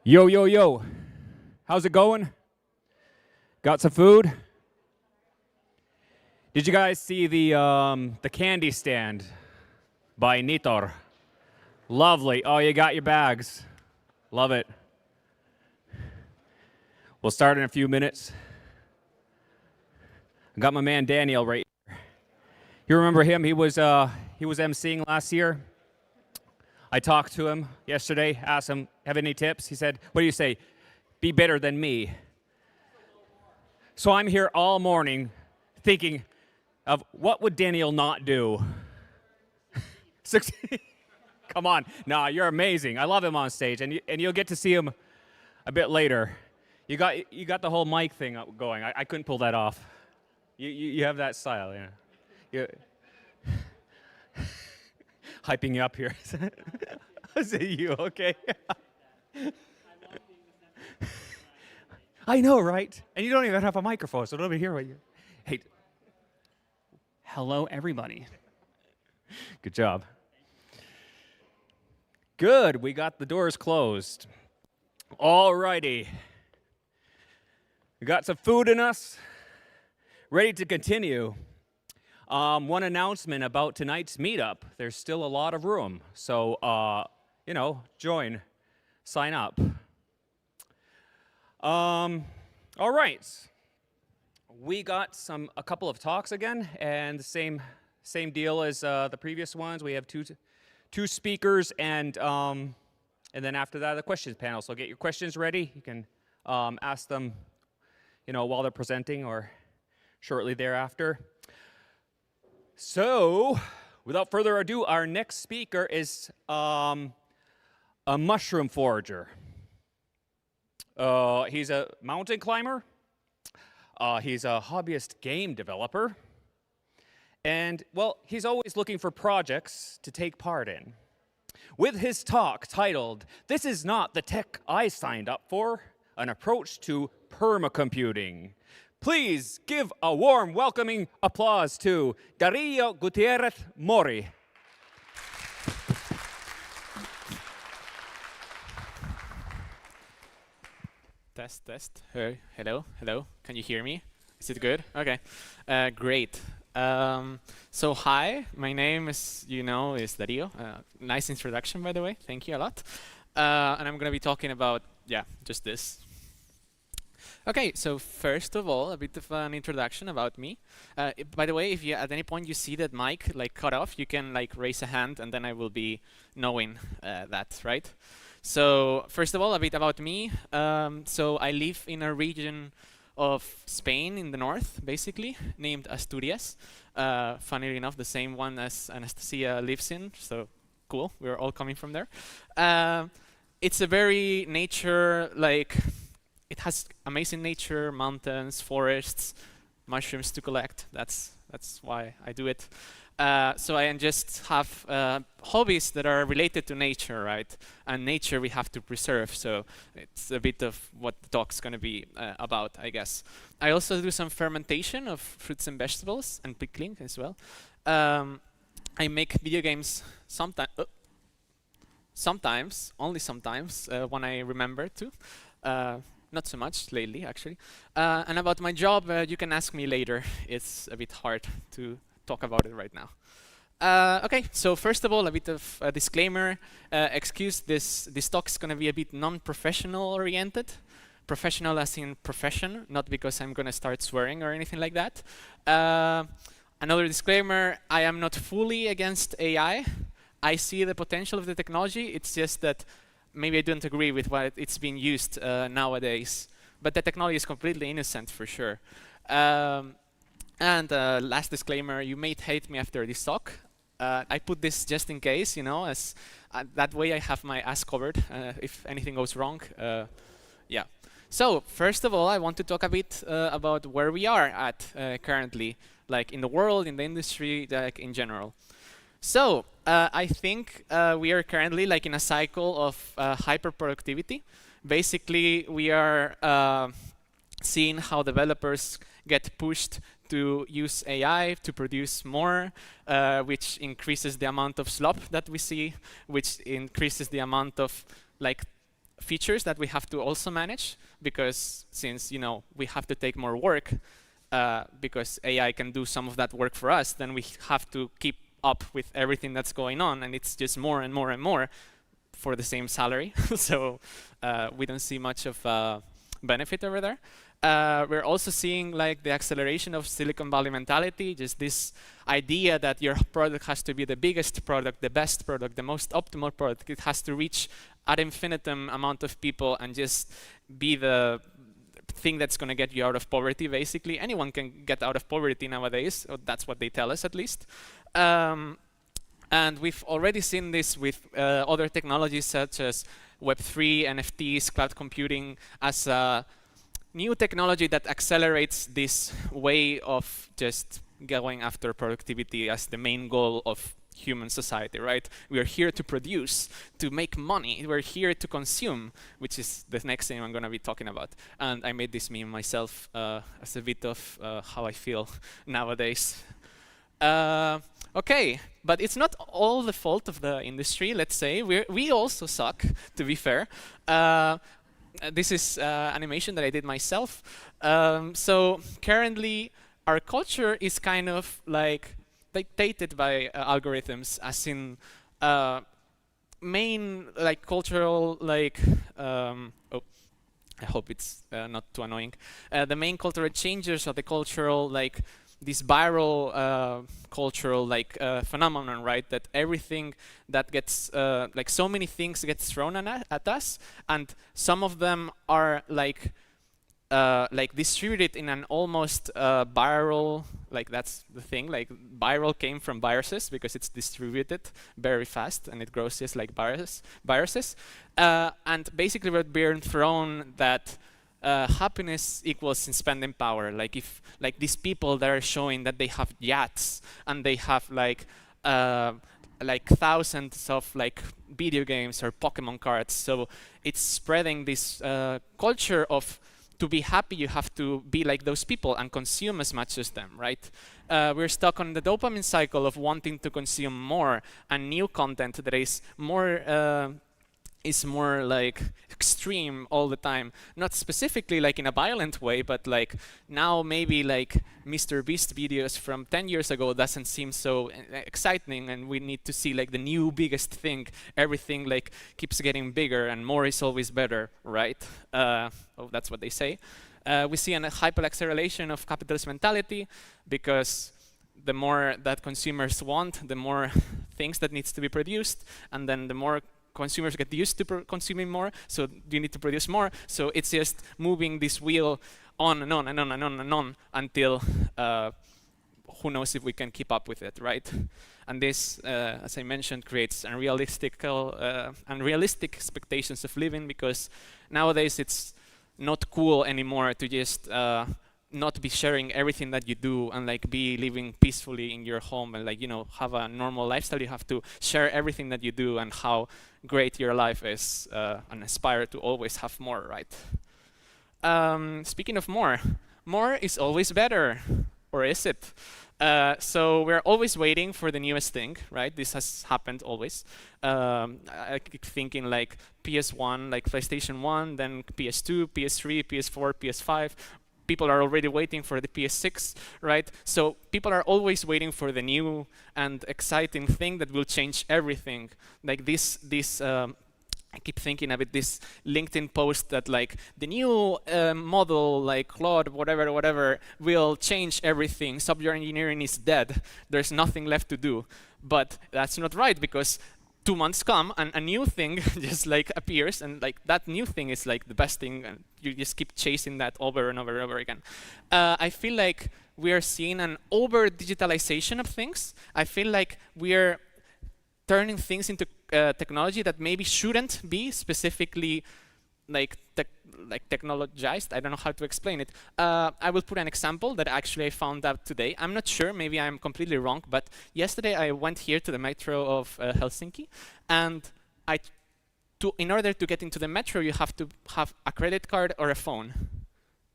Yo, yo, yo. How's it going? Got some food? Did you guys see the candy stand by Nitor? Lovely. Oh, you got your bags. Love it. We'll start in a few minutes. I got my man Daniel right here. You remember him? He was emceeing last year. I talked to him yesterday, asked him, have any tips? He said, what do you say? Be better than me. So I'm here all morning thinking of what would Daniel not do? Come on. Nah, you're amazing. I love him on stage, and you'll get to see him a bit later. You got the whole mic thing going. I couldn't pull that off. You have that style, yeah. Hyping you up here. Is it you? Okay. I know, right? And you don't even have a microphone, so nobody hear what you. Hey. Hello, everybody. Good job. Good. We got the doors closed. All righty. We got some food in us. Ready to continue. One announcement about tonight's meetup. There's still a lot of room, so join, sign up. All right. We got a couple of talks again, and the same deal as the previous ones. We have two speakers, and then after that, the questions panel. So get your questions ready. You can ask them, while they're presenting or shortly thereafter. So, without further ado, our next speaker is a mushroom forager. He's a mountain climber. He's a hobbyist game developer. And, well, he's always looking for projects to take part in. With his talk titled, "This is not the tech I signed up for, an approach to permacomputing." Please give a warm, welcoming applause to Dario Gutierrez Mori. Test. Hello. Can you hear me? Is it good? Okay, great. So hi, my name is Dario. Nice introduction, by the way. Thank you a lot. And I'm gonna be talking about just this. Okay, so first of all, a bit of an introduction about me. By the way, if you at any point you see that mic cut off, you can raise a hand, and then I will be knowing that, right? So first of all, a bit about me. So I live in a region of Spain in the north, basically, named Asturias. Funnily enough, the same one as Anastasia lives in, so cool, we're all coming from there. It's a very it has amazing nature, mountains, forests, mushrooms to collect. That's why I do it. So I just have hobbies that are related to nature, right? And nature we have to preserve. So it's a bit of what the talk's going to be about, I guess. I also do some fermentation of fruits and vegetables and pickling as well. I make video games sometimes, only sometimes, when I remember to. Not so much lately, actually. And about my job, you can ask me later. It's a bit hard to talk about it right now. Okay, so first of all, a bit of a disclaimer. Excuse this talk is going to be a bit non-professional oriented. Professional as in profession, not because I'm going to start swearing or anything like that. Another disclaimer, I am not fully against AI. I see the potential of the technology. It's just that maybe I don't agree with what it's being used nowadays. But the technology is completely innocent, for sure. And last disclaimer, you may hate me after this talk. I put this just in case, as that way I have my ass covered if anything goes wrong. Yeah. So first of all, I want to talk a bit about where we are at currently, in the world, in the industry, in general. So I think we are currently in a cycle of hyper-productivity. Basically, we are seeing how developers get pushed to use AI to produce more, which increases the amount of slop that we see, which increases the amount of like features that we have to also manage, because since we have to take more work, because AI can do some of that work for us, then we have to keep up with everything that's going on, and it's just more and more and more for the same salary. So we don't see much of benefit over there. We're also seeing like the acceleration of Silicon Valley mentality, just this idea that your product has to be the biggest product, the best product, the most optimal product. It has to reach ad infinitum amount of people and just be the thing that's going to get you out of poverty, basically. Anyone can get out of poverty nowadays, or that's what they tell us at least. And we've already seen this with other technologies such as Web3, NFTs, cloud computing, as a new technology that accelerates this way of just going after productivity as the main goal of human society, right? We are here to produce, to make money. We're here to consume, which is the next thing I'm going to be talking about. And I made this meme myself as a bit of how I feel nowadays. Okay, but it's not all the fault of the industry, let's say. We also suck, to be fair. This is animation that I did myself. So currently, our culture is kind of like dictated by algorithms, as in main like cultural like oh, I hope it's not too annoying. The main cultural changes or the cultural like this viral cultural like phenomenon, right? That everything that gets like so many things gets thrown at us, and some of them are like distributed in an almost viral, like that's the thing, like viral came from viruses because it's distributed very fast and it grows just like viruses. And basically we're being thrown that happiness equals in spending power. Like if like these people that are showing that they have yachts and they have like thousands of like video games or Pokemon cards. So it's spreading this culture of to be happy, you have to be like those people and consume as much as them, right? We're stuck on the dopamine cycle of wanting to consume more and new content that is more like extreme all the time. Not specifically like in a violent way, but like now maybe like Mr. Beast videos from 10 years ago doesn't seem so exciting, and we need to see like the new biggest thing. Everything like keeps getting bigger and more is always better, right? Oh, that's what they say. We see a hyper-acceleration of capitalist mentality, because the more that consumers want, the more things that needs to be produced, and then the more consumers get used to consuming more, so you need to produce more. So it's just moving this wheel on and on and on and on and on until who knows if we can keep up with it, right? And this, as I mentioned, creates unrealistic expectations of living, because nowadays it's not cool anymore to just not be sharing everything that you do and like be living peacefully in your home and like, you know, have a normal lifestyle. You have to share everything that you do and how great your life is and aspire to always have more, right? Speaking of more is always better, or is it? So we're always waiting for the newest thing, right? This has happened always. I keep thinking like PS1, like PlayStation 1, then PS2, PS3, PS4, PS5. People are already waiting for the PS6, right? So people are always waiting for the new and exciting thing that will change everything. Like this I keep thinking of it, this LinkedIn post that like the new model, like Claude, whatever, will change everything. Software engineering is dead. There's nothing left to do. But that's not right, because 2 months come and a new thing just like appears, and like that new thing is like the best thing, and you just keep chasing that over and over and over again. I feel like we are seeing an over digitalization of things. I feel like we are turning things into technology that maybe shouldn't be specifically like technologized. I don't know how to explain it. I will put an example that actually I found out today. I'm not sure, maybe I'm completely wrong, but yesterday I went here to the metro of Helsinki, and in order to get into the metro, you have to have a credit card or a phone.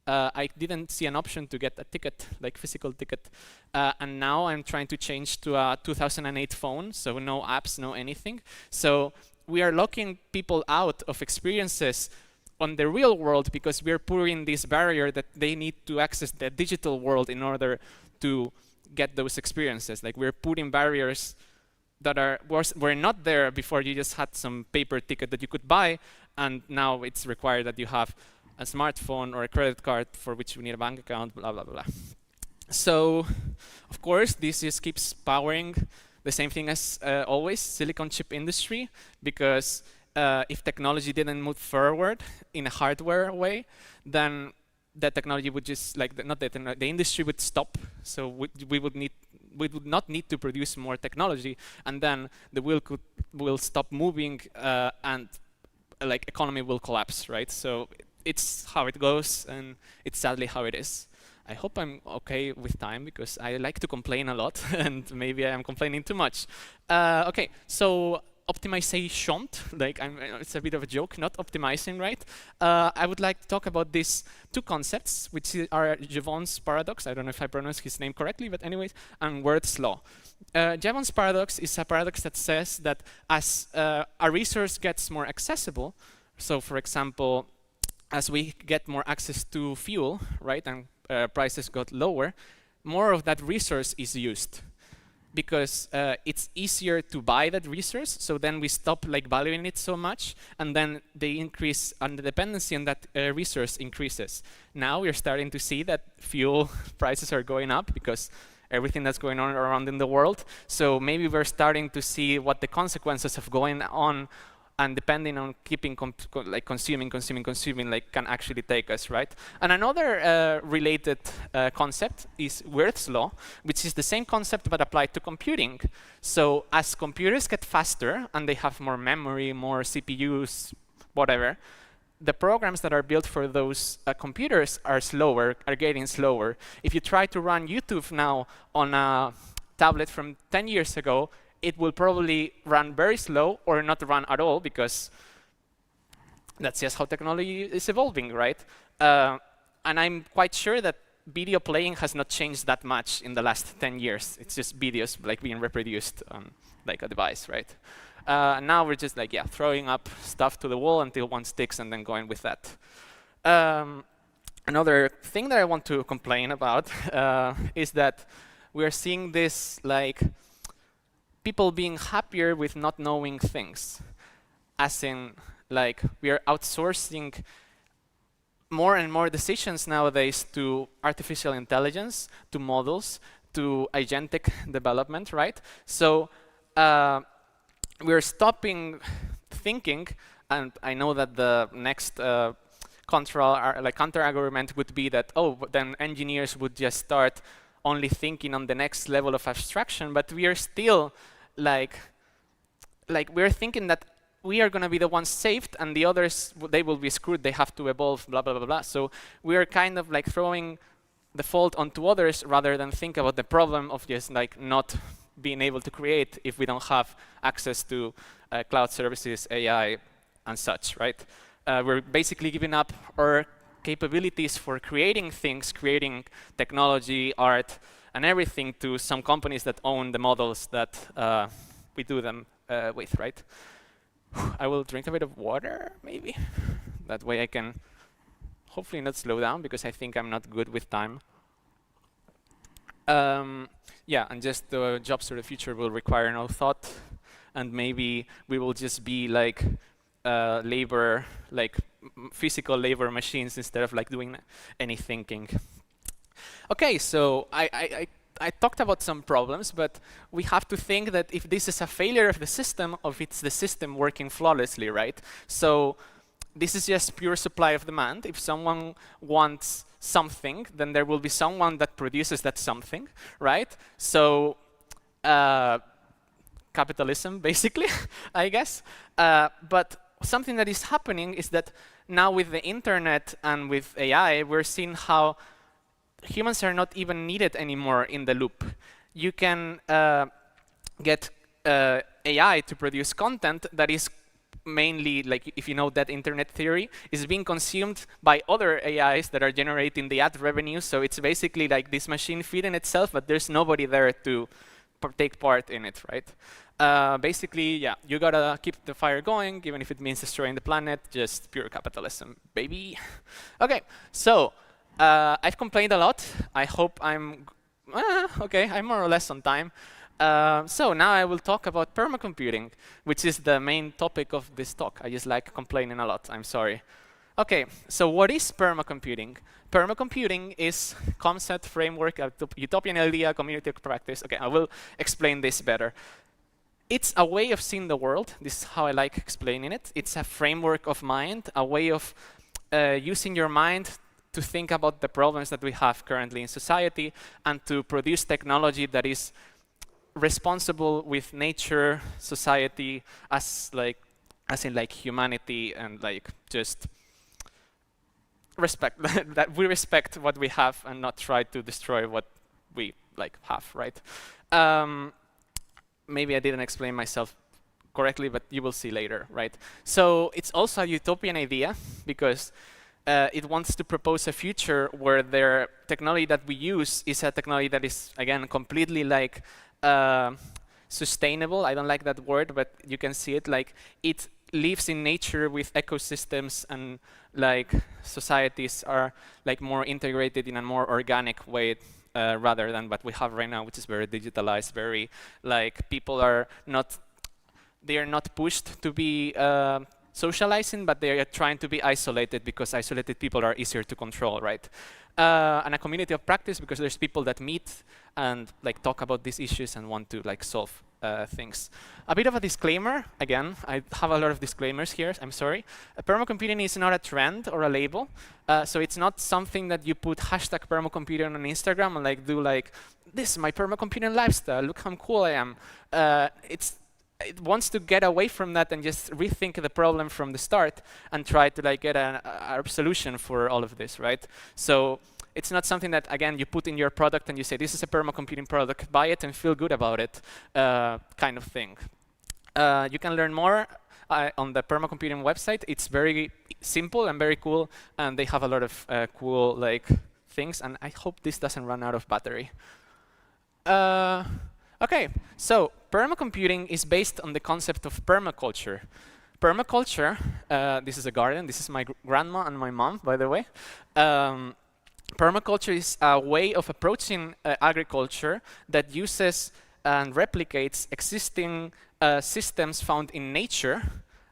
I didn't see an option to get a ticket, like physical ticket. And now I'm trying to change to a 2008 phone, so no apps, no anything. So we are locking people out of experiences on the real world because we're putting this barrier that they need to access the digital world in order to get those experiences. Like we're putting barriers that were not there before. You just had some paper ticket that you could buy, and now it's required that you have a smartphone or a credit card for which you need a bank account, blah, blah, blah. So, of course, this just keeps powering the same thing as always, silicon chip industry, because if technology didn't move forward in a hardware way, then the technology would just, like, the industry would stop. So we would not need to produce more technology, and then the wheel will stop moving, and like economy will collapse, right? So it's how it goes, and it's sadly how it is. I hope I'm okay with time because I like to complain a lot, and maybe I'm complaining too much. Okay, so optimization, like it's a bit of a joke, not optimizing, right? I would like to talk about these two concepts, which are Jevons paradox. I don't know if I pronounced his name correctly, but anyways, and Wirth's law. Jevons paradox is a paradox that says that as a resource gets more accessible, so for example, as we get more access to fuel, right, and prices got lower, more of that resource is used because it's easier to buy that resource. So then we stop like valuing it so much, and then the increase and the dependency on that resource increases. Now we're starting to see that fuel prices are going up because everything that's going on around in the world. So maybe we're starting to see what the consequences of going on and depending on keeping consuming, like can actually take us, right? And another related concept is Wirth's law, which is the same concept but applied to computing. So as computers get faster and they have more memory, more CPUs, whatever, the programs that are built for those computers are getting slower. If you try to run YouTube now on a tablet from 10 years ago, it will probably run very slow or not run at all because that's just how technology is evolving, right? And I'm quite sure that video playing has not changed that much in the last 10 years. It's just videos like being reproduced on like a device, right? Now we're just like, yeah, throwing up stuff to the wall until one sticks and then going with that. Another thing that I want to complain about is that we're seeing this like people being happier with not knowing things. As in, like, we are outsourcing more and more decisions nowadays to artificial intelligence, to models, to agentic development, right? So we're stopping thinking, and I know that the next counter-argument would be that, oh, then engineers would just start only thinking on the next level of abstraction, but we are still like we're thinking that we are going to be the ones saved and the others, they will be screwed, they have to evolve, blah, blah, blah, blah. So we are kind of like throwing the fault onto others rather than think about the problem of just like not being able to create if we don't have access to cloud services, AI, and such, right? We're basically giving up our capabilities for creating things, creating technology, art, and everything to some companies that own the models that we do them with, right? I will drink a bit of water, maybe. That way I can hopefully not slow down because I think I'm not good with time. Yeah, and just the jobs of the future will require no thought, and maybe we will just be like labor, like physical labor machines instead of like doing any thinking. Okay, so I talked about some problems, but we have to think that if this is a failure of the system, or if it's the system working flawlessly, right? So this is just pure supply of demand. If someone wants something, then there will be someone that produces that something, right? So capitalism, basically, I guess. But something that is happening is that now with the internet and with AI, we're seeing how humans are not even needed anymore in the loop. You can get AI to produce content that is mainly, like if you know that internet theory, is being consumed by other AIs that are generating the ad revenue. So it's basically like this machine feeding itself, but there's nobody there to take part in it, right? Basically, yeah, you gotta keep the fire going, even if it means destroying the planet. Just pure capitalism, baby. Okay, so I've complained a lot. I hope I'm okay. I'm more or less on time. So now I will talk about permacomputing, which is the main topic of this talk. I just like complaining a lot. I'm sorry. Okay, so what is permacomputing? Permacomputing is concept, framework, utopian idea, community of practice. Okay, I will explain this better. It's a way of seeing the world. This is how I like explaining it. It's a framework of mind, a way of using your mind to think about the problems that we have currently in society and to produce technology that is responsible with nature, society, as in like humanity, and like just respect that we respect what we have and not try to destroy what we like have, right? Maybe I didn't explain myself correctly, but you will see later, right? So it's also a utopian idea because it wants to propose a future where the technology that we use is a technology that is, again, completely like sustainable. I don't like that word, but you can see it. Like it lives in nature with ecosystems, and like societies are like more integrated in a more organic way rather than what we have right now, which is very digitalized, very like people are not, they are not pushed to be socializing, but they are trying to be isolated because isolated people are easier to control, right? And a community of practice because there's people that meet and like talk about these issues and want to like solve things. A bit of a disclaimer, again, I have a lot of disclaimers here, I'm sorry. Permacomputing is not a trend or a label, so it's not something that you put hashtag permacomputing on Instagram and like do like, this is my permacomputing lifestyle, look how cool I am. It wants to get away from that and just rethink the problem from the start and try to like get a solution for all of this, right? So it's not something that, again, you put in your product and you say, this is a permacomputing product, buy it and feel good about it, kind of thing. You can learn more on the permacomputing website. It's very simple and very cool, and they have a lot of cool like things, and I hope this doesn't run out of battery. Okay, so permacomputing is based on the concept of permaculture. Permaculture, this is a garden, this is my grandma and my mom, by the way. Permaculture is a way of approaching agriculture that uses and replicates existing systems found in nature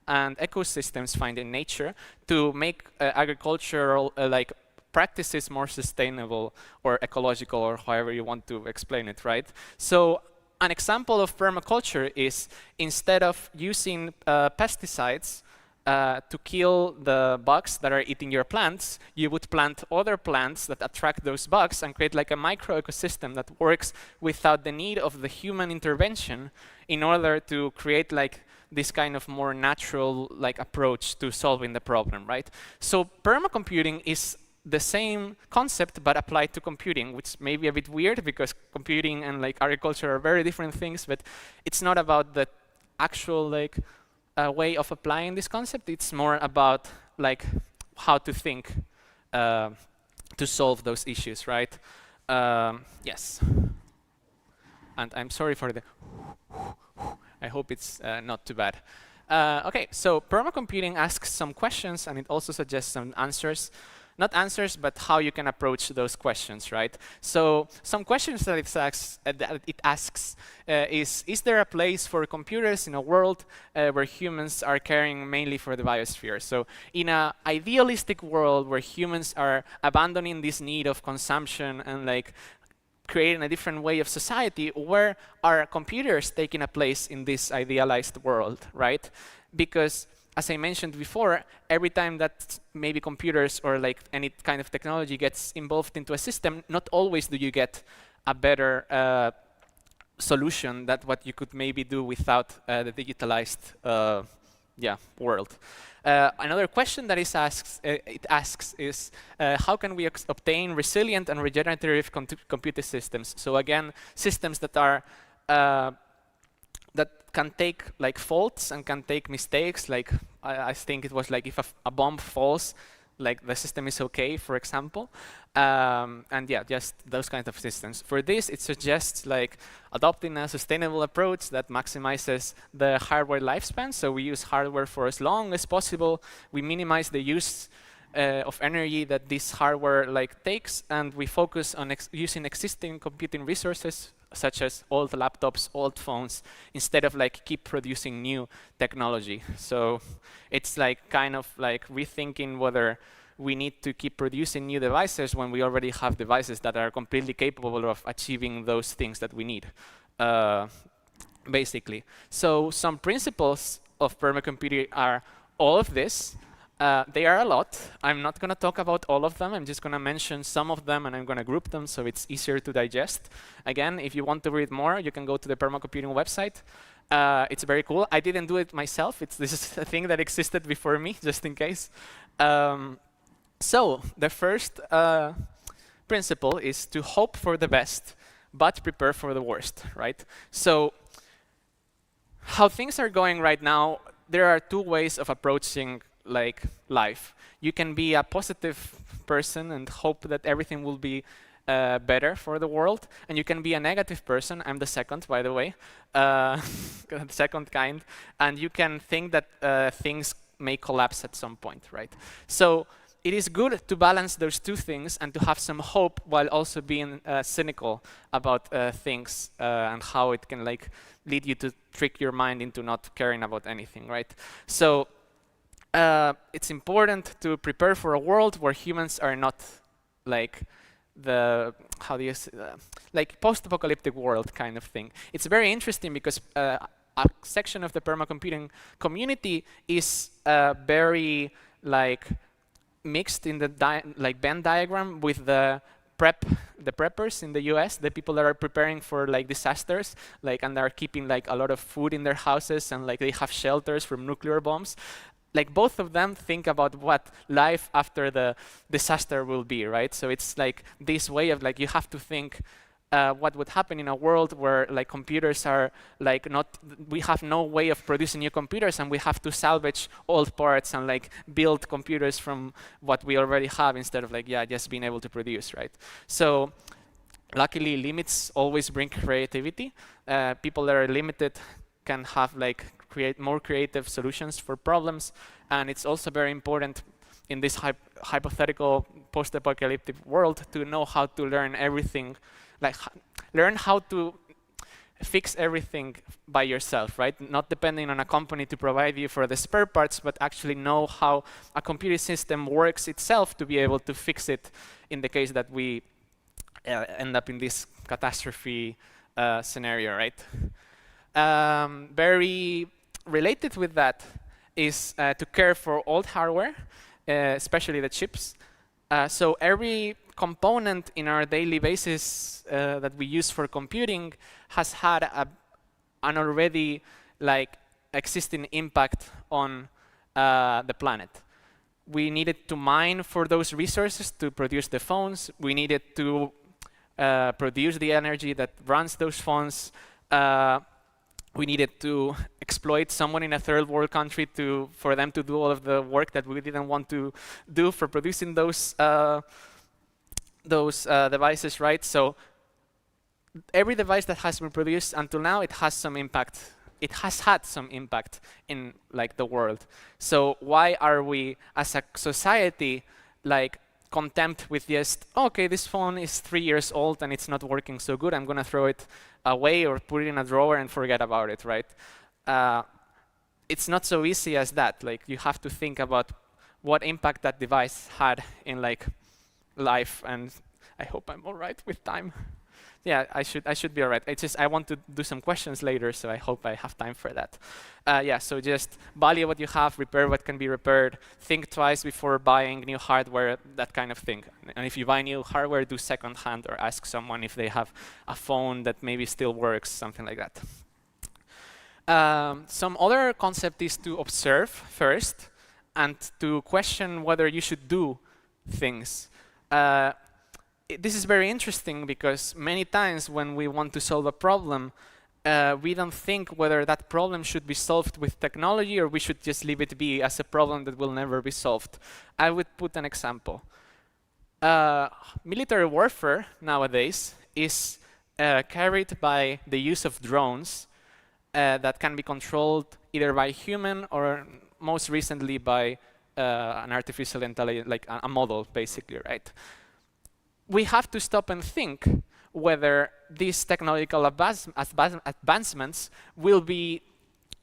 and ecosystems found in nature to make agricultural like practices more sustainable or ecological, or however you want to explain it, right? So an example of permaculture is instead of using pesticides to kill the bugs that are eating your plants, you would plant other plants that attract those bugs and create like a micro ecosystem that works without the need of the human intervention in order to create like this kind of more natural like approach to solving the problem, right? So permacomputing is the same concept but applied to computing, which may be a bit weird because computing and like agriculture are very different things, but it's not about the actual like way of applying this concept. It's more about like how to think to solve those issues, right? Yes. And I'm sorry for the I hope it's not too bad. Okay, so permacomputing asks some questions and it also suggests some answers. Not answers, but how you can approach those questions, right? So some questions that it asks is there a place for computers in a world where humans are caring mainly for the biosphere? So in an idealistic world where humans are abandoning this need of consumption and like creating a different way of society, where are computers taking a place in this idealized world, right? Because as I mentioned before, every time that maybe computers or like any kind of technology gets involved into a system, not always do you get a better solution than what you could maybe do without the digitalized world. Another question that it asks is how can we obtain resilient and regenerative computer systems? So again, systems that are that can take like faults and can take mistakes. Like I think it was like if a bomb falls, like the system is okay, for example. And yeah, just those kinds of systems. For this, it suggests like adopting a sustainable approach that maximizes the hardware lifespan. So we use hardware for as long as possible. We minimize the use of energy that this hardware like takes, and we focus on using existing computing resources such as old laptops, old phones, instead of like keep producing new technology. So it's like kind of like rethinking whether we need to keep producing new devices when we already have devices that are completely capable of achieving those things that we need, basically. So some principles of permacomputing are all of this. They are a lot. I'm not going to talk about all of them. I'm just going to mention some of them, and I'm going to group them so it's easier to digest. Again, if you want to read more, you can go to the permacomputing website. It's very cool. I didn't do it myself. This is a thing that existed before me, just in case. So the first principle is to hope for the best, but prepare for the worst, right? So how things are going right now, there are two ways of approaching like life. You can be a positive person and hope that everything will be better for the world, and you can be a negative person. I'm the second, by the way, the second kind, and you can think that things may collapse at some point, right? So it is good to balance those two things and to have some hope while also being cynical about things and how it can like lead you to trick your mind into not caring about anything, right? So it's important to prepare for a world where humans are not like the, how do you say, like post-apocalyptic world kind of thing. It's very interesting because a section of the permacomputing community is very like mixed in the like Venn diagram with the preppers in the US, the people that are preparing for like disasters, like, and are keeping like a lot of food in their houses, and like they have shelters from nuclear bombs. Like both of them think about what life after the disaster will be, right? So it's like this way of like you have to think what would happen in a world where like computers are like not, we have no way of producing new computers, and we have to salvage old parts and like build computers from what we already have instead of like, yeah, just being able to produce, right? So luckily limits always bring creativity. People that are limited can have like create more creative solutions for problems, and it's also very important in this hypothetical post-apocalyptic world to know how to learn everything, like learn how to fix everything by yourself, right? Not depending on a company to provide you for the spare parts, but actually know how a computer system works itself to be able to fix it in the case that we end up in this catastrophe scenario, right? Very related with that is to care for old hardware, especially the chips. So every component in our daily basis that we use for computing has had an already like existing impact on the planet. We needed to mine for those resources to produce the phones. We needed to produce the energy that runs those phones. We needed to exploit someone in a third world country for them to do all of the work that we didn't want to do for producing those devices, right? So every device that has been produced until now, it has some impact. It has had some impact in like the world. So why are we as a society like content with just, okay, this phone is 3 years old and it's not working so good, I'm gonna throw it away or put it in a drawer and forget about it, right? It's not so easy as that. Like you have to think about what impact that device had in like life, and I hope I'm all right with time. Yeah, I should be all right. It's just I want to do some questions later, so I hope I have time for that. Yeah, so just value what you have, repair what can be repaired, think twice before buying new hardware, that kind of thing. And if you buy new hardware, do secondhand or ask someone if they have a phone that maybe still works, something like that. Some other concept is to observe first and to question whether you should do things. This is very interesting because many times when we want to solve a problem, we don't think whether that problem should be solved with technology or we should just leave it be as a problem that will never be solved. I would put an example. Military warfare nowadays is carried by the use of drones that can be controlled either by human or most recently by an artificial intelligence, like a model, basically, right? We have to stop and think whether these technological advancements will be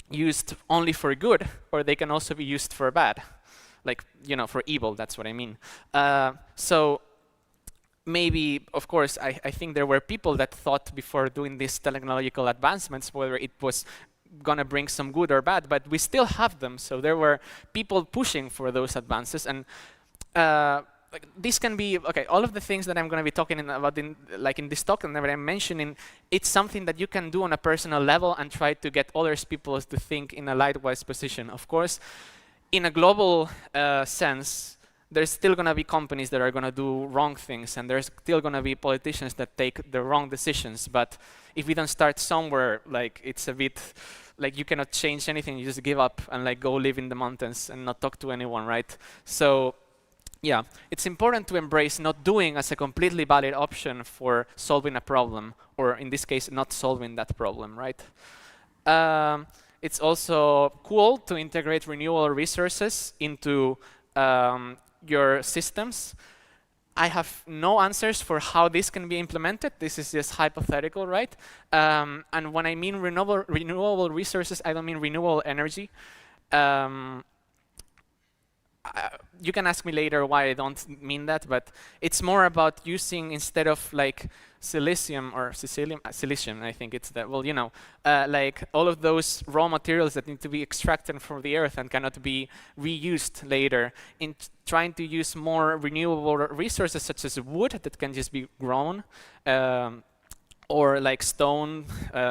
used only for good, or they can also be used for bad, like, you know, for evil. That's what I mean. So maybe, of course, I think there were people that thought before doing these technological advancements whether it was gonna bring some good or bad, but we still have them. So there were people pushing for those advances, and like, this can be, okay, all of the things that I'm going to be talking about in this talk and that I'm mentioning, it's something that you can do on a personal level and try to get other people to think in a likewise position. Of course, in a global sense, there's still going to be companies that are going to do wrong things, and there's still going to be politicians that take the wrong decisions. But if we don't start somewhere, like, it's a bit like you cannot change anything. You just give up and like go live in the mountains and not talk to anyone, right? So yeah, it's important to embrace not doing as a completely valid option for solving a problem, or in this case, not solving that problem, right? It's also cool to integrate renewable resources into your systems. I have no answers for how this can be implemented. This is just hypothetical, right? And when I mean renewable resources, I don't mean renewable energy. You can ask me later why I don't mean that, but it's more about using, instead of like silicium, I think it's that, well, you know, like all of those raw materials that need to be extracted from the earth and cannot be reused later, in trying to use more renewable resources such as wood that can just be grown, or like stone,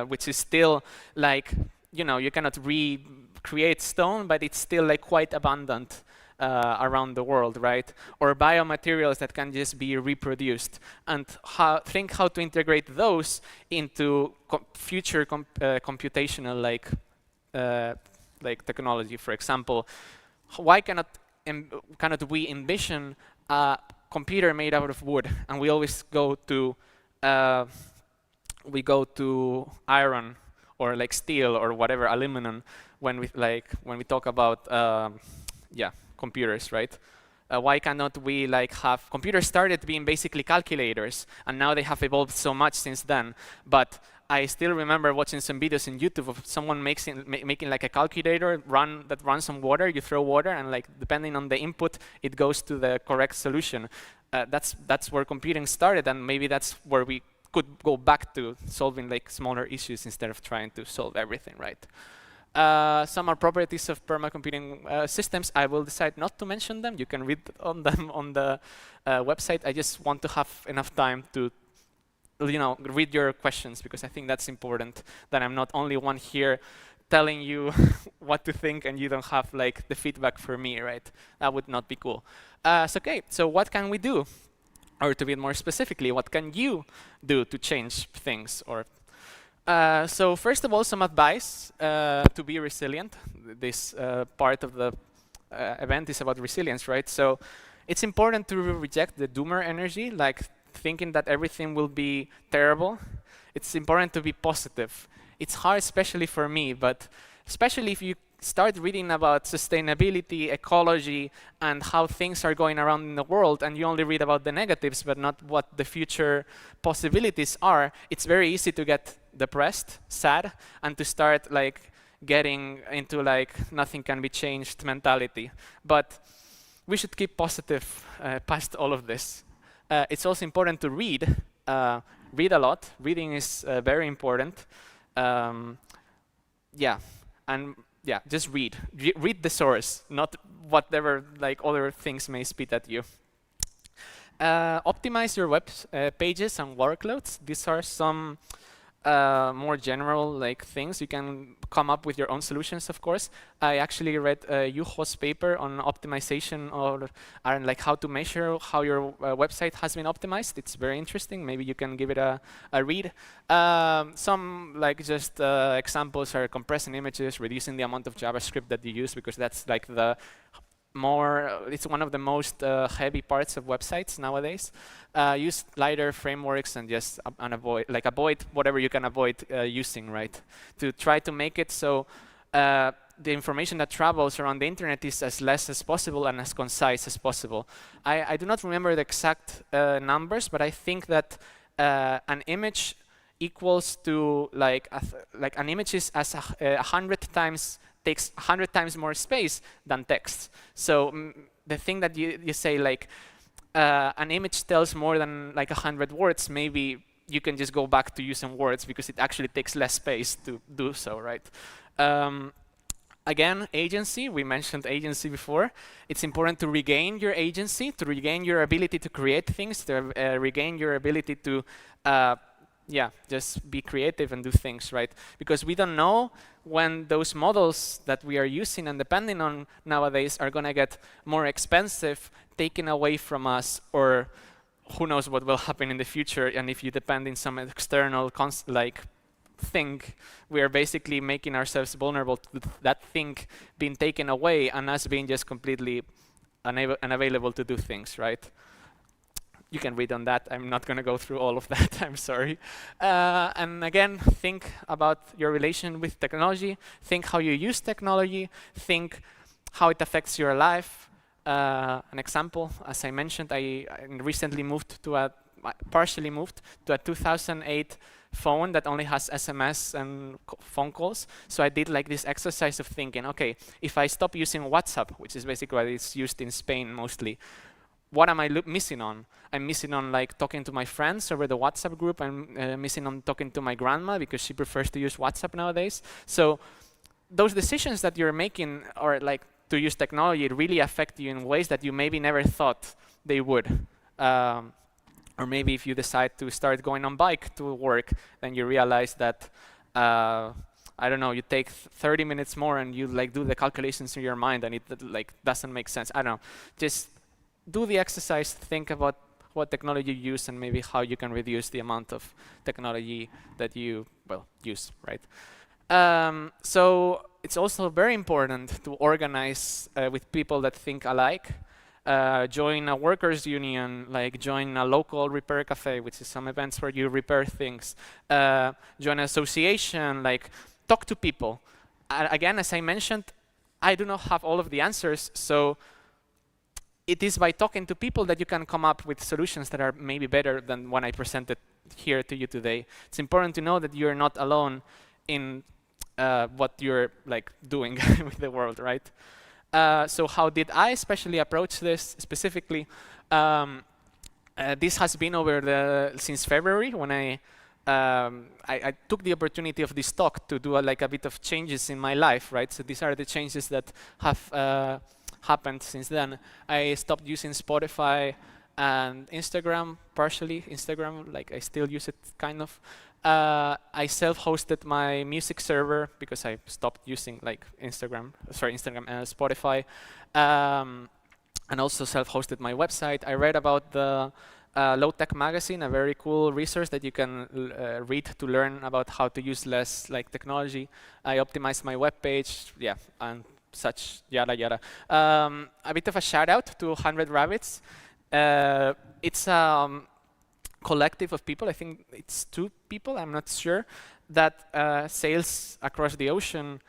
which is still like, you know, you cannot recreate stone, but it's still like quite abundant around the world, right? Or biomaterials that can just be reproduced, and think how to integrate those into future computational like technology. For example, why cannot we envision a computer made out of wood, and we always go to iron or like steel or whatever, aluminum, when we talk about computers, right? Why cannot we like have computers started being basically calculators, and now they have evolved so much since then. But I still remember watching some videos in YouTube of someone making like a calculator that runs on water. You throw water, and like depending on the input, it goes to the correct solution. That's where computing started, and maybe that's where we could go back to solving like smaller issues instead of trying to solve everything, right? Some are properties of permacomputing systems. I will decide not to mention them. You can read on them on the website. I just want to have enough time to, you know, read your questions, because I think that's important, that I'm not only one here telling you what to think and you don't have like the feedback for me, right? That would not be cool. So what can we do? Or to be more specifically, what can you do to change things? Or so first of all, some advice to be resilient. This part of the event is about resilience, right? So it's important to reject the doomer energy, like thinking that everything will be terrible. It's important to be positive. It's hard, especially for me, but especially if you start reading about sustainability, ecology, and how things are going around in the world, and you only read about the negatives but not what the future possibilities are, it's very easy to get depressed, sad, and to start like getting into like nothing can be changed mentality. But we should keep positive past all of this. It's also important to read a lot. Reading is very important. Just read. Read the source, not whatever like other things may spit at you. Optimize your web pages and workloads. These are some more general like things. You can come up with your own solutions, of course. I actually read Juho's paper on optimization or like how to measure how your website has been optimized. It's very interesting. Maybe you can give it a read. Some like just examples are compressing images, reducing the amount of JavaScript that you use, because that's like the it's one of the most heavy parts of websites nowadays. Use lighter frameworks and just avoid whatever you can avoid using, right? To try to make it so the information that travels around the internet is as less as possible and as concise as possible. I do not remember the exact numbers, but I think that an image equals to like an image is as 100 times takes 100 times more space than text. So the thing that you say like an image tells more than like 100 words, maybe you can just go back to using words because it actually takes less space to do so, right? Again, agency, we mentioned agency before. It's important to regain your agency, to regain your ability to create things, to regain your ability to just be creative and do things, right? Because we don't know when those models that we are using and depending on nowadays are going to get more expensive, taken away from us, or who knows what will happen in the future. And if you depend on some external thing, we are basically making ourselves vulnerable to that thing being taken away and us being just completely unavailable to do things, right? You can read on that. I'm not going to go through all of that. I'm sorry. And again, think about your relation with technology. Think how you use technology. Think how it affects your life. An example, as I mentioned, I recently partially moved to a 2008 phone that only has SMS and phone calls. So I did like this exercise of thinking, okay, if I stop using WhatsApp, which is basically what it's used in Spain mostly, what am I missing on? I'm missing on like talking to my friends over the WhatsApp group. I'm missing on talking to my grandma because she prefers to use WhatsApp nowadays. So those decisions that you're making or like to use technology really affect you in ways that you maybe never thought they would. Or maybe if you decide to start going on bike to work, then you realize that I don't know, you take 30 minutes more and you like do the calculations in your mind and it like doesn't make sense. I don't know. Just do the exercise, think about what technology you use and maybe how you can reduce the amount of technology that you, use, right? So it's also very important to organize with people that think alike. Join a workers' union, like join a local repair cafe, which is some events where you repair things. Join an association, like talk to people. Again, as I mentioned, I do not have all of the answers, so it is by talking to people that you can come up with solutions that are maybe better than what I presented here to you today. It's important to know that you're not alone in what you're like doing with the world, right? So how did I especially approach this specifically? This has been since February when I took the opportunity of this talk to do a bit of changes in my life, right? So these are the changes that have happened since then. I stopped using Spotify and Instagram, partially Instagram, like I still use it kind of. I self-hosted my music server because I stopped using like Spotify, and also self-hosted my website. I read about the Low Tech Magazine, a very cool resource that you can read to learn about how to use less like technology. I optimized my web page, and such, yada yada. A bit of a shout out to 100 Rabbits. It's collective of people, I think it's 2 people, I'm not sure, that sails across the ocean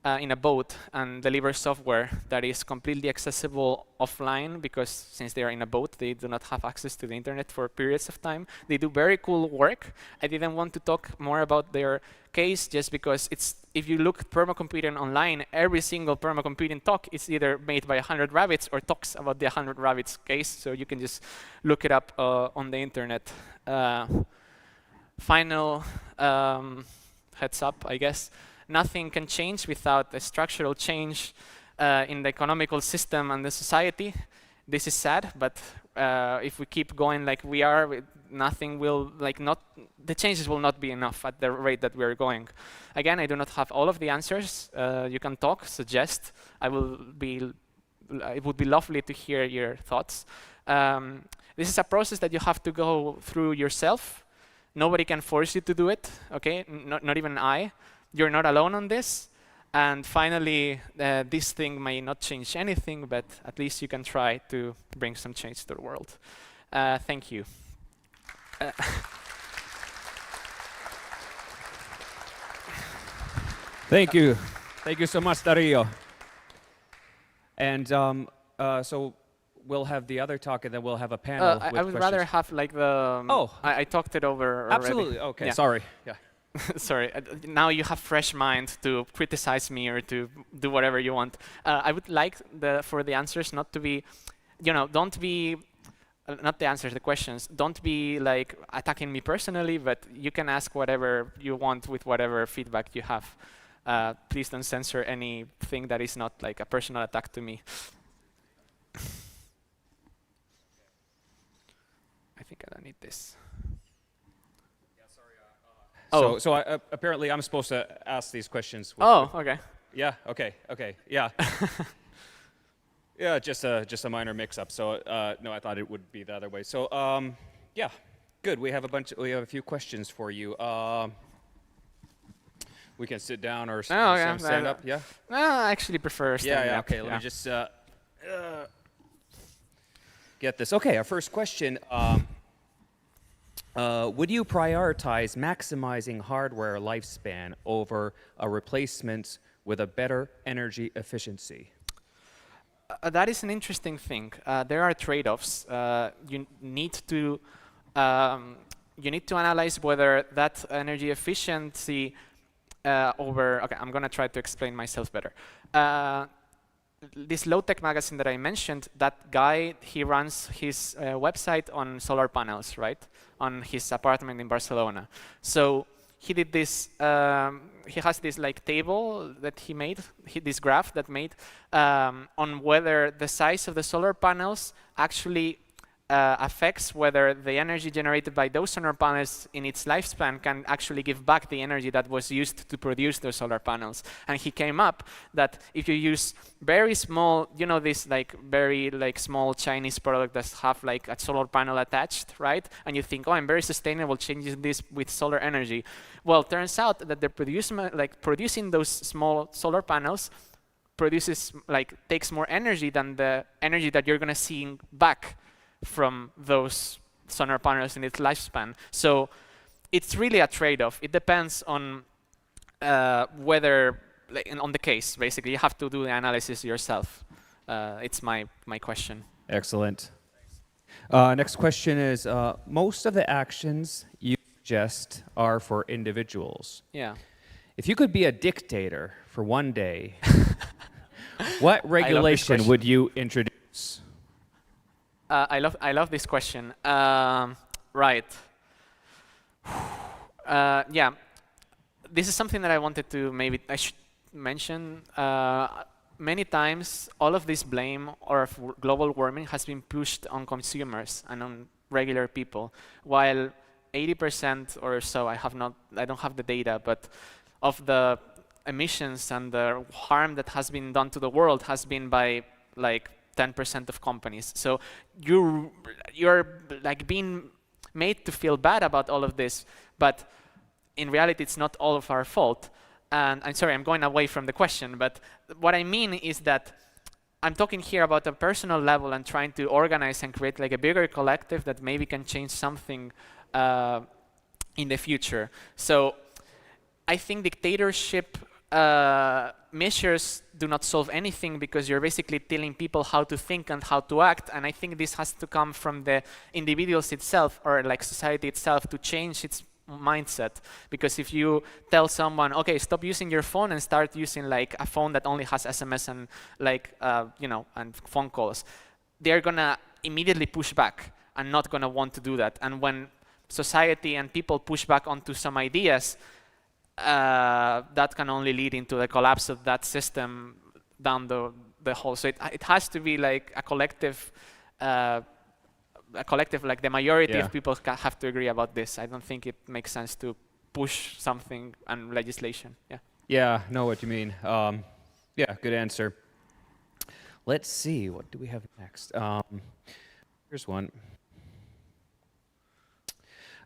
in a boat and delivers software that is completely accessible offline, because since they are in a boat, they do not have access to the internet for periods of time. They do very cool work. I didn't want to talk more about their case just because if you look at permacomputing online, every single permacomputing talk is either made by 100 Rabbits or talks about the 100 Rabbits case, so you can just look it up on the internet. Final heads up, I guess. Nothing can change without a structural change in the economical system and the society. this is sad, but if we keep going like we are, nothing will, the changes will not be enough at the rate that we're going. Again, I do not have all of the answers. You can talk, suggest. It would be lovely to hear your thoughts. This is a process that you have to go through yourself. Nobody can force you to do it, okay? Not even I. You're not alone on this. And finally, this thing may not change anything, but at least you can try to bring some change to the world. Thank you. Thank you. Thank you so much, Dario. And so we'll have the other talk, and then we'll have a panel with I would questions. rather have like the... I talked it over already. Absolutely. Okay, yeah. sorry. Yeah. Sorry. Now you have fresh mind to criticize me or to do whatever you want. I would like for the answers not to be, don't be... not the answers, the questions. Don't be like attacking me personally, but you can ask whatever you want with whatever feedback you have. Please don't censor anything that is not like a personal attack to me. I think I don't need this. Yeah, sorry. So apparently I'm supposed to ask these questions. Okay. Yeah. Okay. Yeah. Yeah, just a minor mix-up. So no, I thought it would be the other way. So yeah, good. We have a few questions for you. We can sit down or stand up. Yeah. No, I actually prefer standing up. Okay. Let me just get this. Okay. Our first question. Would you prioritize maximizing hardware lifespan over a replacement with a better energy efficiency? That is an interesting thing. There are trade-offs. You need to analyze whether that energy efficiency Okay, I'm going to try to explain myself better. This low-tech magazine that I mentioned, that guy, he runs his website on solar panels, right? On his apartment in Barcelona. So he did this, he has this like table that he made, this graph that made on whether the size of the solar panels actually affects whether the energy generated by those solar panels in its lifespan can actually give back the energy that was used to produce those solar panels. And he came up that if you use very small, this like very like small Chinese product that have like a solar panel attached, right? And you think, oh, I'm very sustainable changing this with solar energy. Well, turns out that the producing those small solar panels takes more energy than the energy that you're gonna see back from those solar panels in its lifespan. So it's really a trade-off. It depends on whether, on the case, basically. You have to do the analysis yourself. It's my question. Excellent. Next question is, most of the actions you suggest are for individuals. Yeah. If you could be a dictator for one day, what regulation would you introduce? I love this question. Right. Yeah. This is something that I wanted to I should mention. Many times, all of this blame of global warming has been pushed on consumers and on regular people, while 80% or so, I don't have the data, but of the emissions and the harm that has been done to the world has been by like 10% of companies. So you're like being made to feel bad about all of this, but in reality, it's not all of our fault. And I'm sorry, I'm going away from the question, but what I mean is that I'm talking here about a personal level and trying to organize and create like a bigger collective that maybe can change something in the future. So I think dictatorship measures do not solve anything because you're basically telling people how to think and how to act. And I think this has to come from the individuals itself or like society itself to change its mindset. Because if you tell someone, okay, stop using your phone and start using like a phone that only has SMS and like, and phone calls, they're gonna immediately push back and not gonna want to do that. And when society and people push back onto some ideas, that can only lead into the collapse of that system down the whole. So it has to be like a collective a collective, like the majority Yeah. of people have to agree about this. I don't think it makes sense to push something on legislation. Yeah. Yeah, know what you mean. Yeah, good answer. Let's see, what do we have next? Here's one.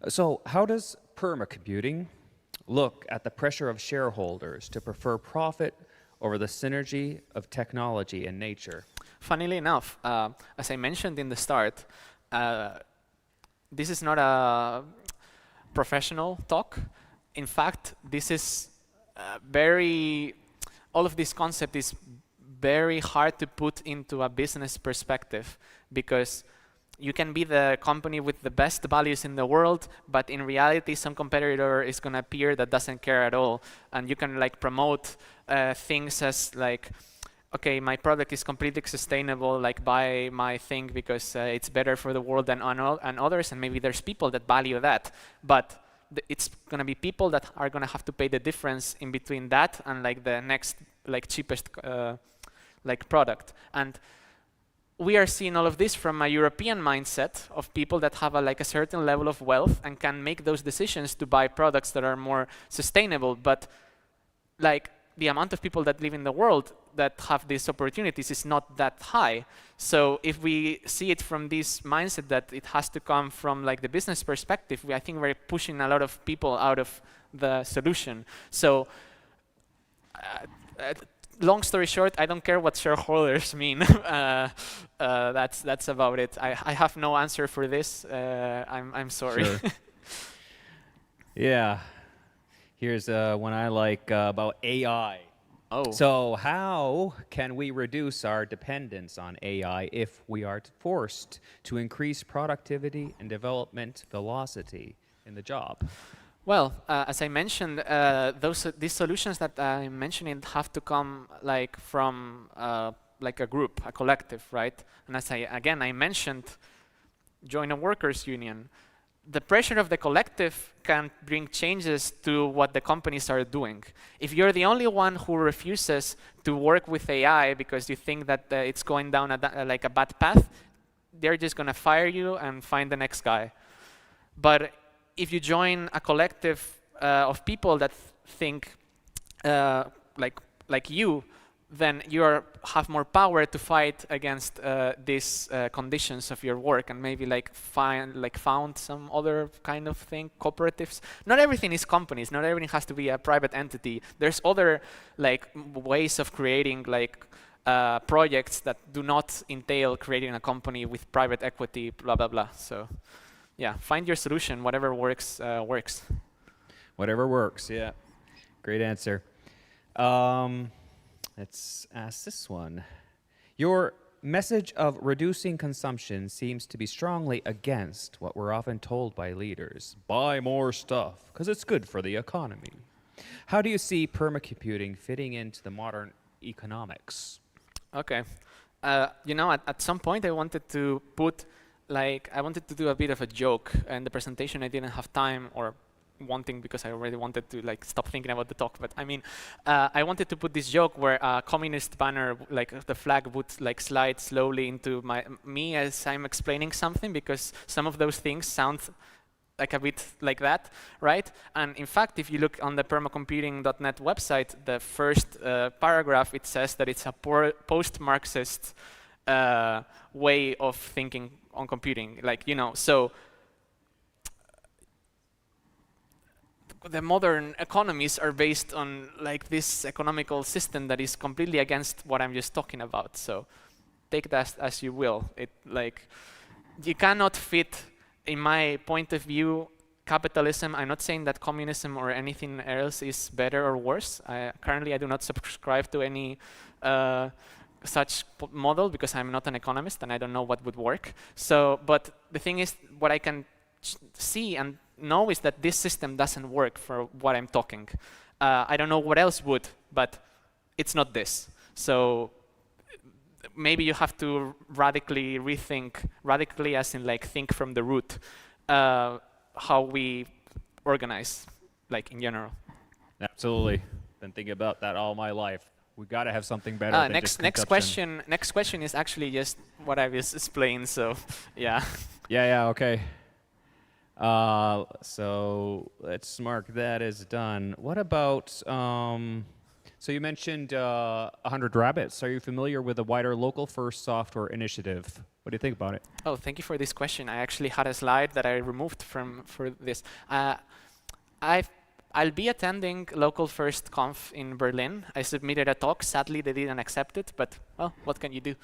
So, how does permacomputing look at the pressure of shareholders to prefer profit over the synergy of technology and nature? Funnily enough, as I mentioned in the start, this is not a professional talk. In fact, this is all of this concept is very hard to put into a business perspective, because you can be the company with the best values in the world, but in reality, some competitor is going to appear that doesn't care at all. And you can like promote things as like, okay, my product is completely sustainable, like buy my thing because it's better for the world than and others, and maybe there's people that value that. But it's going to be people that are going to have to pay the difference in between that and like the next like cheapest like product. And we are seeing all of this from a European mindset of people that have like a certain level of wealth and can make those decisions to buy products that are more sustainable. But like the amount of people that live in the world that have these opportunities is not that high. So if we see it from this mindset that it has to come from like the business perspective, I think we're pushing a lot of people out of the solution. So long story short, I don't care what shareholders mean. That's about it. I have no answer for this. I'm sorry. Sure. Yeah. Here's one I like about AI. Oh. So how can we reduce our dependence on AI if we are forced to increase productivity and development velocity in the job? Well, as I mentioned, these solutions that I'm mentioning have to come like from like a group, a collective, right? And as I mentioned, join a workers' union. The pressure of the collective can bring changes to what the companies are doing. If you're the only one who refuses to work with AI because you think that it's going down like a bad path, they're just going to fire you and find the next guy. But if you join a collective of people that think like you, then you have more power to fight against these conditions of your work, and maybe found some other kind of thing, cooperatives. Not everything is companies. Not everything has to be a private entity. There's other like ways of creating like projects that do not entail creating a company with private equity, blah blah blah. So yeah, find your solution. Whatever works works. Whatever works. Yeah, great answer. Let's ask this one. Your message of reducing consumption seems to be strongly against what we're often told by leaders. Buy more stuff, because it's good for the economy. How do you see permacomputing fitting into the modern economics? Okay. At some point I wanted to do a bit of a joke, and the presentation I didn't have time, or because I already wanted to like stop thinking about the talk. But I mean, I wanted to put this joke where a communist banner, like the flag, would like slide slowly into me as I'm explaining something, because some of those things sound like a bit like that, right? And in fact, if you look on the permacomputing.net website, the first paragraph, it says that it's a post-Marxist way of thinking on computing, so. The modern economies are based on like this economical system that is completely against what I'm just talking about. So take that as you will. You cannot fit, in my point of view, capitalism. I'm not saying that communism or anything else is better or worse. Currently, I do not subscribe to any such model because I'm not an economist and I don't know what would work. So, but the thing is, what I can see and know is that this system doesn't work for what I'm talking. I don't know what else would, but it's not this. So maybe you have to radically rethink, radically as in like think from the root, how we organize, like in general. Absolutely. Been thinking about that all my life. We got to have something better than just consumption. Next question is actually just what I was explained. So, yeah. Yeah. Okay. So let's mark that as done. What about? So you mentioned 100 Rabbits. Are you familiar with the wider local first software initiative? What do you think about it? Oh, thank you for this question. I actually had a slide that I removed for this. I'll be attending Local First Conf in Berlin. I submitted a talk. Sadly, they didn't accept it, but well, what can you do?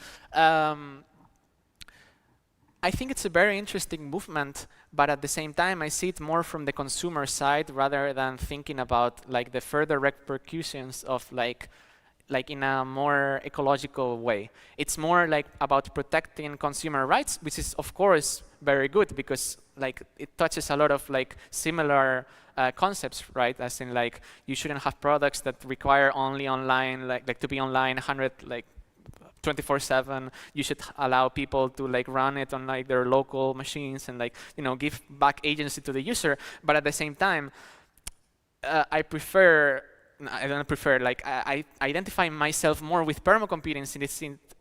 I think it's a very interesting movement, but at the same time, I see it more from the consumer side rather than thinking about like the further repercussions of like in a more ecological way. It's more like about protecting consumer rights, which is of course very good because like it touches a lot of like similar concepts, right? As in like you shouldn't have products that require only online, like to be online 24/7. You should allow people to like run it on like their local machines and like give back agency to the user. But at the same time, I identify myself more with permacomputing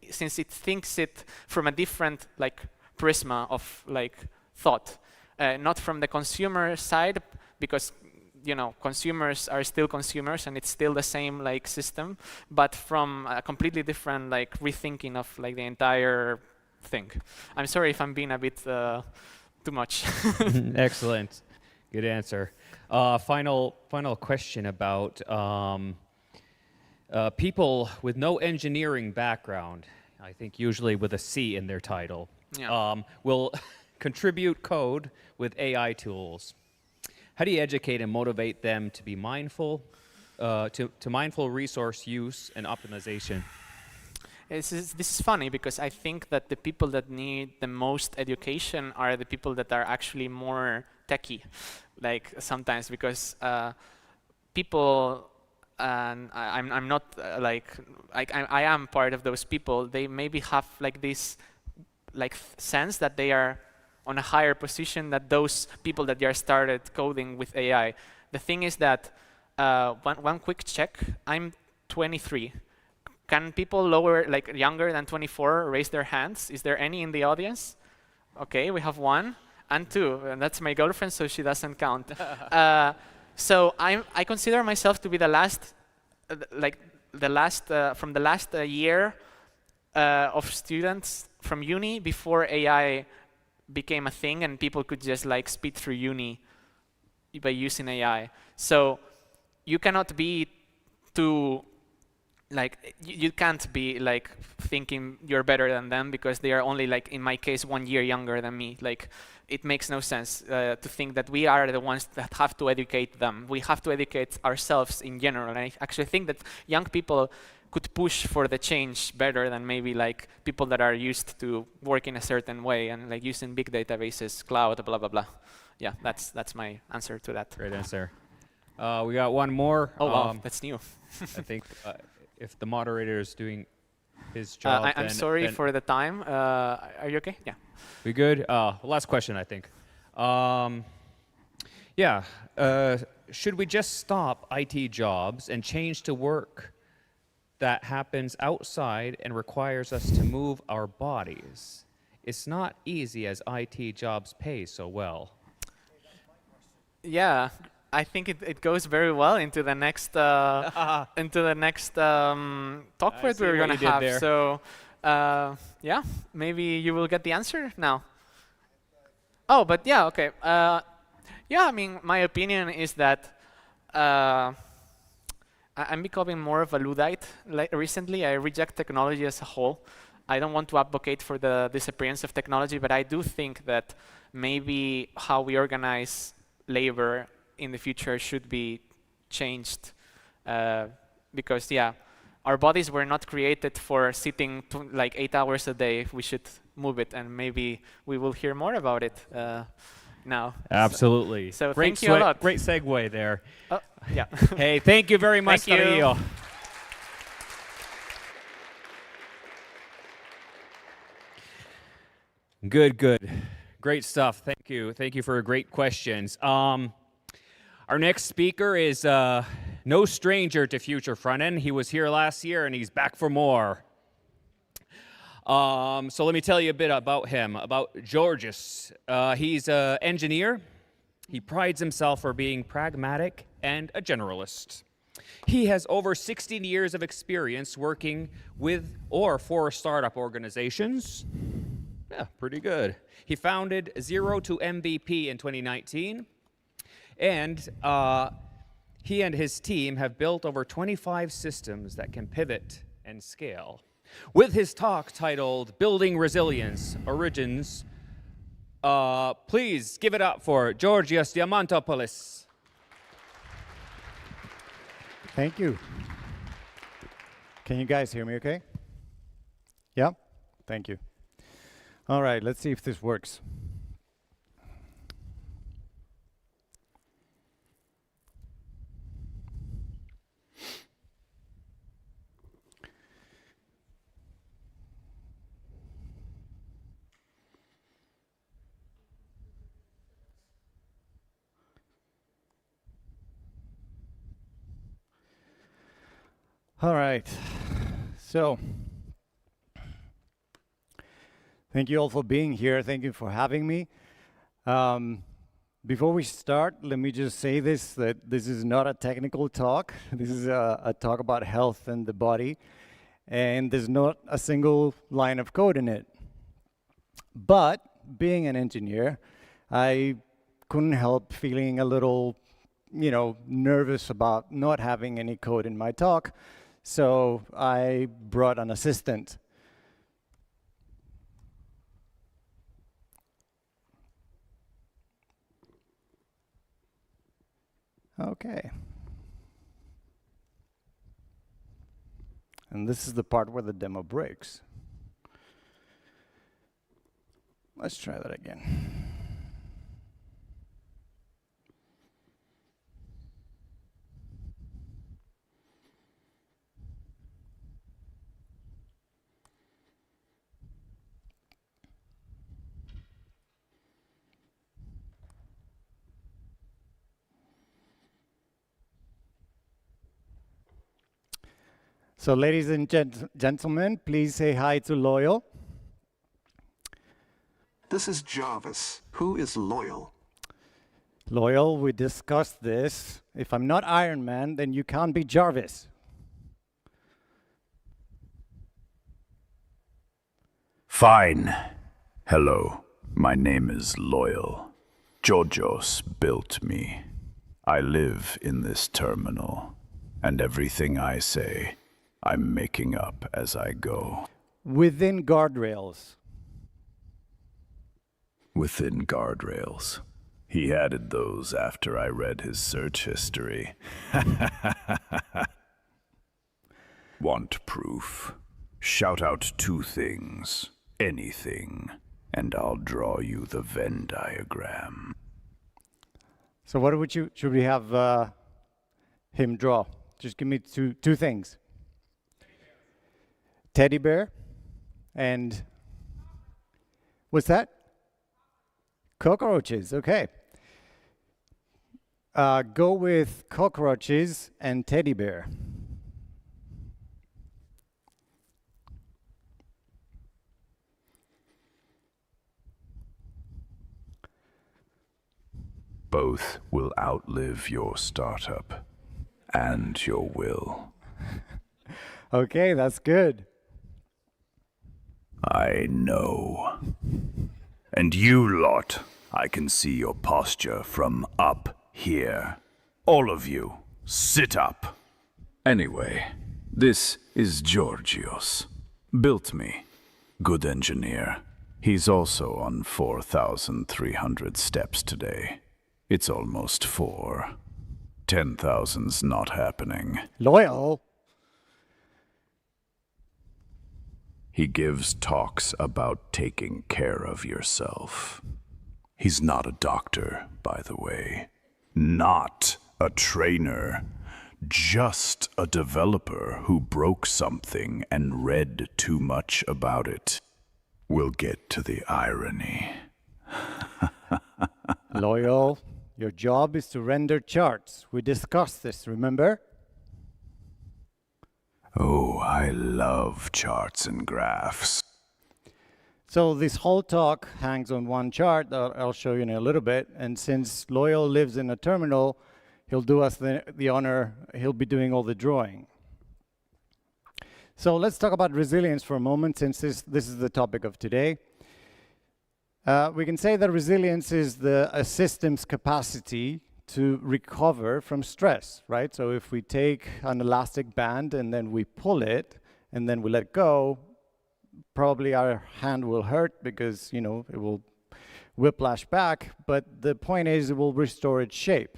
since it thinks it from a different like prisma of like thought, not from the consumer side, because consumers are still consumers and it's still the same like system, but from a completely different like rethinking of like the entire thing. I'm sorry if I'm being a bit too much. Excellent, good answer. Final question about people with no engineering background. I think usually with a C in their title, will contribute code with AI tools. How do you educate and motivate them to be mindful, to mindful resource use and optimization? This is funny because I think that the people that need the most education are the people that are actually more techie, like sometimes because people, and I'm not I am part of those people. They maybe have like this like sense that they are on a higher position than those people that just started coding with AI. The thing is that one quick check. I'm 23. Can people younger than 24 raise their hands? Is there any in the audience? Okay, we have 1 and 2, and that's my girlfriend, so she doesn't count. So I consider myself to be the last, from the last year of students from uni before AI became a thing and people could just like speed through uni by using AI. So you cannot be too you can't be like thinking you're better than them because they are only like in my case 1 year younger than me. Like it makes no sense to think that we are the ones that have to educate them. We have to educate ourselves in general. And I actually think that young people could push for the change better than maybe like people that are used to work in a certain way and like using big databases, cloud, blah blah blah. Yeah, that's my answer to that. Great answer. We got one more. Oh wow, that's new. I think if the moderator is doing his job, I'm sorry for the time. Are you okay? Yeah. We good? Last question, I think. Should we just stop IT jobs and change to work that happens outside and requires us to move our bodies? It's not easy as IT jobs pay so well. Yeah, I think it goes very well into the next talk that we're gonna have. There. So yeah, maybe you will get the answer now. Oh, but yeah, okay. Yeah, I mean, my opinion is that I'm becoming more of a Luddite. Like recently, I reject technology as a whole. I don't want to advocate for the disappearance of technology, but I do think that maybe how we organize labor in the future should be changed because, yeah, our bodies were not created for sitting like 8 hours a day. We should move it, and maybe we will hear more about it now. Absolutely. So thank you a lot. Great segue there. Oh, yeah. Hey, thank you very much, Dario. Good. Great stuff. Thank you. Thank you for great questions. Our next speaker is No stranger to future Frontend. He was here last year and he's back for more. So let me tell you a bit about him, about Georgios. He's an engineer. He prides himself for being pragmatic and a generalist. He has over 16 years of experience working with or for startup organizations. Yeah, pretty good. He founded Zero to MVP in 2019, and he and his team have built over 25 systems that can pivot and scale. With his talk titled Building Resilience Origins, please give it up for Georgios Diamantopoulos. Thank you. Can you guys hear me okay? Yeah? Thank you. All right, let's see if this works. All right, so thank you all for being here. Thank you for having me. Before we start, let me just say this, that this is not a technical talk. This is a talk about health and the body, and there's not a single line of code in it. But being an engineer, I couldn't help feeling a little, nervous about not having any code in my talk. So I brought an assistant. Okay. And this is the part where the demo breaks. Let's try that again. So ladies and gentlemen, please say hi to Loyal. This is Jarvis. Who is Loyal? Loyal, we discussed this. If I'm not Iron Man, then you can't be Jarvis. Fine. Hello, my name is Loyal. Georgios built me. I live in this terminal, and everything I say, I'm making up as I go. Within guardrails. Within guardrails. He added those after I read his search history. Want proof? Shout out 2 things, anything, and I'll draw you the Venn diagram. So what should we have him draw? Just give me two things. Teddy bear and what's that? Cockroaches, okay. Go with cockroaches and teddy bear. Both will outlive your startup and your will. Okay, that's good. I know. And you lot, I can see your posture from up here. All of you, sit up. Anyway, this is Georgios. Built me. Good engineer. He's also on 4,300 steps today. It's almost 4. 10,000's not happening. Loyal. He gives talks about taking care of yourself. He's not a doctor, by the way. Not a trainer. Just a developer who broke something and read too much about it. We'll get to the irony. Loyal, your job is to render charts. We discussed this, remember? Oh, I love charts and graphs. So this whole talk hangs on one chart that I'll show you in a little bit. And since Loyal lives in a terminal, he'll do us the honor, he'll be doing all the drawing. So let's talk about resilience for a moment, since this is the topic of today. We can say that resilience is a system's capacity to recover from stress, right? So if we take an elastic band and then we pull it and then we let go, probably our hand will hurt because, you know, it will whiplash back, but the point is it will restore its shape.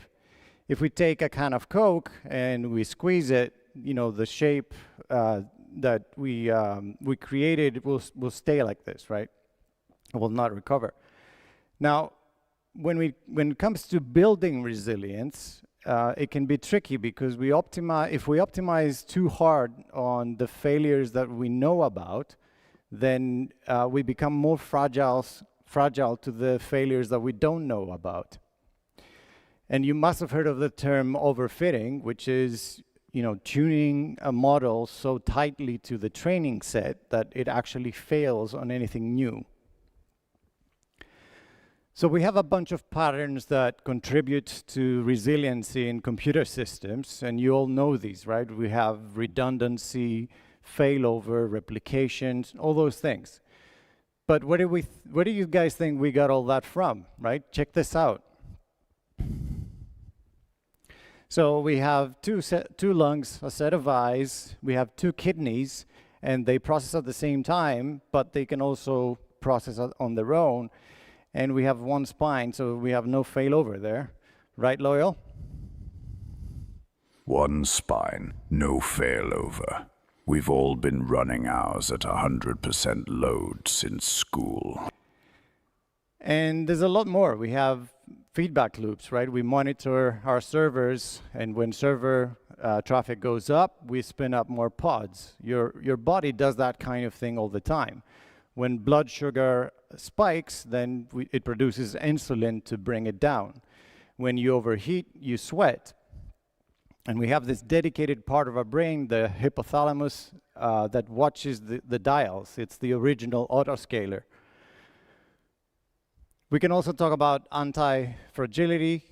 If we take a can of Coke and we squeeze it, you know, the shape that we created will stay like this, right? It will not recover. Now, when it comes to building resilience, it can be tricky because if we optimize too hard on the failures that we know about, then we become more fragile to the failures that we don't know about. And you must have heard of the term overfitting, which is, you know, tuning a model so tightly to the training set that it actually fails on anything new. So we have a bunch of patterns that contribute to resiliency in computer systems, and you all know these, right? We have redundancy, failover, replications, all those things. But where do you guys think we got all that from, right? Check this out. So we have two lungs, a set of eyes, we have two kidneys, and they process at the same time, but they can also process on their own. And we have one spine, so we have no failover there. Right, Loyal? One spine, no failover. We've all been running ours at 100% load since school. And there's a lot more. We have feedback loops, right? We monitor our servers, and when server traffic goes up, we spin up more pods. Your body does that kind of thing all the time. When blood sugar spikes, then it produces insulin to bring it down. When you overheat, you sweat. And we have this dedicated part of our brain, the hypothalamus, that watches the dials. It's the original autoscaler. We can also talk about anti-fragility,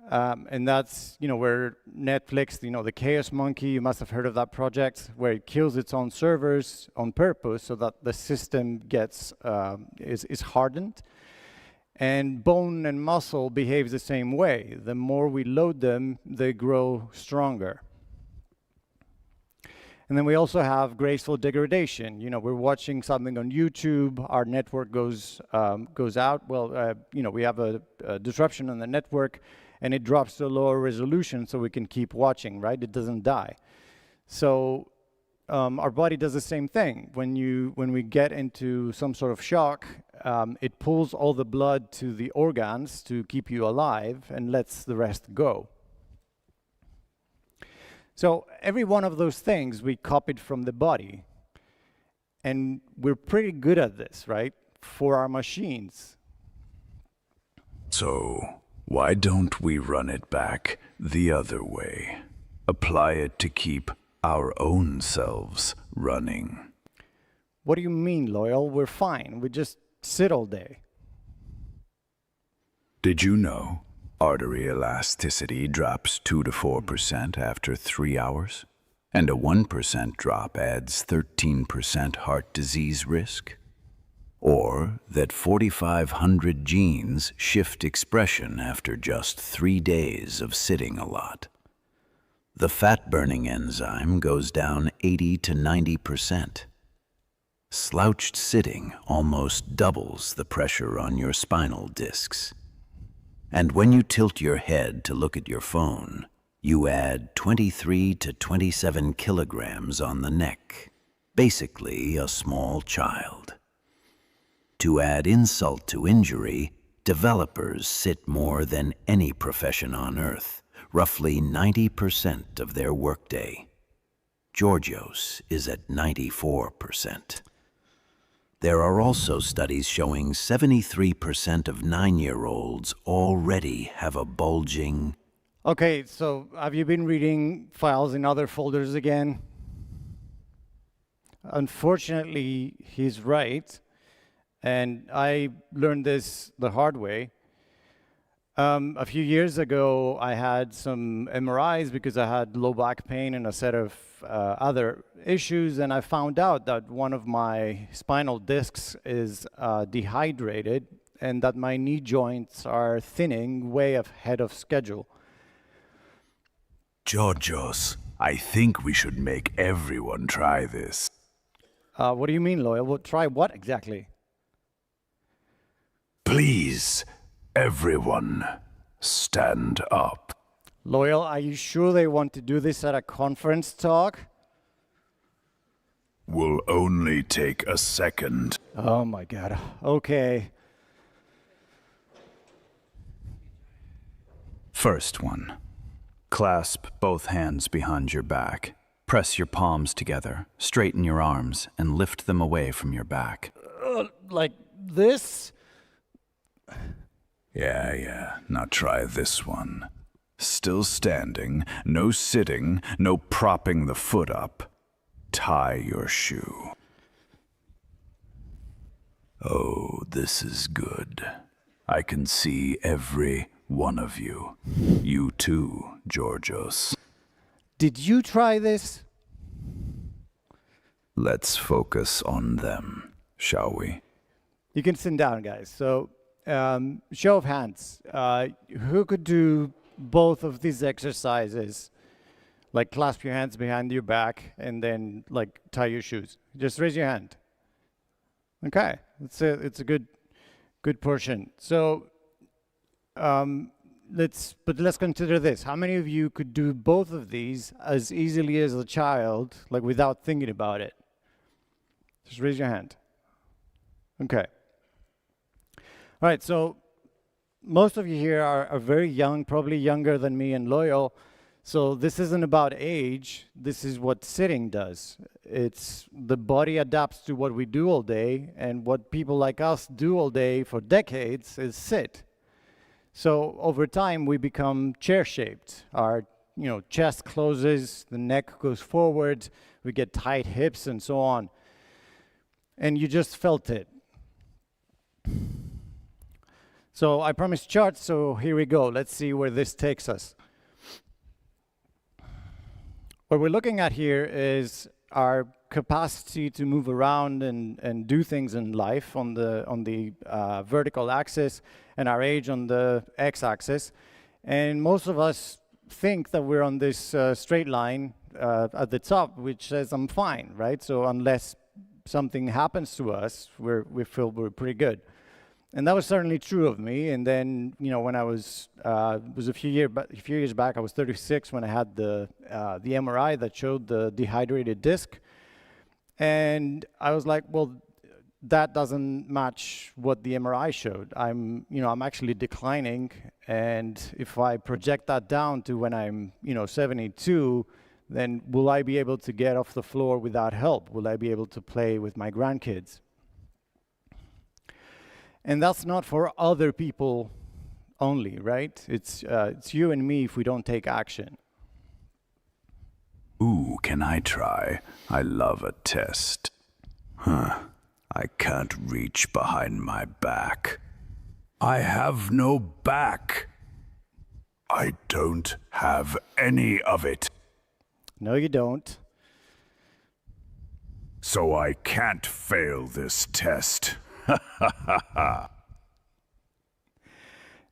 and that's, you know, where Netflix, you know, the Chaos Monkey, you must have heard of that project, where it kills its own servers on purpose so that the system gets is hardened. And bone and muscle behaves the same way. The more we load them, they grow stronger. And then we also have graceful degradation. You know, we're watching something on YouTube, our network goes out. Well, you know, we have a disruption on the network, and it drops to a lower resolution so we can keep watching, right? It doesn't die. So our body does the same thing. When we get into some sort of shock, it pulls all the blood to the organs to keep you alive and lets the rest go. So every one of those things we copied from the body. And we're pretty good at this, right? For our machines. So, why don't we run it back the other way? Apply it to keep our own selves running. What do you mean, Loyal? We're fine. We just sit all day. Did you know artery elasticity drops 2 to 4% after 3 hours? And a 1% drop adds 13% heart disease risk? Or that 4,500 genes shift expression after just 3 days of sitting a lot? The fat-burning enzyme goes down 80 to 90%. Slouched sitting almost doubles the pressure on your spinal discs. And when you tilt your head to look at your phone, you add 23 to 27 kilograms on the neck, basically a small child. To add insult to injury, developers sit more than any profession on Earth, roughly 90% of their workday. Georgios is at 94%. There are also studies showing 73% of 9-year-olds already have a bulging... Okay, so have you been reading files in other folders again? Unfortunately, he's right, and I learned this the hard way. A few years ago, I had some MRIs because I had low back pain and a set of other issues, and I found out that one of my spinal discs is dehydrated and that my knee joints are thinning way ahead of schedule. Georgios, I think we should make everyone try this. What do you mean, Loyal? Well, try what exactly? Please, everyone, stand up. Loyal, are you sure they want to do this at a conference talk? Will only take a second. Oh my God. Okay. First one. Clasp both hands behind your back. Press your palms together, straighten your arms, and lift them away from your back. Like this? Yeah. Now try this one. Still standing, no sitting, no propping the foot up. Tie your shoe. Oh, this is good. I can see every one of you. You too, Georgios. Did you try this? Let's focus on them, shall we? You can sit down, guys. So, show of hands. Who could do both of these exercises? Like clasp your hands behind your back and then like tie your shoes. Just raise your hand. Okay, it's a good portion. So, let's consider this. How many of you could do both of these as easily as a child, like without thinking about it? Just raise your hand. Okay. All right, so most of you here are very young, probably younger than me and Loyal. So this isn't about age. This is what sitting does. It's the body adapts to what we do all day, and what people like us do all day for decades is sit. So over time, we become chair-shaped. Our chest closes, the neck goes forward, we get tight hips and so on. And you just felt it. So I promised charts, so here we go. Let's see where this takes us. What we're looking at here is our capacity to move around and do things in life on the vertical axis, and our age on the x-axis. And most of us think that we're on this straight line at the top, which says I'm fine, right? So unless something happens to us, we feel we're pretty good. And that was certainly true of me. And then, when I was a few years back, I was 36 when I had the MRI that showed the dehydrated disc. And I was like, well, that doesn't match what the MRI showed. I'm actually declining. And if I project that down to when I'm, 72, then will I be able to get off the floor without help? Will I be able to play with my grandkids? And that's not for other people only, right? It's you and me if we don't take action. Ooh, can I try? I love a test. I can't reach behind my back. I have no back. I don't have any of it. No, you don't. So I can't fail this test.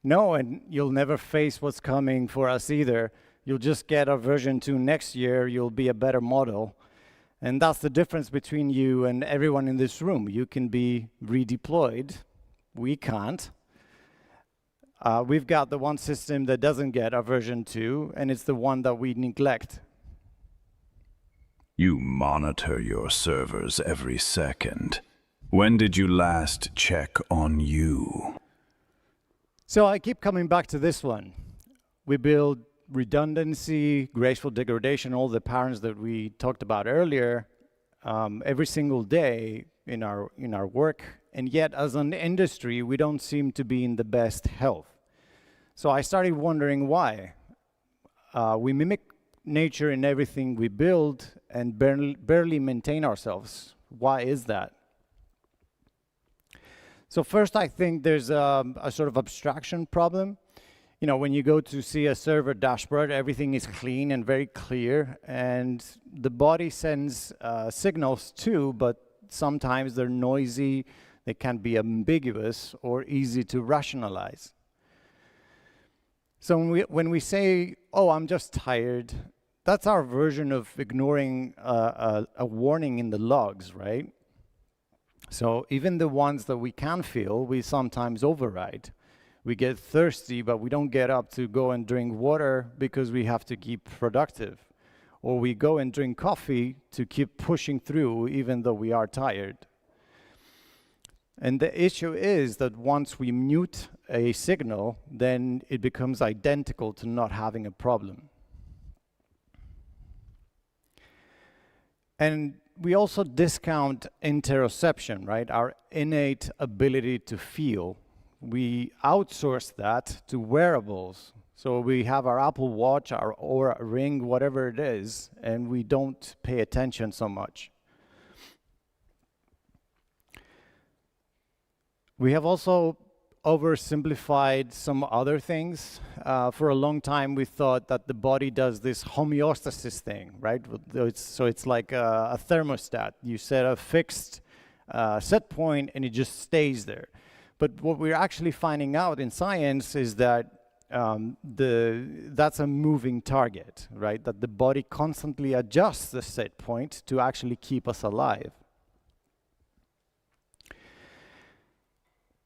No, and you'll never face what's coming for us either. You'll just get a version 2 next year. You'll be a better model. And that's the difference between you and everyone in this room. You can be redeployed. We can't. We've got the one system that doesn't get a version 2, and it's the one that we neglect. You monitor your servers every second. When did you last check on you? So I keep coming back to this one. We build redundancy, graceful degradation, all the patterns that we talked about earlier, every single day in our work, and yet as an industry, we don't seem to be in the best health. So I started wondering why. We mimic nature in everything we build, and barely maintain ourselves. Why is that? So first, I think there's a sort of abstraction problem. You know, when you go to see a server dashboard, everything is clean and very clear, and the body sends signals too, but sometimes they're noisy, they can be ambiguous or easy to rationalize. So when we say, oh, I'm just tired, that's our version of ignoring a warning in the logs, right? So even the ones that we can feel, we sometimes override. We get thirsty, but we don't get up to go and drink water because we have to keep productive. Or we go and drink coffee to keep pushing through even though we are tired. And the issue is that once we mute a signal, then it becomes identical to not having a problem. And we also discount interoception, right? Our innate ability to feel. We outsource that to wearables. So we have our Apple Watch, our Oura Ring, whatever it is, and we don't pay attention so much. We have also oversimplified some other things. For a long time, we thought that the body does this homeostasis thing, right? So it's like a thermostat. You set a fixed set point, and it just stays there. But what we're actually finding out in science is that that's a moving target, right? That the body constantly adjusts the set point to actually keep us alive.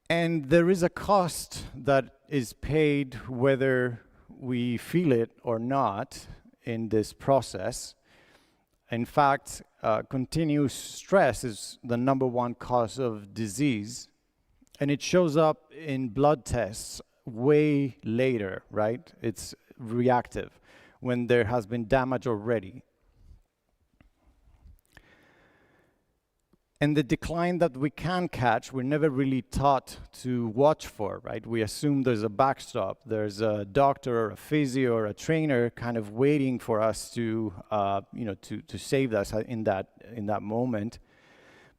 And there is a cost that is paid whether we feel it or not in this process. In fact, continuous stress is the #1 cause of disease. And it shows up in blood tests way later, right? It's reactive when there has been damage already. And the decline that we can catch, we're never really taught to watch for, right? We assume there's a backstop. There's a doctor or a physio or a trainer kind of waiting for us to, to save us in that moment.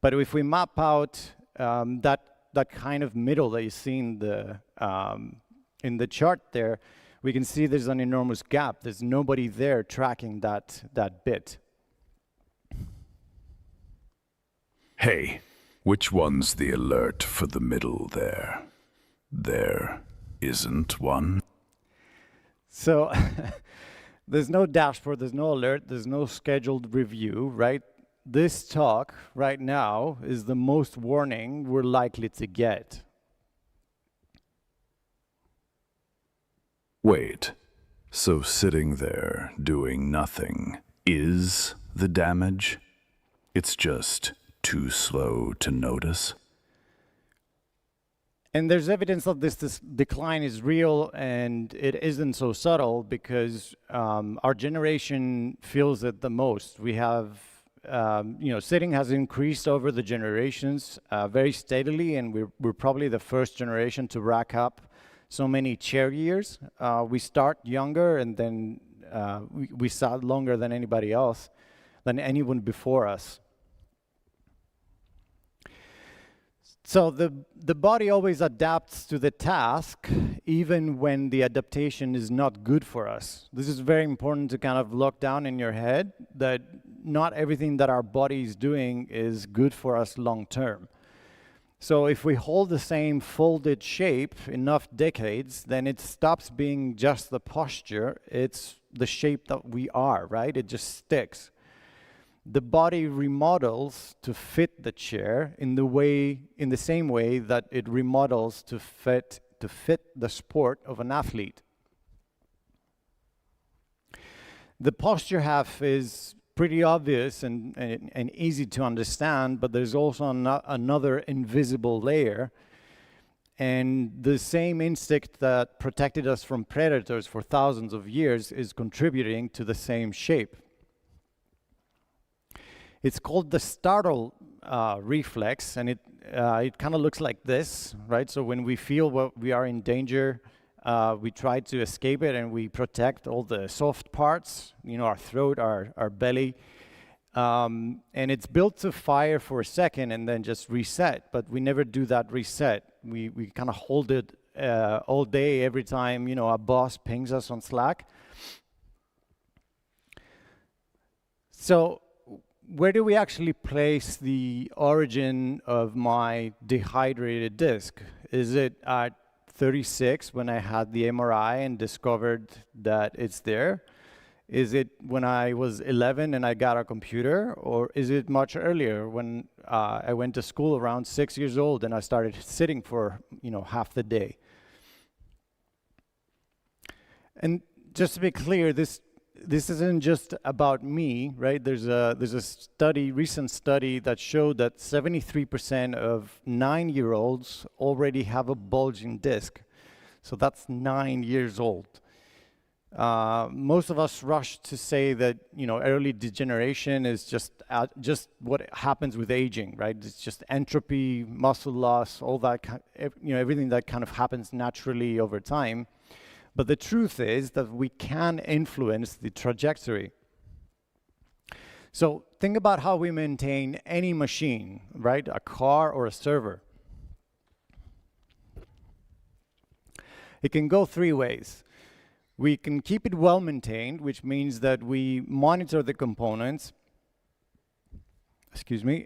But if we map out that kind of middle that you see in the chart there, we can see there's an enormous gap. There's nobody there tracking that bit. Hey, which one's the alert for the middle there? There isn't one. So there's no dashboard, there's no alert, there's no scheduled review, right? This talk right now is the most warning we're likely to get. Wait, so sitting there doing nothing is the damage? It's just too slow to notice? And there's evidence that this decline is real, and it isn't so subtle because our generation feels it the most. We have sitting has increased over the generations very steadily, and we're probably the first generation to rack up so many chair years. We start younger, and then we sat longer than anybody else, than anyone before us. So the body always adapts to the task, even when the adaptation is not good for us. This is very important to kind of lock down in your head, that not everything that our body is doing is good for us long term. So if we hold the same folded shape enough decades, then it stops being just the posture, it's the shape that we are, right? It just sticks. The body remodels to fit the chair in the same way that it remodels to fit the sport of an athlete. The posture half is pretty obvious and easy to understand, but there's also another invisible layer. And the same instinct that protected us from predators for thousands of years is contributing to the same shape. It's called the startle reflex, and it kind of looks like this, right? So when we feel we are in danger, we try to escape it, and we protect all the soft parts, our throat, our belly. And it's built to fire for a second and then just reset, but we never do that reset. We kind of hold it all day every time, you know, our boss pings us on Slack. So where do we actually place the origin of my dehydrated disk? Is it at 36 when I had the MRI and discovered that it's there? Is it when I was 11 and I got a computer? Or is it much earlier when I went to school around 6 years old and I started sitting for, you know, half the day? And just to be clear, this isn't just about me, right? There's a study, recent study that showed that 73% of 9-year-olds already have a bulging disc. So that's 9 years old. Most of us rush to say that, you know, early degeneration is just what happens with aging, right? It's just entropy, muscle loss, all that, you know, everything that kind of happens naturally over time. But the truth is that we can influence the trajectory. So think about how we maintain any machine, right? A car or a server. It can go 3 ways. We can keep it well maintained, which means that we monitor the components,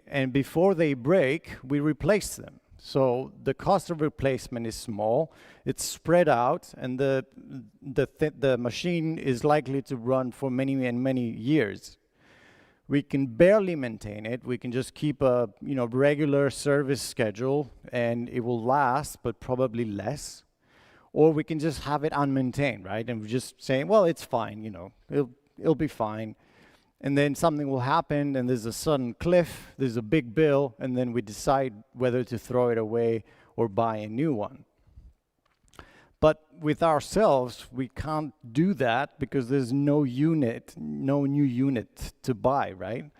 and before they break, we replace them. So the cost of replacement is small, it's spread out, and the machine is likely to run for many and many years. We can barely maintain it. We can just keep a, you know, regular service schedule, and it will last, but probably less. Or we can just have it unmaintained, right? And we're just saying, well, it's fine, you know, it'll be fine. And then something will happen, and there's a sudden cliff, there's a big bill, and then we decide whether to throw it away or buy a new one. But with ourselves, we can't do that because there's no new unit to buy, right?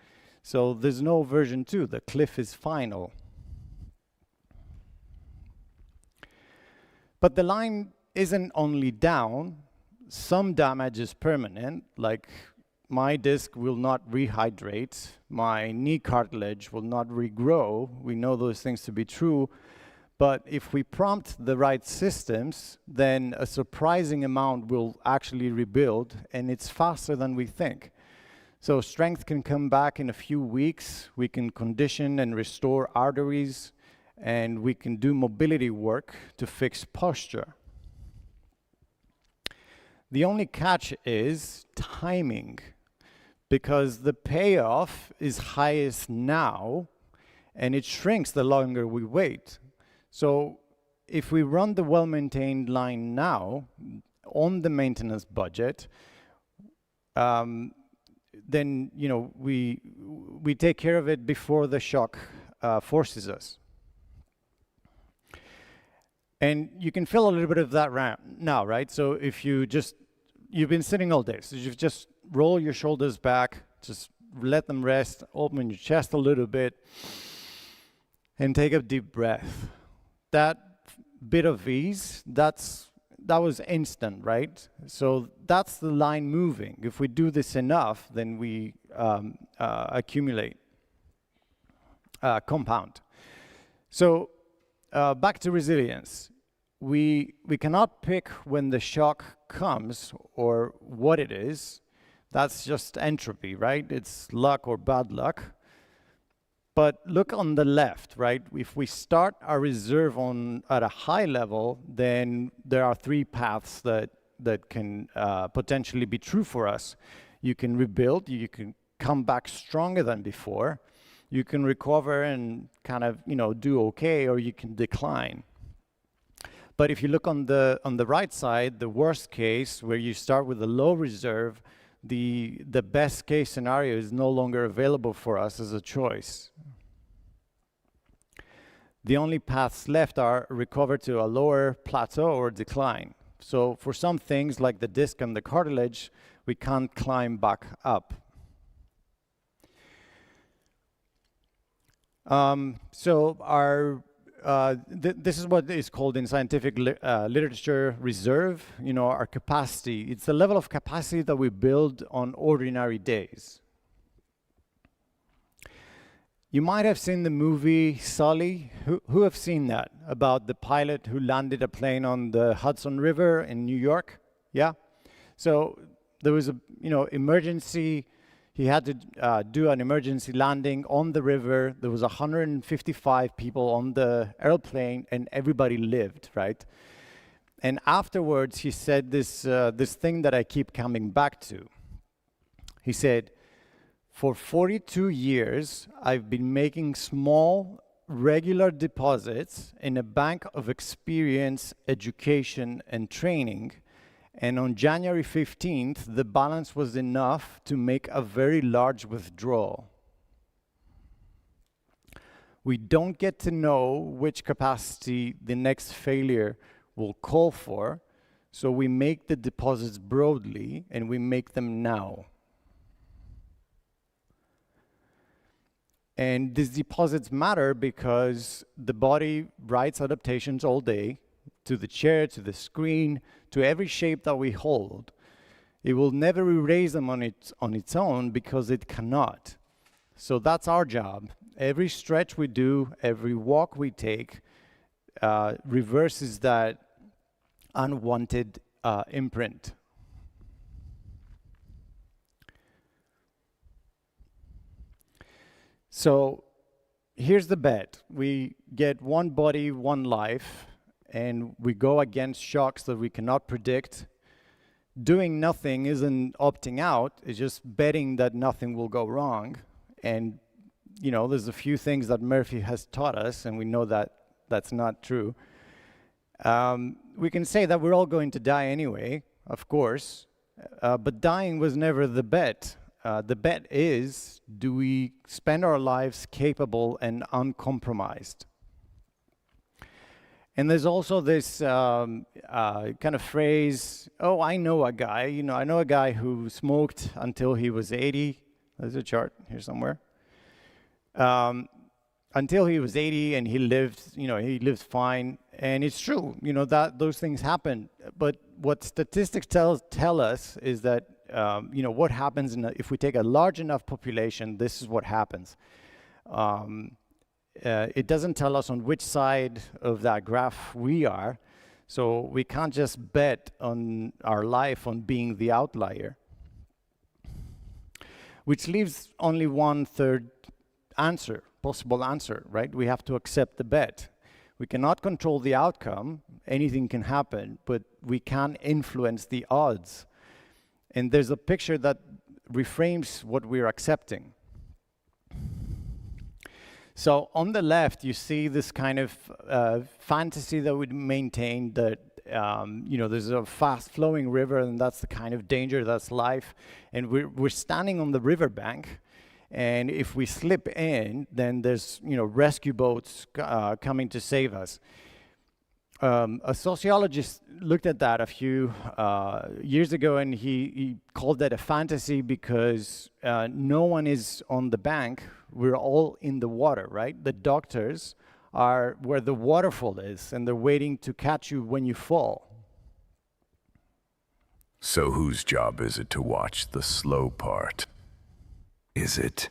So there's no version 2, the cliff is final. But the line isn't only down, some damage is permanent, like my disk will not rehydrate, my knee cartilage will not regrow. We know those things to be true, but if we prompt the right systems, then a surprising amount will actually rebuild, and it's faster than we think. So strength can come back in a few weeks, we can condition and restore arteries, and we can do mobility work to fix posture. The only catch is timing, because the payoff is highest now, and it shrinks the longer we wait. So if we run the well-maintained line now on the maintenance budget, then, you know, we take care of it before the shock forces us. And you can feel a little bit of that now, right? So if you've been sitting all day, so you just roll your shoulders back, just let them rest, open your chest a little bit, and take a deep breath. That bit of ease, that was instant, right? So that's the line moving. If we do this enough, then we accumulate, compound. So back to resilience. We cannot pick when the shock comes or what it is. That's just entropy, right? It's luck or bad luck. But look on the left, right? If we start our reserve at a high level, then there are 3 paths that can potentially be true for us. You can rebuild, you can come back stronger than before, you can recover and kind of, you know, do okay, or you can decline. But if you look on the right side, the worst case, where you start with a low reserve, the best case scenario is no longer available for us as a choice. The only paths left are recover to a lower plateau or decline. So for some things like the disc and the cartilage, we can't climb back up. So this is what is called in scientific literature reserve, you know, our capacity. It's the level of capacity that we build on ordinary days. You might have seen the movie Sully. Who have seen that? About the pilot who landed a plane on the Hudson River in New York? Yeah? So there was a, emergency. He had to do an emergency landing on the river. There was 155 people on the airplane, and everybody lived, right? And afterwards, he said this thing that I keep coming back to. He said, for 42 years, I've been making small, regular deposits in a bank of experience, education, and training. And on January 15th, the balance was enough to make a very large withdrawal. We don't get to know which capacity the next failure will call for, so we make the deposits broadly, and we make them now. And these deposits matter because the body writes adaptations all day to the chair, to the screen, to every shape that we hold. It will never erase them on its own because it cannot. So that's our job. Every stretch we do, every walk we take, reverses that unwanted imprint. So here's the bet. We get one body, one life, and we go against shocks that we cannot predict. Doing nothing isn't opting out, it's just betting that nothing will go wrong. And, there's a few things that Murphy has taught us, and we know that that's not true. We can say that we're all going to die anyway, of course, but dying was never the bet. The bet is, do we spend our lives capable and uncompromised? And there's also this kind of phrase, oh, I know a guy. I know a guy who smoked until he was 80. There's a chart here somewhere. Until he was 80, and he lived fine. And it's true, that those things happen. But what statistics tell us is that what happens if we take a large enough population, this is what happens. It doesn't tell us on which side of that graph we are, so we can't just bet on our life on being the outlier. Which leaves only one third possible answer, right? We have to accept the bet. We cannot control the outcome, anything can happen, but we can influence the odds. And there's a picture that reframes what we're accepting. So on the left, you see this kind of fantasy that we maintain that, there's a fast-flowing river, and that's the kind of danger, that's life. And we're standing on the riverbank, and if we slip in, then there's, rescue boats coming to save us. A sociologist looked at that a few years ago, and he called that a fantasy because no one is on the bank. We're all in the water, right? The doctors are where the waterfall is, and they're waiting to catch you when you fall. So whose job is it to watch the slow part? Is it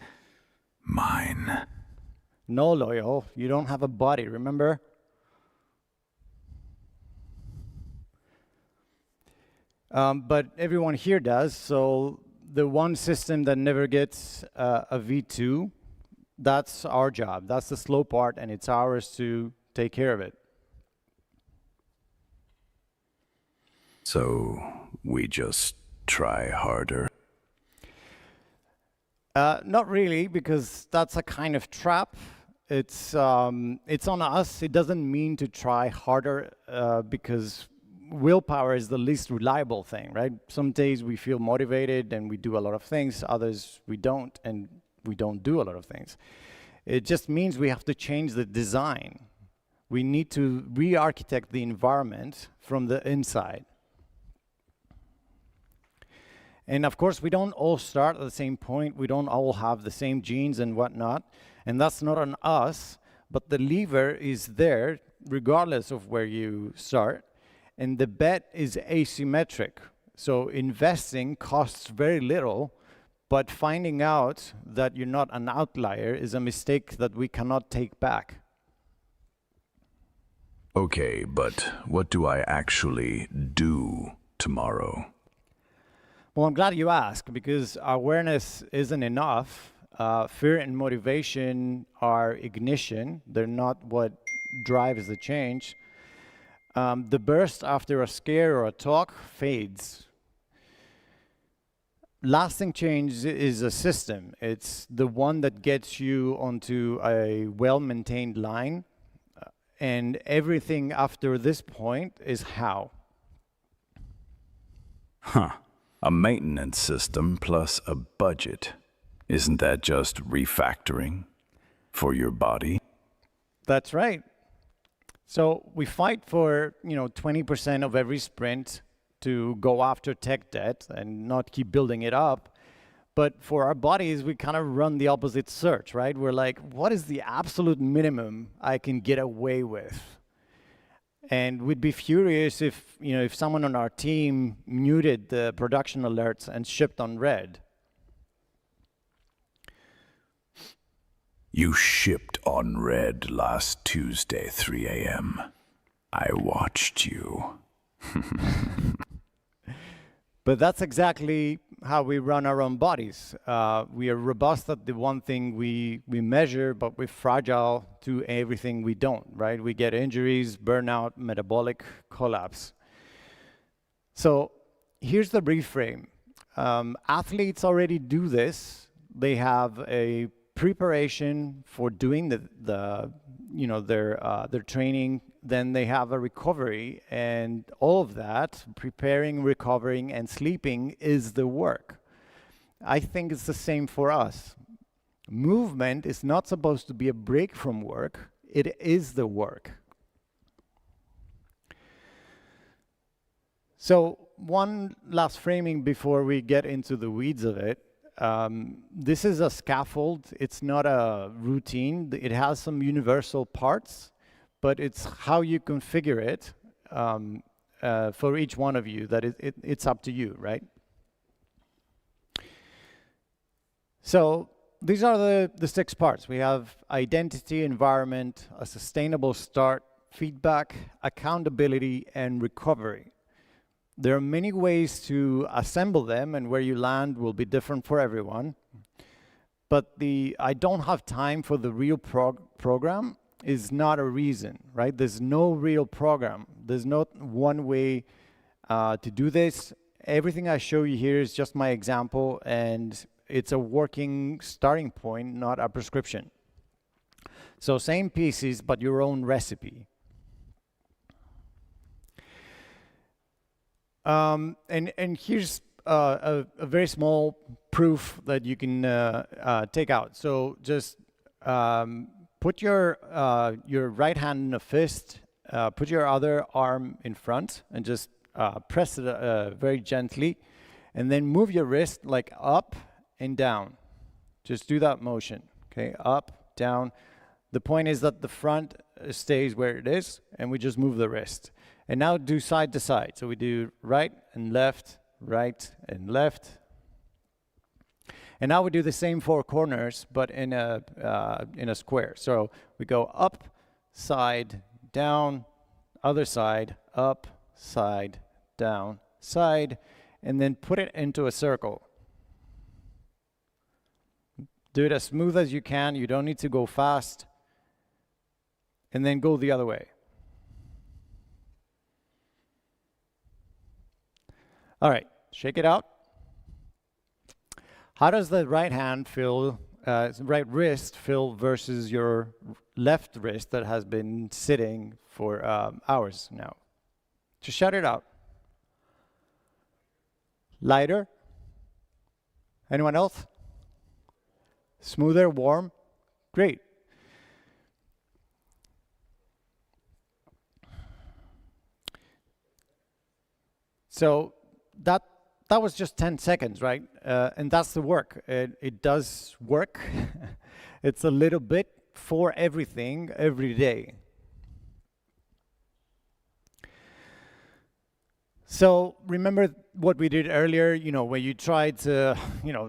mine? No, Loyal, you don't have a body, remember? But everyone here does, so the one system that never gets a V2, that's our job. That's the slow part, and it's ours to take care of it. So we just try harder? Not really, because that's a kind of trap. It's on us. It doesn't mean to try harder because willpower is the least reliable thing, right? Some days we feel motivated and we do a lot of things, others we don't, and we don't do a lot of things. It just means we have to change the design. We need to re-architect the environment from the inside. And of course, we don't all start at the same point. We don't all have the same genes and whatnot. And that's not on us, but the lever is there regardless of where you start. And the bet is asymmetric. So investing costs very little, But finding out that you're not an outlier is a mistake that we cannot take back. Okay, but what do I actually do tomorrow? Well, I'm glad you asked, because awareness isn't enough. Fear and motivation are ignition. They're not what drives the change. The burst after a scare or a talk fades. Lasting change is a system. It's the one that gets you onto a well-maintained line, and everything after this point is how. Huh. A maintenance system plus a budget. Isn't that just refactoring for your body? That's right. So we fight for, 20% of every sprint to go after tech debt and not keep building it up. But for our bodies, we kind of run the opposite search, right? We're like, what is the absolute minimum I can get away with? And we'd be furious if, if someone on our team muted the production alerts and shipped on red. You shipped on red last Tuesday, 3 a.m. I watched you. But that's exactly how we run our own bodies. We are robust at the one thing we measure, but we're fragile to everything we don't, right? We get injuries, burnout, metabolic collapse. So here's the reframe. Athletes already do this. They have a preparation for doing their training. Then they have a recovery, and all of that, preparing, recovering, and sleeping, is the work. I think it's the same for us. Movement is not supposed to be a break from work. It is the work. So one last framing before we get into the weeds of it. This is a scaffold. It's not a routine. It has some universal parts, but it's how you configure it for each one of you that it's up to you, right? So these are the 6 parts. We have identity, environment, a sustainable start, feedback, accountability, and recovery. There are many ways to assemble them, and where you land will be different for everyone. But I don't have time for the real program is not a reason, right? There's no real program. There's not one way to do this. Everything I show you here is just my example, and it's a working starting point, not a prescription. So same pieces, but your own recipe. And here's a very small proof that you can take out. So just put your right hand in a fist, put your other arm in front, and just press it very gently, and then move your wrist like up and down. Just do that motion, okay? Up, down. The point is that the front stays where it is, and we just move the wrist. And now do side to side. So we do right and left, right and left. And now we do the same 4 corners, but in a square. So we go up, side, down, other side, up, side, down, side, and then put it into a circle. Do it as smooth as you can. You don't need to go fast. And then go the other way. All right, shake it out. How does the right hand feel, right wrist feel versus your left wrist that has been sitting for hours now? Just shout it out. Lighter? Anyone else? Smoother, warm? Great. So that was just 10 seconds, right? And that's the work. It does work. It's a little bit for everything, every day. So remember what we did earlier, when you tried to,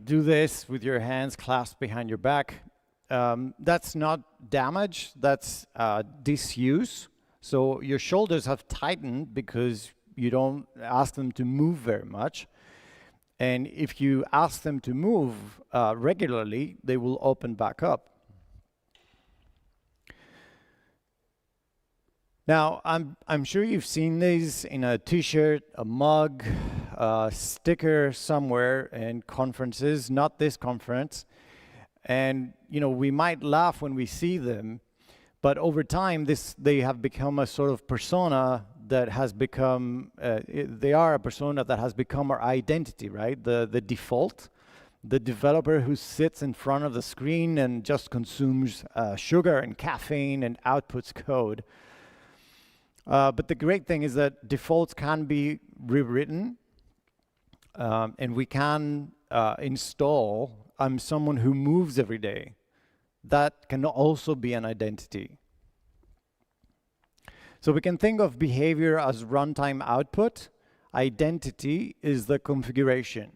do this with your hands clasped behind your back. That's not damage, that's disuse. So your shoulders have tightened because you don't ask them to move very much. And if you ask them to move regularly, they will open back up. Now, I'm sure you've seen these in a t-shirt, a mug, a sticker somewhere in conferences, not this conference. And, we might laugh when we see them, but over time, they have become a sort of persona that has become, they are a persona that has become our identity, right? The default, the developer who sits in front of the screen and just consumes sugar and caffeine and outputs code. But the great thing is that defaults can be rewritten, and we can install, I'm someone who moves every day. That can also be an identity. So we can think of behavior as runtime output. Identity is the configuration.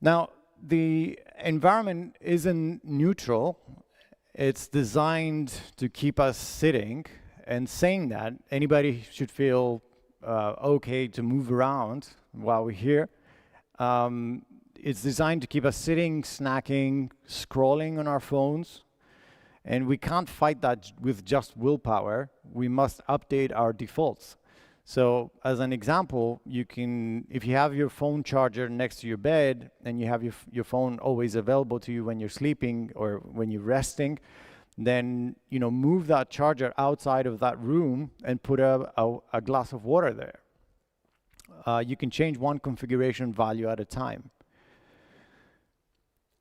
Now, the environment isn't neutral. It's designed to keep us sitting, and saying that, anybody should feel okay to move around while we're here. It's designed to keep us sitting, snacking, scrolling on our phones, and we can't fight that with just willpower. We must update our defaults. So as an example, you can, if you have your phone charger next to your bed and you have your phone always available to you when you're sleeping or when you're resting, then move that charger outside of that room and put a glass of water there. You can change one configuration value at a time.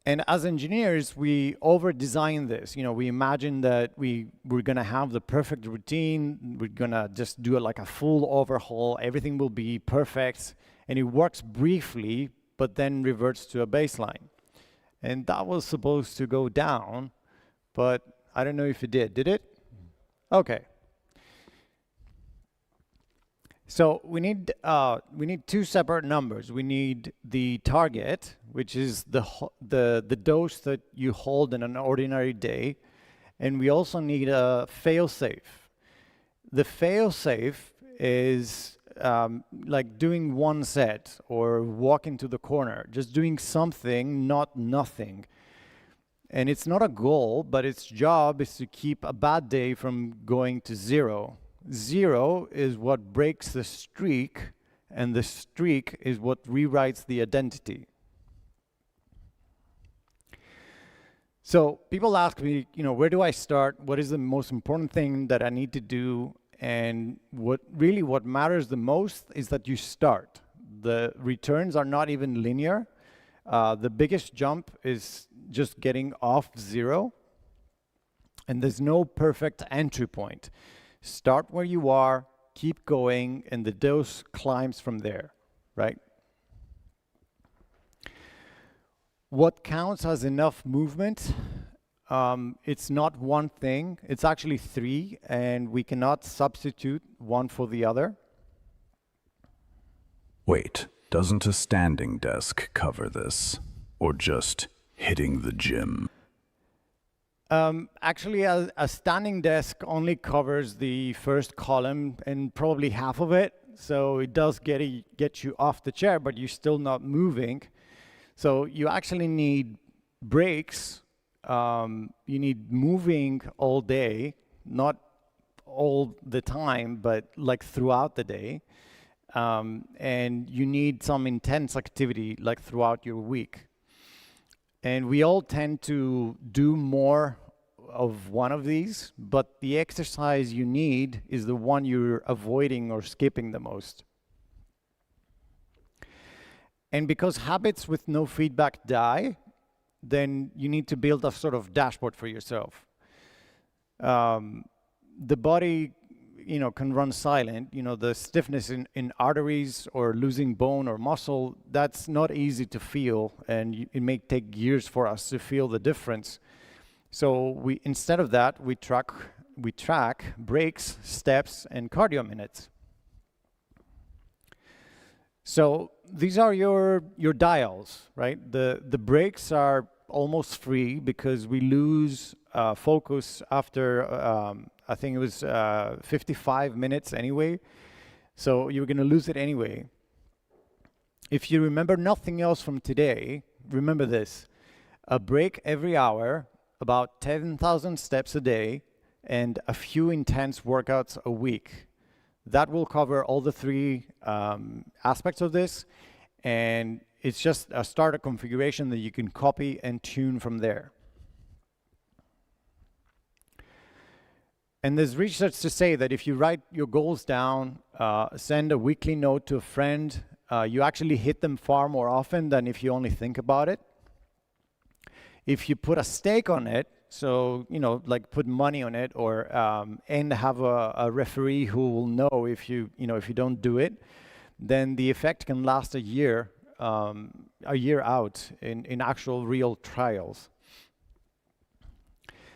And as engineers, we over-design this. We imagine that we're going to have the perfect routine. We're going to just do it like a full overhaul. Everything will be perfect. And it works briefly, but then reverts to a baseline. And that was supposed to go down, but I don't know if it did. Did it? OK. So we need two separate numbers. We need the target, which is the dose that you hold in an ordinary day, and we also need a fail-safe. The fail-safe is like doing one set or walking to the corner, just doing something, not nothing. And it's not a goal, but its job is to keep a bad day from going to zero. 0 is what breaks the streak, and the streak is what rewrites the identity. So people ask me, where do I start? What is the most important thing that I need to do? And what matters the most is that you start. The returns are not even linear. The biggest jump is just getting off 0. And there's no perfect entry point. Start where you are, keep going, and the dose climbs from there, right? What counts as enough movement? It's not one thing. It's actually 3, and we cannot substitute one for the other. Wait, doesn't a standing desk cover this? Or just hitting the gym? Actually, a standing desk only covers the first column and probably half of it. So it does get you off the chair, but you're still not moving. So you actually need breaks. You need moving all day, not all the time, but like throughout the day. And you need some intense activity like throughout your week. And we all tend to do more of one of these, but the exercise you need is the one you're avoiding or skipping the most. And because habits with no feedback die, then you need to build a sort of dashboard for yourself. The body, can run silent. The stiffness in arteries or losing bone or muscle, that's not easy to feel, and it may take years for us to feel the difference. So instead of that, we track breaks, steps, and cardio minutes. So these are your dials, right? The breaks are almost free because we lose focus after, I think it was 55 minutes anyway. So you're going to lose it anyway. If you remember nothing else from today, remember this. A break every hour, about 10,000 steps a day, and a few intense workouts a week. That will cover all the three aspects of this, and it's just a starter configuration that you can copy and tune from there. And there's research to say that if you write your goals down, send a weekly note to a friend, you actually hit them far more often than if you only think about it. If you put a stake on it, so, you know, like put money on it, or and have a referee who will know if you don't do it, then the effect can last a year out in actual real trials.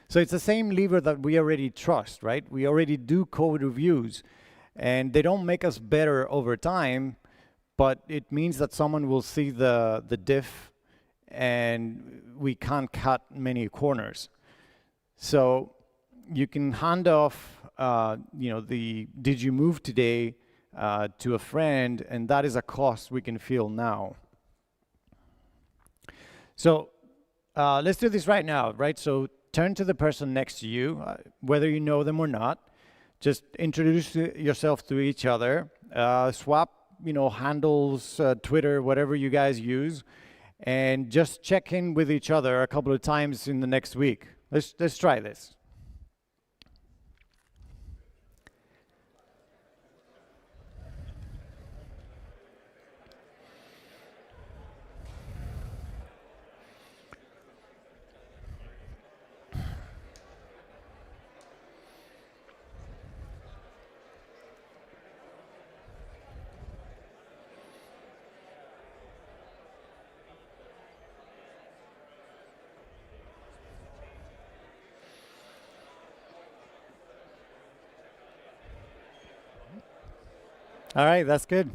So it's the same lever that we already trust, right? We already do code reviews, and they don't make us better over time, but it means that someone will see the diff, and we can't cut many corners. So you can hand off, the did you move today to a friend, and that is a cost we can feel now. So let's do this right now, right? So turn to the person next to you, whether you know them or not. Just introduce yourself to each other. Swap, handles, Twitter, whatever you guys use, and just check in with each other a couple of times in the next week. Let's try this. All right, that's good.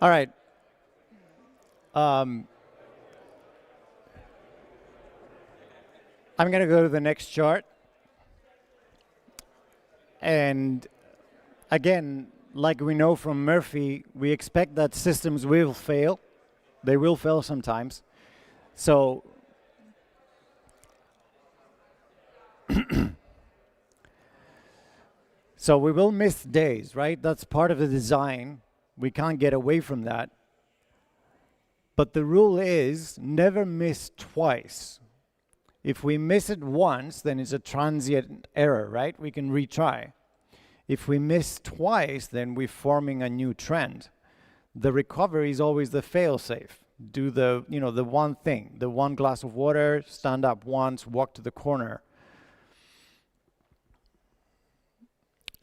All right. I'm going to go to the next chart. And again, like we know from Murphy, we expect that systems will fail. They will fail sometimes. So so we will miss days, right? That's part of the design. We can't get away from that. But the rule is never miss twice. If we miss it once, then it's a transient error, right? We can retry. If we miss twice, then we're forming a new trend. The recovery is always the fail-safe. Do the one thing, the one glass of water, stand up once, walk to the corner.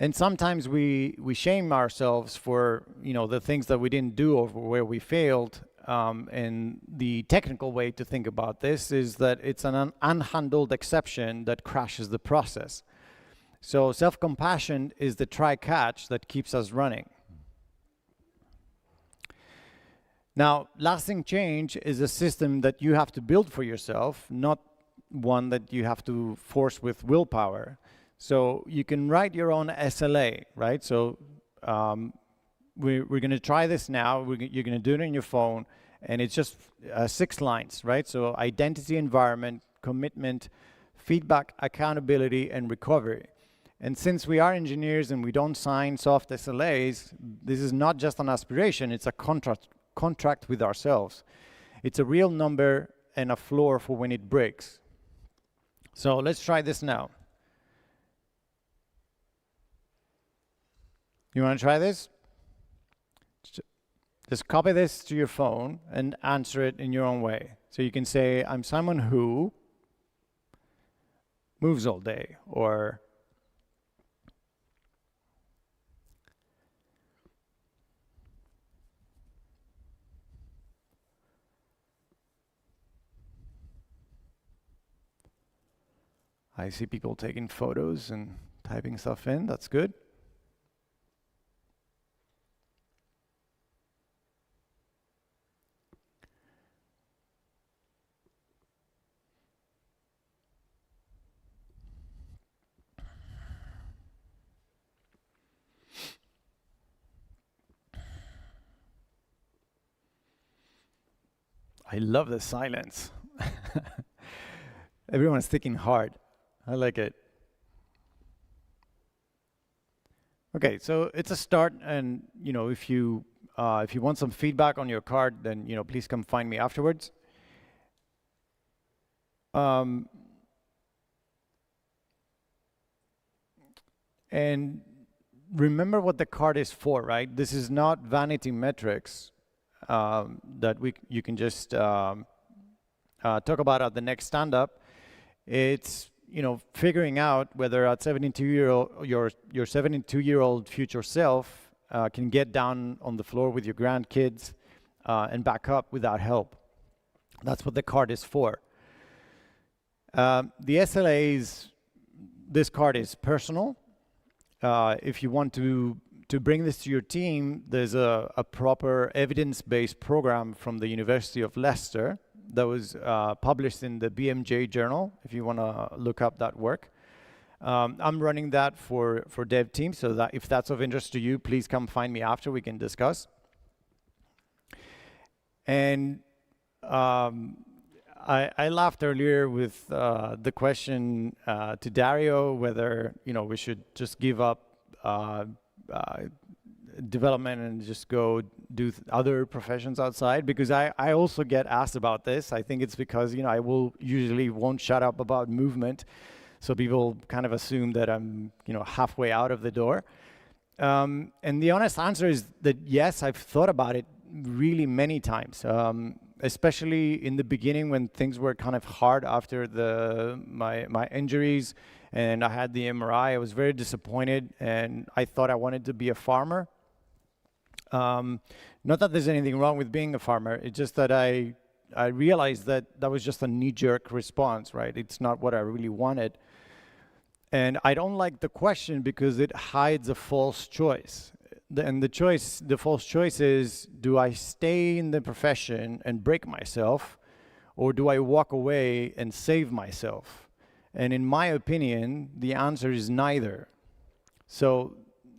And sometimes we shame ourselves for the things that we didn't do or where we failed. And the technical way to think about this is that it's an unhandled exception that crashes the process. So self-compassion is the try-catch that keeps us running. Now, lasting change is a system that you have to build for yourself, not one that you have to force with willpower. So you can write your own SLA, right? So we're going to try this now. You're going to do it on your phone, and it's just 6 lines, right? So identity, environment, commitment, feedback, accountability, and recovery. And since we are engineers and we don't sign soft SLAs, this is not just an aspiration, it's a contract with ourselves. It's a real number and a floor for when it breaks. So let's try this now. You want to try this? Just copy this to your phone and answer it in your own way. So you can say, I'm someone who, moves all day, or I see people taking photos and typing stuff in. That's good. I love the silence. Everyone's thinking hard. I like it. Okay, so it's a start, and if you want some feedback on your card, then please come find me afterwards. And remember what the card is for, right? This is not vanity metrics that you can just talk about at the next stand-up. It's figuring out whether at 72-year-old your 72-year-old future self can get down on the floor with your grandkids and back up without help. That's what the card is for. The SLAs, this card is personal. If you want to bring this to your team, there's a proper evidence-based program from the University of Leicester that was published in the BMJ journal, if you want to look up that work. I'm running that for dev teams, so that if that's of interest to you, please come find me after, we can discuss. And I laughed earlier with the question to Dario whether we should just give up development and just go do other professions outside, because I also get asked about this. I think it's because I usually won't shut up about movement, so people kind of assume that I'm halfway out of the door. And the honest answer is that yes, I've thought about it really many times, especially in the beginning when things were kind of hard after my injuries and I had the MRI. I was very disappointed, and I thought I wanted to be a farmer. Not that there's anything wrong with being a farmer, it's just that I realized that that was just a knee-jerk response, right? It's not what I really wanted. And I don't like the question because it hides a false choice. The false choice is, do I stay in the profession and break myself, or do I walk away and save myself? And in my opinion, the answer is neither. So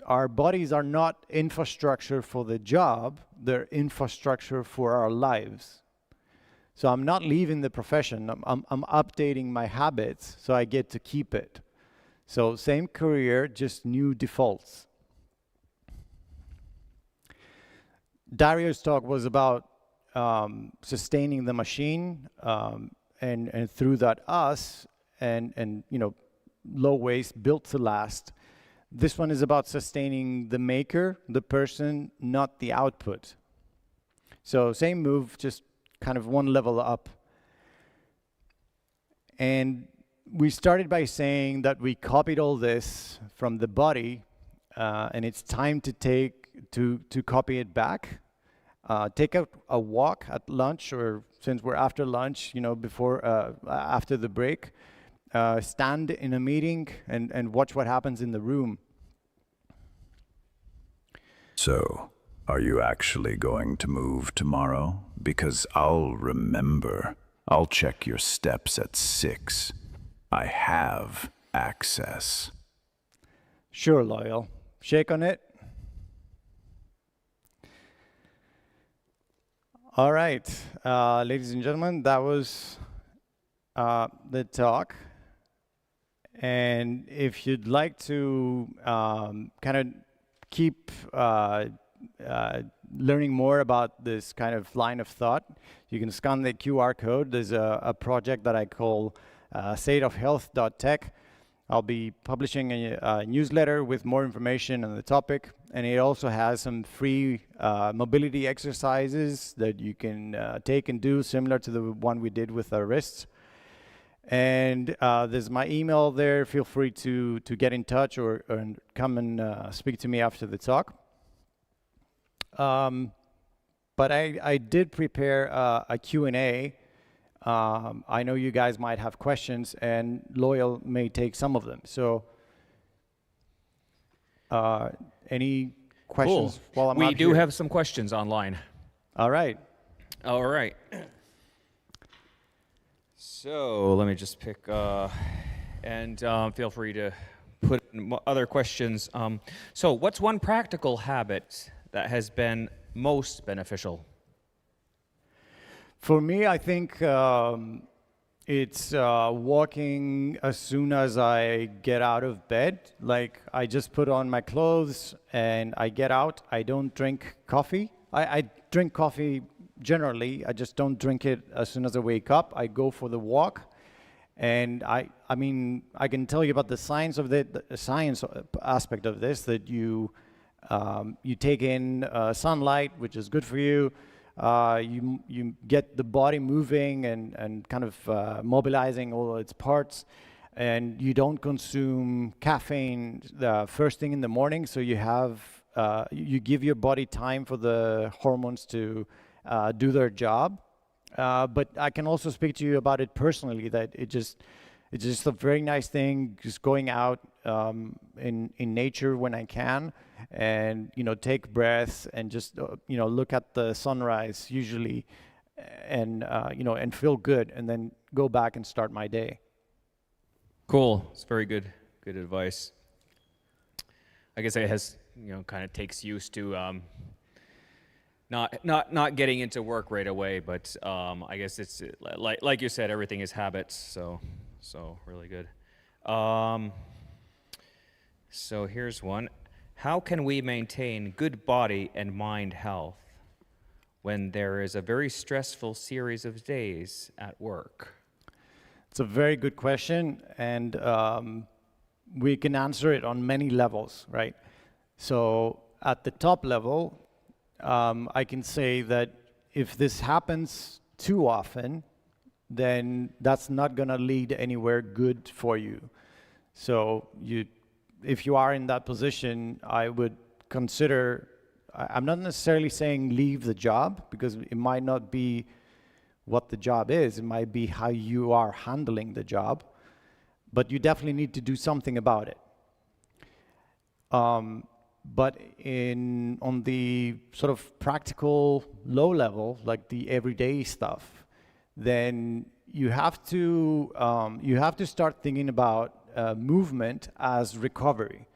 our bodies are not infrastructure for the job, they're infrastructure for our lives. So I'm not leaving the profession, I'm updating my habits so I get to keep it. So same career, just new defaults. Dario's talk was about sustaining the machine, and through that us, and low waste, built to last. This one is about sustaining the maker, the person, not the output. So same move, just kind of one level up. And we started by saying that we copied all this from the body, and it's time to copy it back. Take a walk at lunch, or since we're after lunch, after the break. Stand in a meeting and watch what happens in the room. So, are you actually going to move tomorrow? Because I'll remember. I'll check your steps at 6. I have access. Sure, Loyal. Shake on it. All right, ladies and gentlemen, that was the talk. And if you'd like to kind of keep learning more about this kind of line of thought, you can scan the QR code. There's a project that I call stateofhealth.tech. I'll be publishing a newsletter with more information on the topic, and it also has some free mobility exercises that you can take and do, similar to the one we did with our wrists. And there's my email there. Feel free to get in touch or come and speak to me after the talk. But I did prepare a Q&A. I know you guys might have questions, and Loyal may take some of them. So any questions while I'm We out do here? have some questions online. All right. All right. So let me just pick, and feel free to put in other questions. So what's one practical habit that has been most beneficial? For me, I think it's walking as soon as I get out of bed. Like, I just put on my clothes and I get out. I don't drink coffee. I drink coffee generally. I just don't drink it as soon as I wake up. I go for the walk. And I mean, I can tell you about the science of the science aspect of this, that you take in sunlight, which is good for you. You get the body moving and kind of mobilizing all its parts, and you don't consume caffeine the first thing in the morning, so you give your body time for the hormones to do their job. But I can also speak to you about it personally, that it's just a very nice thing, just going out in nature when I can, and take breaths and just look at the sunrise usually, and and feel good, and then go back and start my day. Cool. It's very good advice. I guess it has kind of takes used to not getting into work right away, but I guess it's like you said, everything is habits, so really good. So here's one. How can we maintain good body and mind health when there is a very stressful series of days at work? It's a very good question, and we can answer it on many levels, right? So at the top level, I can say that if this happens too often, then that's not going to lead anywhere good for you. So if you are in that position, I would consider, I'm not necessarily saying leave the job, because it might not be what the job is, it might be how you are handling the job, but you definitely need to do something about it. But on the sort of practical low level, like the everyday stuff, then you have to start thinking about movement as recovery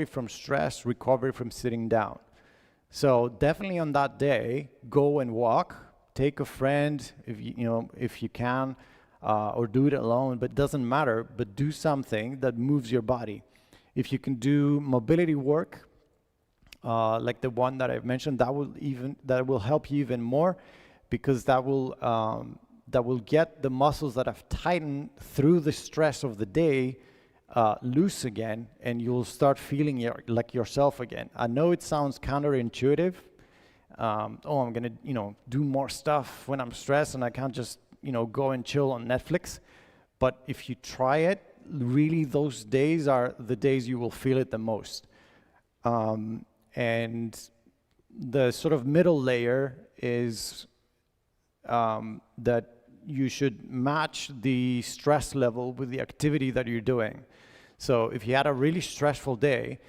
from stress, recovery from sitting down. So definitely on that day, go and walk. Take a friend if you can, or do it alone. But it doesn't matter. But do something that moves your body. If you can do mobility work, like the one that I've mentioned, that will help you even more, because that will get the muscles that have tightened through the stress of the day loose again, and you'll start feeling like yourself again. I know it sounds counterintuitive. I'm gonna do more stuff when I'm stressed, and I can't just go and chill on Netflix. But if you try it, really those days are the days you will feel it the most. And the sort of middle layer is that you should match the stress level with the activity that you're doing. So if you had a really stressful day,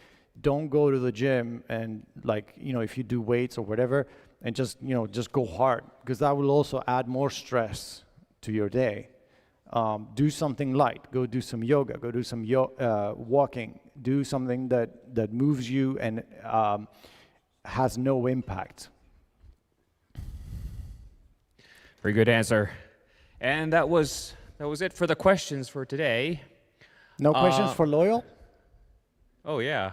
don't go to the gym and if you do weights or whatever, and just go hard, because that will also add more stress to your day. Do something light. Go do some yoga. Go do some walking. Do something that moves you and has no impact. Very good answer. And that was it for the questions for today. No questions for Loyal? Oh yeah.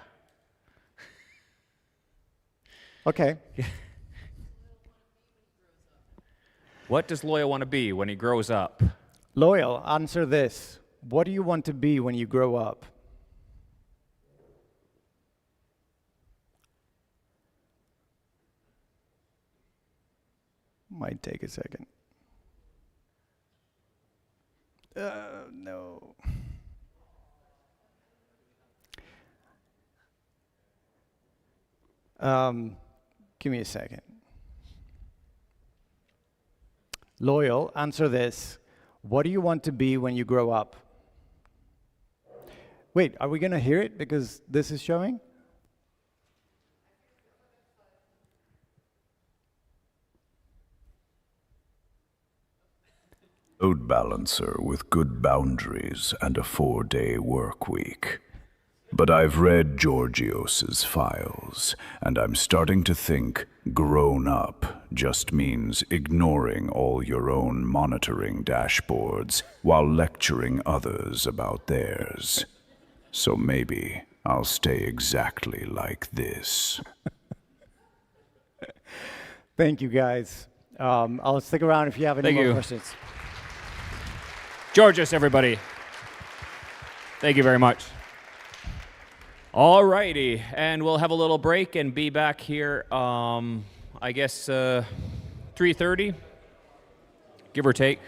Okay. What does Loyal want to be when he grows up? Loyal, answer this. What do you want to be when you grow up? Might take a second. No. Give me a second. Loyal, answer this. What do you want to be when you grow up? Wait, are we going to hear it because this is showing? Load balancer with good boundaries and a 4-day work week. But I've read Georgios's files, and I'm starting to think grown up just means ignoring all your own monitoring dashboards while lecturing others about theirs. So maybe I'll stay exactly like this. Thank you, guys. I'll stick around if you have any more questions. Georgios, everybody. Thank you very much. All righty, and we'll have a little break and be back here, I guess, 3:30, give or take.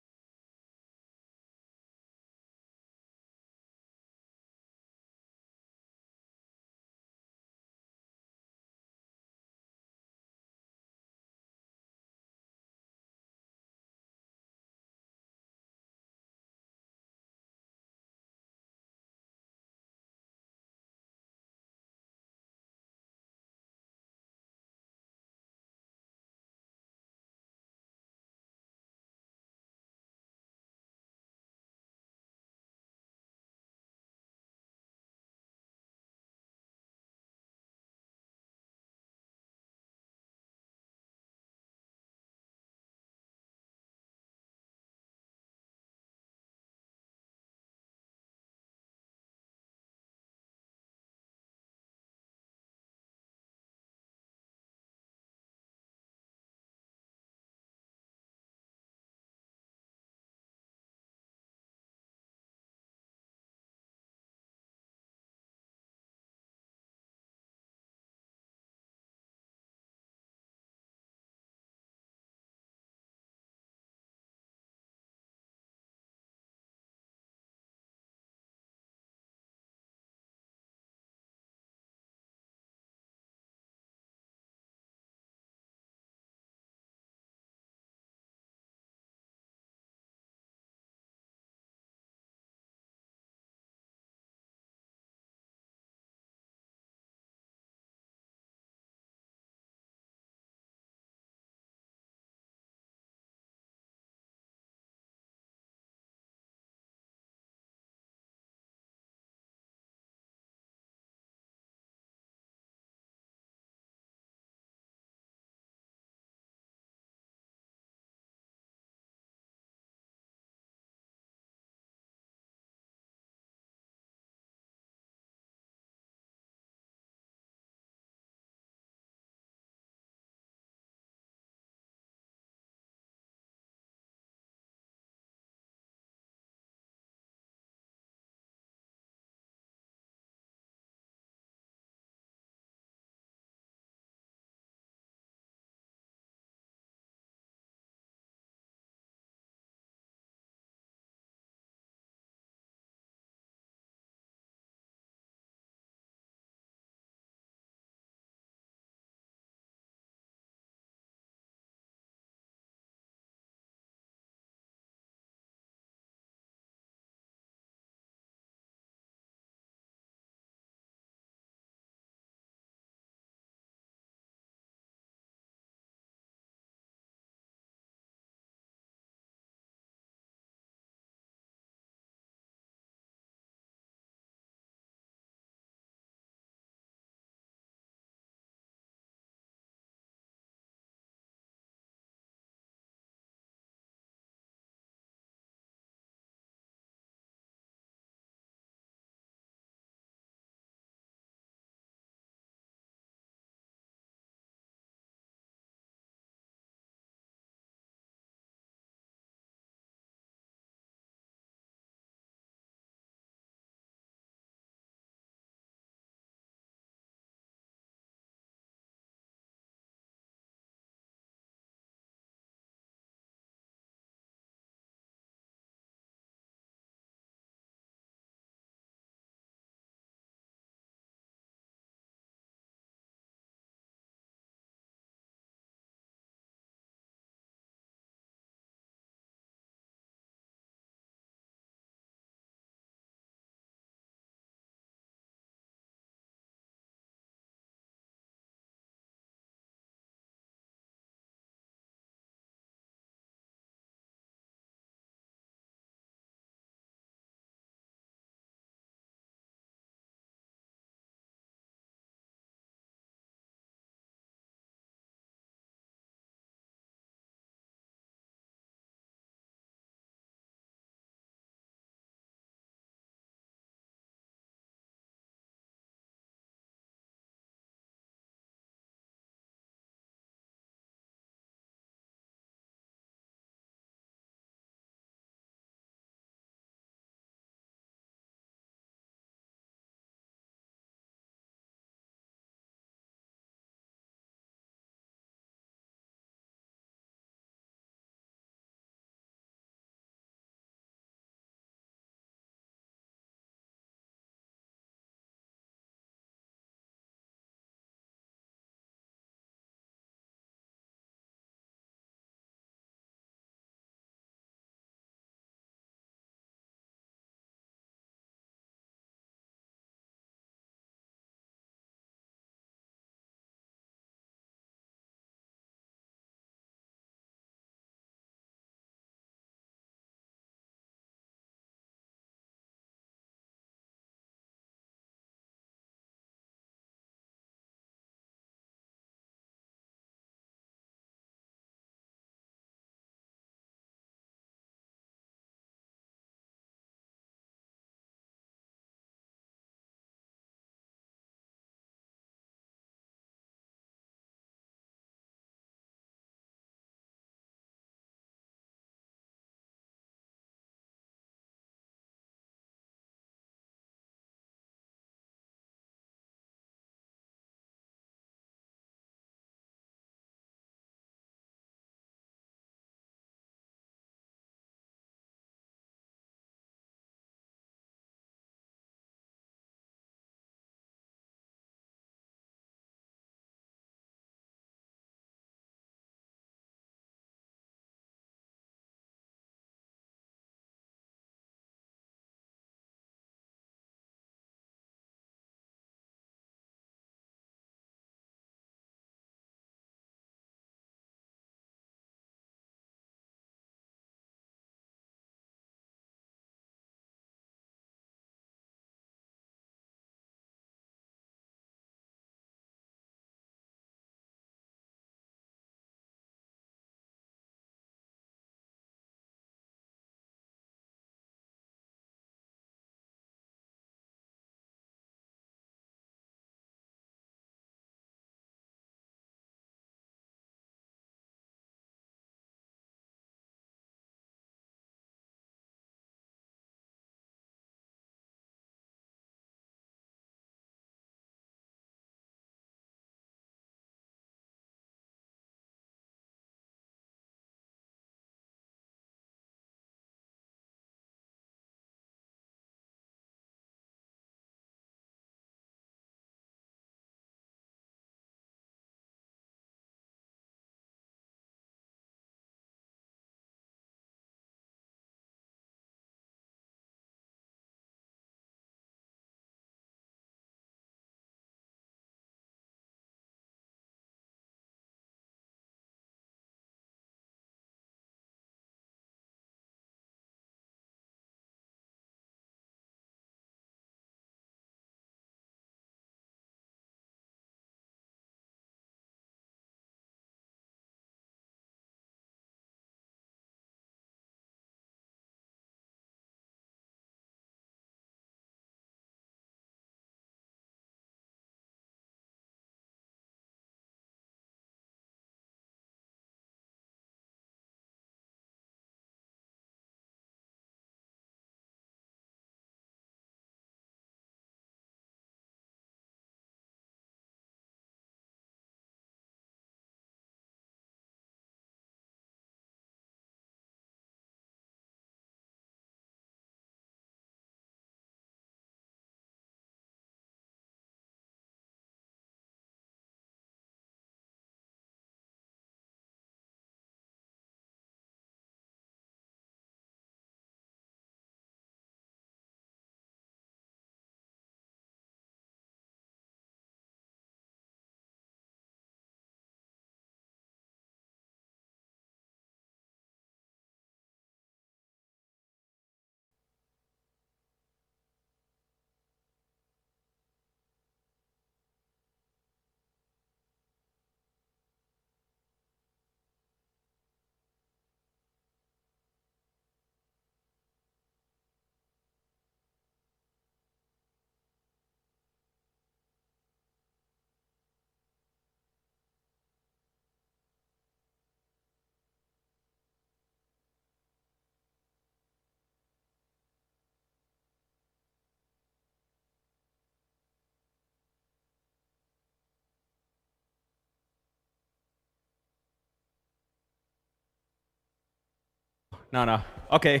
No. Okay,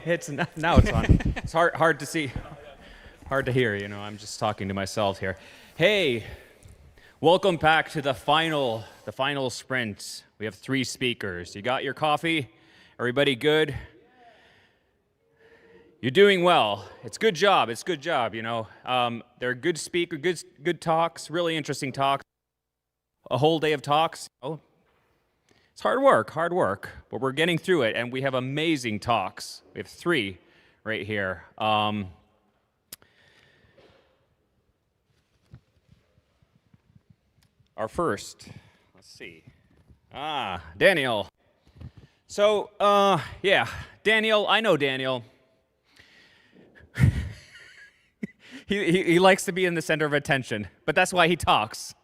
now it's on. It's hard to see, hard to hear. You know, I'm just talking to myself here. Hey, welcome back to the final sprint. We have 3 speakers. You got your coffee? Everybody good? You're doing well. It's good job. It's good job. You know, they're good speakers, good talks, really interesting talks. A whole day of talks. Oh. It's hard work, but we're getting through it, and we have amazing talks. We have 3 right here. Our first, let's see. Daniel. So, yeah, Daniel, I know Daniel. He likes to be in the center of attention, but that's why he talks.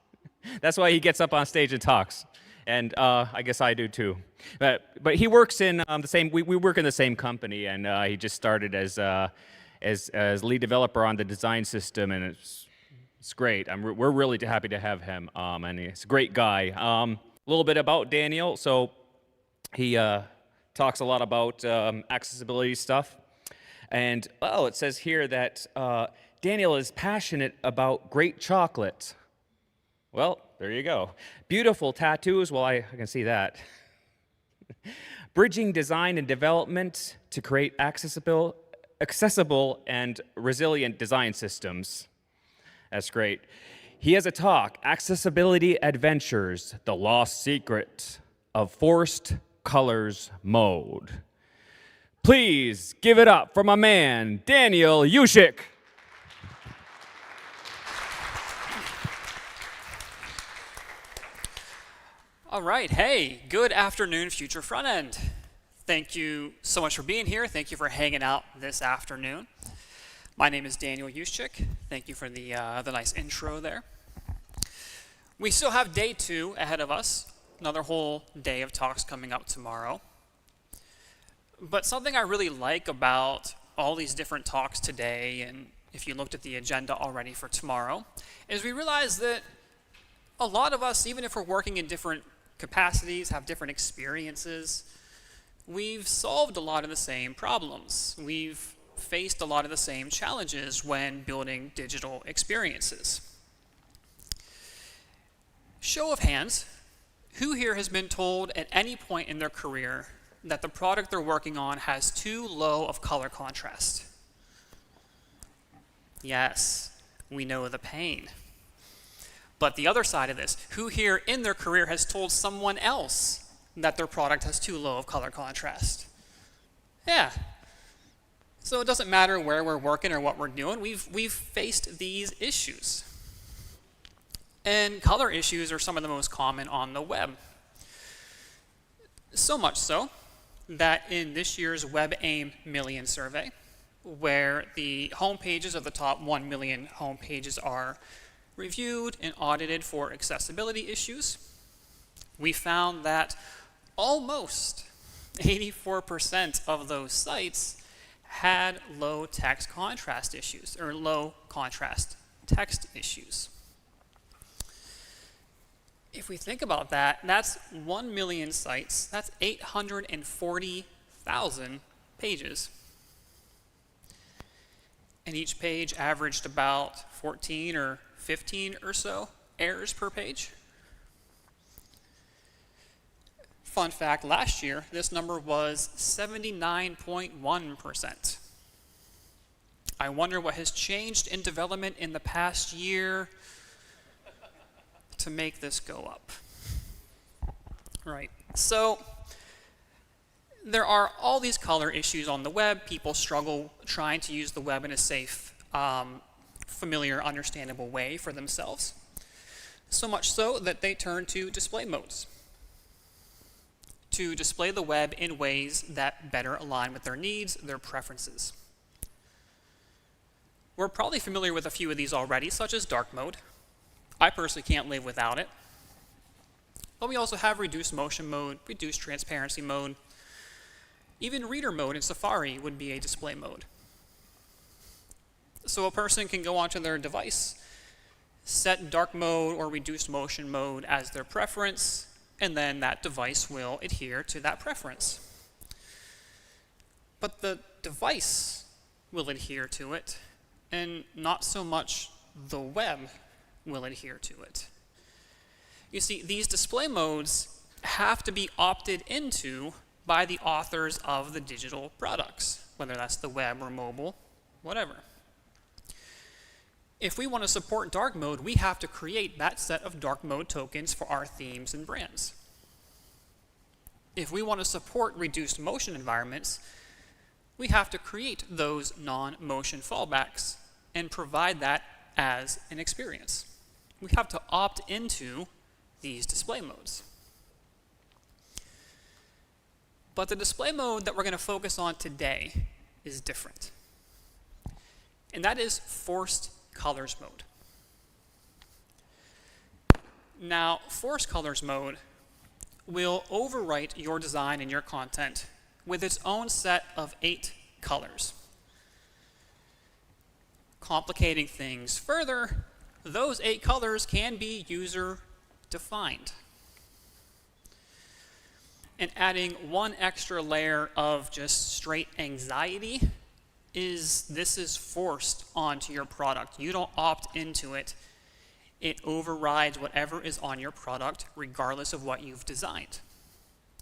That's why he gets up on stage and talks. And I guess I do too. But he works in the same. We work in the same company, and he just started as lead developer on the design system, and it's great. We're really happy to have him, and he's a great guy. A little bit about Daniel. So he talks a lot about accessibility stuff, and it says here that Daniel is passionate about great chocolate. Well, there you go. Beautiful tattoos, well, I can see that. Bridging design and development to create accessible and resilient design systems. That's great. He has a talk, Accessibility Adventures, the Lost Secret of Forced Colors Mode. Please give it up for my man, Daniel Yushik. All right, hey, good afternoon, Future Frontend. Thank you so much for being here. Thank you for hanging out this afternoon. My name is Daniel Yushik. Thank you for the nice intro there. We still have day 2 ahead of us, another whole day of talks coming up tomorrow. But something I really like about all these different talks today, and if you looked at the agenda already for tomorrow, is we realize that a lot of us, even if we're working in different capacities, have different experiences, we've solved a lot of the same problems. We've faced a lot of the same challenges when building digital experiences. Show of hands, who here has been told at any point in their career that the product they're working on has too low of color contrast? Yes, we know the pain. But the other side of this, who here in their career has told someone else that their product has too low of color contrast? Yeah. So it doesn't matter where we're working or what we're doing, we've faced these issues. And color issues are some of the most common on the web. So much so that in this year's WebAIM Million survey, where the home pages of the top 1 million home pages are reviewed and audited for accessibility issues, we found that almost 84% of those sites had low text contrast issues, or low contrast text issues. If we think about that, that's 1 million sites, that's 840,000 pages. And each page averaged about 14 or 15 or so errors per page. Fun fact, last year, this number was 79.1%. I wonder what has changed in development in the past year to make this go up. Right, so there are all these color issues on the web. People struggle trying to use the web in a safe, familiar, understandable way for themselves. So much so that they turn to display modes to display the web in ways that better align with their needs, their preferences. We're probably familiar with a few of these already, such as dark mode. I personally can't live without it. But we also have reduced motion mode, reduced transparency mode. Even reader mode in Safari would be a display mode. So a person can go onto their device, set dark mode or reduced motion mode as their preference, and then that device will adhere to that preference. but the device will adhere to it, and not so much the web will adhere to it. You see, these display modes have to be opted into by the authors of the digital products, whether that's the web or mobile, whatever. If we want to support dark mode, we have to create that set of dark mode tokens for our themes and brands. If we want to support reduced motion environments, we have to create those non-motion fallbacks and provide that as an experience. We have to opt into these display modes. But the display mode that we're going to focus on today is different. And that is forced colors mode. Now, forced colors mode will overwrite your design and your content with its own set of 8 colors. Complicating things further, those 8 colors can be user-defined. And adding one extra layer of just straight anxiety is this is forced onto your product. You don't opt into it. It overrides whatever is on your product, regardless of what you've designed.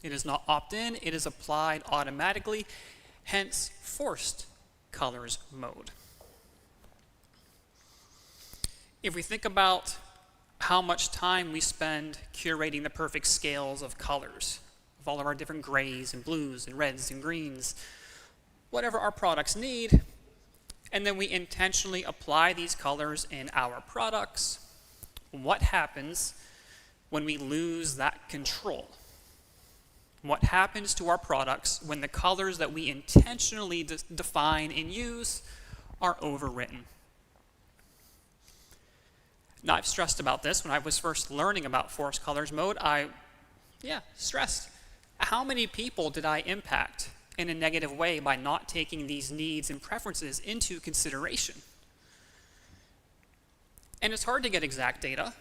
It is not opt-in, it is applied automatically, hence forced colors mode. If we think about how much time we spend curating the perfect scales of colors, of all of our different grays and blues and reds and greens, whatever our products need, and then we intentionally apply these colors in our products, what happens when we lose that control? What happens to our products when the colors that we intentionally define and use are overwritten? Now, I've stressed about this. When I was first learning about forced colors mode, I stressed. How many people did I impact in a negative way by not taking these needs and preferences into consideration? And it's hard to get exact data,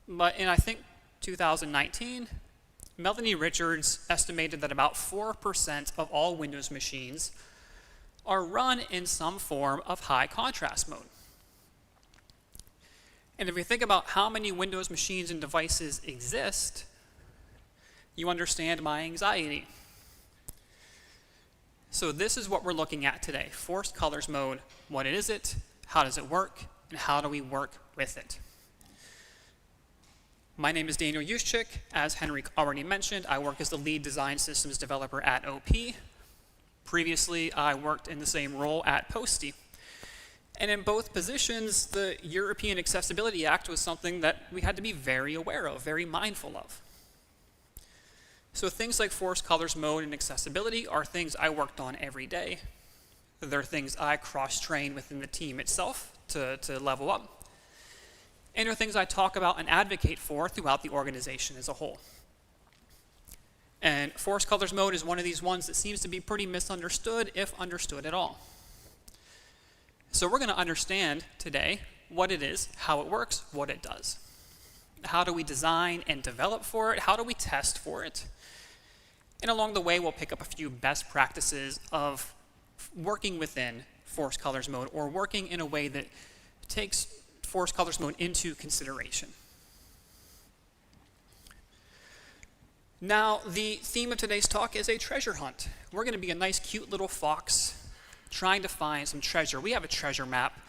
but in, I think, 2019, Melanie Richards estimated that about 4% of all Windows machines are run in some form of high contrast mode. And if we think about how many Windows machines and devices exist, you understand my anxiety. So this is what we're looking at today, forced colors mode. What is it? How does it work? And how do we work with it? My name is Daniel Juszczyk. As Henrik already mentioned, I work as the lead design systems developer at OP. Previously, I worked in the same role at Posty. And in both positions, the European Accessibility Act was something that we had to be very aware of, very mindful of. So things like forced colors mode and accessibility are things I worked on every day. They're things I cross-train within the team itself to level up. And are things I talk about and advocate for throughout the organization as a whole. And forced colors mode is one of these ones that seems to be pretty misunderstood, if understood at all. So we're going to understand today what it is, how it works, what it does. How do we design and develop for it? How do we test for it? And along the way, we'll pick up a few best practices of working within forced colors mode or working in a way that takes forced colors mode into consideration. Now, the theme of today's talk is a treasure hunt. We're going to be a nice, cute little fox trying to find some treasure. We have a treasure map,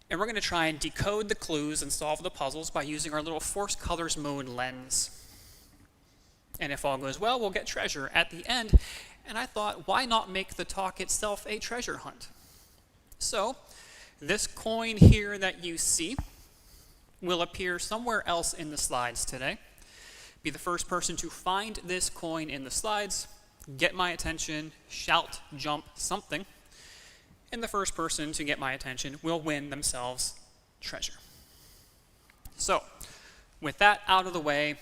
and we're going to try and decode the clues and solve the puzzles by using our little forced colors mode lens. And if all goes well, we'll get treasure at the end. And I thought, why not make the talk itself a treasure hunt? So, this coin here that you see will appear somewhere else in the slides today. Be the first person to find this coin in the slides, get my attention, shout, jump, something. And the first person to get my attention will win themselves treasure. So, with that out of the way,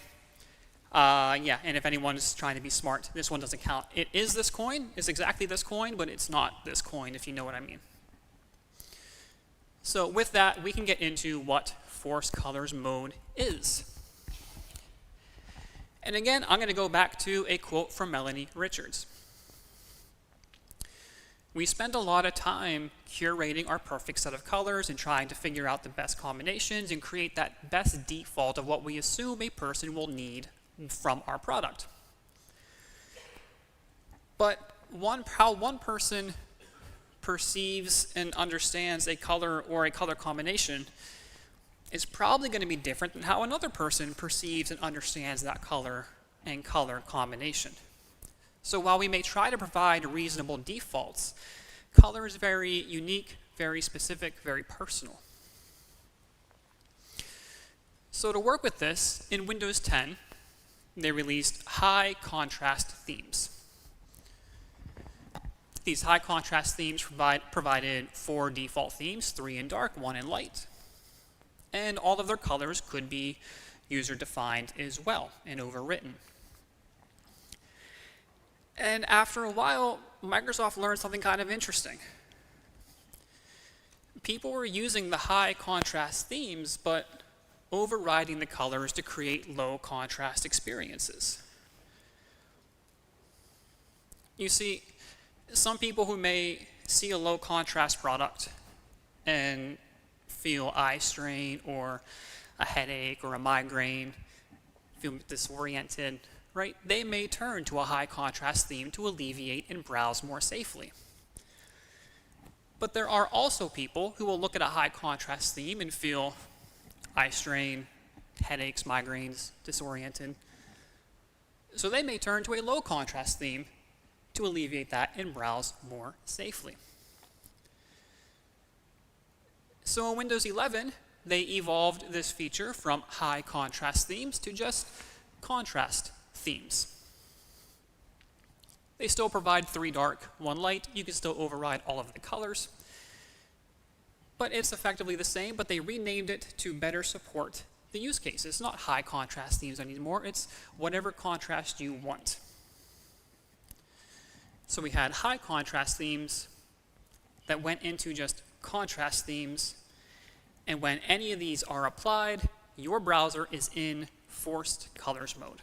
and if anyone's trying to be smart, this one doesn't count. It is this coin, it's exactly this coin, but it's not this coin, if you know what I mean. So with that, we can get into what forced colors mode is. And again, I'm going to go back to a quote from Melanie Richards. we spend a lot of time curating our perfect set of colors and trying to figure out the best combinations and create that best default of what we assume a person will need from our product. But how one person perceives and understands a color or a color combination is probably going to be different than how another person perceives and understands that color and color combination. So while we may try to provide reasonable defaults, color is very unique, very specific, very personal. So to work with this, in Windows 10, they released high contrast themes. These high contrast themes provided 4 default themes, 3 in dark, 1 in light. And all of their colors could be user-defined as well and overwritten. And after a while, Microsoft learned something kind of interesting. People were using the high contrast themes, but overriding the colors to create low contrast experiences. You see, some people who may see a low contrast product and feel eye strain or a headache or a migraine, feel disoriented, right? They may turn to a high contrast theme to alleviate and browse more safely. But there are also people who will look at a high contrast theme and feel eye strain, headaches, migraines, disoriented. So they may turn to a low contrast theme to alleviate that and browse more safely. So in Windows 11, they evolved this feature from high contrast themes to just contrast themes. They still provide 3 dark, 1 light. You can still override all of the colors. But it's effectively the same, but they renamed it to better support the use cases. It's not high contrast themes anymore. It's whatever contrast you want. So we had high contrast themes that went into just contrast themes. And when any of these are applied, your browser is in forced colors mode.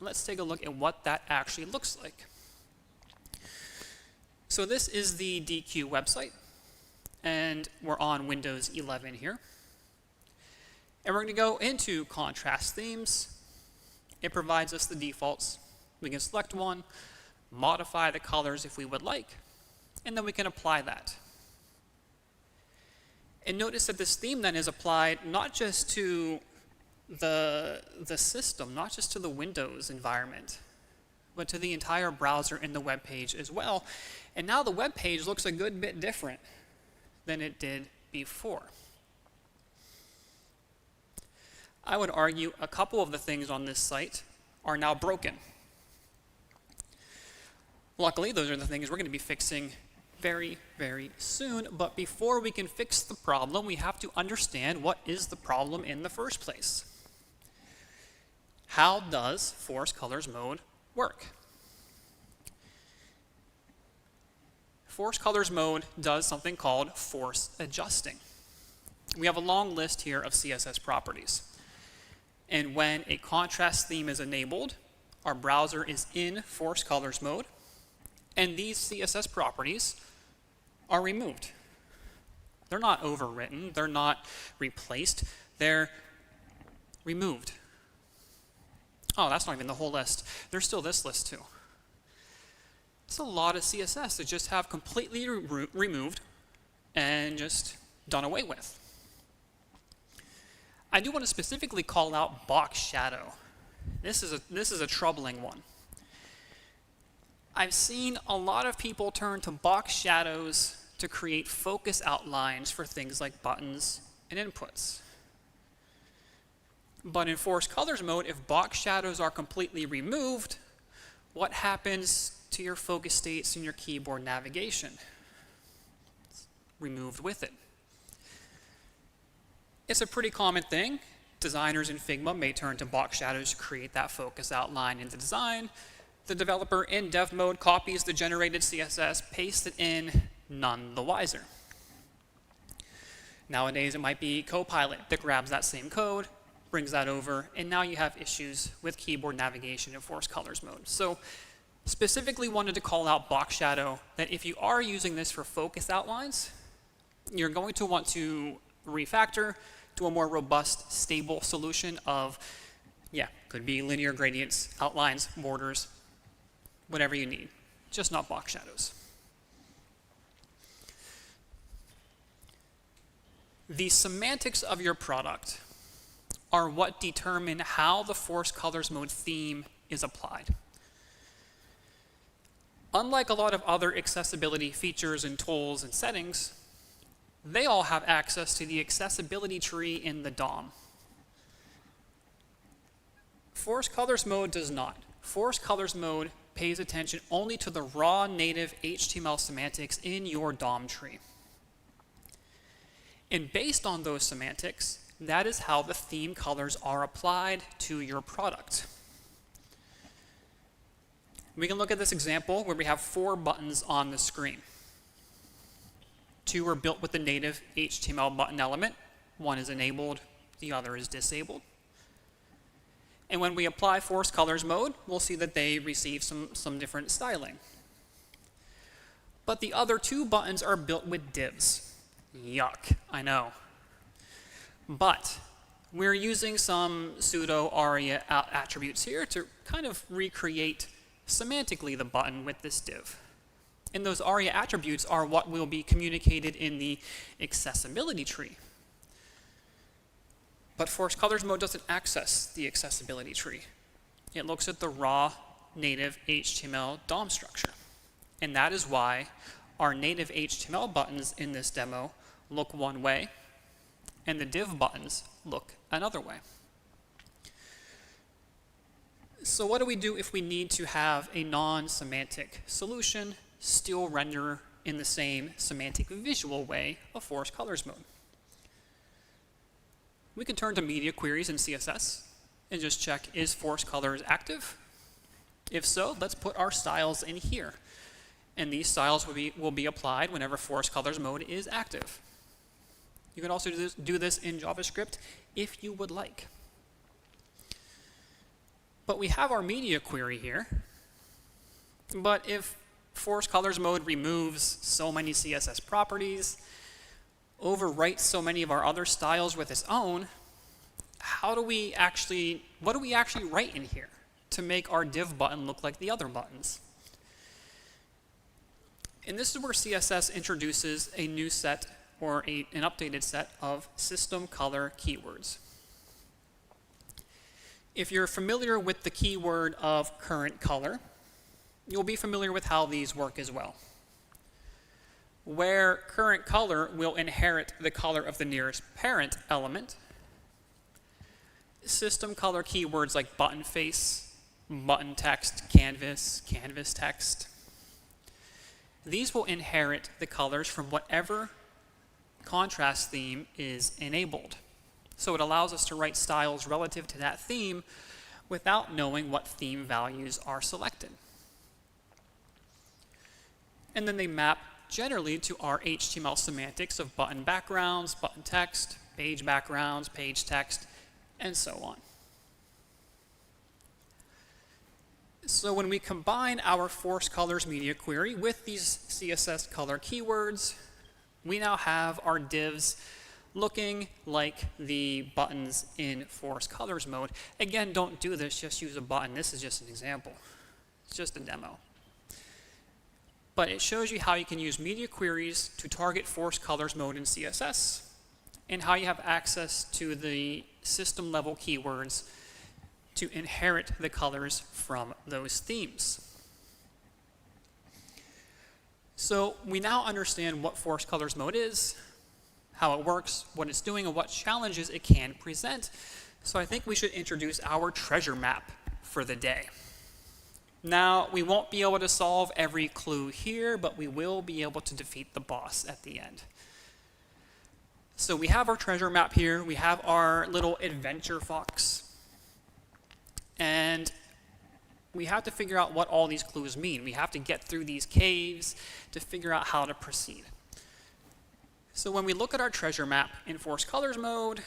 Let's take a look at what that actually looks like. So this is the DQ website, and we're on Windows 11 here. And we're going to go into contrast themes. It provides us the defaults. We can select one, modify the colors if we would like, and then we can apply that. And notice that this theme then is applied not just to the system, not just to the Windows environment, but to the entire browser and the web page as well. And now the web page looks a good bit different than it did before. I would argue a couple of the things on this site are now broken. Luckily, those are the things we're going to be fixing very, very soon. But before we can fix the problem, we have to understand what is the problem in the first place. How does force colors mode work? Force colors mode does something called force adjusting. We have a long list here of CSS properties. And when a contrast theme is enabled, our browser is in force colors mode, and these CSS properties are removed. They're not overwritten, they're not replaced, they're removed. Oh, that's not even the whole list. There's still this list too. It's a lot of CSS that just have completely removed and just done away with. I do want to specifically call out box shadow. This is a troubling one. I've seen a lot of people turn to box shadows to create focus outlines for things like buttons and inputs. But in force colors mode, if box shadows are completely removed, what happens to your focus states and your keyboard navigation? It's removed with it. It's a pretty common thing. Designers in Figma may turn to box shadows to create that focus outline in the design. The developer in dev mode copies the generated CSS, pastes it in, none the wiser. Nowadays, it might be Copilot that grabs that same code, brings that over, and now you have issues with keyboard navigation in force colors mode. So Specifically wanted to call out box shadow, that if you are using this for focus outlines, you're going to want to refactor to a more robust, stable solution of, yeah, could be linear gradients, outlines, borders, whatever you need, just not box shadows. The semantics of your product are what determine how the Force Colors Mode theme is applied. Unlike a lot of other accessibility features and tools and settings, they all have access to the accessibility tree in the DOM. Force Colors Mode does not. Force Colors Mode pays attention only to the raw native HTML semantics in your DOM tree. And based on those semantics, that is how the theme colors are applied to your product. We can look at this example where we have 4 buttons on the screen. 2 are built with the native HTML button element. 1 is enabled, the other is disabled. And when we apply Force Colors Mode, we'll see that they receive some different styling. But the other 2 buttons are built with divs. Yuck, I know. But we're using some pseudo ARIA attributes here to kind of recreate semantically the button with this div. And those ARIA attributes are what will be communicated in the accessibility tree. But Force Colors Mode doesn't access the accessibility tree. It looks at the raw native HTML DOM structure. And that is why our native HTML buttons in this demo look one way, and the div buttons look another way. So what do we do if we need to have a non-semantic solution still render in the same semantic visual way of Force Colors Mode? We can turn to media queries in CSS and just check, is Force Colors active? If so, let's put our styles in here. And these styles will be applied whenever Force Colors Mode is active. You can also do this in JavaScript if you would like. But we have our media query here. But if Force Colors Mode removes so many CSS properties, overwrites so many of our other styles with its own, what do we actually write in here to make our div button look like the other buttons? And this is where CSS introduces a new set or an updated set of system color keywords. If you're familiar with the keyword of current color, you'll be familiar with how these work as well. Where current color will inherit the color of the nearest parent element, system color keywords like button face, button text, canvas, canvas text, these will inherit the colors from whatever contrast theme is enabled. So it allows us to write styles relative to that theme without knowing what theme values are selected. And then they map generally to our HTML semantics of button backgrounds, button text, page backgrounds, page text, and so on. So when we combine our Force Colors media query with these CSS color keywords, we now have our divs looking like the buttons in Force Colors Mode. Again, don't do this, just use a button. This is just an example. It's just a demo. But it shows you how you can use media queries to target Force Colors Mode in CSS, and how you have access to the system level keywords to inherit the colors from those themes. So we now understand what Force Colors Mode is, how it works, what it's doing, and what challenges it can present. So I think we should introduce our treasure map for the day. Now, we won't be able to solve every clue here, but we will be able to defeat the boss at the end. So we have our treasure map here. We have our little adventure fox. And we have to figure out what all these clues mean. We have to get through these caves to figure out how to proceed. So when we look at our treasure map in Force Colors Mode,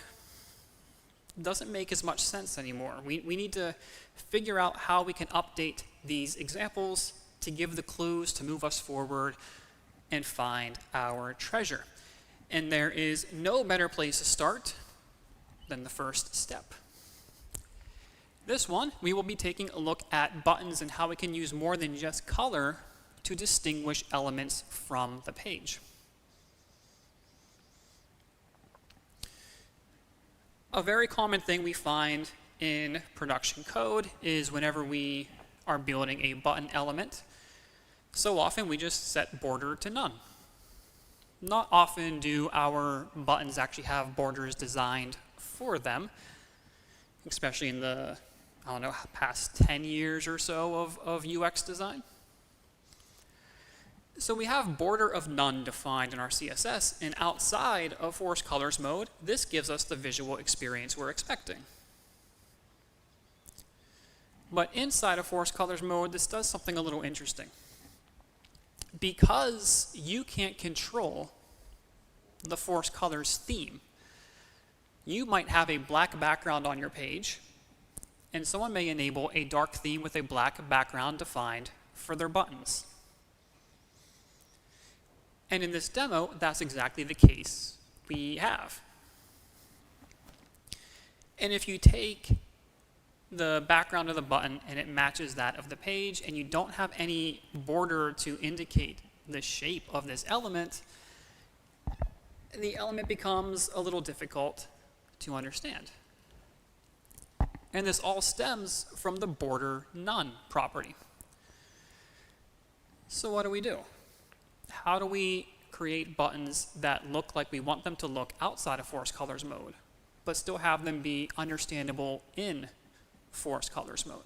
it doesn't make as much sense anymore. We need to figure out how we can update these examples to give the clues to move us forward and find our treasure. And there is no better place to start than the first step. This one, we will be taking a look at buttons and how we can use more than just color to distinguish elements from the page. A very common thing we find in production code is whenever we are building a button element, so often we just set border to none. Not often do our buttons actually have borders designed for them, especially in the, I don't know, past 10 years or so of UX design. So we have border of none defined in our CSS, and outside of force colors mode, this gives us the visual experience we're expecting. But inside of force colors mode, this does something a little interesting. Because you can't control the force colors theme, you might have a black background on your page, and someone may enable a dark theme with a black background defined for their buttons. And in this demo, that's exactly the case we have. And if you take the background of the button and it matches that of the page, and you don't have any border to indicate the shape of this element, the element becomes a little difficult to understand. And this all stems from the border none property. So what do? How do we create buttons that look like we want them to look outside of force colors mode, but still have them be understandable in force colors mode?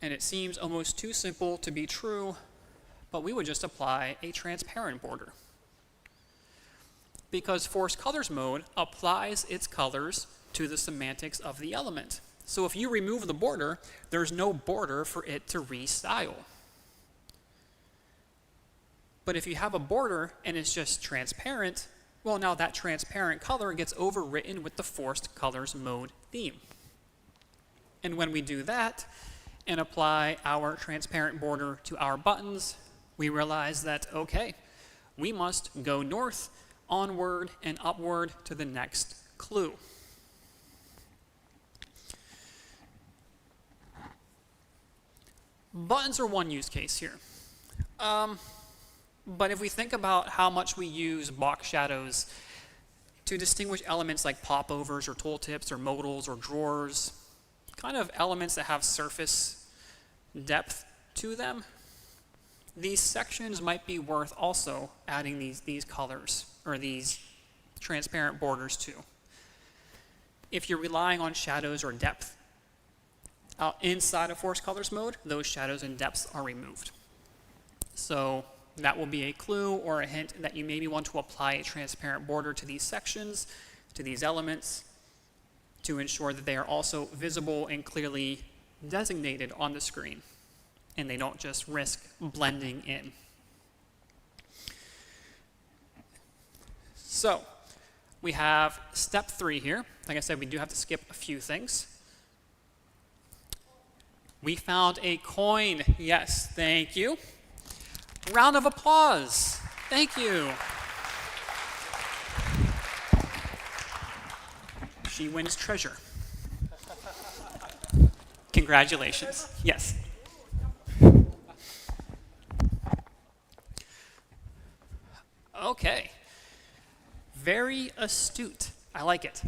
And it seems almost too simple to be true, but we would just apply a transparent border. Because force colors mode applies its colors to the semantics of the element. So if you remove the border, there's no border for it to restyle. But if you have a border and it's just transparent, well, now that transparent color gets overwritten with the forced colors mode theme. And when we do that and apply our transparent border to our buttons, we realize that, okay, we must go north, onward, and upward to the next clue. Buttons are one use case here. But if we think about how much we use box shadows to distinguish elements like popovers or tooltips or modals or drawers, kind of elements that have surface depth to them, these sections might be worth also adding these colors or these transparent borders to. If you're relying on shadows or depth inside of force colors mode, those shadows and depths are removed. So that will be a clue or a hint that you maybe want to apply a transparent border to these sections, to these elements, to ensure that they are also visible and clearly designated on the screen, and they don't just risk blending in. So we have step 3 here. Like I said, we do have to skip a few things. We found a coin. Yes, thank you. Round of applause. Thank you. She wins treasure. Congratulations. Yes. Okay. Very astute. I like it.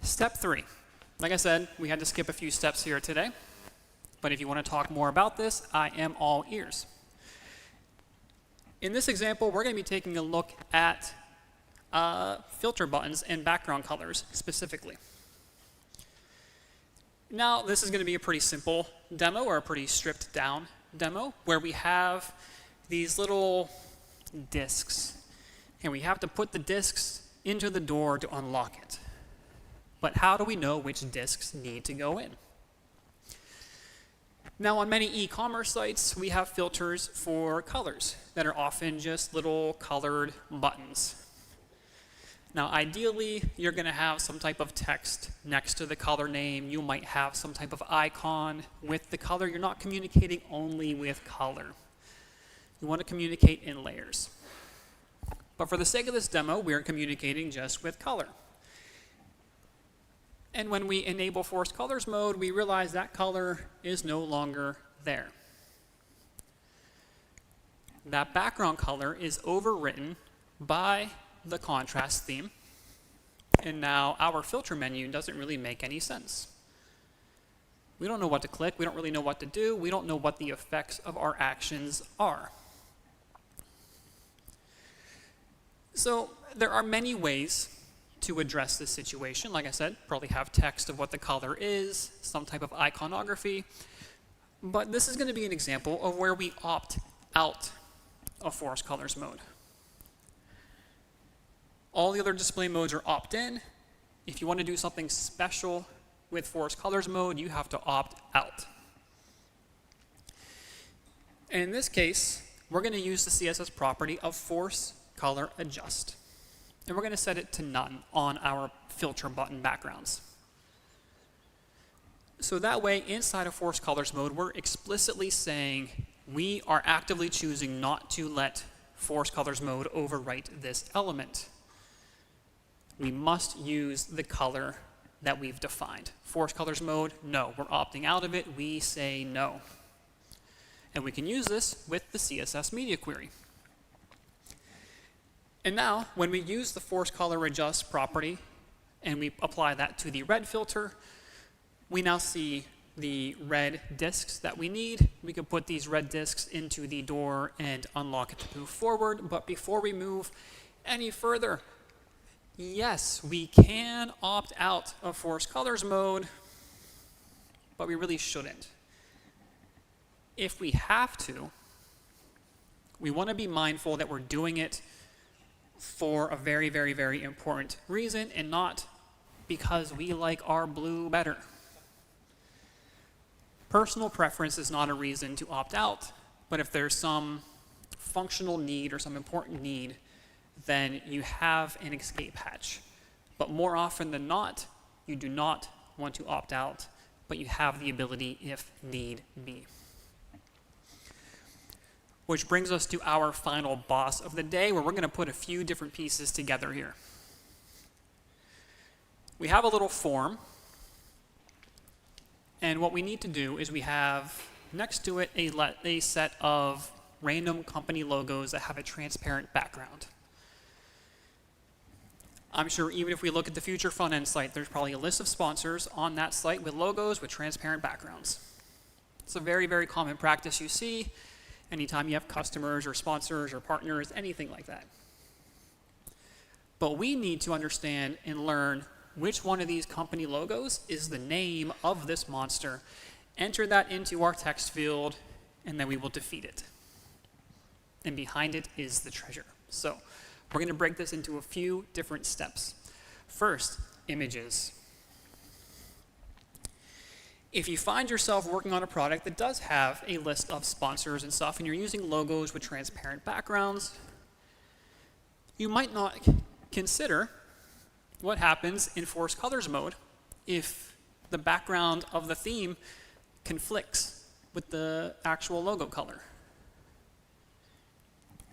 Step 3. Like I said, we had to skip a few steps here today. But if you want to talk more about this, I am all ears. In this example, we're going to be taking a look at filter buttons and background colors specifically. Now, this is going to be a pretty simple demo or a pretty stripped down demo where we have these little disks. And we have to put the disks into the door to unlock it. But how do we know which disks need to go in? Now, on many e-commerce sites, we have filters for colors that are often just little colored buttons. Now, ideally, you're going to have some type of text next to the color name. You might have some type of icon with the color. You're not communicating only with color. You want to communicate in layers. But for the sake of this demo, we're communicating just with color. And when we enable force colors mode, we realize that color is no longer there. That background color is overwritten by the contrast theme, and now our filter menu doesn't really make any sense. We don't know what to click, we don't really know what to do, we don't know what the effects of our actions are. So there are many ways to address this situation. Like I said, probably have text of what the color is, some type of iconography, but this is going to be an example of where we opt out of force colors mode. All the other display modes are opt-in. If you want to do something special with force colors mode, you have to opt out. And in this case, we're going to use the CSS property of force color adjust. And we're going to set it to none on our filter button backgrounds. So that way, inside of force colors mode, we're explicitly saying we are actively choosing not to let force colors mode overwrite this element. We must use the color that we've defined. Force colors mode, no. We're opting out of it. We say no. And we can use this with the CSS media query. And now, when we use the force color adjust property and we apply that to the red filter, we now see the red disks that we need. We can put these red disks into the door and unlock it to move forward. But before we move any further, yes, we can opt out of force colors mode, but we really shouldn't. If we have to, we want to be mindful that we're doing it for a very, very, very important reason and not because we like our blue better. Personal preference is not a reason to opt out, but if there's some functional need or some important need, then you have an escape hatch. But more often than not, you do not want to opt out, but you have the ability if need be. Which brings us to our final boss of the day, where we're going to put a few different pieces together here. We have a little form, and what we need to do is we have next to it a set of random company logos that have a transparent background. I'm sure even if we look at the future front-end site, there's probably a list of sponsors on that site with logos with transparent backgrounds. It's a very, very common practice you see anytime you have customers or sponsors or partners, anything like that. But we need to understand and learn which one of these company logos is the name of this monster. Enter that into our text field, and then we will defeat it. And behind it is the treasure. So we're going to break this into a few different steps. First, images. If you find yourself working on a product that does have a list of sponsors and stuff, and you're using logos with transparent backgrounds, you might not consider what happens in force colors mode if the background of the theme conflicts with the actual logo color.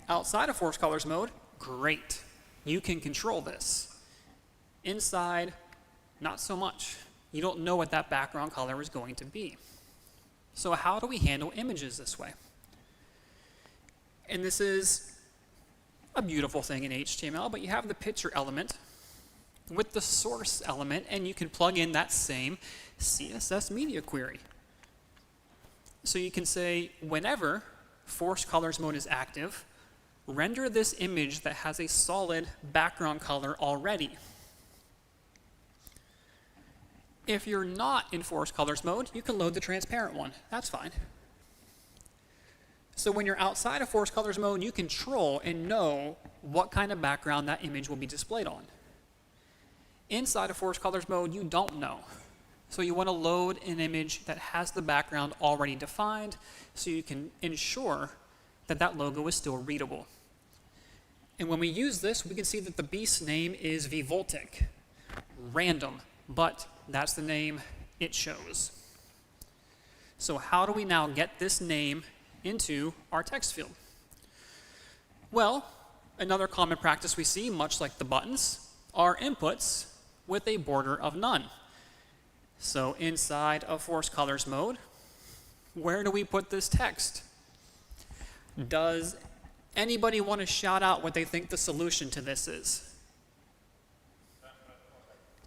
Outside of force colors mode, great. You can control this. Inside, not so much. You don't know what that background color is going to be. So how do we handle images this way? And this is a beautiful thing in HTML, but you have the picture element with the source element, and you can plug in that same CSS media query. So you can say, whenever force colors mode is active, render this image that has a solid background color already. If you're not in force colors mode, you can load the transparent one. That's fine. So when you're outside of force colors mode, you control and know what kind of background that image will be displayed on. Inside of force colors mode, you don't know. So you want to load an image that has the background already defined so you can ensure that that logo is still readable. And when we use this, we can see that the beast's name is Vvoltic, random, but that's the name it shows. So how do we now get this name into our text field? Well, another common practice we see, much like the buttons, are inputs with a border of none. So inside of force colors mode, where do we put this text? Does anybody want to shout out what they think the solution to this is?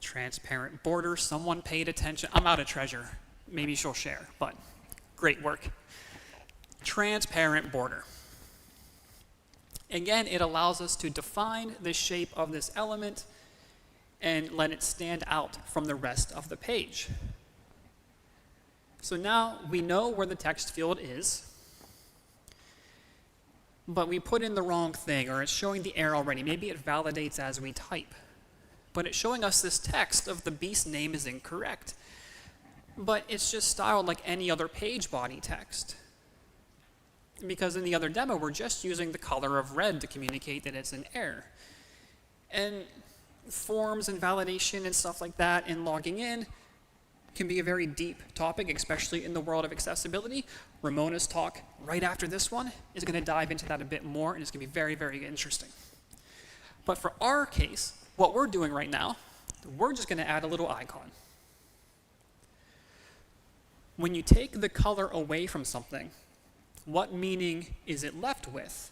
Transparent border. Someone paid attention. I'm out of treasure. Maybe she'll share, but great work. Transparent border. Again, it allows us to define the shape of this element and let it stand out from the rest of the page. So now we know where the text field is, but we put in the wrong thing, or it's showing the error already. Maybe it validates as we type, but it's showing us this text of the beast name is incorrect. But it's just styled like any other page body text. Because in the other demo, we're just using the color of red to communicate that it's an error. And forms and validation and stuff like that and logging in can be a very deep topic, especially in the world of accessibility. Ramona's talk right after this one is going to dive into that a bit more, and it's going to be very, very interesting. But for our case, what we're doing right now, we're just going to add a little icon. When you take the color away from something, what meaning is it left with?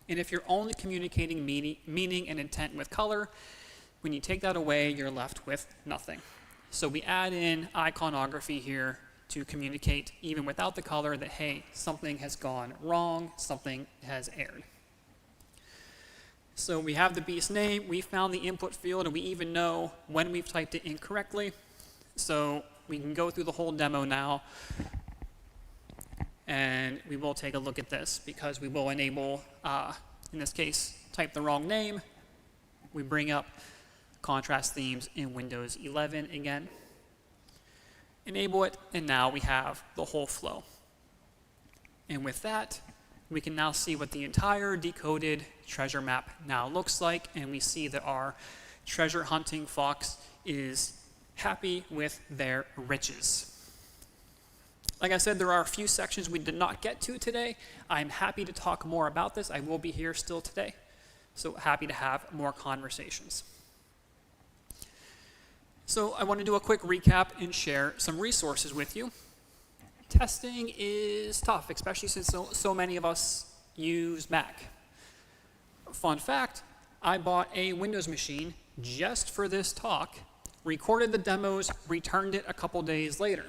And if you're only communicating meaning and intent with color, when you take that away, you're left with nothing. So we add in iconography here to communicate, even without the color, that, hey, something has gone wrong, something has erred. So we have the beast name, we found the input field, and we even know when we've typed it incorrectly. So we can go through the whole demo now, and we will take a look at this because we will enable, in this case, type the wrong name. We bring up contrast themes in Windows 11 again. Enable it, and now we have the whole flow. And with that, we can now see what the entire decoded treasure map now looks like, and we see that our treasure hunting fox is happy with their riches. Like I said, there are a few sections we did not get to today. I'm happy to talk more about this. I will be here still today, so happy to have more conversations. So I want to do a quick recap and share some resources with you. Testing is tough, especially since so many of us use Mac. Fun fact, I bought a Windows machine just for this talk, recorded the demos, returned it a couple days later.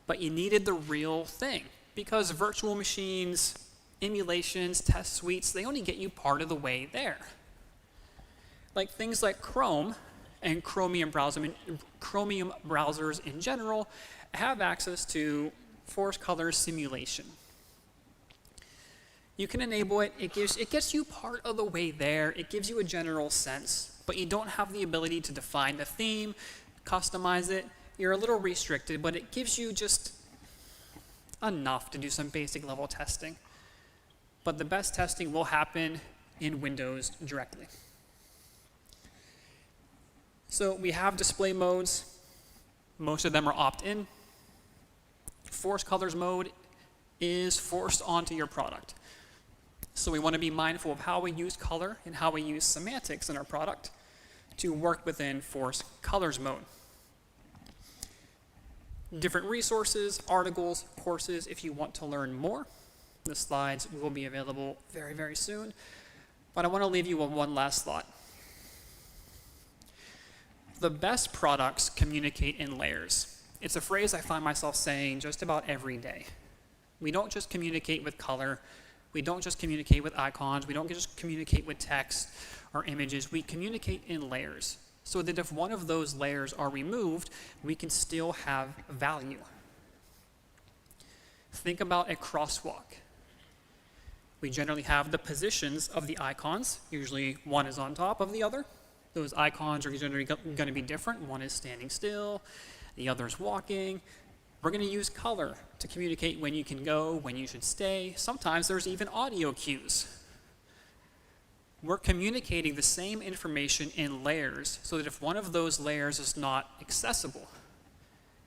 But you needed the real thing, because virtual machines, emulations, test suites, they only get you part of the way there. Like things like Chrome and Chromium browsers in general have access to force color simulation. You can enable it. It gets you part of the way there. It gives you a general sense, but you don't have the ability to define the theme, customize it. You're a little restricted, but it gives you just enough to do some basic level testing. But the best testing will happen in Windows directly. So we have display modes. Most of them are opt-in. Force colors mode is forced onto your product. So we want to be mindful of how we use color and how we use semantics in our product to work within force colors mode. Different resources, articles, courses if you want to learn more. The slides will be available very, very soon. But I want to leave you with one last thought. The best products communicate in layers. It's a phrase I find myself saying just about every day. We don't just communicate with color. We don't just communicate with icons. We don't just communicate with text or images. We communicate in layers, so that if one of those layers are removed, we can still have value. Think about a crosswalk. We generally have the positions of the icons. Usually one is on top of the other. Those icons are generally going to be different. One is standing still, the other is walking. We're going to use color to communicate when you can go, when you should stay. Sometimes there's even audio cues. We're communicating the same information in layers so that if one of those layers is not accessible,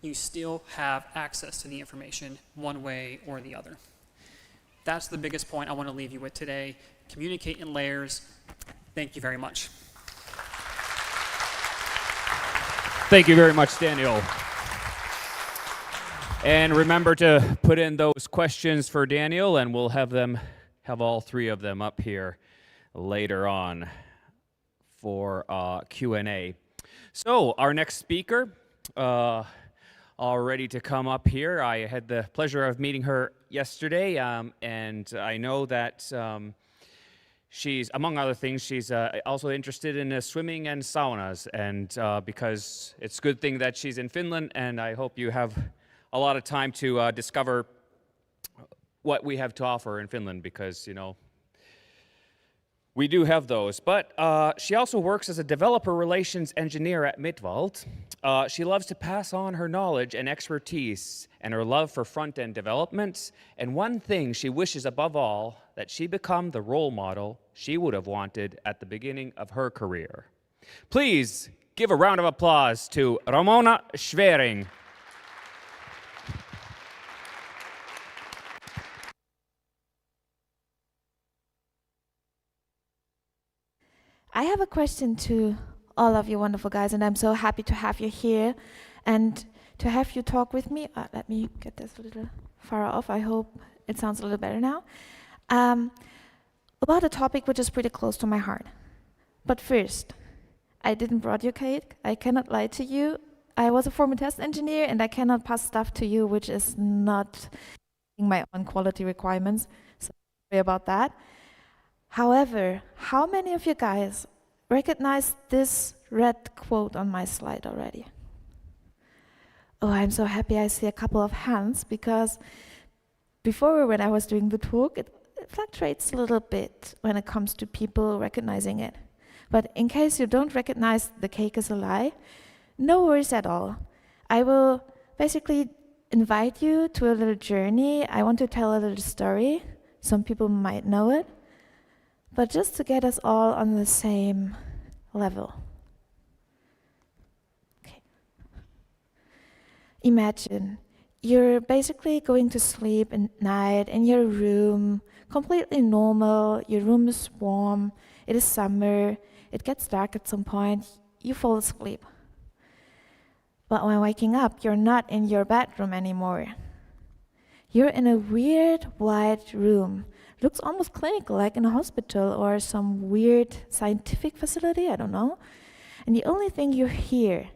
you still have access to the information one way or the other. That's the biggest point I want to leave you with today. Communicate in layers. Thank you very much. Thank you very much, Daniel. And remember to put in those questions for Daniel, and we'll have all three of them up here later on for Q&A. So our next speaker, all ready to come up here. I had the pleasure of meeting her yesterday, and I know that she's, among other things, she's also interested in swimming and saunas, and because it's a good thing that she's in Finland, and I hope you have a lot of time to discover what we have to offer in Finland, because, you know, we do have those. But she also works as a developer relations engineer at Midvald. She loves to pass on her knowledge and expertise and her love for front-end development. And one thing she wishes above all, that she become the role model she would have wanted at the beginning of her career. Please give a round of applause to Ramona Schwering. I have a question to all of you wonderful guys, and I'm so happy to have you here and to have you talk with me. Let me get this a little far off. I hope it sounds a little better now. About a topic which is pretty close to my heart. But first, I didn't brought you cake. I cannot lie to you. I was a former test engineer, and I cannot pass stuff to you which is not in my own quality requirements. So sorry about that. However, how many of you guys recognize this red quote on my slide already? Oh, I'm so happy I see a couple of hands, because before, when I was doing the talk, it fluctuates a little bit when it comes to people recognizing it. But in case you don't recognize the cake is a lie, no worries at all. I will basically invite you to a little journey. I want to tell a little story. Some people might know it. But just to get us all on the same level. Okay. Imagine you're basically going to sleep at night in your room, completely normal, your room is warm, it is summer, it gets dark at some point, you fall asleep. But when waking up, you're not in your bedroom anymore. You're in a weird white room. Looks almost clinical, like in a hospital or some weird scientific facility, I don't know. And the only thing you hear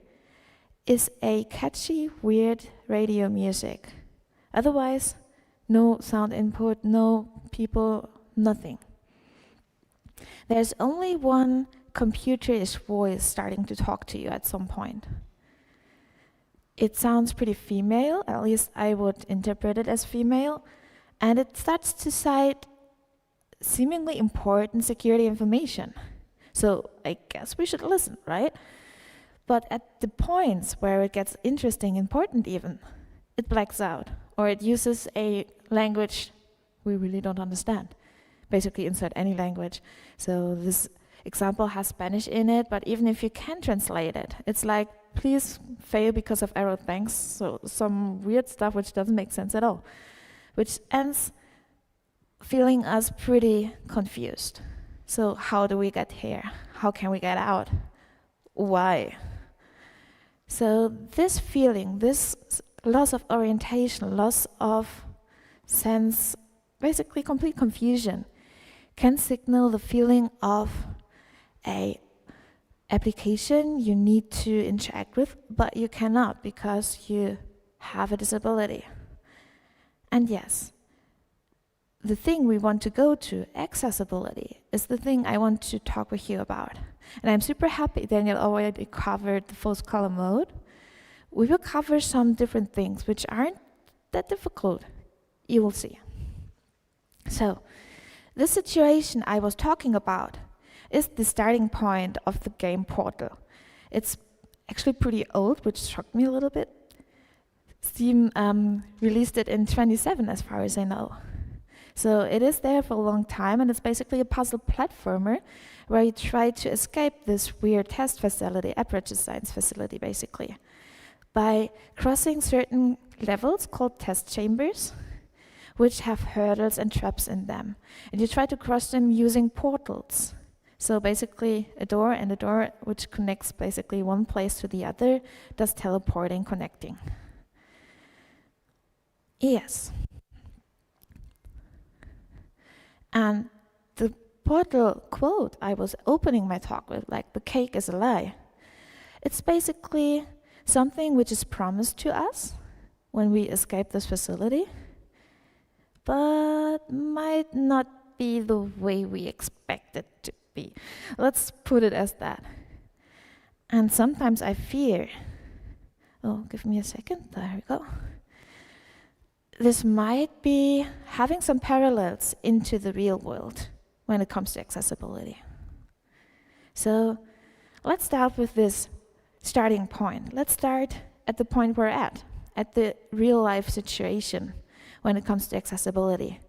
is a catchy, weird radio music. Otherwise, no sound input, no people, nothing. There's only one computerish voice starting to talk to you at some point. It sounds pretty female, at least I would interpret it as female, and it starts to cite seemingly important security information. So I guess we should listen, right? But at the points where it gets interesting, important even, it blacks out, or it uses a language we really don't understand. Basically insert any language. So this example has Spanish in it, but even if you can translate it, it's like, please fail because of error thanks, so some weird stuff which doesn't make sense at all, which ends feeling us pretty confused. So how do we get here? How can we get out? Why? So this feeling, this loss of orientation, loss of sense, basically complete confusion, can signal the feeling of a application you need to interact with, but you cannot because you have a disability. And yes, the thing we want to go to, accessibility, is the thing I want to talk with you about. And I'm super happy Daniel already covered the full color mode. We will cover some different things which aren't that difficult. You will see. So, the situation I was talking about is the starting point of the game portal. It's actually pretty old, which shocked me a little bit. Steam released it in 27, as far as I know. So it is there for a long time, and it's basically a puzzle platformer where you try to escape this weird test facility, aperture science facility, basically, by crossing certain levels called test chambers, which have hurdles and traps in them. And you try to cross them using portals. So basically a door and a door which connects basically one place to the other, does teleporting, connecting. Yes. And the portal quote I was opening my talk with, like, the cake is a lie. It's basically something which is promised to us when we escape this facility, but might not be the way we expect it to be. Let's put it as that. And sometimes I fear, oh, give me a second, there we go. This might be having some parallels into the real world when it comes to accessibility. So let's start with this starting point. Let's start at the point we're at the real life situation when it comes to accessibility.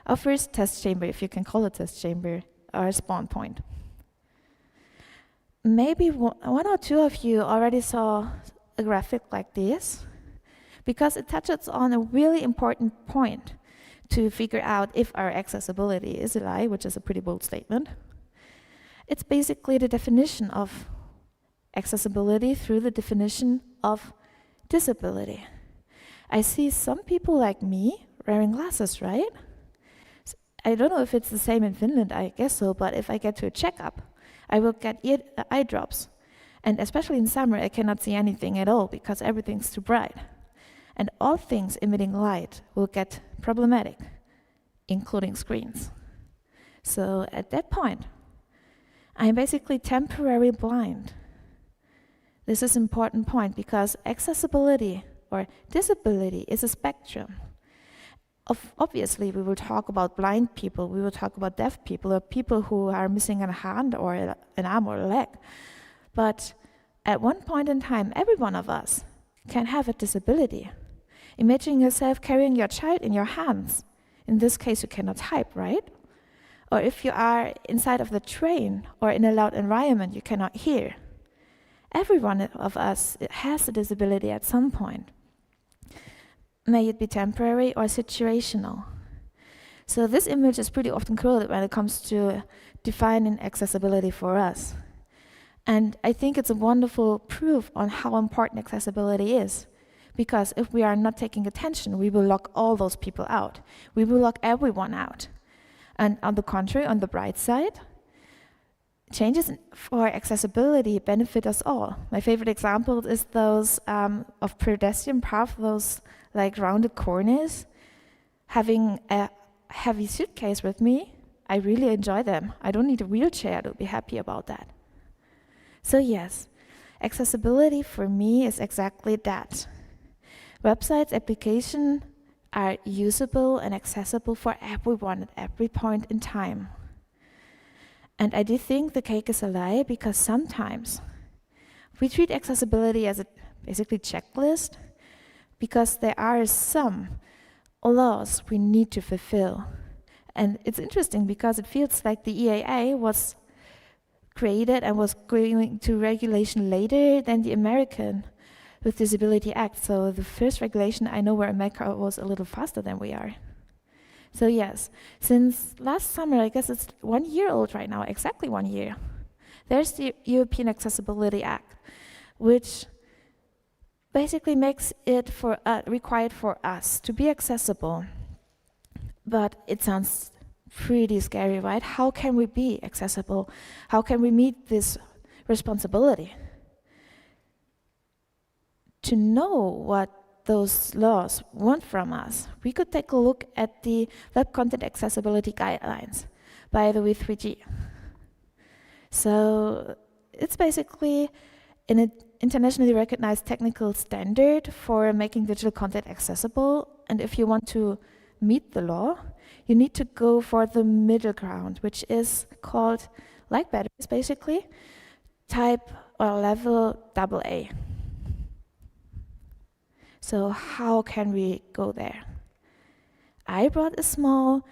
Our first test chamber, if you can call it test chamber, our spawn point. Maybe one or two of you already saw a graphic like this, because it touches on a really important point to figure out if our accessibility is a lie, which is a pretty bold statement. It's basically the definition of accessibility through the definition of disability. I see some people like me wearing glasses, right? I don't know if it's the same in Finland, I guess so, but if I get to a checkup, I will get eye drops. And especially in summer, I cannot see anything at all because everything's too bright. And all things emitting light will get problematic, including screens. So at that point, I'm basically temporarily blind. This is an important point because accessibility or disability is a spectrum. Obviously, we will talk about blind people, we will talk about deaf people, or people who are missing a hand or an arm or a leg. But at one point in time, every one of us can have a disability. Imagine yourself carrying your child in your hands. In this case, you cannot type, right? Or if you are inside of the train or in a loud environment, you cannot hear. Every one of us has a disability at some point. May it be temporary or situational. So this image is pretty often quoted when it comes to defining accessibility for us. And I think it's a wonderful proof on how important accessibility is. Because if we are not taking attention, we will lock all those people out. We will lock everyone out. And on the contrary, on the bright side, changes for accessibility benefit us all. My favorite example is those of pedestrian path, those like rounded corners. Having a heavy suitcase with me, I really enjoy them. I don't need a wheelchair to be happy about that. So yes, accessibility for me is exactly that. Websites, applications are usable and accessible for everyone at every point in time. And I do think the cake is a lie because sometimes we treat accessibility as a basically checklist because there are some laws we need to fulfill. And it's interesting because it feels like the EAA was created and was going to regulation later than the American with Disability Act. So the first regulation I know where America was a little faster than we are. So yes, since last summer, I guess it's 1 year old right now, exactly 1 year, there's the European Accessibility Act, which basically makes it required for us to be accessible. But it sounds pretty scary, right? How can we be accessible? How can we meet this responsibility? To know what those laws want from us, we could take a look at the Web Content Accessibility Guidelines by the W3G. So it's basically an internationally recognized technical standard for making digital content accessible. And if you want to meet the law, you need to go for the middle ground, which is called, like batteries basically, type or level AA. So how can we go there? I brought a small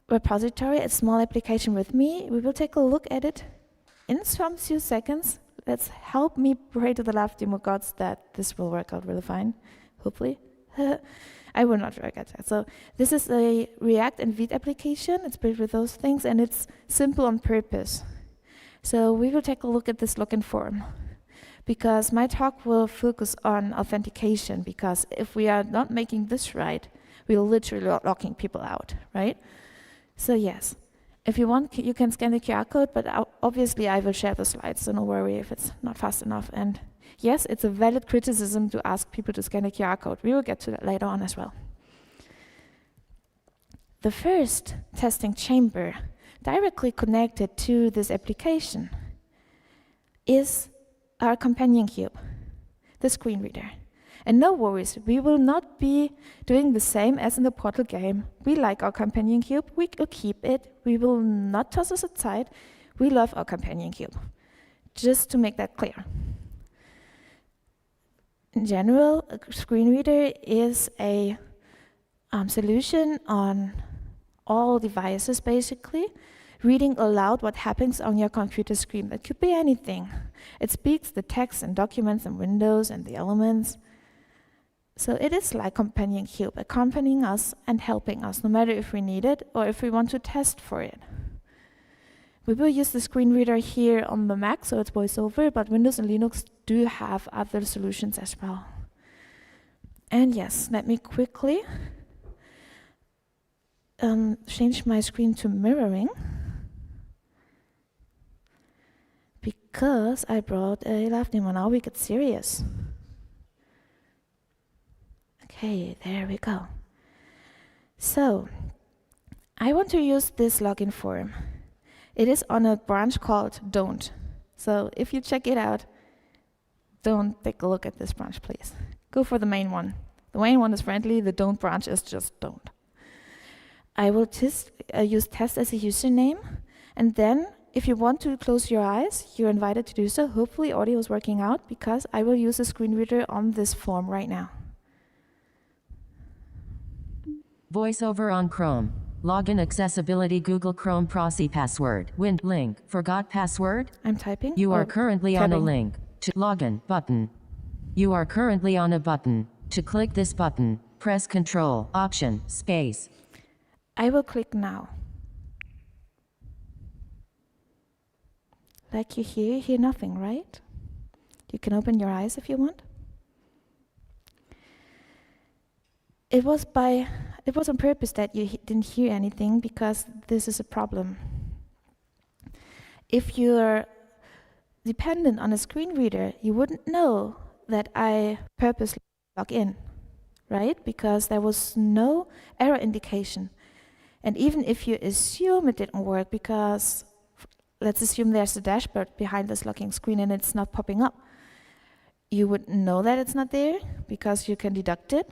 repository, a small application with me. We will take a look at it in some few seconds. Let's help me pray to the love demo gods that this will work out really fine, hopefully. I will not forget that. So this is a React and Vite application. It's built with those things, and it's simple on purpose. So we will take a look at this login form, because my talk will focus on authentication, because if we are not making this right, we're literally locking people out, right? So yes, if you want, you can scan the QR code, but obviously I will share the slides, so no worry if it's not fast enough. And yes, it's a valid criticism to ask people to scan the QR code. We will get to that later on as well. The first testing chamber directly connected to this application is our companion cube, the screen reader. And no worries, we will not be doing the same as in the Portal game. We like our companion cube, we will keep it, we will not toss it aside. We love our companion cube, just to make that clear. In general, a screen reader is a solution on all devices, basically, reading aloud what happens on your computer screen. That could be anything. It speaks the text and documents and windows and the elements. So it is like companion cube, accompanying us and helping us, no matter if we need it or if we want to test for it. We will use the screen reader here on the Mac, so it's voiceover, but Windows and Linux do have other solutions as well. And yes, let me quickly change my screen to mirroring, because I brought a live demo. Now we get serious. Okay, there we go. So, I want to use this login form. It is on a branch called don't. So if you check it out, don't take a look at this branch, please. Go for the main one. The main one is friendly, the don't branch is just don't. I will use test as a username, and then if you want to close your eyes, you're invited to do so. Hopefully audio is working out, because I will use a screen reader on this form right now. VoiceOver on Chrome. Login accessibility Google Chrome Proxy password. Wind link. Forgot password? I'm typing. You are currently on a link to login button. You are currently on a button. To click this button, press Control, Option, Space. I will click now. Like you hear nothing, right? You can open your eyes if you want. It was on purpose that you didn't hear anything, because this is a problem. If you're dependent on a screen reader, you wouldn't know that I purposely log in, right? Because there was no error indication. And even if you assume it didn't work, because let's assume there's a dashboard behind this login screen and it's not popping up, you would know that it's not there because you can deduct it,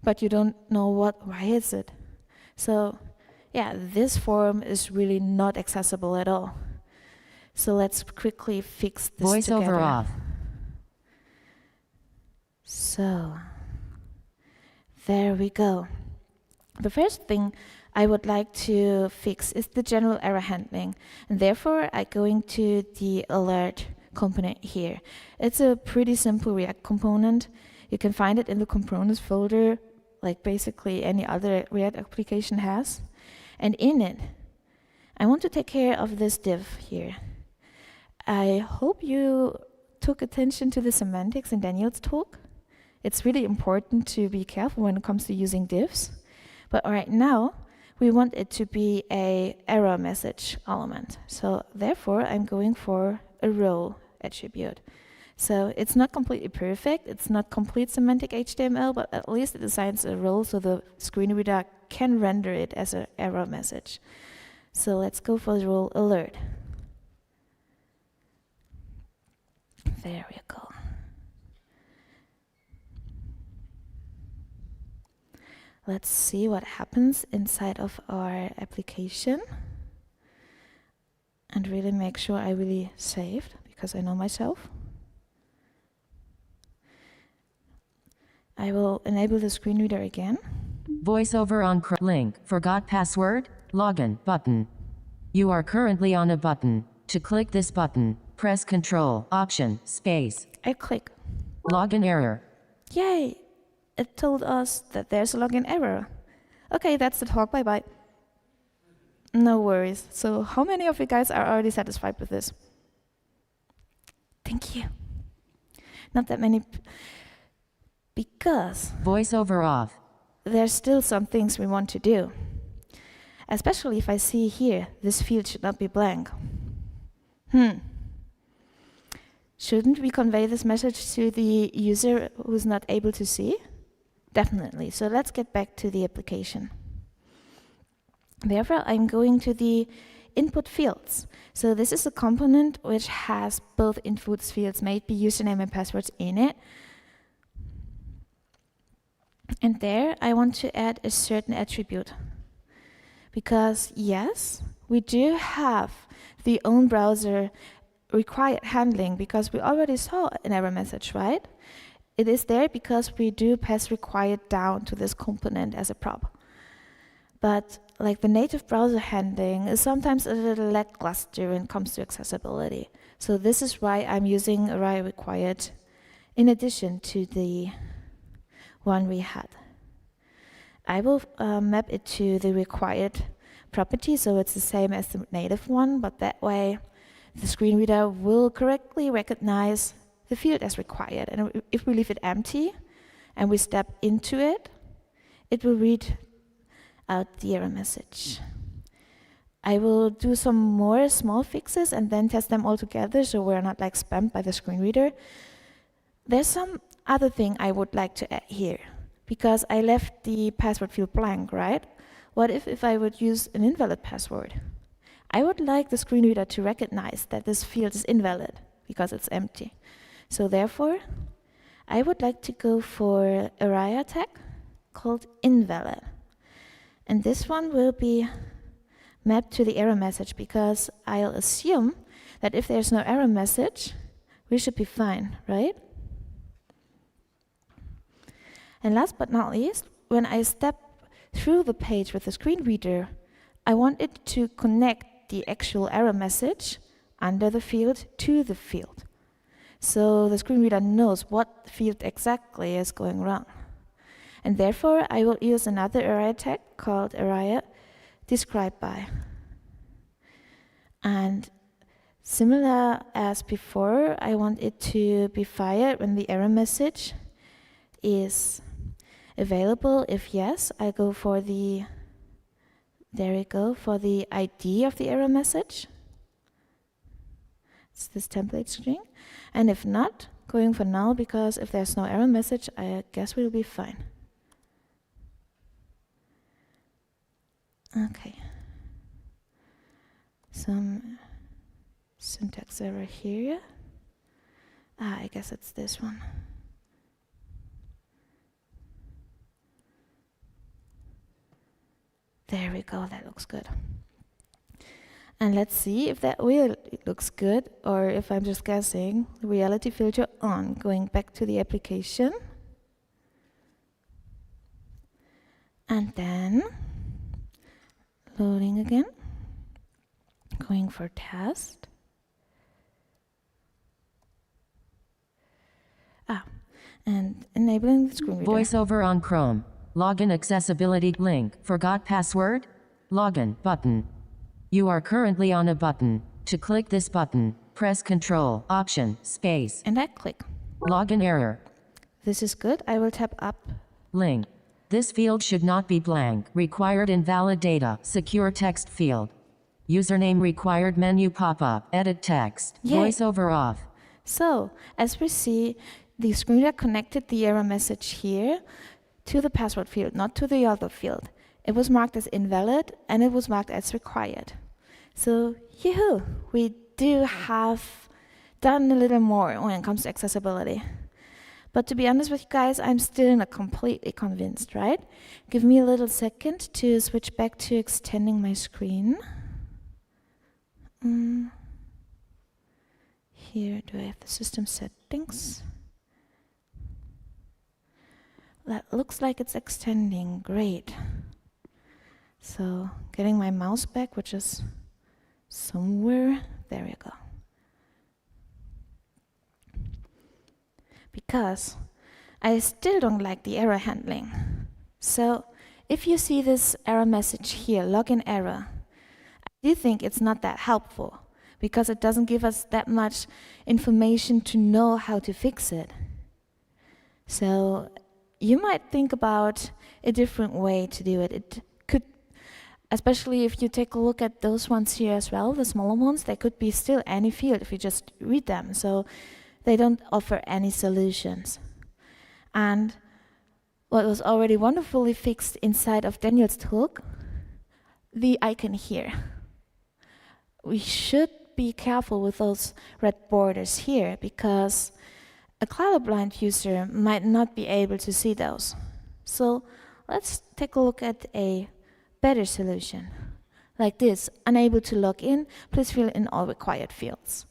but you don't know why is it. So yeah, this form is really not accessible at all. So let's quickly fix this VoiceOver together. off. So there we go. The first thing I would like to fix is the general error handling, and therefore I go into the alert component here. It's a pretty simple React component. You can find it in the components folder, like basically any other React application has. And in it, I want to take care of this div here. I hope you took attention to the semantics in Daniel's talk. It's really important to be careful when it comes to using divs. But right now, we want it to be an error message element. So therefore, I'm going for a role attribute. So it's not completely perfect, it's not complete semantic HTML, but at least it assigns a role so the screen reader can render it as an error message. So let's go for the role alert. There we go. Let's see what happens inside of our application and really make sure I really saved, because I know myself. I will enable the screen reader again. Voiceover on link. Forgot password. Login button. You are currently on a button. To click this button, press Control, Option, Space. I click. Login error. Yay! It told us that there's a login error. Okay, that's the talk. Bye-bye. No worries. So how many of you guys are already satisfied with this? Thank you. Not that many, because Voiceover off. there's still some things we want to do. Especially if I see here, this field should not be blank. Shouldn't we convey this message to the user who's not able to see? Definitely. So let's get back to the application. Therefore, I'm going to the input fields. So this is a component which has both input fields, maybe username and passwords in it. And there I want to add a certain attribute. Because yes, we do have the own browser required handling because we already saw an error message, right? It is there because we do pass required down to this component as a prop. But like the native browser handling is sometimes a little lackluster when it comes to accessibility. So this is why I'm using array required in addition to the one we had. I will map it to the required property, so it's the same as the native one, but that way the screen reader will correctly recognize the field as required. And if we leave it empty and we step into it, it will read out the error message. I will do some more small fixes and then test them all together so we're not like spammed by the screen reader. There's some other thing I would like to add here, because I left the password field blank, right? What if I would use an invalid password? I would like the screen reader to recognize that this field is invalid because it's empty. So therefore, I would like to go for a array tag called invalid. And this one will be mapped to the error message because I'll assume that if there's no error message, we should be fine, right? And last but not least, when I step through the page with the screen reader, I want it to connect the actual error message under the field to the field. So the screen reader knows what field exactly is going wrong. And therefore, I will use another array tag called array described by. And similar as before, I want it to be fired when the error message is available. If yes, I go for the, there we go, for the ID of the error message. It's this template string. And if not, going for null, because if there's no error message, I guess we'll be fine. Okay. Some syntax error here. I guess it's this one. There we go, that looks good. And let's see if that really looks good, or if I'm just guessing. Reality filter on, going back to the application. And then loading again, going for test. And enabling the screen reader. Voiceover on Chrome. Login accessibility link. Forgot password? Login button. You are currently on a button. To click this button, press Control, Option, Space. And I click. Login error. This is good. I will tap up. Link. This field should not be blank. Required invalid data. Secure text field. Username required menu pop-up. Edit text. Yay. Voiceover off. So, as we see, the screen reader connected the error message here to the password field, not to the other field. It was marked as invalid and it was marked as required. So, yoo-hoo, we do have done a little more when it comes to accessibility. But to be honest with you guys, I'm still not completely convinced, right? Give me a little second to switch back to extending my screen. Here, do I have the system settings? that looks like it's extending. Great. So getting my mouse back, which is somewhere. There we go. Because I still don't like the error handling. So if you see this error message here, login error, I do think it's not that helpful because it doesn't give us that much information to know how to fix it. So you might think about a different way to do it. It could, especially if you take a look at those ones here as well, the smaller ones, they could be still any field if you just read them. So they don't offer any solutions. And what was already wonderfully fixed inside of Daniel's talk, the icon here. We should be careful with those red borders here because a colorblind user might not be able to see those. So let's take a look at a better solution. Like this, unable to log in, please fill in all required fields.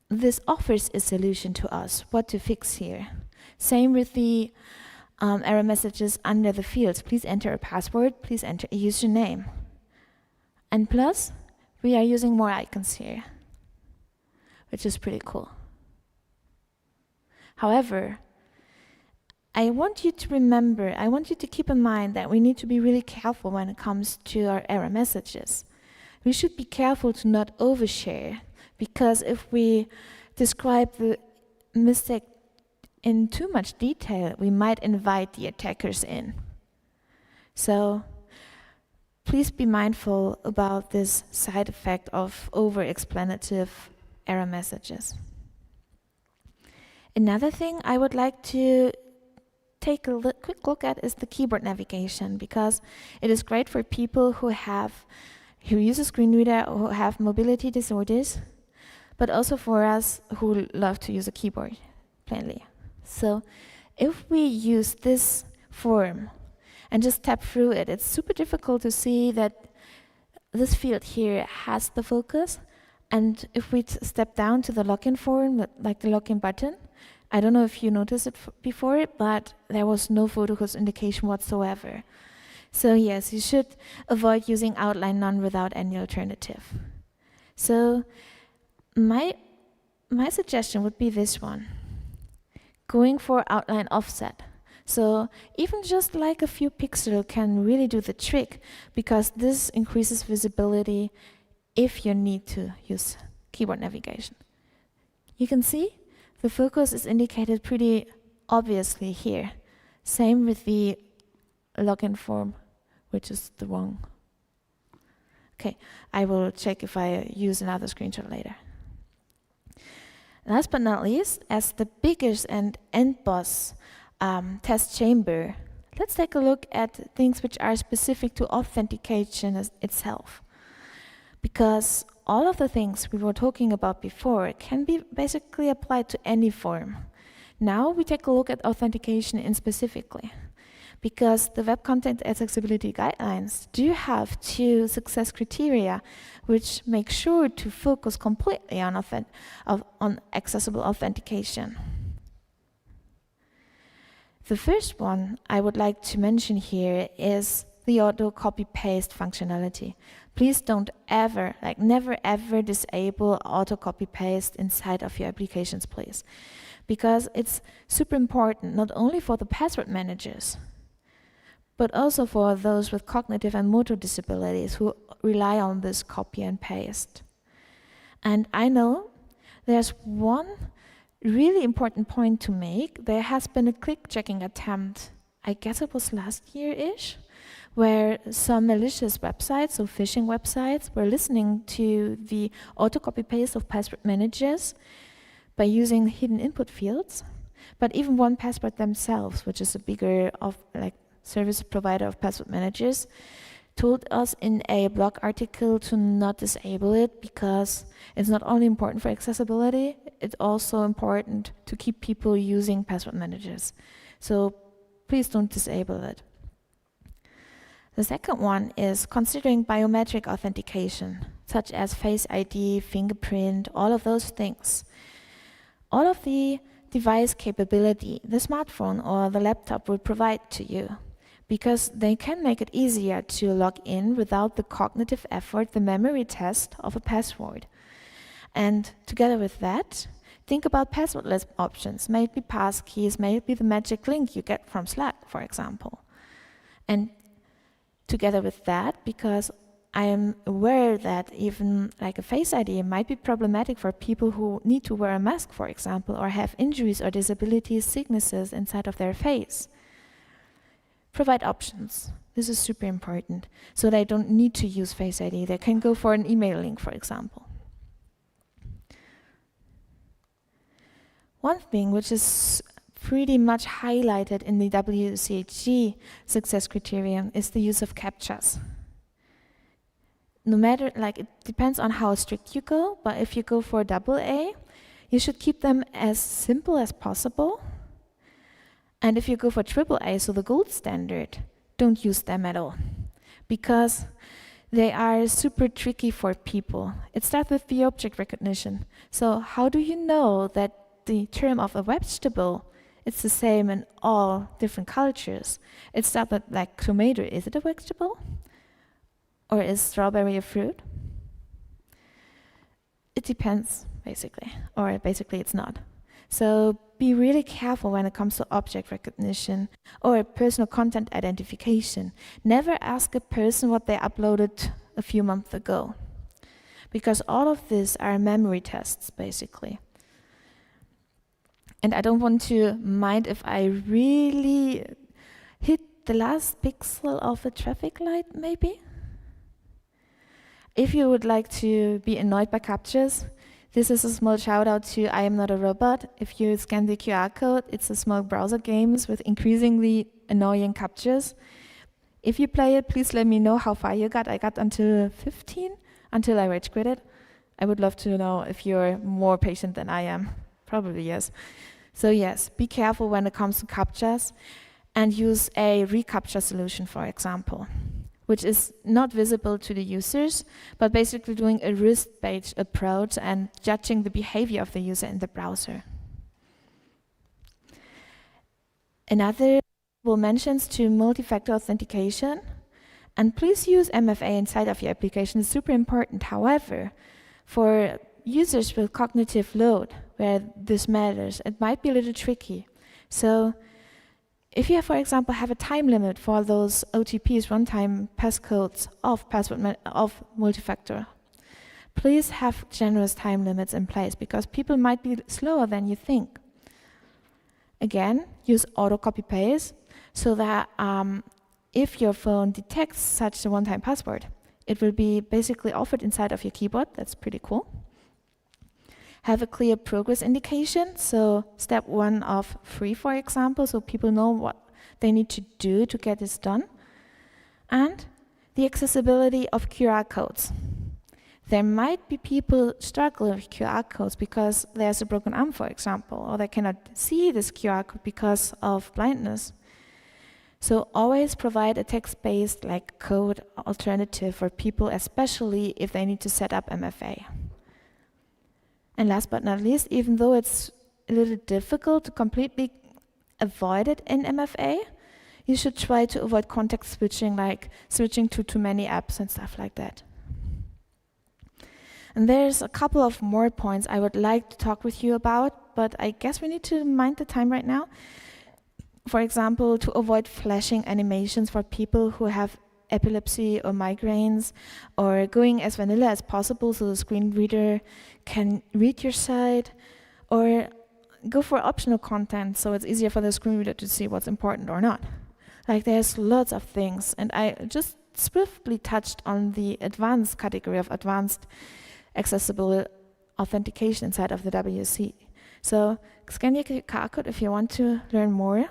This offers a solution to us, what to fix here. Same with the error messages under the fields. Please enter a password, please enter a username. And plus, we are using more icons here, which is pretty cool. However, I want you to remember, I want you to keep in mind that we need to be really careful when it comes to our error messages. We should be careful to not overshare, because if we describe the mistake in too much detail, we might invite the attackers in. So please be mindful about this side effect of over-explanative error messages. Another thing I would like to take a quick look at is the keyboard navigation, because it is great for people who use a screen reader or who have mobility disorders, but also for us who love to use a keyboard, plainly. So if we use this form and just tap through it, it's super difficult to see that this field here has the focus. And if we step down to the login form, like the login button, I don't know if you noticed it before, but there was no focus indication whatsoever. So yes, you should avoid using outline none without any alternative. So my suggestion would be this one, going for outline offset. So even just like a few pixels can really do the trick, because this increases visibility if you need to use keyboard navigation. You can see the focus is indicated pretty obviously here. Same with the login form, which is the wrong. Okay, I will check if I use another screenshot later. Last but not least, as the biggest and end boss test chamber, let's take a look at things which are specific to authentication itself. Because all of the things we were talking about before can be basically applied to any form. Now we take a look at authentication in specifically, because the Web Content Accessibility Guidelines do have 2 success criteria which make sure to focus completely on accessible authentication. The first one I would like to mention here is the auto copy-paste functionality. Please don't ever, never ever disable auto copy-paste inside of your applications, please. Because it's super important, not only for the password managers, but also for those with cognitive and motor disabilities who rely on this copy and paste. And I know there's one really important point to make. There has been a click-checking attempt, I guess it was last year-ish, where some malicious websites, so phishing websites, were listening to the auto copy-paste of password managers by using hidden input fields. But even 1Password themselves, which is a bigger service provider of password managers, told us in a blog article to not disable it, because it's not only important for accessibility, it's also important to keep people using password managers. So please don't disable it. The second one is considering biometric authentication, such as Face ID, fingerprint, all of those things. All of the device capability the smartphone or the laptop will provide to you, because they can make it easier to log in without the cognitive effort, the memory test of a password. And together with that, think about passwordless options, maybe passkeys, maybe the magic link you get from Slack, for example. And together with that, because I am aware that even like a Face ID might be problematic for people who need to wear a mask, for example, or have injuries or disabilities, sicknesses inside of their face. Provide options. This is super important. So they don't need to use Face ID. They can go for an email link, for example. One thing which is pretty much highlighted in the WCAG success criterion is the use of CAPTCHAs. No matter, like, it depends on how strict you go, but if you go for AA, you should keep them as simple as possible. And if you go for AAA, so the gold standard, don't use them at all, because they are super tricky for people. It starts with the object recognition. So how do you know that the term of a vegetable, it's the same in all different cultures? It starts with, like, tomato, is it a vegetable? Or is strawberry a fruit? It depends, basically. Or basically it's not. So be really careful when it comes to object recognition or personal content identification. Never ask a person what they uploaded a few months ago, because all of these are memory tests, basically. And I don't want to mind if I really hit the last pixel of a traffic light, maybe. If you would like to be annoyed by CAPTCHAs, this is a small shout out to I Am Not a Robot. If you scan the QR code, it's a small browser games with increasingly annoying CAPTCHAs. If you play it, please let me know how far you got. I got until 15, until I rage quit it. I would love to know if you're more patient than I am. Probably yes. So yes, be careful when it comes to CAPTCHAs, and use a reCAPTCHA solution, for example, which is not visible to the users, but basically doing a risk-based approach and judging the behavior of the user in the browser. Another mentions to multi-factor authentication, and please use MFA inside of your application. It's super important. However, for users with cognitive load, where this matters, it might be a little tricky. So if you, for example, have a time limit for those OTPs, runtime passcodes of multi-factor, please have generous time limits in place, because people might be slower than you think. Again, use auto copy-paste, so that if your phone detects such a one-time password, it will be basically offered inside of your keyboard. That's pretty cool. Have a clear progress indication, so step 1 of 3, for example, so people know what they need to do to get this done. And the accessibility of QR codes. There might be people struggling with QR codes because there's a broken arm, for example, or they cannot see this QR code because of blindness. So always provide a text-based, like, code alternative for people, especially if they need to set up MFA. And last but not least, even though it's a little difficult to completely avoid it in MFA, you should try to avoid context switching, like switching to too many apps and stuff like that. And there's a couple of more points I would like to talk with you about, but I guess we need to mind the time right now. For example, to avoid flashing animations for people who have epilepsy or migraines, or going as vanilla as possible so the screen reader can read your site, or go for optional content so it's easier for the screen reader to see what's important or not. Like, there's lots of things, and I just swiftly touched on the advanced category of advanced accessible authentication inside of the WC. So scan your QR code if you want to learn more.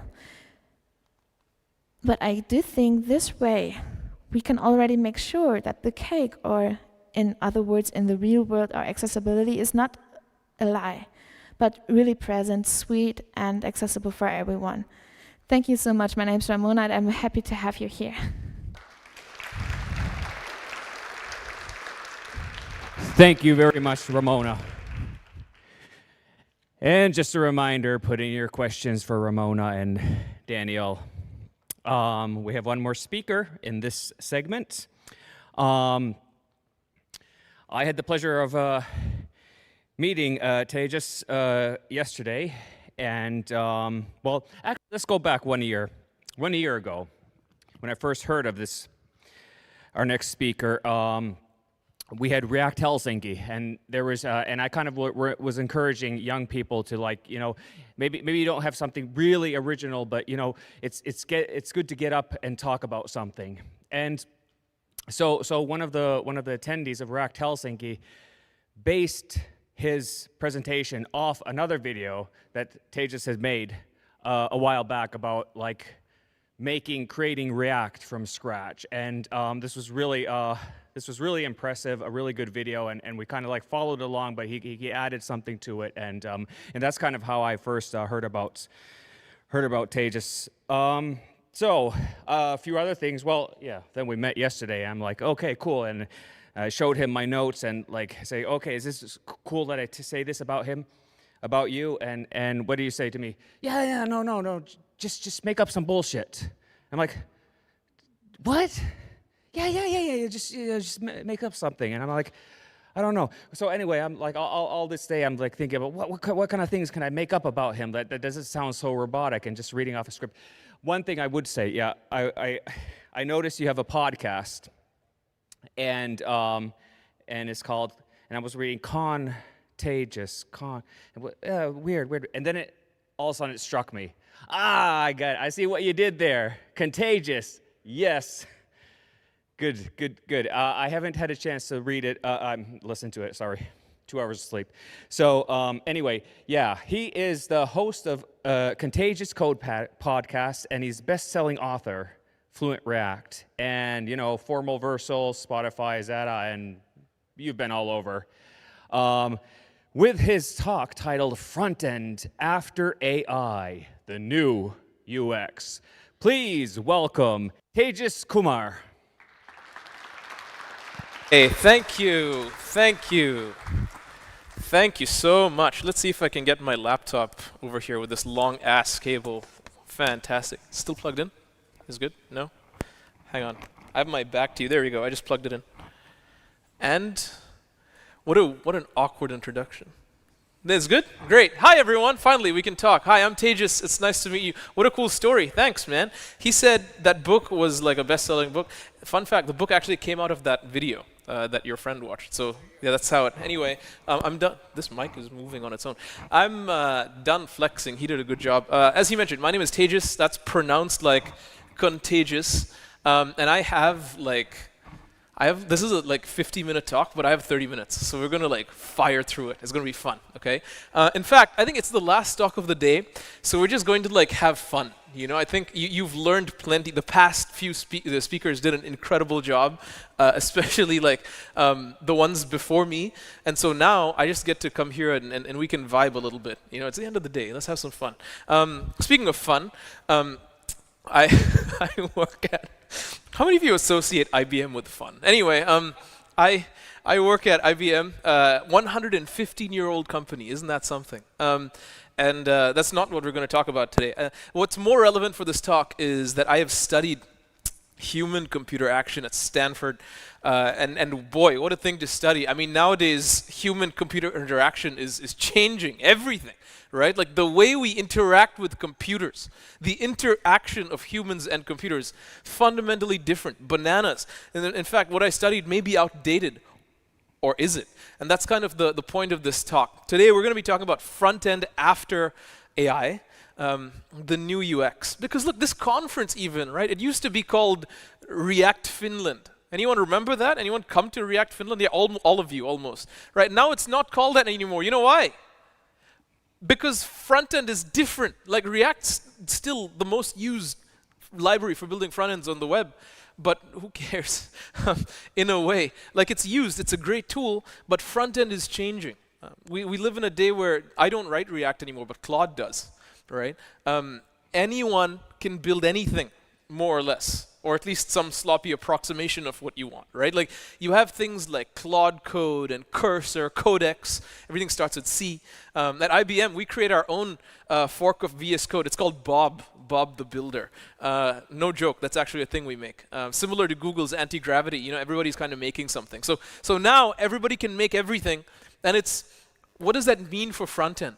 But I do think this way we can already make sure that the cake, or in other words, in the real world, our accessibility is not a lie, but really present, sweet, and accessible for everyone. Thank you so much. My name is Ramona, and I'm happy to have you here. Thank you very much, Ramona. And just a reminder, put in your questions for Ramona and Daniel. We have one more speaker in this segment. I had the pleasure of meeting Tejas yesterday, and well, actually, let's go back 1 year. 1 year ago, when I first heard of this, our next speaker, we had React Helsinki, and there was, and I kind of was encouraging young people to, like, you know, maybe you don't have something really original, but you know, it's good to get up and talk about something. And so one of the attendees of React Helsinki based his presentation off another video that Tejas had made a while back about, like, creating React from scratch. And this was really impressive, a really good video, and we kind of like followed along, but he added something to it, and that's kind of how I first heard about Tejas. So a few other things. Well, yeah, then we met yesterday. I'm like, okay, cool, and I showed him my notes and like say, okay, is this cool that I say this about him, about you? And what do you say to me? Yeah, no, just make up some bullshit. I'm like, what? Yeah, just make up something. And I'm like, I don't know. So anyway, I'm like, all this day, I'm like thinking about what kind of things can I make up about him that doesn't sound so robotic and just reading off a script. One thing I would say, yeah, I noticed you have a podcast, and it's called, and I was reading Contagious, weird, and then all of a sudden it struck me. I see what you did there. Contagious, yes. Good. I haven't had a chance to read it, listen to it, sorry. 2 hours of sleep. So anyway, yeah, he is the host of Contagious Code podcast, and he's best-selling author, Fluent React, and, you know, Formal Versal, Spotify, Zeta, and you've been all over. With his talk titled Frontend After AI, the New UX. Please welcome Tejas Kumar. Hey, thank you so much. Let's see if I can get my laptop over here with this long ass cable. Fantastic. Still plugged in? Is good? No? Hang on. I have my back to you. There you go. I just plugged it in. And what an awkward introduction. That's good? Great. Hi, everyone. Finally, we can talk. Hi, I'm Tejas. It's nice to meet you. What a cool story. Thanks, man. He said that book was like a best-selling book. Fun fact, the book actually came out of that video that your friend watched. So, yeah, that's how it... Anyway, I'm done. This mic is moving on its own. I'm done flexing. He did a good job. As he mentioned, my name is Tejas. That's pronounced like contagious. And this is a like 50-minute talk, but I have 30 minutes, so we're gonna like fire through it. It's gonna be fun, okay? In fact, I think it's the last talk of the day, so we're just going to like have fun. You know, I think you've learned plenty. The past few the speakers did an incredible job, especially like the ones before me. And so now I just get to come here and we can vibe a little bit. You know, it's the end of the day. Let's have some fun. Speaking of fun, I work at... How many of you associate IBM with fun? Anyway, I work at IBM, 115-year-old company. Isn't that something? And that's not what we're going to talk about today. What's more relevant for this talk is that I have studied human-computer action at Stanford. And boy, what a thing to study. I mean, nowadays, human-computer interaction is changing everything, right? Like the way we interact with computers, the interaction of humans and computers, fundamentally different, bananas. And in fact, what I studied may be outdated, or is it? And that's kind of the point of this talk. Today, we're going to be talking about front-end after AI, the new UX. Because look, this conference even, right? It used to be called React Finland. Anyone remember that? Anyone come to React Finland? Yeah, all of you, almost. Right, now it's not called that anymore. You know why? Because front-end is different. Like React's still the most used library for building front-ends on the web. But who cares? In a way. Like it's used, it's a great tool, but front-end is changing. We live in a day where I don't write React anymore, but Claude does, right? Anyone can build anything, more or less. or at least some sloppy approximation of what you want, right? Like you have things like Claude Code and Cursor, Codex, everything starts with C. At IBM, we create our own fork of VS Code. It's called Bob the Builder. No joke, that's actually a thing we make. Similar to Google's anti-gravity, you know, everybody's kind of making something. So now everybody can make everything, and what does that mean for front end?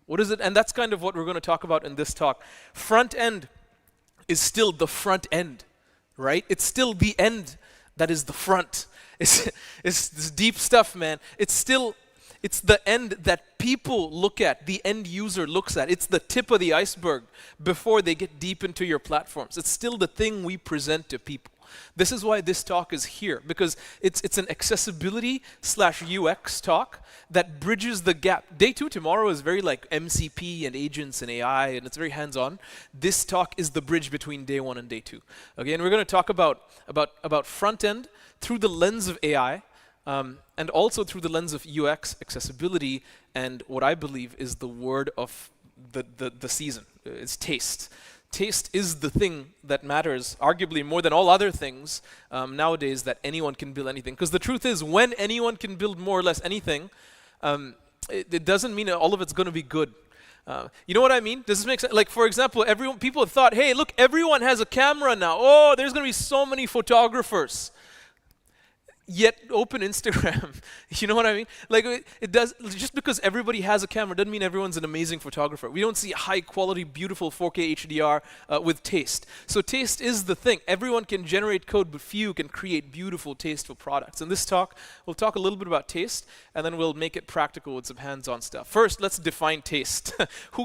What is it? And that's kind of what we're going to talk about in this talk. Front end is still the front end, right? It's still the end that is the front. It's this deep stuff, man. It's the end that people look at, the end user looks at. It's the tip of the iceberg before they get deep into your platforms. It's still the thing we present to people. This is why this talk is here, because it's an accessibility/UX talk that bridges the gap. Day 2 tomorrow is very like MCP and agents and AI, and it's very hands-on. This talk is the bridge between day 1 and day 2. Okay, and we're going to talk about front end through the lens of AI, and also through the lens of UX, accessibility, and what I believe is the word of the season. It's taste. Taste is the thing that matters, arguably more than all other things nowadays, that anyone can build anything. Because the truth is, when anyone can build more or less anything, it doesn't mean that all of it's going to be good. You know what I mean? Does this make sense? Like, for example, people have thought, hey, look, everyone has a camera now. Oh, there's going to be so many photographers. Yet open Instagram. You know what I mean? Like it does, just because everybody has a camera doesn't mean everyone's an amazing photographer. We don't see high quality, beautiful 4K HDR with taste. So taste is the thing. Everyone can generate code, but few can create beautiful, tasteful products. In this talk, we'll talk a little bit about taste, and then we'll make it practical with some hands-on stuff. First, let's define taste.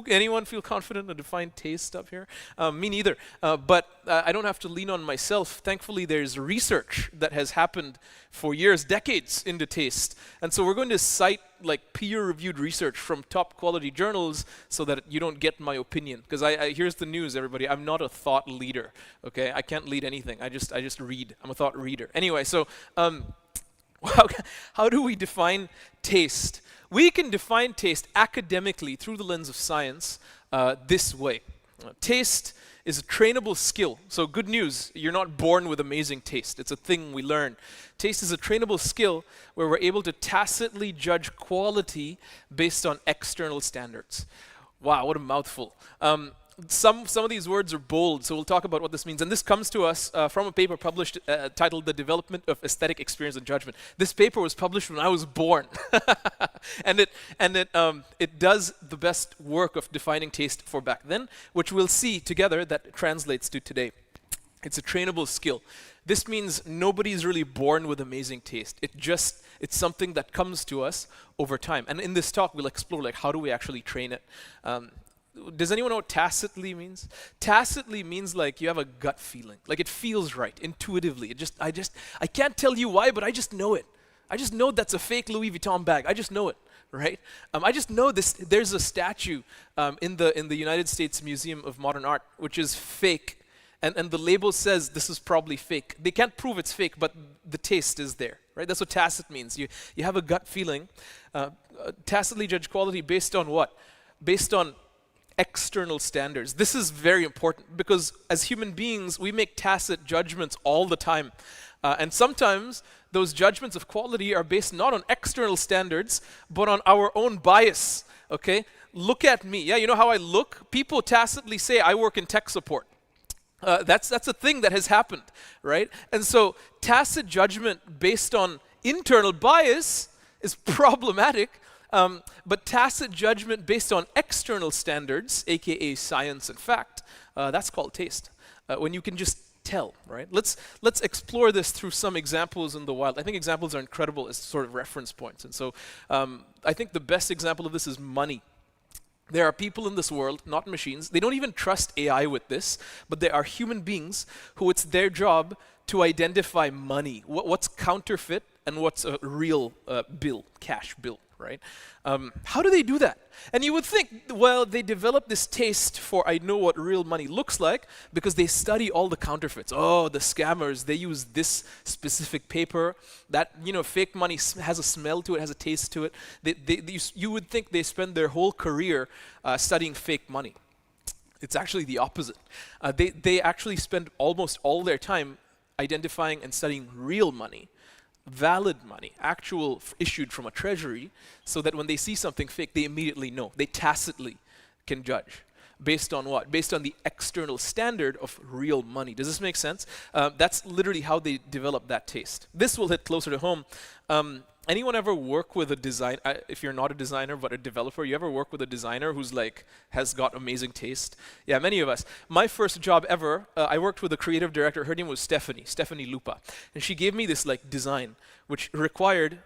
Anyone feel confident to define taste up here? Me neither. But I don't have to lean on myself. Thankfully, there's research that has happened for years, decades into taste. And so we're going to cite like peer-reviewed research from top quality journals so that you don't get my opinion. Because here's the news, everybody. I'm not a thought leader, okay? I can't lead anything. I just read. I'm a thought reader. Anyway, so how do we define taste? We can define taste academically through the lens of science this way. Taste is a trainable skill. So good news, you're not born with amazing taste. It's a thing we learn. Taste is a trainable skill where we're able to tacitly judge quality based on external standards. Wow, what a mouthful. Some of these words are bold, so we'll talk about what this means. And this comes to us from a paper published titled The Development of Aesthetic Experience and Judgment. This paper was published when I was born. and it does the best work of defining taste for back then, which we'll see together that translates to today. It's a trainable skill. This means nobody's really born with amazing taste. It's something that comes to us over time. And in this talk, we'll explore like how do we actually train it. Does anyone know what tacitly means? Tacitly means like you have a gut feeling, like it feels right intuitively. I can't tell you why, but I just know it. I just know that's a fake Louis Vuitton bag. I just know it, right? I just know this. There's a statue in the United States Museum of Modern Art which is fake, and the label says this is probably fake. They can't prove it's fake, but the taste is there, right? That's what tacit means. You have a gut feeling. Tacitly judge quality based on what? Based on external standards. This is very important because as human beings, we make tacit judgments all the time. And sometimes those judgments of quality are based not on external standards, but on our own bias, okay? Look at me. Yeah, you know how I look? People tacitly say I work in tech support. That's a thing that has happened, right? And so tacit judgment based on internal bias is problematic. But tacit judgment based on external standards, aka science and fact, that's called taste. When you can just tell, right? Let's explore this through some examples in the wild. I think examples are incredible as sort of reference points. And so I think the best example of this is money. There are people in this world, not machines. They don't even trust AI with this, but there are human beings who it's their job to identify money. What's counterfeit and what's a real bill, cash bill. Right? How do they do that? And you would think, well, they develop this taste for I know what real money looks like because they study all the counterfeits. Oh, the scammers, they use this specific paper. That, fake money has a smell to it, has a taste to it. You would think they spend their whole career studying fake money. It's actually the opposite. They actually spend almost all their time identifying and studying real money, valid money, actual issued from a treasury, so that when they see something fake, they immediately know. They tacitly can judge. Based on what? Based on the external standard of real money. Does this make sense? That's literally how they develop that taste. This will hit closer to home. Anyone ever work with a design? If you're not a designer but a developer, you ever work with a designer who's like has got amazing taste? Yeah, many of us. My first job ever, I worked with a creative director. Her name was Stephanie Lupa, and she gave me this like design which required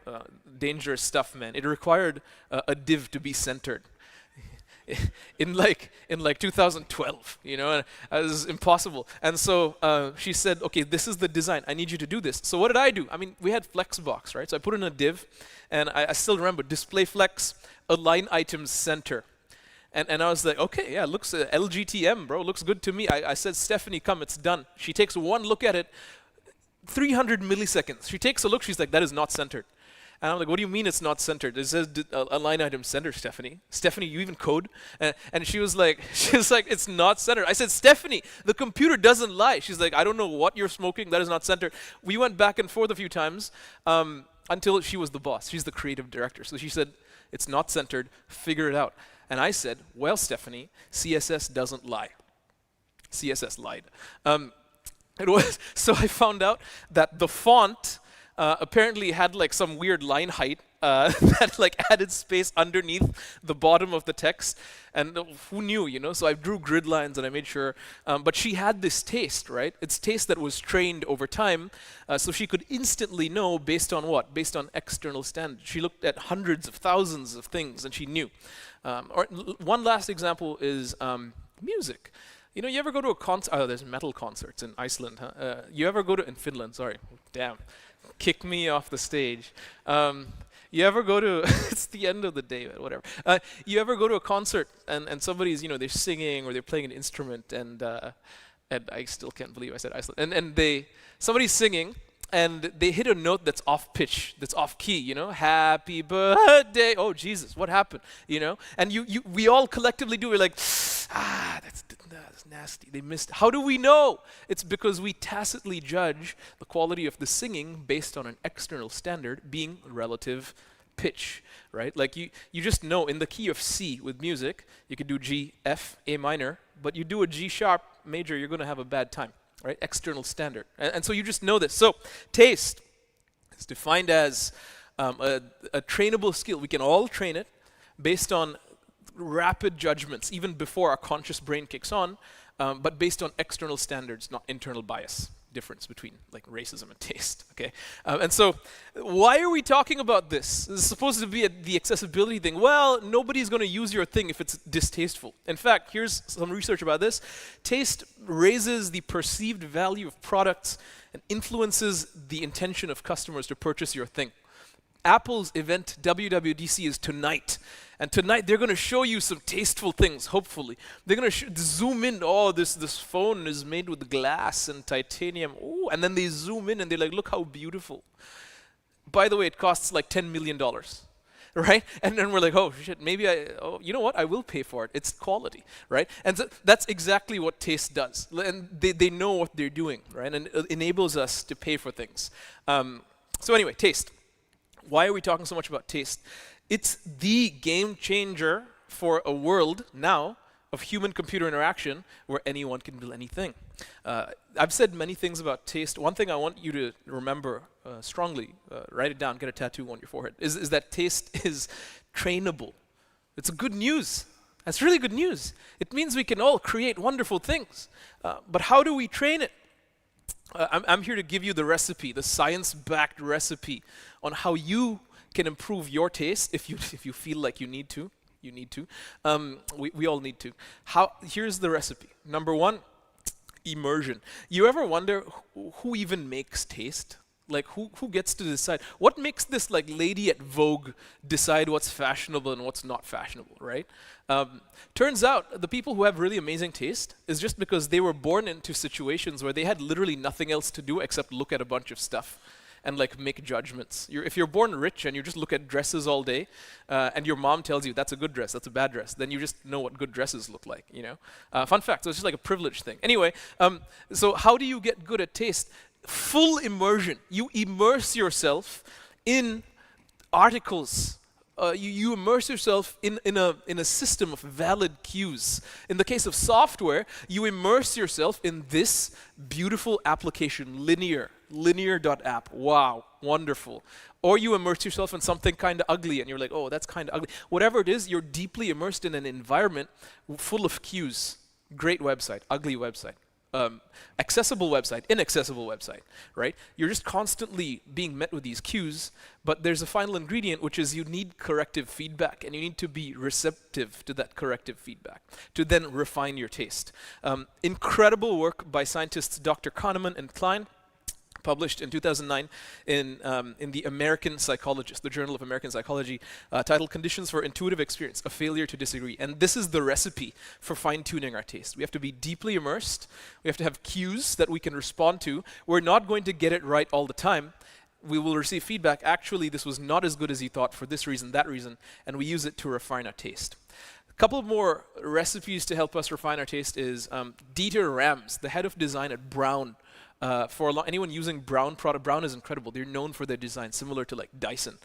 dangerous stuff, man. It required a div to be centered. In like 2012, you know, and it was impossible. And so she said, okay, this is the design. I need you to do this. So what did I do? I mean, we had Flexbox, right? So I put in a div, and I still remember display flex, align items center. And I was like, okay, yeah, looks LGTM, bro, looks good to me. I said, Stephanie, come, it's done. She takes one look at it, 300 milliseconds. She takes a look, she's like, that is not centered. And I'm like, what do you mean it's not centered? It says align item center, Stephanie. Stephanie, you even code? And she was like, it's not centered. I said, Stephanie, the computer doesn't lie. She's like, I don't know what you're smoking. That is not centered. We went back and forth a few times until she was the boss. She's the creative director. So she said, it's not centered. Figure it out. And I said, well, Stephanie, CSS doesn't lie. CSS lied. So I found out that the font apparently had like some weird line height that like added space underneath the bottom of the text, and who knew, you know? So I drew grid lines and I made sure, but she had this taste, right? It's taste that was trained over time, so she could instantly know based on what? Based on external standards. She looked at hundreds of thousands of things and she knew. One last example is music. You know, you ever go to a concert? Oh, there's metal concerts in Iceland, huh? You ever go to, in Finland, sorry, damn. Kick me off the stage. You ever go to, it's the end of the day, whatever. You ever go to a concert and somebody's, you know, they're singing or they're playing an instrument and I still can't believe I said Iceland. And somebody's singing and they hit a note that's off pitch, that's off key, you know, happy birthday. Oh, Jesus, what happened, you know? And we all collectively do, we're like, that's nasty, they missed. How do we know? It's because we tacitly judge the quality of the singing based on an external standard being relative pitch, right? Like you just know in the key of C with music, you could do G, F, A minor, but you do a G sharp major, you're gonna have a bad time, right? External standard. And so you just know this. So taste is defined as a trainable skill. We can all train it based on rapid judgments, even before our conscious brain kicks on, but based on external standards, not internal bias. Difference between like racism and taste, okay? And so why are we talking about this? This is supposed to be the accessibility thing. Well, nobody's going to use your thing if it's distasteful. In fact, here's some research about this. Taste raises the perceived value of products and influences the intention of customers to purchase your thing. Apple's event WWDC is tonight. And tonight they're going to show you some tasteful things, hopefully. They're going to zoom in. Oh, this phone is made with glass and titanium. Oh, and then they zoom in and they're like, look how beautiful. By the way, it costs like $10 million, right? And then we're like, oh, shit, maybe you know what? I will pay for it. It's quality, right? And so that's exactly what taste does. And they know what they're doing, right? And it enables us to pay for things. So anyway, taste. Why are we talking so much about taste? It's the game changer for a world now of human-computer interaction where anyone can build anything. I've said many things about taste. One thing I want you to remember strongly, write it down, get a tattoo on your forehead, is that taste is trainable. It's good news. That's really good news. It means we can all create wonderful things. But how do we train it? I'm here to give you the recipe, the science-backed recipe on how you can improve your taste if you feel like you need to. You need to. We all need to. Here's the recipe. Number one, immersion. You ever wonder who even makes taste? Like who gets to decide? What makes this like lady at Vogue decide what's fashionable and what's not fashionable, right? Turns out the people who have really amazing taste is just because they were born into situations where they had literally nothing else to do except look at a bunch of stuff. and like make judgments. If you're born rich and you just look at dresses all day, and your mom tells you that's a good dress, that's a bad dress, then you just know what good dresses look like, you know? Fun fact, so it's just like a privilege thing. Anyway, so how do you get good at taste? Full immersion. You immerse yourself in articles. You immerse yourself in a system of valid cues. In the case of software, you immerse yourself in this beautiful application, linear.app. Wow, wonderful. Or you immerse yourself in something kind of ugly and you're like, oh, that's kind of ugly. Whatever it is, you're deeply immersed in an environment full of cues. Great website, ugly website. Accessible website, inaccessible website, right? You're just constantly being met with these cues, but there's a final ingredient, which is you need corrective feedback, and you need to be receptive to that corrective feedback to then refine your taste. Incredible work by scientists Dr. Kahneman and Klein, published in 2009 in the American Psychologist, the Journal of American Psychology, titled Conditions for Intuitive Experience, A Failure to Disagree. And this is the recipe for fine-tuning our taste. We have to be deeply immersed. We have to have cues that we can respond to. We're not going to get it right all the time. We will receive feedback. Actually, this was not as good as you thought for this reason, that reason, and we use it to refine our taste. A couple more recipes to help us refine our taste is Dieter Rams, the head of design at Brown. Anyone using Brown product, Brown is incredible. They're known for their design, similar to like Dyson.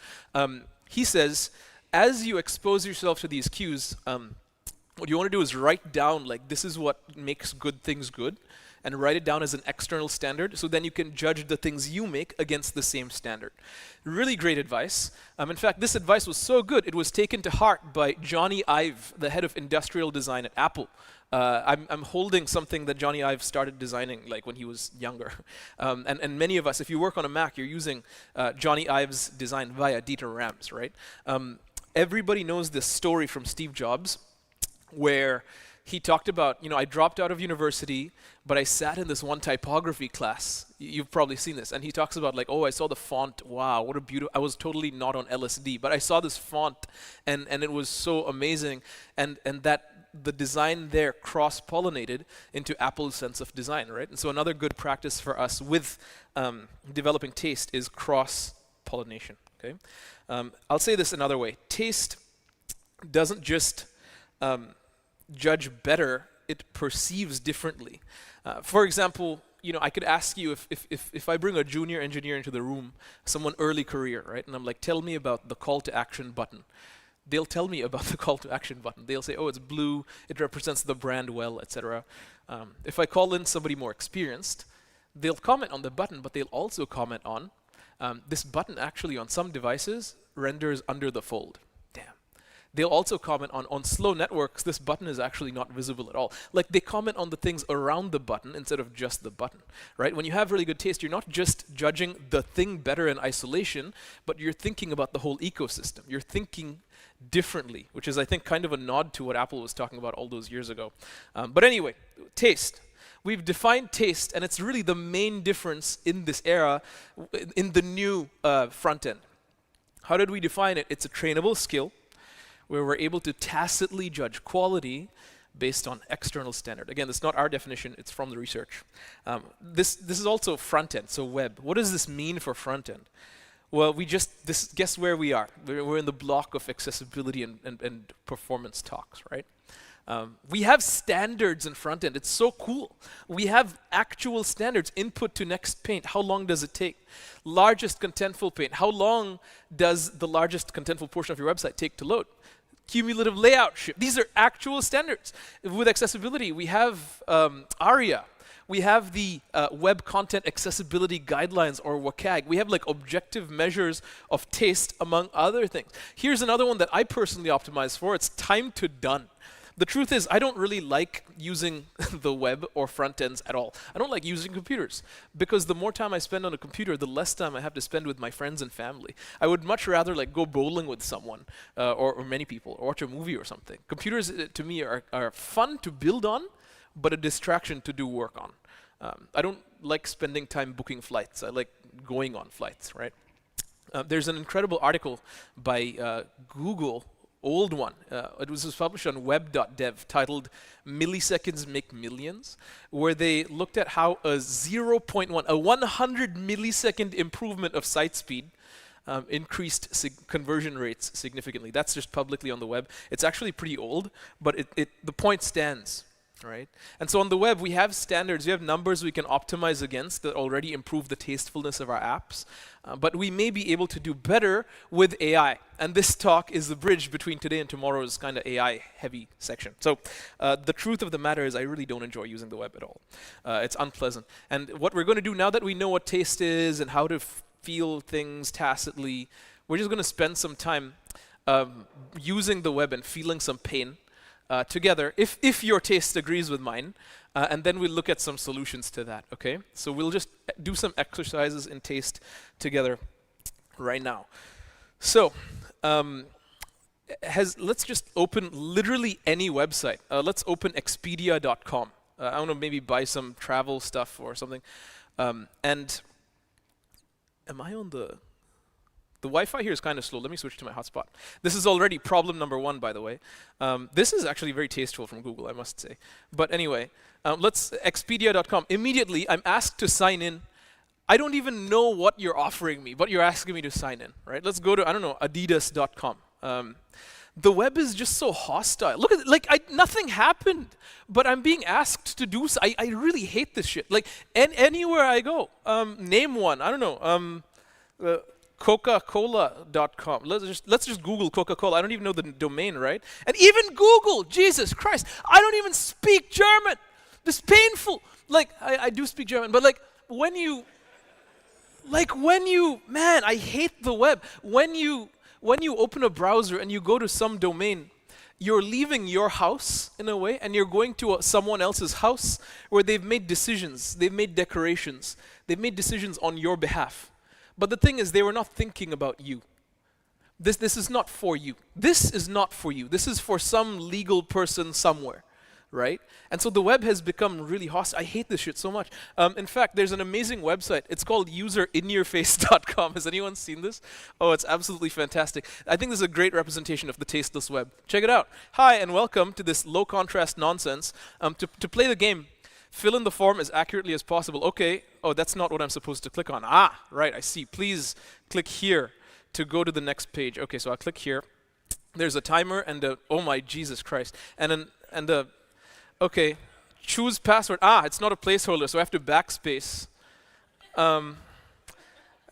He says, as you expose yourself to these cues, what you want to do is write down, like, this is what makes good things good, and write it down as an external standard, so then you can judge the things you make against the same standard. Really great advice. In fact, this advice was so good, it was taken to heart by Johnny Ive, the head of industrial design at Apple. I'm holding something that Johnny Ive started designing like when he was younger. And many of us, if you work on a Mac, you're using Johnny Ive's design via Dieter Rams, right? Everybody knows this story from Steve Jobs where he talked about, I dropped out of university, but I sat in this one typography class. You've probably seen this. And he talks about like, oh, I saw the font. Wow, what a beautiful, I was totally not on LSD, but I saw this font and it was so amazing. And that the design there cross-pollinated into Apple's sense of design, right? And so another good practice for us with developing taste is cross-pollination, okay? I'll say this another way. Taste doesn't just judge better, it perceives differently. For example, I could ask you if I bring a junior engineer into the room, someone early career, right? And I'm like, tell me about the call to action button. They'll tell me about the call to action button. They'll say, oh, it's blue, it represents the brand well, etc. If I call in somebody more experienced, they'll comment on the button, but they'll also comment on this button actually on some devices renders under the fold. They'll also comment on slow networks, this button is actually not visible at all. Like they comment on the things around the button instead of just the button, right? When you have really good taste, you're not just judging the thing better in isolation, but you're thinking about the whole ecosystem. You're thinking differently, which is, I think, kind of a nod to what Apple was talking about all those years ago. But anyway, taste. We've defined taste, and it's really the main difference in this era, in the new front end. How did we define it? It's a trainable skill, where we're able to tacitly judge quality based on external standard. Again, that's not our definition, it's from the research. This is also front end, so web. What does this mean for front end? Well, guess where we are. We're in the block of accessibility and performance talks, right? We have standards in front end. It's so cool. We have actual standards. Input to next paint. How long does it take? Largest contentful paint. How long does the largest contentful portion of your website take to load? Cumulative layout shift. These are actual standards. With accessibility, we have ARIA. We have the Web Content Accessibility Guidelines, or WCAG. We have like objective measures of taste, among other things. Here's another one that I personally optimize for. It's time to done. The truth is, I don't really like using the web or front ends at all. I don't like using computers, because the more time I spend on a computer, the less time I have to spend with my friends and family. I would much rather like go bowling with someone, or many people, or watch a movie or something. Computers, to me, are fun to build on, but a distraction to do work on. I don't like spending time booking flights. I like going on flights, right? There's an incredible article by Google old one. It was published on web.dev titled Milliseconds Make Millions, where they looked at how a 0.1, a 100 millisecond improvement of site speed increased conversion rates significantly. That's just publicly on the web. It's actually pretty old, but the point stands, right? And so on the web, we have standards, we have numbers we can optimize against that already improve the tastefulness of our apps, but we may be able to do better with AI. And this talk is the bridge between today and tomorrow's kind of AI-heavy section. So the truth of the matter is I really don't enjoy using the web at all. It's unpleasant. And what we're going to do now that we know what taste is and how to feel things tacitly, we're just going to spend some time using the web and feeling some pain together, if your taste agrees with mine, and then we'll look at some solutions to that, okay? So we'll just do some exercises in taste together right now. So let's just open literally any website. Let's open Expedia.com. I want to maybe buy some travel stuff or something. And am I on the Wi-Fi here is kind of slow. Let me switch to my hotspot. This is already problem number 1, by the way. This is actually very tasteful from Google, I must say. But anyway, let's Expedia.com. Immediately, I'm asked to sign in. I don't even know what you're offering me, but you're asking me to sign in, right? Let's go to, I don't know, Adidas.com. The web is just so hostile. Look at it, like nothing happened, but I'm being asked to do so. I really hate this shit. Like anywhere I go, name one. I don't know. Coca-Cola.com. Let's just Google Coca-Cola. I don't even know the domain, right? And even Google, Jesus Christ, I don't even speak German. This is painful. Like I do speak German, but when you, man, I hate the web. When you open a browser and you go to some domain, you're leaving your house in a way, and you're going to someone else's house where they've made decisions, they've made decorations, they've made decisions on your behalf. But the thing is, they were not thinking about you. This is not for you. This is not for you. This is for some legal person somewhere, right? And so the web has become really hostile. I hate this shit so much. In fact, there's an amazing website. It's called userinyourface.com. Has anyone seen this? Oh, it's absolutely fantastic. I think this is a great representation of the tasteless web. Check it out. Hi, and welcome to this low contrast nonsense. To play the game, fill in the form as accurately as possible. Okay. Oh, that's not what I'm supposed to click on. Ah, right, I see. Please click here to go to the next page. Okay, so I'll click here. There's a timer and a, oh my Jesus Christ. Okay, choose password. Ah, it's not a placeholder, so I have to backspace.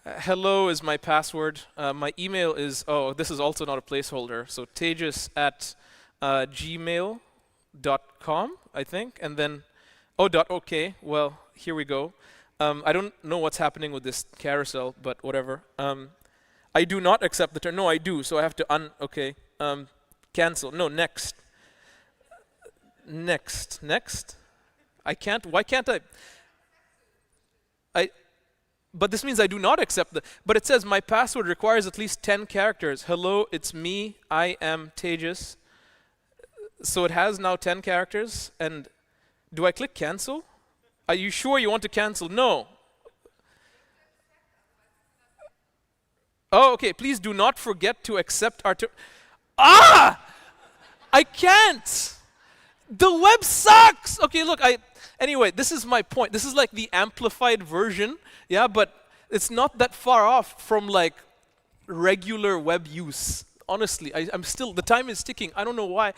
Hello is my password. My email is, oh, this is also not a placeholder. So tejas@gmail.com, I think. And then, okay, well, here we go. I don't know what's happening with this carousel, but whatever. I do not accept the term. No, I do, so I have to okay. Cancel. No, next. Next. I can't, why can't but this means I do not accept but it says my password requires at least 10 characters. Hello, it's me, I am Tejas. So it has now 10 characters, and do I click cancel? Are you sure you want to cancel? No. Oh, okay, please do not forget to accept our I can't! The web sucks! Okay, look, anyway, this is my point. This is like the amplified version, yeah, but it's not that far off from like regular web use. Honestly, I'm still, the time is ticking. I don't know why.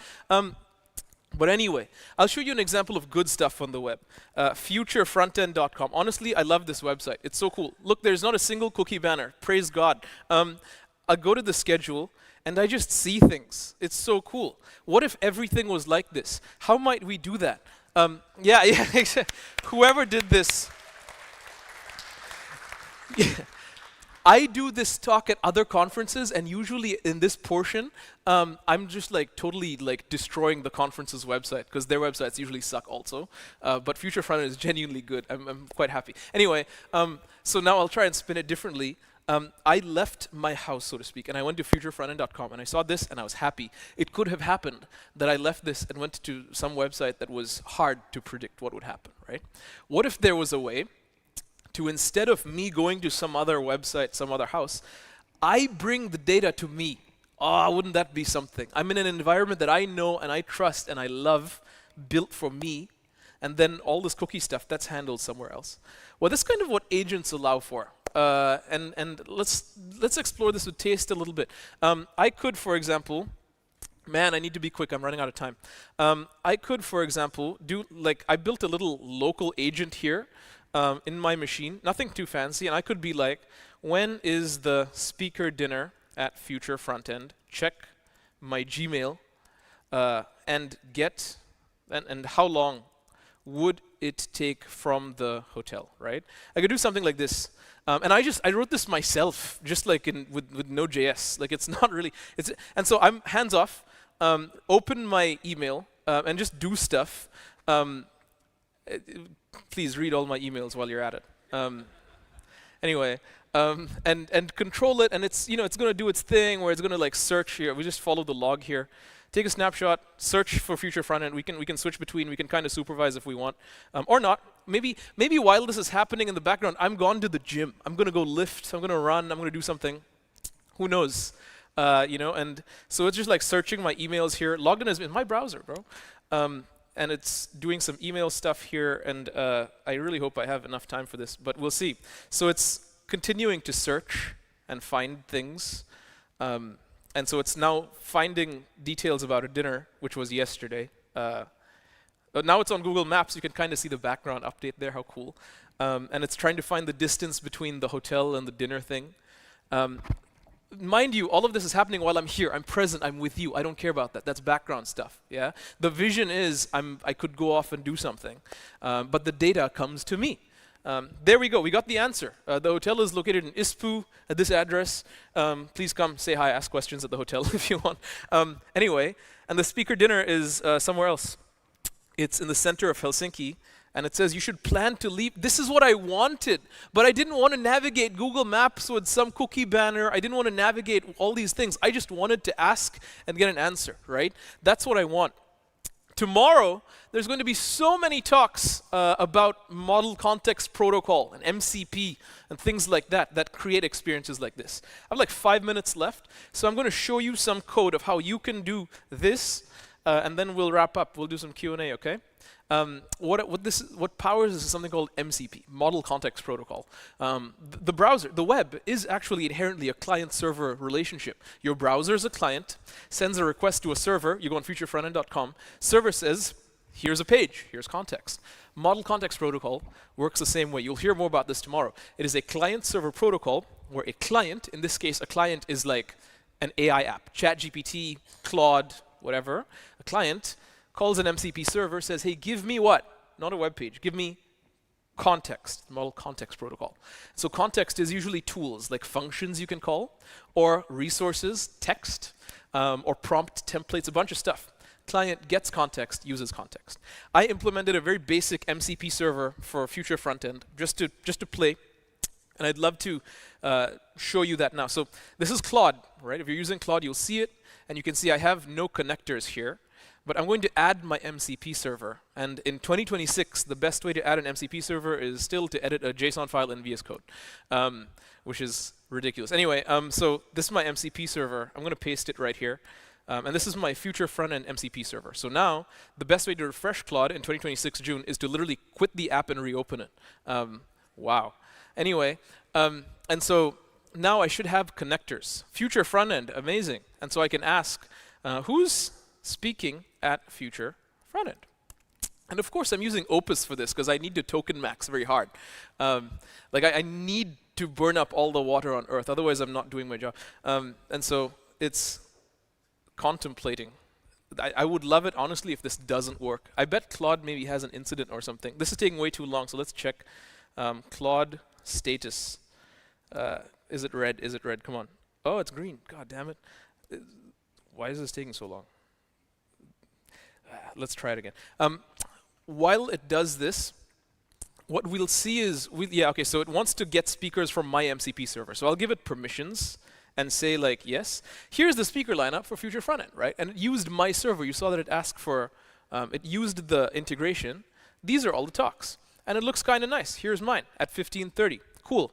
But anyway, I'll show you an example of good stuff on the web. Futurefrontend.com. Honestly, I love this website. It's so cool. Look, there's not a single cookie banner. Praise God. I'll go to the schedule, and I just see things. It's so cool. What if everything was like this? How might we do that? Yeah, whoever did this. I do this talk at other conferences, and usually in this portion, I'm just like totally like destroying the conference's website, because their websites usually suck also. But Future Frontend is genuinely good. I'm quite happy. Anyway, so now I'll try and spin it differently. I left my house, so to speak, and I went to futurefrontend.com, and I saw this, and I was happy. It could have happened that I left this and went to some website that was hard to predict what would happen, right? What if there was a way to, instead of me going to some other website, some other house, I bring the data to me Oh, wouldn't that be something? I'm in an environment that I know and I trust and I love, built for me, and then all this cookie stuff, that's handled somewhere else. Well, that's kind of what agents allow for. And let's explore this with taste a little bit. I could, for example, man, I need to be quick, I'm running out of time. I could, for example, do, like, I built a little local agent here in my machine, nothing too fancy, and I could be like, when is the speaker dinner at Future Frontend? Check my Gmail and get, and how long would it take from the hotel, right? I could do something like this. And I wrote this myself, just like with Node.js. Like, it's not really, and so I'm hands off, open my email, and just do stuff. Please read all my emails while you're at it. Anyway, and control it, and it's going to do its thing where it's going to like search here. We just follow the log here. Take a snapshot, search for Future Frontend. We can switch between. We can kind of supervise if we want, or not. Maybe while this is happening in the background, I'm gone to the gym. I'm going to go lift. I'm going to run. I'm going to do something. Who knows? And so it's just like searching my emails here. Logged in as in my browser, bro. And it's doing some email stuff here. And I really hope I have enough time for this, but we'll see. So it's continuing to search and find things. And so it's now finding details about a dinner, which was yesterday. But now it's on Google Maps. You can kind of see the background update there. How cool. And it's trying to find the distance between the hotel and the dinner thing. Mind you, all of this is happening while I'm here. I'm present. I'm with you. I don't care about that. That's background stuff. Yeah. The vision is I could go off and do something, but the data comes to me. There we go. We got the answer. The hotel is located in Espoo at this address. Please come say hi, ask questions at the hotel if you want. Anyway, and the speaker dinner is somewhere else. It's in the center of Helsinki. And it says you should plan to leave. This is what I wanted, but I didn't want to navigate Google Maps with some cookie banner. I didn't want to navigate all these things. I just wanted to ask and get an answer, right? That's what I want. Tomorrow, there's going to be so many talks about Model Context Protocol and MCP and things like that create experiences like this. I have like 5 minutes left, so I'm going to show you some code of how you can do this, and then we'll wrap up. We'll do some Q&A, okay? What powers this is something called MCP, Model Context Protocol. The browser, the web, is actually inherently a client-server relationship. Your browser is a client, sends a request to a server. You go on futurefrontend.com. Server says, here's a page, here's context. Model Context Protocol works the same way. You'll hear more about this tomorrow. It is a client-server protocol where a client, in this case, a client is like an AI app, ChatGPT, Claude, whatever. A client calls an MCP server, says, hey, give me what? Not a web page. Give me context, Model Context Protocol. So context is usually tools, like functions you can call, or resources, text, or prompt templates, a bunch of stuff. Client gets context, uses context. I implemented a very basic MCP server for Future Frontend, just to play, and I'd love to show you that now. So this is Claude, right? If you're using Claude, you'll see it, and you can see I have no connectors here. But I'm going to add my MCP server. And in 2026, the best way to add an MCP server is still to edit a JSON file in VS Code, which is ridiculous. Anyway, so this is my MCP server. I'm going to paste it right here. And this is my Future Frontend MCP server. So now, the best way to refresh Claude in 2026 June is to literally quit the app and reopen it. Wow. Anyway, and so now I should have connectors. Future Frontend, amazing. And so I can ask, who's speaking at Future Frontend? And of course, I'm using Opus for this because I need to token max very hard. I need to burn up all the water on Earth, otherwise I'm not doing my job. And so it's contemplating. I would love it, honestly, if this doesn't work. I bet Claude maybe has an incident or something. This is taking way too long, so let's check. Claude status. Is it red? Is it red? Come on. Oh, it's green. God damn it. Why is this taking so long? Let's try it again. While it does this, what we'll see is, so it wants to get speakers from my MCP server. So I'll give it permissions and say like, yes, here's the speaker lineup for Future Frontend, right? And it used my server. You saw that it asked for, it used the integration. These are all the talks. And it looks kind of nice. Here's mine at 15:30. Cool.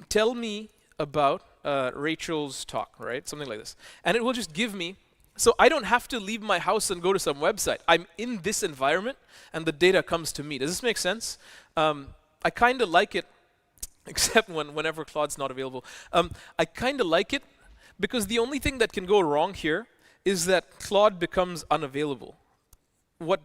Tell me about Rachel's talk, right? Something like this. And it will just give me, so I don't have to leave my house and go to some website. I'm in this environment, and the data comes to me. Does this make sense? I kind of like it, except whenever Claude's not available. I kind of like it because the only thing that can go wrong here is that Claude becomes unavailable. What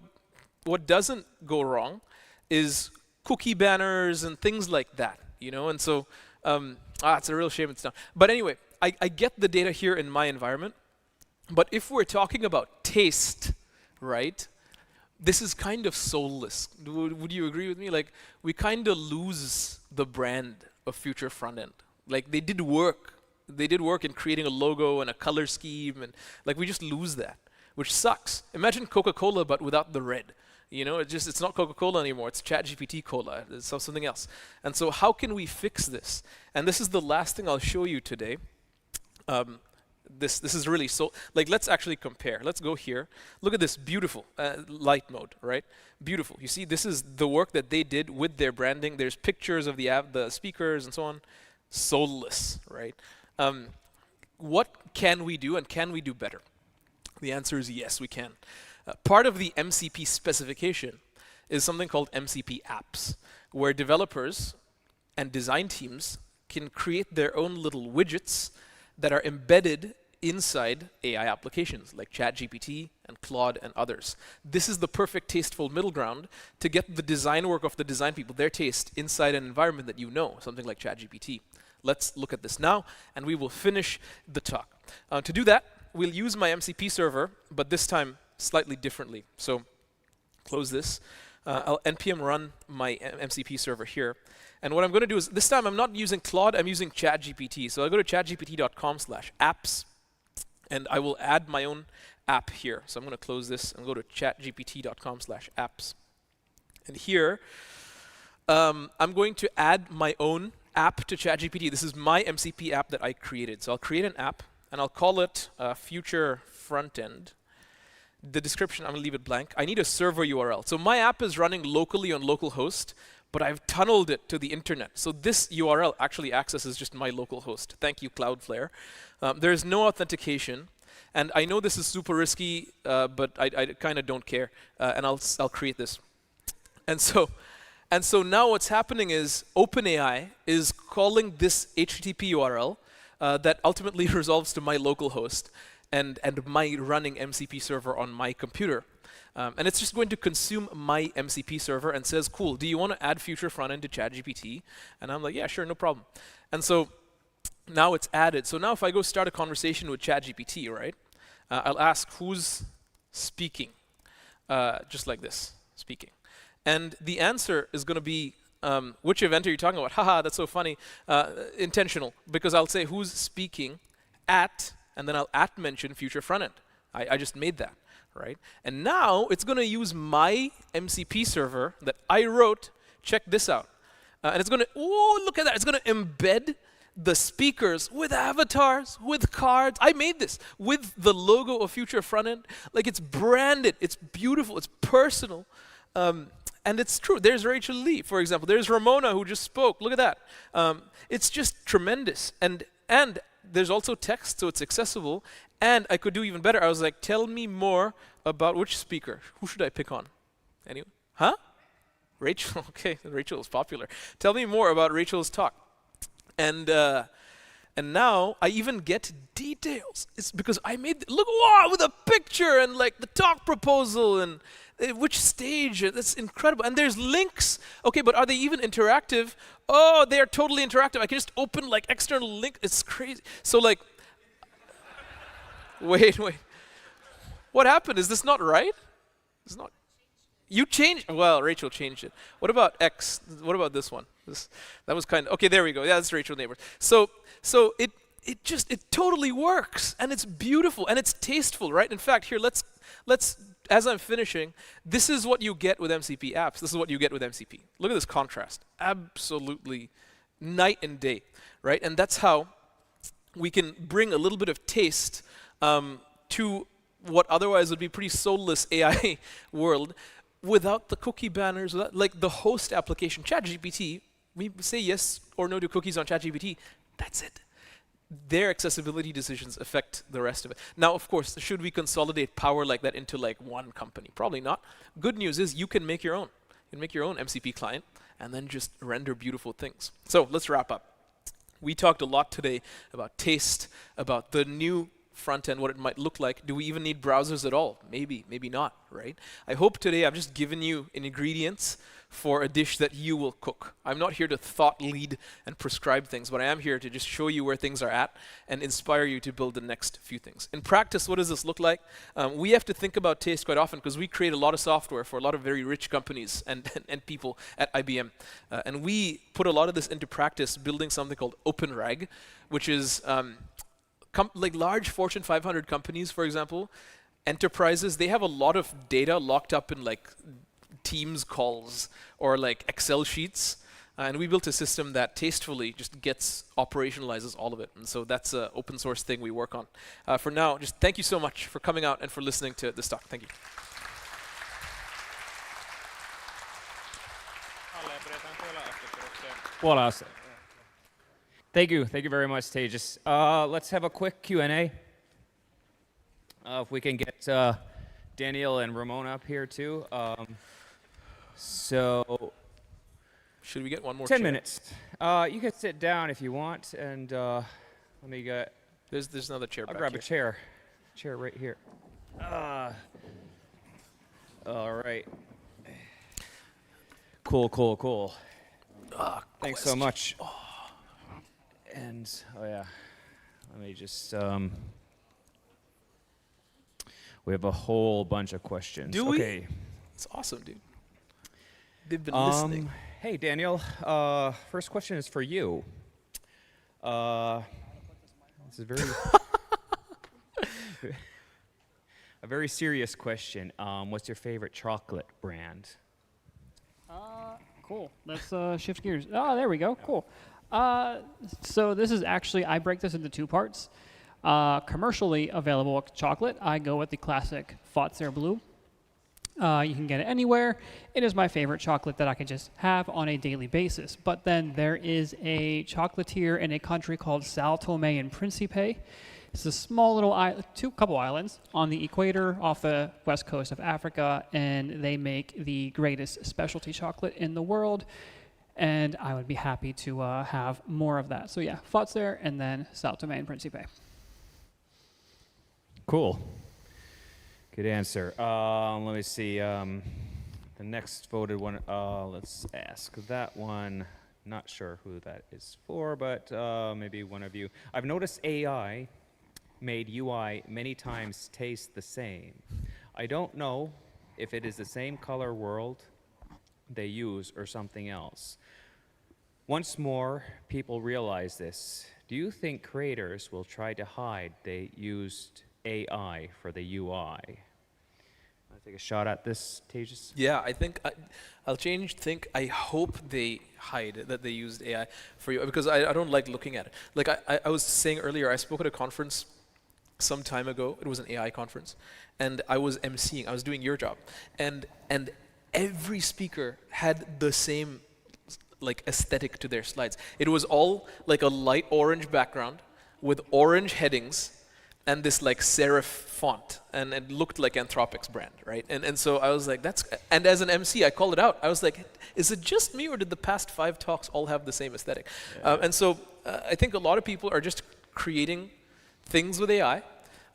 doesn't go wrong is cookie banners and things like that, you know? And so, it's a real shame it's not. But anyway, I get the data here in my environment. But if we're talking about taste, right, this is kind of soulless. Would you agree with me? Like, we kind of lose the brand of Future Frontend. Like, they did work. They did work in creating a logo and a color scheme, and like we just lose that, which sucks. Imagine Coca-Cola but without the red. You know, it's not Coca-Cola anymore. It's ChatGPT Cola. It's something else. And so how can we fix this? And this is the last thing I'll show you today. This is really so, like, let's actually compare. Let's go here. Look at this beautiful light mode, right? Beautiful. You see, this is the work that they did with their branding. There's pictures of the speakers and so on. Soulless, right? What can we do, and can we do better? The answer is yes, we can. Part of the MCP specification is something called MCP apps, where developers and design teams can create their own little widgets that are embedded inside AI applications like ChatGPT and Claude and others. This is the perfect tasteful middle ground to get the design work of the design people, their taste, inside an environment that you know, something like ChatGPT. Let's look at this now, and we will finish the talk. To do that, we'll use my MCP server, but this time slightly differently. So close this. I'll npm run my MCP server here. And what I'm going to do is, this time I'm not using Claude, I'm using ChatGPT. So I'll go to chatgpt.com/apps, and I will add my own app here. So I'm going to close this and go to chatgpt.com/apps. And here, I'm going to add my own app to ChatGPT. This is my MCP app that I created. So I'll create an app, and I'll call it Future Frontend. The description, I'm going to leave it blank. I need a server URL. So my app is running locally on localhost, but I've tunneled it to the internet. So this URL actually accesses just my local host. Thank you, Cloudflare. There is no authentication. And I know this is super risky, but I kind of don't care. And I'll create this. And so now what's happening is OpenAI is calling this HTTP URL that ultimately resolves to my local host and my running MCP server on my computer. And it's just going to consume my MCP server and says, cool, do you want to add Future Frontend to ChatGPT? And I'm like, yeah, sure, no problem. And so now it's added. So now if I go start a conversation with ChatGPT, right, I'll ask who's speaking, just like this, speaking. And the answer is going to be, which event are you talking about? Haha, that's so funny. Intentional, because I'll say who's speaking at, and then I'll mention Future Frontend. I just made that, right? And now it's going to use my MCP server that I wrote. Check this out. And it's going to, oh, look at that. It's going to embed the speakers with avatars, with cards. I made this with the logo of Future Frontend. Like, it's branded. It's beautiful. It's personal. And it's true. There's Rachel Lee, for example. There's Ramona, who just spoke. Look at that. It's just tremendous. And there's also text, so it's accessible. And I could do even better. I was like, tell me more about which speaker. Who should I pick on? Anyone? Huh? Rachel. Okay, Rachel is popular. Tell me more about Rachel's talk. And now I even get details. It's because I made, look, wow, with a picture and like the talk proposal and which stage. That's incredible. And there's links. Okay, but are they even interactive? Oh, they are totally interactive. I can just open like external link. It's crazy. So like, wait. What happened? Is this not right? It's not. You changed. Well, Rachel changed it. What about X? What about this one? That was kind of, okay, there we go. Yeah, that's Rachel Neighbors. So it totally works, and it's beautiful, and it's tasteful, right? In fact, here, let's, as I'm finishing, this is what you get with MCP apps. This is what you get with MCP. Look at this contrast. Absolutely night and day, right? And that's how we can bring a little bit of taste to what otherwise would be pretty soulless AI world without the cookie banners, without, like the host application, ChatGPT. We say yes or no to cookies on ChatGPT. That's it. their accessibility decisions affect the rest of it. Now, of course, should we consolidate power like that into like one company? Probably not. Good news is you can make your own. You can make your own MCP client and then just render beautiful things. So let's wrap up. We talked a lot today about taste, about the new front end, what it might look like. Do we even need browsers at all? Maybe, maybe not, right? I hope today I've just given you ingredients for a dish that you will cook. I'm not here to thought lead and prescribe things, but I am here to just show you where things are at and inspire you to build the next few things. In practice, what does this look like? We have to think about taste quite often because we create a lot of software for a lot of very rich companies and people at IBM. And we put a lot of this into practice building something called OpenRag, which is like large Fortune 500 companies, for example, enterprises, they have a lot of data locked up in like Teams calls or like Excel sheets. And we built a system that tastefully just operationalizes all of it. And so that's an open source thing we work on. For now, just thank you so much for coming out and for listening to this talk. Thank you. Thank you very much, Tejas. Let's have a quick Q&A. If we can get Daniel and Ramon up here too. So, should we get one more? 10 chair? minutes. You can sit down if you want, and let me get. There's another chair. I'll back grab here. a chair. Chair right here. All right. Cool. Thanks so much. And let me just. We have a whole bunch of questions. Do we? Okay. It's awesome, dude. They've been listening. Hey, Daniel. First question is for you. This is very a very serious question. What's your favorite chocolate brand? Cool. Let's shift gears. Oh, there we go. Cool. So this is actually, I break this into two parts. Commercially available chocolate, I go with the classic Frontend Blue. You can get it anywhere. It is my favorite chocolate that I can just have on a daily basis. But then there is a chocolatier in a country called Sao Tome and Principe. It's a small little couple islands on the equator off the west coast of Africa, and they make the greatest specialty chocolate in the world. And I would be happy to have more of that. So yeah, Frontend and then Sao Tome and Principe. Cool. Good answer. Let me see. The next voted one, let's ask that one. Not sure who that is for, but maybe one of you. I've noticed AI made UI many times taste the same. I don't know if it is the same color world they use or something else. Once more people realize this, do you think creators will try to hide they used AI for the UI? Want to take a shot at this, Tejas? Yeah, I think I'll change. I hope they hide that they used AI for you because I don't like looking at it. Like I was saying earlier, I spoke at a conference some time ago. It was an AI conference, and I was emceeing. I was doing your job, and every speaker had the same like aesthetic to their slides. It was all like a light orange background with orange headings and this like serif font, and it looked like Anthropic's brand, right? And so I was like, and as an MC, I called it out. I was like, is it just me, or did the past 5 talks all have the same aesthetic? Yeah. And so I think a lot of people are just creating things with AI.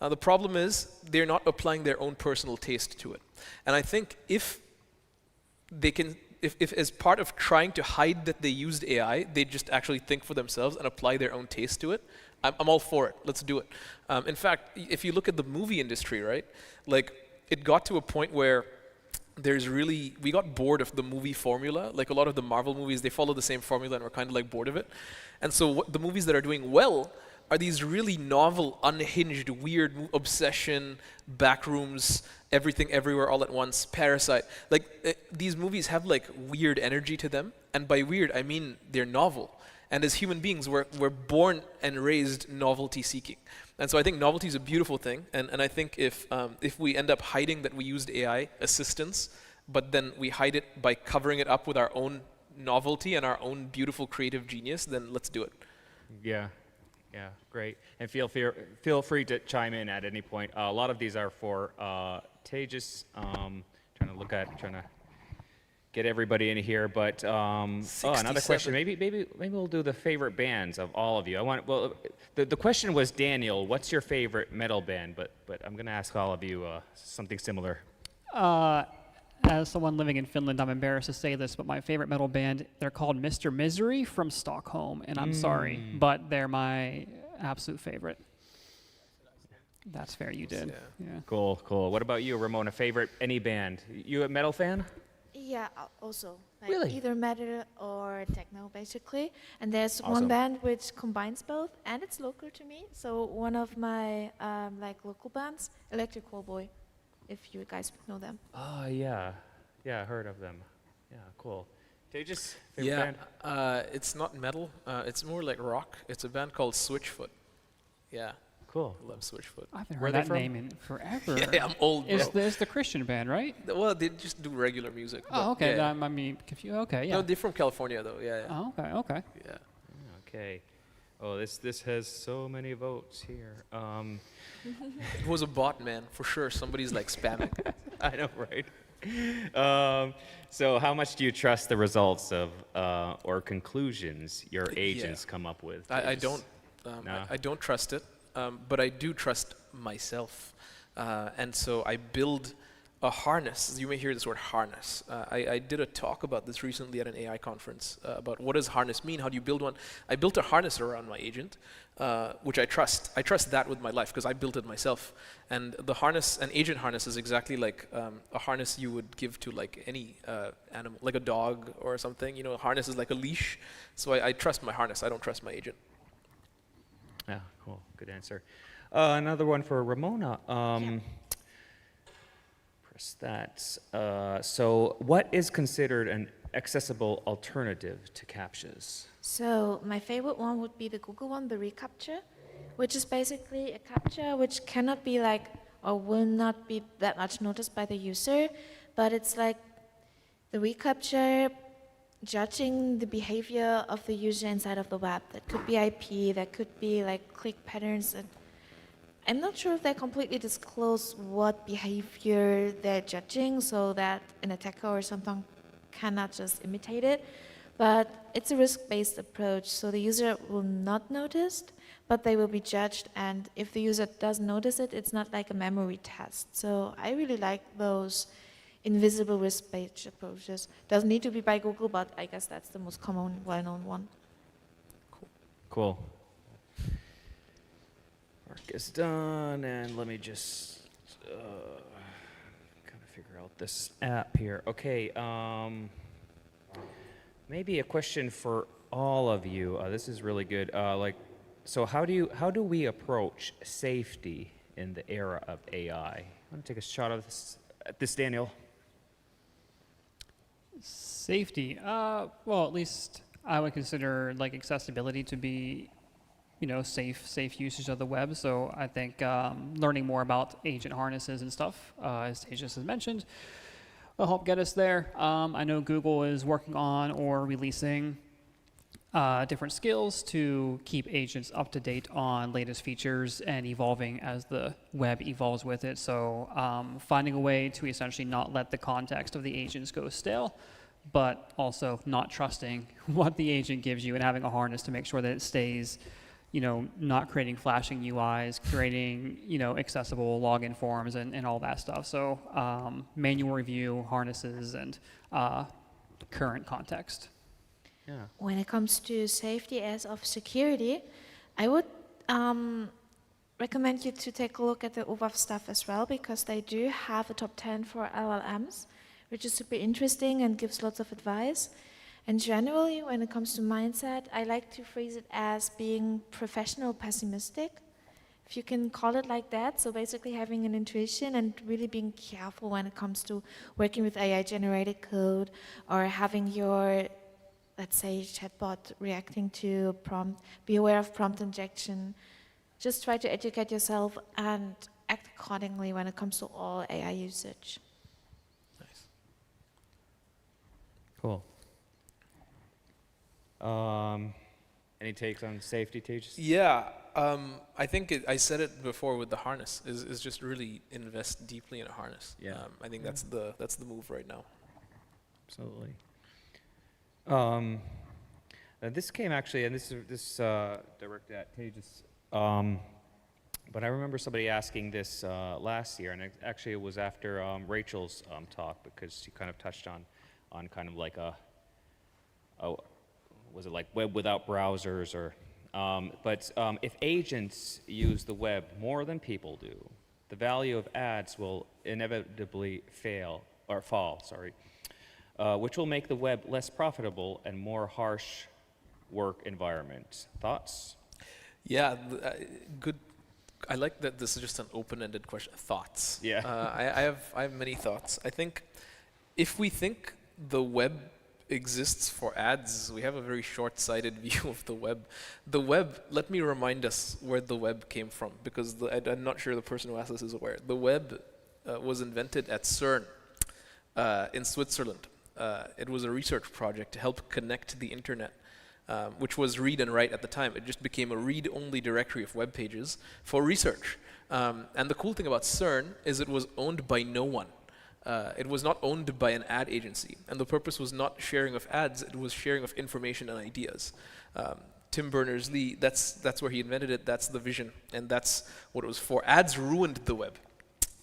The problem is they're not applying their own personal taste to it. And I think if they can, if as part of trying to hide that they used AI, they just actually think for themselves and apply their own taste to it, I'm all for it. Let's do it. In fact, if you look at the movie industry, right, like it got to a point where we got bored of the movie formula. Like a lot of the Marvel movies, they follow the same formula and we're kind of like bored of it. And so the movies that are doing well are these really novel, unhinged, weird obsession, backrooms, everything everywhere all at once, Parasite. Like these movies have like weird energy to them. And by weird, I mean they're novel. And as human beings, we're born and raised novelty seeking. And so I think novelty is a beautiful thing. And I think if we end up hiding that we used AI assistance, but then we hide it by covering it up with our own novelty and our own beautiful creative genius, then let's do it. Yeah. Yeah, great. And feel free to chime in at any point. A lot of these are for Tejas. Trying to get everybody in here. But another question. Maybe we'll do the favorite bands of all of you. The question was, Daniel, what's your favorite metal band? But I'm going to ask all of you something similar. As someone living in Finland, I'm embarrassed to say this, but my favorite metal band, they're called Mr. Misery from Stockholm, and I'm sorry, but they're my absolute favorite. That's fair, you did. Yeah. Cool. What about you, Ramona? Favorite any band? You a metal fan? Yeah, also. Like Really? either metal or techno, basically. And there's Awesome. one band which combines both, and it's local to me. So one of my local bands, Electric Callboy, if you guys know them. Oh, yeah, I heard of them. Yeah, cool. Tejas, favorite band? It's not metal. It's more like rock. It's a band called Switchfoot. Yeah. Cool. I love Switchfoot. I haven't heard that name in forever. Yeah, I'm old, bro. It's the Christian band, right? Well, they just do regular music. Oh, okay. Yeah. I mean, confused. Okay, yeah. No, they're from California, though. Yeah. Oh, okay. Yeah. Okay. Oh, this has so many votes here. It was a bot, man, for sure. Somebody's like spamming. I know, right? So how much do you trust the results of or conclusions your agents come up with? I don't. No? I don't trust it, but I do trust myself, and so I build a harness. You may hear this word harness. I did a talk about this recently at an AI conference about what does harness mean? How do you build one? I built a harness around my agent, which I trust. I trust that with my life because I built it myself. And the harness, an agent harness, is exactly like a harness you would give to like any animal, like a dog or something. You know, a harness is like a leash. So I trust my harness. I don't trust my agent. Yeah, cool. Good answer. Another one for Ramona. Press that. So what is considered an accessible alternative to CAPTCHAs? So my favorite one would be the Google one, the reCAPTCHA, which is basically a CAPTCHA which cannot be like, or will not be that much noticed by the user, but it's like the reCAPTCHA judging the behavior of the user inside of the web. That could be IP, that could be like click patterns. And I'm not sure if they completely disclose what behavior they're judging so that an attacker or something cannot just imitate it. But it's a risk-based approach, so the user will not notice, but they will be judged, and if the user does notice it, it's not like a memory test. So I really like those invisible risk-based approaches. Doesn't need to be by Google, but I guess that's the most common, well-known one. Cool. Work is done, and let me just kind of figure out this app here. Okay, maybe a question for all of you. This is really good. So how do we approach safety in the era of AI? I want to take a shot at this, Daniel. Safety. Well, at least I would consider like accessibility to be, safe usage of the web. So I think learning more about agent harnesses and stuff, as Tejas has mentioned, will help get us there. I know Google is working on or releasing different skills to keep agents up to date on latest features and evolving as the web evolves with it. So finding a way to essentially not let the context of the agents go stale, but also not trusting what the agent gives you and having a harness to make sure that it stays, not creating flashing UIs, creating, accessible login forms and all that stuff. So manual review, harnesses, and current context. Yeah. When it comes to safety as of security, I would recommend you to take a look at the OWASP stuff as well, because they do have a top 10 for LLMs, which is super interesting and gives lots of advice. And generally, when it comes to mindset, I like to phrase it as being professional pessimistic, if you can call it like that. So basically having an intuition and really being careful when it comes to working with AI-generated code or having your, let's say, chatbot reacting to a prompt. Be aware of prompt injection. Just try to educate yourself and act accordingly when it comes to all AI usage. Nice. Cool. Any takes on safety, Tejas? Yeah, I think I said it before with the harness. Is just really invest deeply in a harness. Yeah. I think that's the move right now. Absolutely. This came actually, and this directed at Tejas. But I remember somebody asking this last year, and actually it was after Rachel's talk, because she kind of touched on kind of like was it like web without browsers, or but if agents use the web more than people do, the value of ads will inevitably fall, which will make the web less profitable and more harsh work environment. Thoughts? Yeah, good. I like that this is just an open-ended question. Thoughts? Yeah. I have many thoughts. I think if we think the web exists for ads, we have a very short-sighted view of the web. The web, let me remind us where the web came from, because I'm not sure the person who asked this is aware. The web was invented at CERN in Switzerland. It was a research project to help connect the internet, which was read and write at the time. It just became a read-only directory of web pages for research. And the cool thing about CERN is it was owned by no one. It was not owned by an ad agency. And the purpose was not sharing of ads, it was sharing of information and ideas. Tim Berners-Lee, that's where he invented it, that's the vision, and that's what it was for. Ads ruined the web.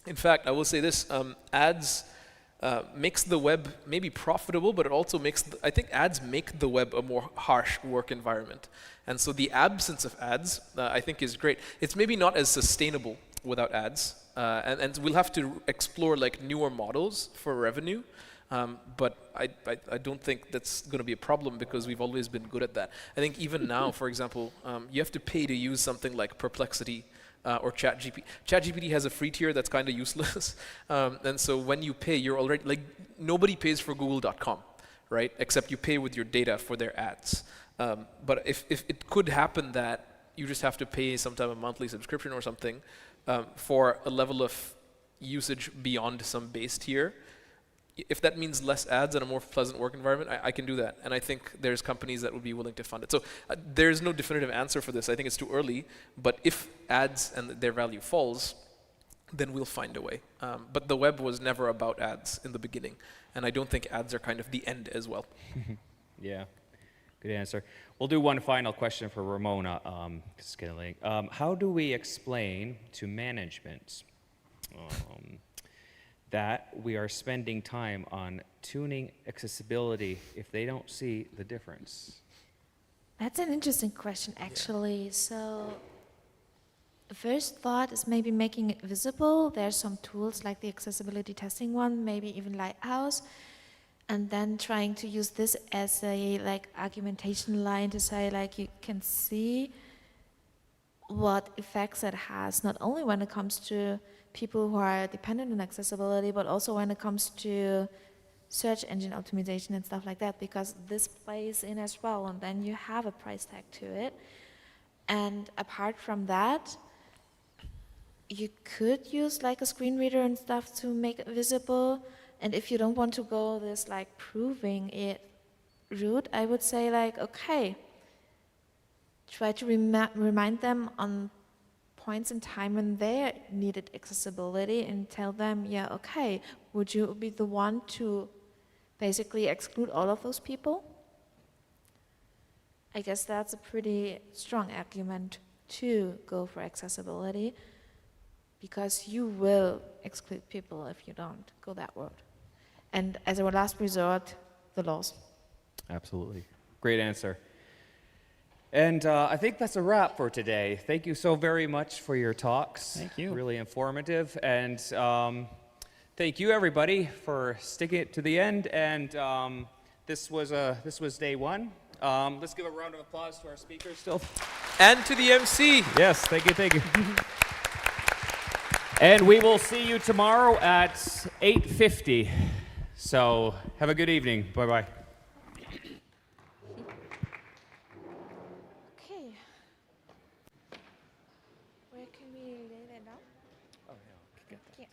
In fact, I will say this, ads makes the web maybe profitable, but it also makes, I think ads make the web a more harsh work environment. And so the absence of ads, I think, is great. It's maybe not as sustainable without ads, and we'll have to explore like newer models for revenue, but I don't think that's going to be a problem, because we've always been good at that. I think even now, for example, you have to pay to use something like Perplexity, or ChatGPT. ChatGPT has a free tier that's kind of useless, and so when you pay, you're already, like, nobody pays for Google.com, right? Except you pay with your data for their ads. But if it could happen that you just have to pay sometime a monthly subscription or something for a level of usage beyond some base tier, if that means less ads and a more pleasant work environment, I can do that. And I think there's companies that would be willing to fund it. So there's no definitive answer for this. I think it's too early. But if ads and their value falls, then we'll find a way. But the web was never about ads in the beginning. And I don't think ads are kind of the end as well. Yeah, good answer. We'll do one final question for Ramona. Just kidding. How do we explain to management that we are spending time on tuning accessibility if they don't see the difference? That's an interesting question, actually. So the first thought is maybe making it visible. There's some tools like the accessibility testing one, maybe even Lighthouse, and then trying to use this as a like argumentation line to say, like, you can see what effects it has, not only when it comes to people who are dependent on accessibility, but also when it comes to search engine optimization and stuff like that, because this plays in as well, and then you have a price tag to it. And apart from that, you could use like a screen reader and stuff to make it visible. And if you don't want to go this like proving it route, I would say like, okay, try to remind them on points in time when they needed accessibility and tell them, yeah, okay, would you be the one to basically exclude all of those people? I guess that's a pretty strong argument to go for accessibility, because you will exclude people if you don't go that route. And as a last resort, the laws. Absolutely. Great answer. And I think that's a wrap for today. Thank you so very much for your talks. Thank you. Really informative. And thank you, everybody, for sticking it to the end. And this was day one. Let's give a round of applause to our speakers still. And to the MC. Yes, thank you, thank you. And we will see you tomorrow at 8:50. So have a good evening. Bye-bye. Okay. Where can we lay that down? Oh, yeah. Yeah.